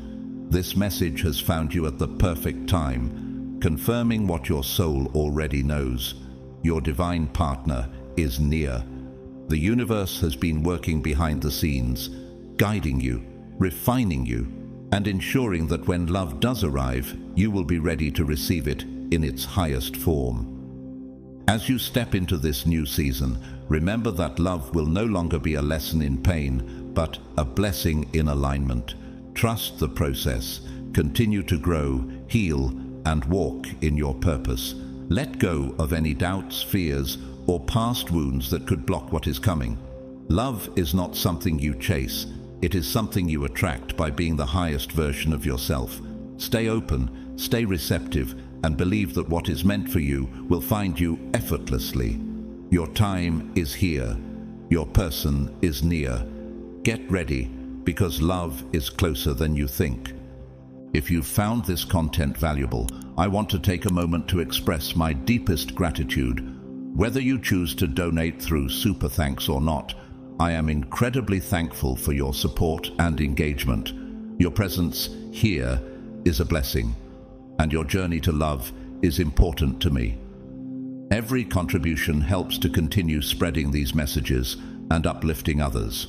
This message has found you at the perfect time, confirming what your soul already knows. Your divine partner is near. The universe has been working behind the scenes, guiding you, refining you, and ensuring that when love does arrive, you will be ready to receive it in its highest form. As you step into this new season, remember that love will no longer be a lesson in pain, but a blessing in alignment. Trust the process, continue to grow, heal, and walk in your purpose. Let go of any doubts, fears, or past wounds that could block what is coming. Love is not something you chase, it is something you attract by being the highest version of yourself. Stay open, stay receptive, and believe that what is meant for you will find you effortlessly. Your time is here. Your person is near. Get ready, because love is closer than you think. If you've found this content valuable, I want to take a moment to express my deepest gratitude. Whether you choose to donate through Super Thanks or not, I am incredibly thankful for your support and engagement. Your presence here is a blessing, and your journey to love is important to me. Every contribution helps to continue spreading these messages and uplifting others.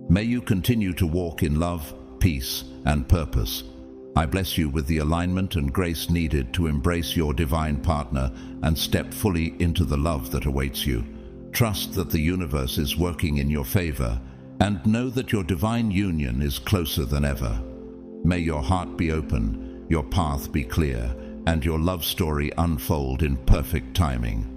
May you continue to walk in love, peace, and purpose. I bless you with the alignment and grace needed to embrace your divine partner and step fully into the love that awaits you. Trust that the universe is working in your favor, and know that your divine union is closer than ever. May your heart be open, your path be clear, and your love story unfold in perfect timing.